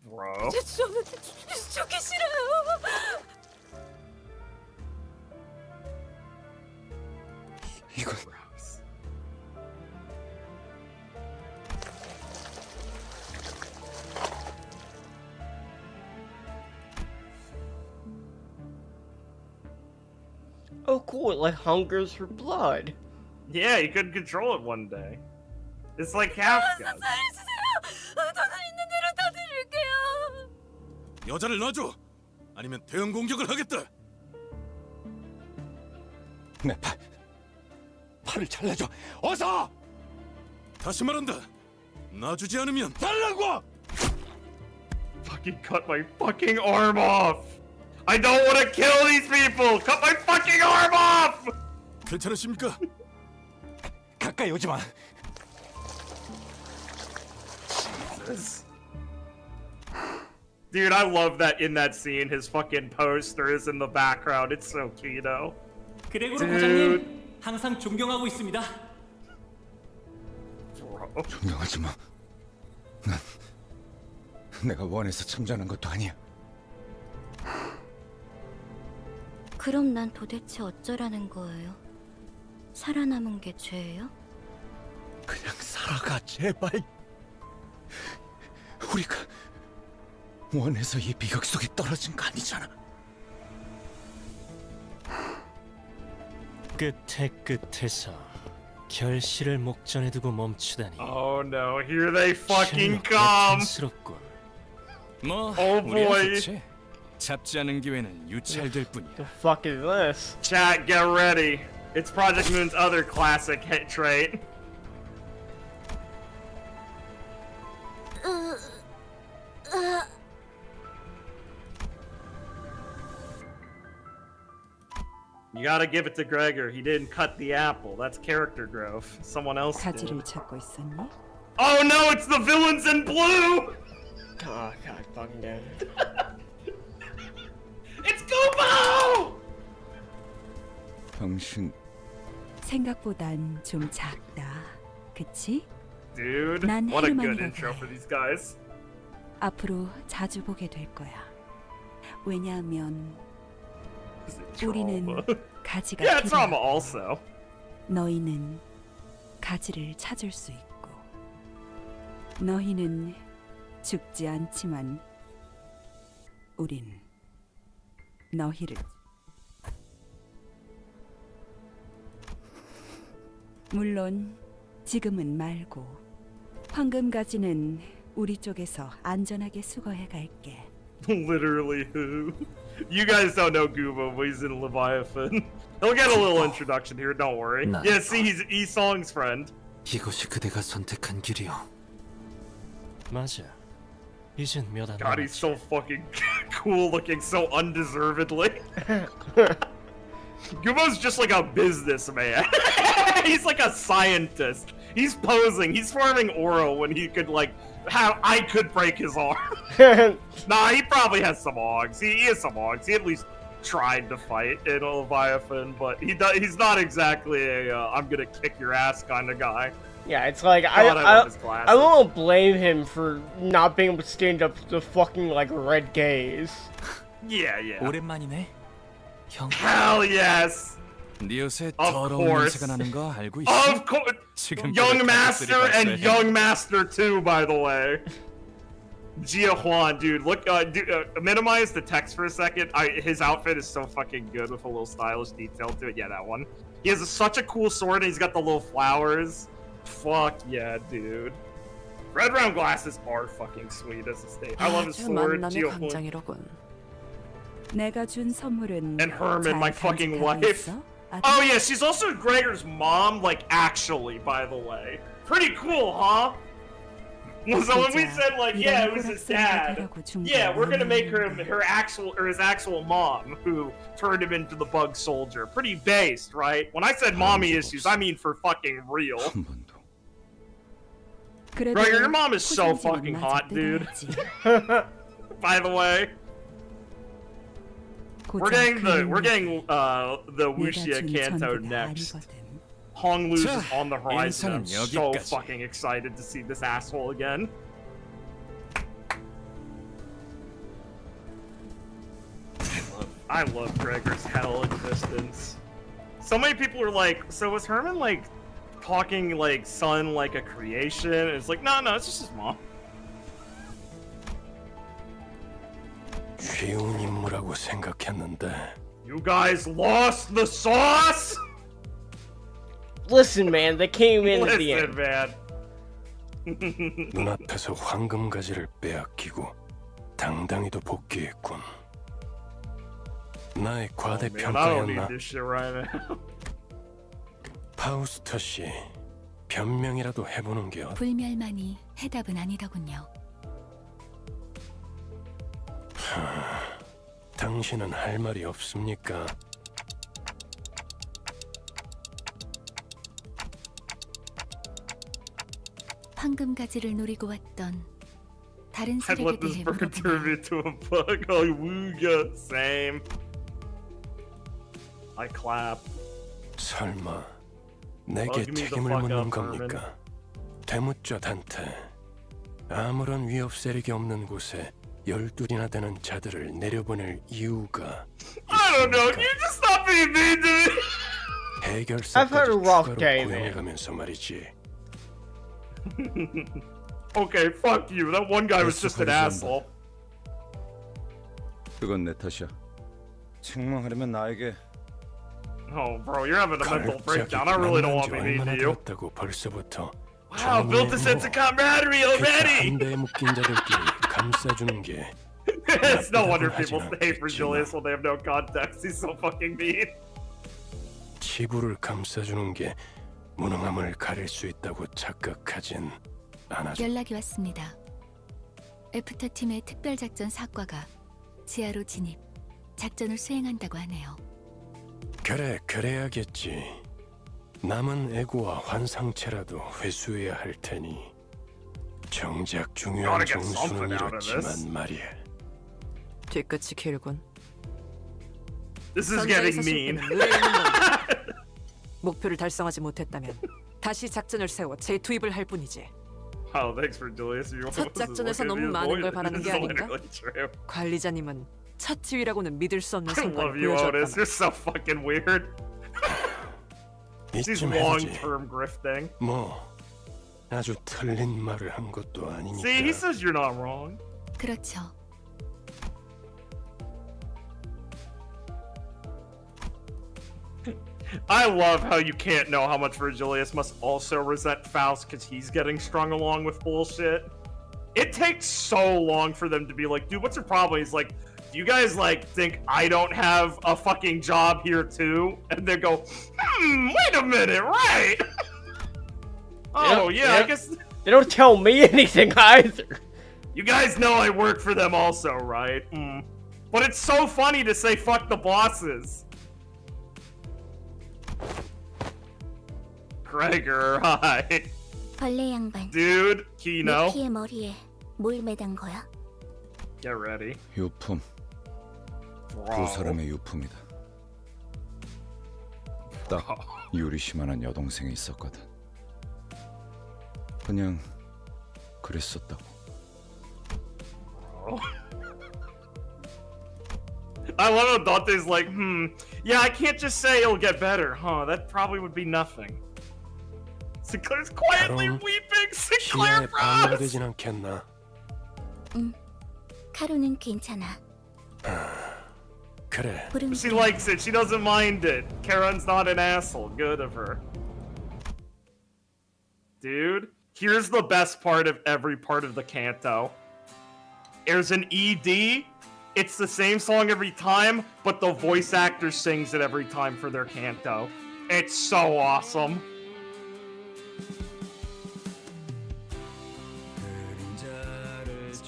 Bro. 저는 죽기 싫어요. 이건 Oh, cool, it like hungers for blood. Yeah, you could control it one day. It's like Kafka. 여자를 놔줘. 아니면 대응 공격을 하겠다. 내 팔을 잘라줘. 어서! 다시 말한다. 놔주지 않으면 달라고. Fucking cut my fucking arm off. I don't want to kill these people. Cut my fucking arm off. 괜찮으십니까? 가까이 오지 마. Jesus. Dude, I love that in that scene, his fucking poster is in the background. It's so Kino. 그레고로 과장님, 항상 존경하고 있습니다. 존경하지 마. 난 내가 원해서 참전한 것도 아니야. 그럼 난 도대체 어쩌라는 거예요? 살아남은 게 죄예요? 그냥 살아가, 제발. 우리가 원해서 이 비극 속에 떨어진 거 아니잖아. 끝에 끝에서 결실을 목전에 두고 멈추다니. Oh no, here they fucking come. 스럽군. 뭐 Oh 우리야 boy. 좋지. 잡지 않은 기회는 유찰될 뿐이야. The fuck is this? Chat, get ready. It's Project Moon's other classic hit trait. You gotta give it to Gregor. He didn't cut the apple. That's character growth. Someone else did. 가지를 찾고 있었니? Oh no, it's the villains in blue! Oh god, fucking damn. It's Kubo! 당신 생각보단 좀 작다. 그치? Dude, 난 what a good 헤르만이라고 intro 해. for these guys. 앞으로 자주 보게 될 거야. 왜냐하면 Is it 우리는 trauma? 가지가 Yeah, trauma 필요해. also. 너희는 가지를 찾을 수 있고 너희는 죽지 않지만 우린 너희를 물론 지금은 말고 황금 가지는 우리 쪽에서 안전하게 수거해 갈게. Literally who? You guys don't know Gubo, but he's in Leviathan. He'll get a little introduction here, don't worry. Nah. Yeah, see, he's Esong's friend. 이것이 그대가 선택한 길이요. 맞아. 이젠 몇 안 God, he's so fucking cool looking, so undeservedly. Gubo's just like a businessman. He's like a scientist. He's posing. He's farming oro when he could like I could break his arm. Nah, he probably has some ogs. He has some ogs. He at least tried to fight in a Leviathan, but he's not exactly a I'm gonna kick your ass kind of guy. Yeah, it's like God, I love his glasses. I won't blame him for not being able to stand up to the fucking like red gaze. Yeah, yeah. 오랜만이네. 형. Hell yes. 네 옷에 Of 더러운 course. 냄새가 나는 거 알고 있어? Of course. 지금 Young Master and 발사해. Young Master 2, by the way. Jia Huan, dude, look, minimize the text for a second. His outfit is so fucking good with a little stylish detail to it. Yeah, that one. He has such a cool sword and he's got the little flowers. Fuck yeah, dude. Red round glasses are fucking sweet as a state. I love his sword, 만남의 Jia Huan. 광장이로군. 내가 준 선물은 And Herman, my 잘 fucking 간직하고 wife. 있어? Oh yeah, she's also Gregor's mom, like actually, by the way. Pretty cool, huh? So when we said like, yeah, it was his dad. Yeah, we're gonna make her his actual mom, who turned him into the bug soldier. Pretty based, right? When I said mommy issues, I mean for fucking real. Gregor, your mom is so fucking hot, dude. By the way. We're getting the Wuxia Kanto next. Hong Lu's is on the horizon. I'm so fucking excited to see this asshole again. I love Gregor's hell existence. So many people are like, so was Herman like talking like son like a creation? And it's like, no, it's just his mom. 쉬운 임무라고 생각했는데. You guys lost the sauce? Listen, man, they came in at the Listen, end. man. 눈앞에서 황금 가지를 빼앗기고 당당히도 복귀했군. 나의 Man, I don't need 과대평가였나? this shit right now. 파우스터 씨, 변명이라도 해보는 게 불멸만이 해답은 아니더군요. 당신은 할 말이 없습니까? 황금 가지를 노리고 왔던 다른 I'd 세력에 let this 대해 bird 물어보면 turn into a bug. Oh, wooga. Same. I clap. 설마 내게 Bug me the 책임을 fuck 묻는 up, 겁니까? 되묻죠, 단테. 아무런 위협 세력이 없는 곳에 12이나 되는 자들을 내려보낼 이유가 I don't know. Can you just stop being mean to me? I've had a 해결사까지 rough 추가로 day, man. 고용해가면서 말이지. Okay, fuck you. That one guy was just an asshole. 그건 내 탓이야. 책망하려면 나에게. Oh, bro, you're having a mental 갑자기 breakdown. I really don't want 만난 to 지 be mean 얼마나 to you. 되었다고 벌써부터 Wow, built a sense of camaraderie already. 한 배에 묶인 자들끼리 감싸주는 게 It's no wonder 나쁘다고 people 하진 hate for 않겠지만. Julius when they have no context. He's so fucking mean. 치부를 감싸주는 게 무능함을 가릴 수 있다고 착각하진 않아. 연락이 왔습니다. 애프터 팀의 특별작전 사과가 지하로 진입, 작전을 수행한다고 하네요. 그래, 그래야겠지. 남은 애고와 환상체라도 회수해야 할 테니 정작 중요한 Gotta get something 종수는 out of this. 이렇지만 말이야. 뒤끝이 길군. This is getting mean. 목표를 달성하지 못했다면 다시 작전을 세워 재투입을 할 뿐이지. Oh, thanks for Julius. 첫 작전에서 너무 많은 걸 바라는 게 아닌가? 관리자님은 첫 지휘라고는 믿을 수 없는 I love 성과를 you, 보여줬다. Otis. You're so fucking weird. She's 이쯤 해야지. long-term grifting. 뭐 아주 틀린 말을 한 것도 아니니까. See, he says you're not wrong. 그렇죠. I love how you can't know how much Virgilius must also resent Faust because he's getting strung along with bullshit. It takes so long for them to be like, dude, what's your problem? He's like, do you guys, like, think I don't have a fucking job here too? And they go, wait a minute, right? Oh, yeah, I guess... They don't tell me anything either. You guys know I work for them also, right? But it's so funny to say fuck the bosses. Gregor, hi. 벌레 양반. Dude, Kino. 미키의 머리에 뭘 매단 거야? Get ready. 유품. 두 사람의 유품이다. 딱 유리시만한 여동생이 있었거든. 그냥 그랬었다고. I love how Dante's like, yeah, I can't just say it'll get better, huh? That probably would be nothing. Sinclair's quietly weeping. Sinclair, 시야에 방해가 bros! 되진 않겠나? 카루는 괜찮아. 그래. She likes it. She doesn't mind it. Karen's not an asshole. Good of her. Dude, here's the best part of every part of the canto. There's an ED. It's the same song every time, but the voice actor sings it every time for their canto. It's so awesome.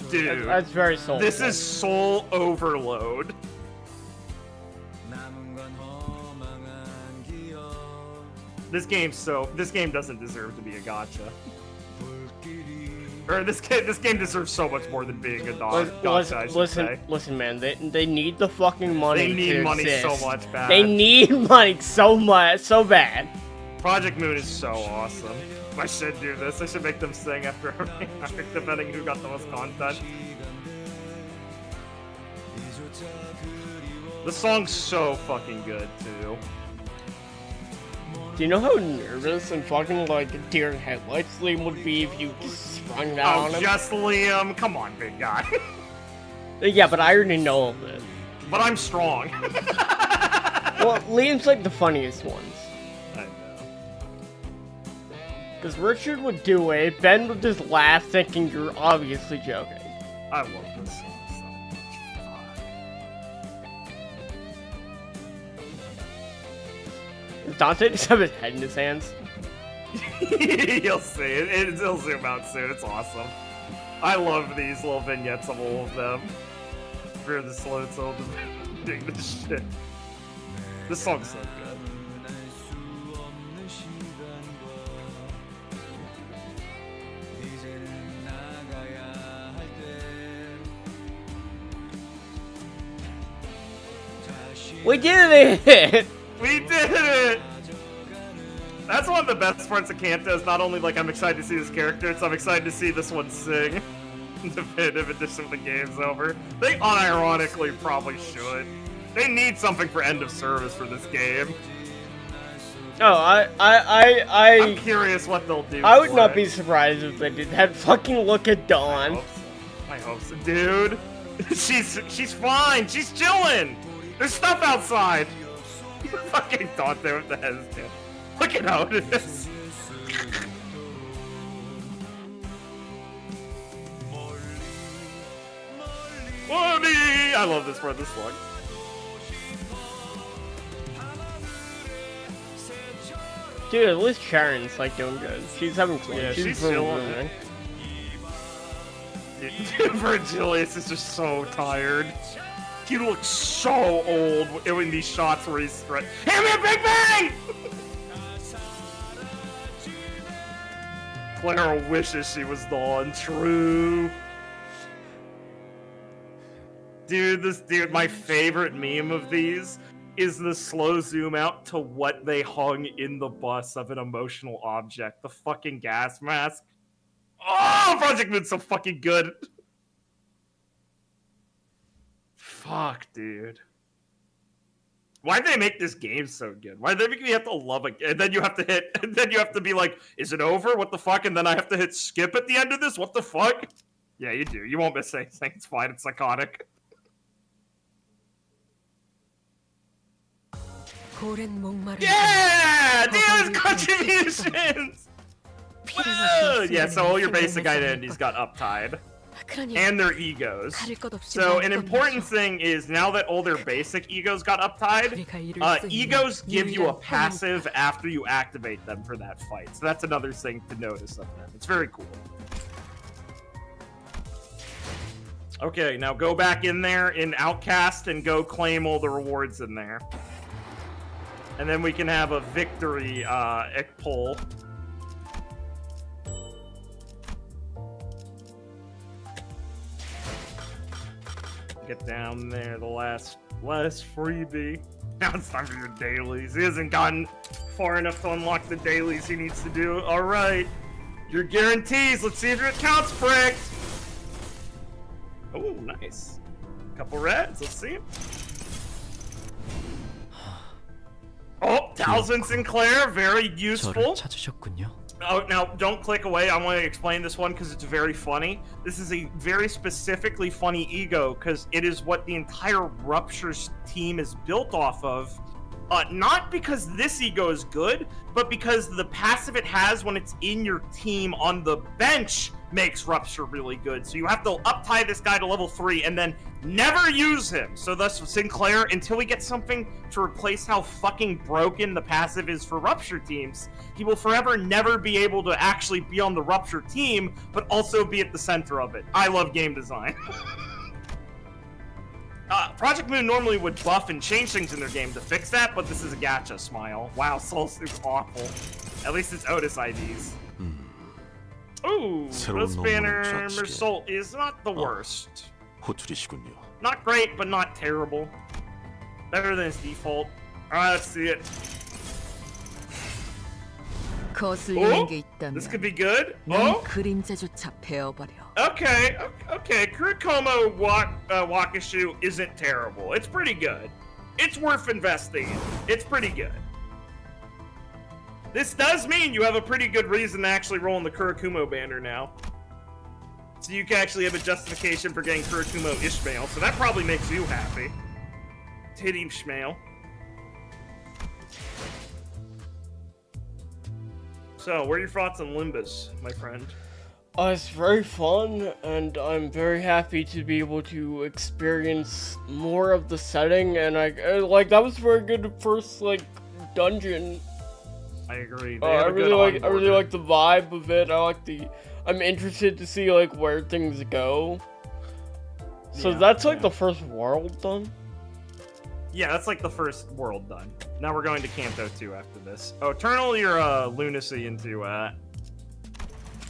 Dude, That's very soulful. This is soul overload. This game doesn't deserve to be a gacha. Or this game deserves so much more than being a gacha, I should say. Listen, man. They need the fucking money. They need to money exist. so much bad. They need money so much, so bad. Project Moon is so awesome. I should do this. I should make them sing after every arc, depending who got the most content. The song's so fucking good too. Do you know how nervous and fucking like deer in headlights Liam would be if you just sprung that on him? Just Liam. Come on, big guy. Yeah, but I already know all of it. But I'm strong. Well, Liam's like the funniest ones. I know. Because Richard would do it, Ben would just laugh thinking you're obviously joking. I love this song so much. Does Dante just have his head in his hands? You'll see it. It'll zoom out soon. It's awesome. I love these little vignettes of all of them. For the slow soul doing this shit. This song's so good. We did it! We did it! That's one of the best parts of Kanto is not only like I'm excited to see this character, it's I'm excited to see this one sing. Definitive edition when the game's over. They unironically probably should. They need something for end of service for this game. Oh, I'm curious what they'll do. I would not be surprised if they did that. Fucking look at Dawn. I hope so, dude. She's fine. She's chilling. There's stuff outside. Fucking Dawn there with the heads, dude. Look at how it is. Money! I love this part of the slug. Dude, at least Sharon's like doing good. She's having fun. Yeah, she's really chilling. moving. Dude, Virgilius is just so tired. He looks so old in these shots where he's hit me a big bang! Clara wishes she was Dawn. True. Dude, my favorite meme of these is the slow zoom out to what they hung in the bus of an emotional object. The fucking gas mask. Oh, Project Moon's so fucking good. Fuck, dude. Why'd they make this game so good? Why'd they make me have to love it? And then you have to hit, and then you have to be like, is it over? What the fuck? And then I have to hit skip at the end of this? What the fuck? Yeah, you do. You won't miss anything. It's fine. It's psychotic. Yeah! Deal's contributions! Whoa! Yeah, so all your basic identities got uptied. And their egos. So an important thing is now that all their basic egos got uptied, egos give you a passive after you activate them for that fight. So that's another thing to notice of them. It's very cool. Okay, now go back in there in Outcast and go claim all the rewards in there. And then we can have a victory poll. Get down there, the last freebie. Now it's time for your dailies. He hasn't gotten far enough to unlock the dailies he needs to do. Alright. Your guarantees. Let's see if your account's pricked. Oh, nice. Couple reds. Let's see. Oh, Talzin Sinclair, very useful. Oh, now don't click away. I want to explain this one because it's very funny. This is a very specifically funny ego because it is what the entire Rupture's team is built off of. Not because this ego is good, but because the passive it has when it's in your team on the bench makes Rupture really good. So you have to uptie this guy to level 3 and then never use him. So thus Sinclair, until we get something to replace how fucking broken the passive is for Rupture teams, he will forever never be able to actually be on the Rupture team, but also be at the center of it. I love game design. Project Moon normally would buff and change things in their game to fix that, but this is a gacha smile. Wow, Soulsuit's awful. At least it's Otis IDs. Ooh, Rose Banner Mersault is not the worst. Not great, but not terrible. Better than its default. Alright, let's see it. Oh, this could be good. Oh, okay. Kurikomo Wakashu isn't terrible. It's pretty good. It's worth investing in. It's pretty good. This does mean you have a pretty good reason to actually roll in the Kurikumo banner now. So you can actually have a justification for getting Kurikumo Ishmael, so that probably makes you happy. Hitting Ishmael. So, what are your thoughts on Limbus, my friend? It's very fun, and I'm very happy to be able to experience more of the setting, and like that was a very good first dungeon. I agree. I really like the vibe of it. I'm interested to see where things go. So that's the first world done? Yeah, that's the first world done. Now we're going to Kanto 2 after this. Oh, turn all your lunacy into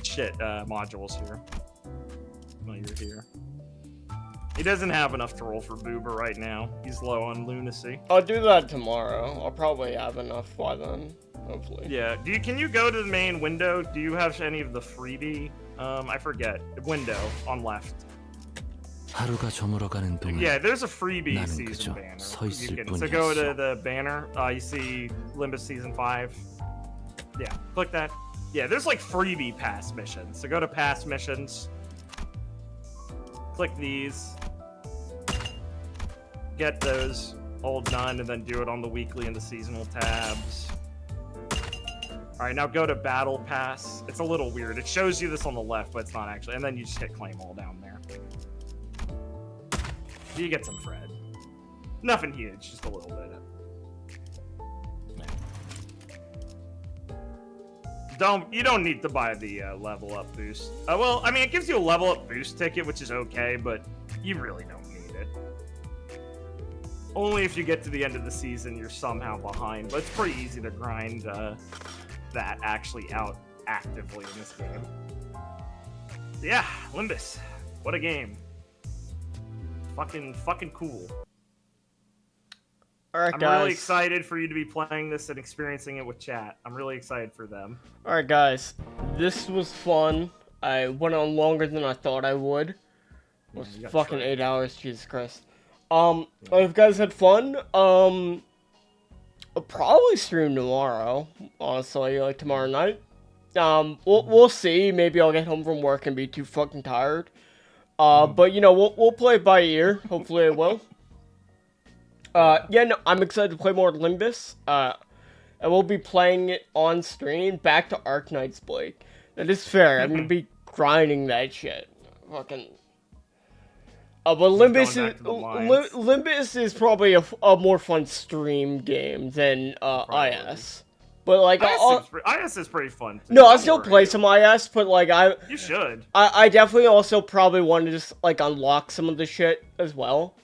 modules here. While you're here. He doesn't have enough to roll for Boober right now. He's low on lunacy. I'll do that tomorrow. I'll probably have enough by then. hopefully. Yeah. Can you go to the main window? Do you have any of the freebie? I forget. Window on left. 하루가 저물어가는 동안 Yeah, there's a freebie 나는 season 그저 banner. 서 있을 So go to 뿐이었어. the banner. You see Limbus season 5. Yeah, click that. Yeah, there's like freebie pass missions. So go to pass missions. Click these. Get those. Hold none, and then do it on the weekly and the seasonal tabs. Alright, now go to Battle Pass. It's a little weird. It shows you this on the left, but it's not actually. And then you just hit Claim All down there. You get some Fred. Nothing huge, just a little bit. You don't need to buy the level up boost. Well, I mean, it gives you a level up boost ticket, which is okay, but you really don't need it. Only if you get to the end of the season, you're somehow behind, but it's pretty easy to grind that actually out actively in this game. Yeah, Limbus. What a game. Fucking cool. Alright, I'm guys. really excited for you to be playing this and experiencing it with chat. I'm really excited for them. Alright, guys. This was fun. I went on longer than I thought I would. It was fucking 8 hours, Jesus Christ. If you guys had fun, I'll probably stream tomorrow, honestly, like tomorrow night. We'll see. Maybe I'll get home from work and be too fucking tired. But you know, we'll play it by ear. Hopefully, I will. Yeah, no, I'm excited to play more Limbus. I will be playing it on stream. Back to Arknights, Blake. That is fair. I'm gonna be grinding that shit. Fucking. But Limbus is probably a more fun stream game than IS. But like IS is pretty fun too. No, I'll still play some IS, but like You should. I definitely also probably want to just like unlock some of the shit as well.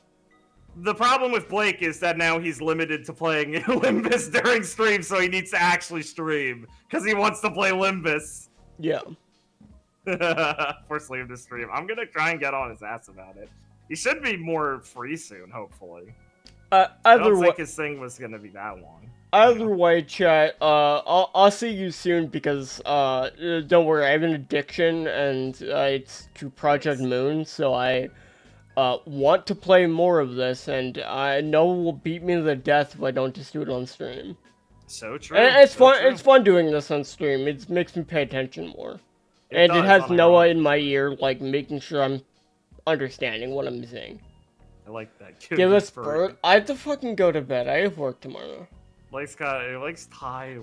The problem with Blake is that now he's limited to playing Limbus during stream, so he needs to actually stream because he wants to play Limbus. Yeah. Force Liam to stream. I'm gonna try and get on his ass about it. He should be more free soon, hopefully. I don't think his thing was gonna be that long. Either way, chat. I'll see you soon because don't worry, I have an addiction and it's to Project Moon, so I want to play more of this, and I know it will beat me to the death if I don't just do it on stream. So true. And it's so fun. true. It's fun doing this on stream. It makes me pay attention more, and it has Noah in my ear, like making sure I'm understanding what I'm saying. I like that. Give us bird. I have to fucking go to bed. I have work tomorrow. Blake's tired.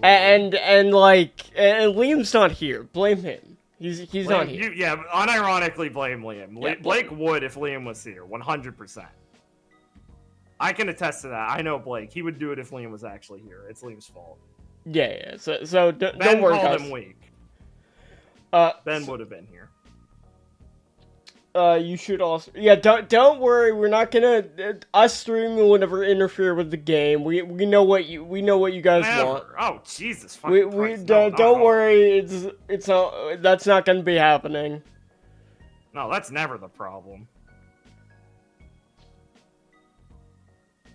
And Liam's not here. Blame him. He's not here. Yeah, unironically blame Liam. Yeah, Blake would if Liam was here, 100%. I can attest to that. I know Blake. He would do it if Liam was actually here. It's Liam's fault. Yeah. So don't Ben worry, called guys. him weak. Ben would have been here. You should also. Yeah, don't worry. We're not gonna. Us streaming will never interfere with the game. We know what you guys want. Oh Jesus! We Christ. don't worry. It's not. That's not gonna be happening. No, that's never the problem.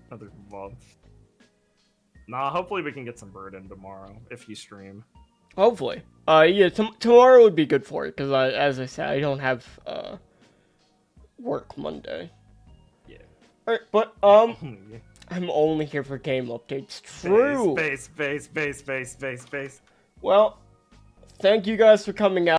Another month. Nah, hopefully we can get some bird in tomorrow if you stream. Hopefully. Yeah. Tomorrow would be good for it because as I said, I don't have work Monday. Yeah. Alright, but I'm only here for game updates. True. Space. Well, thank you guys for coming out.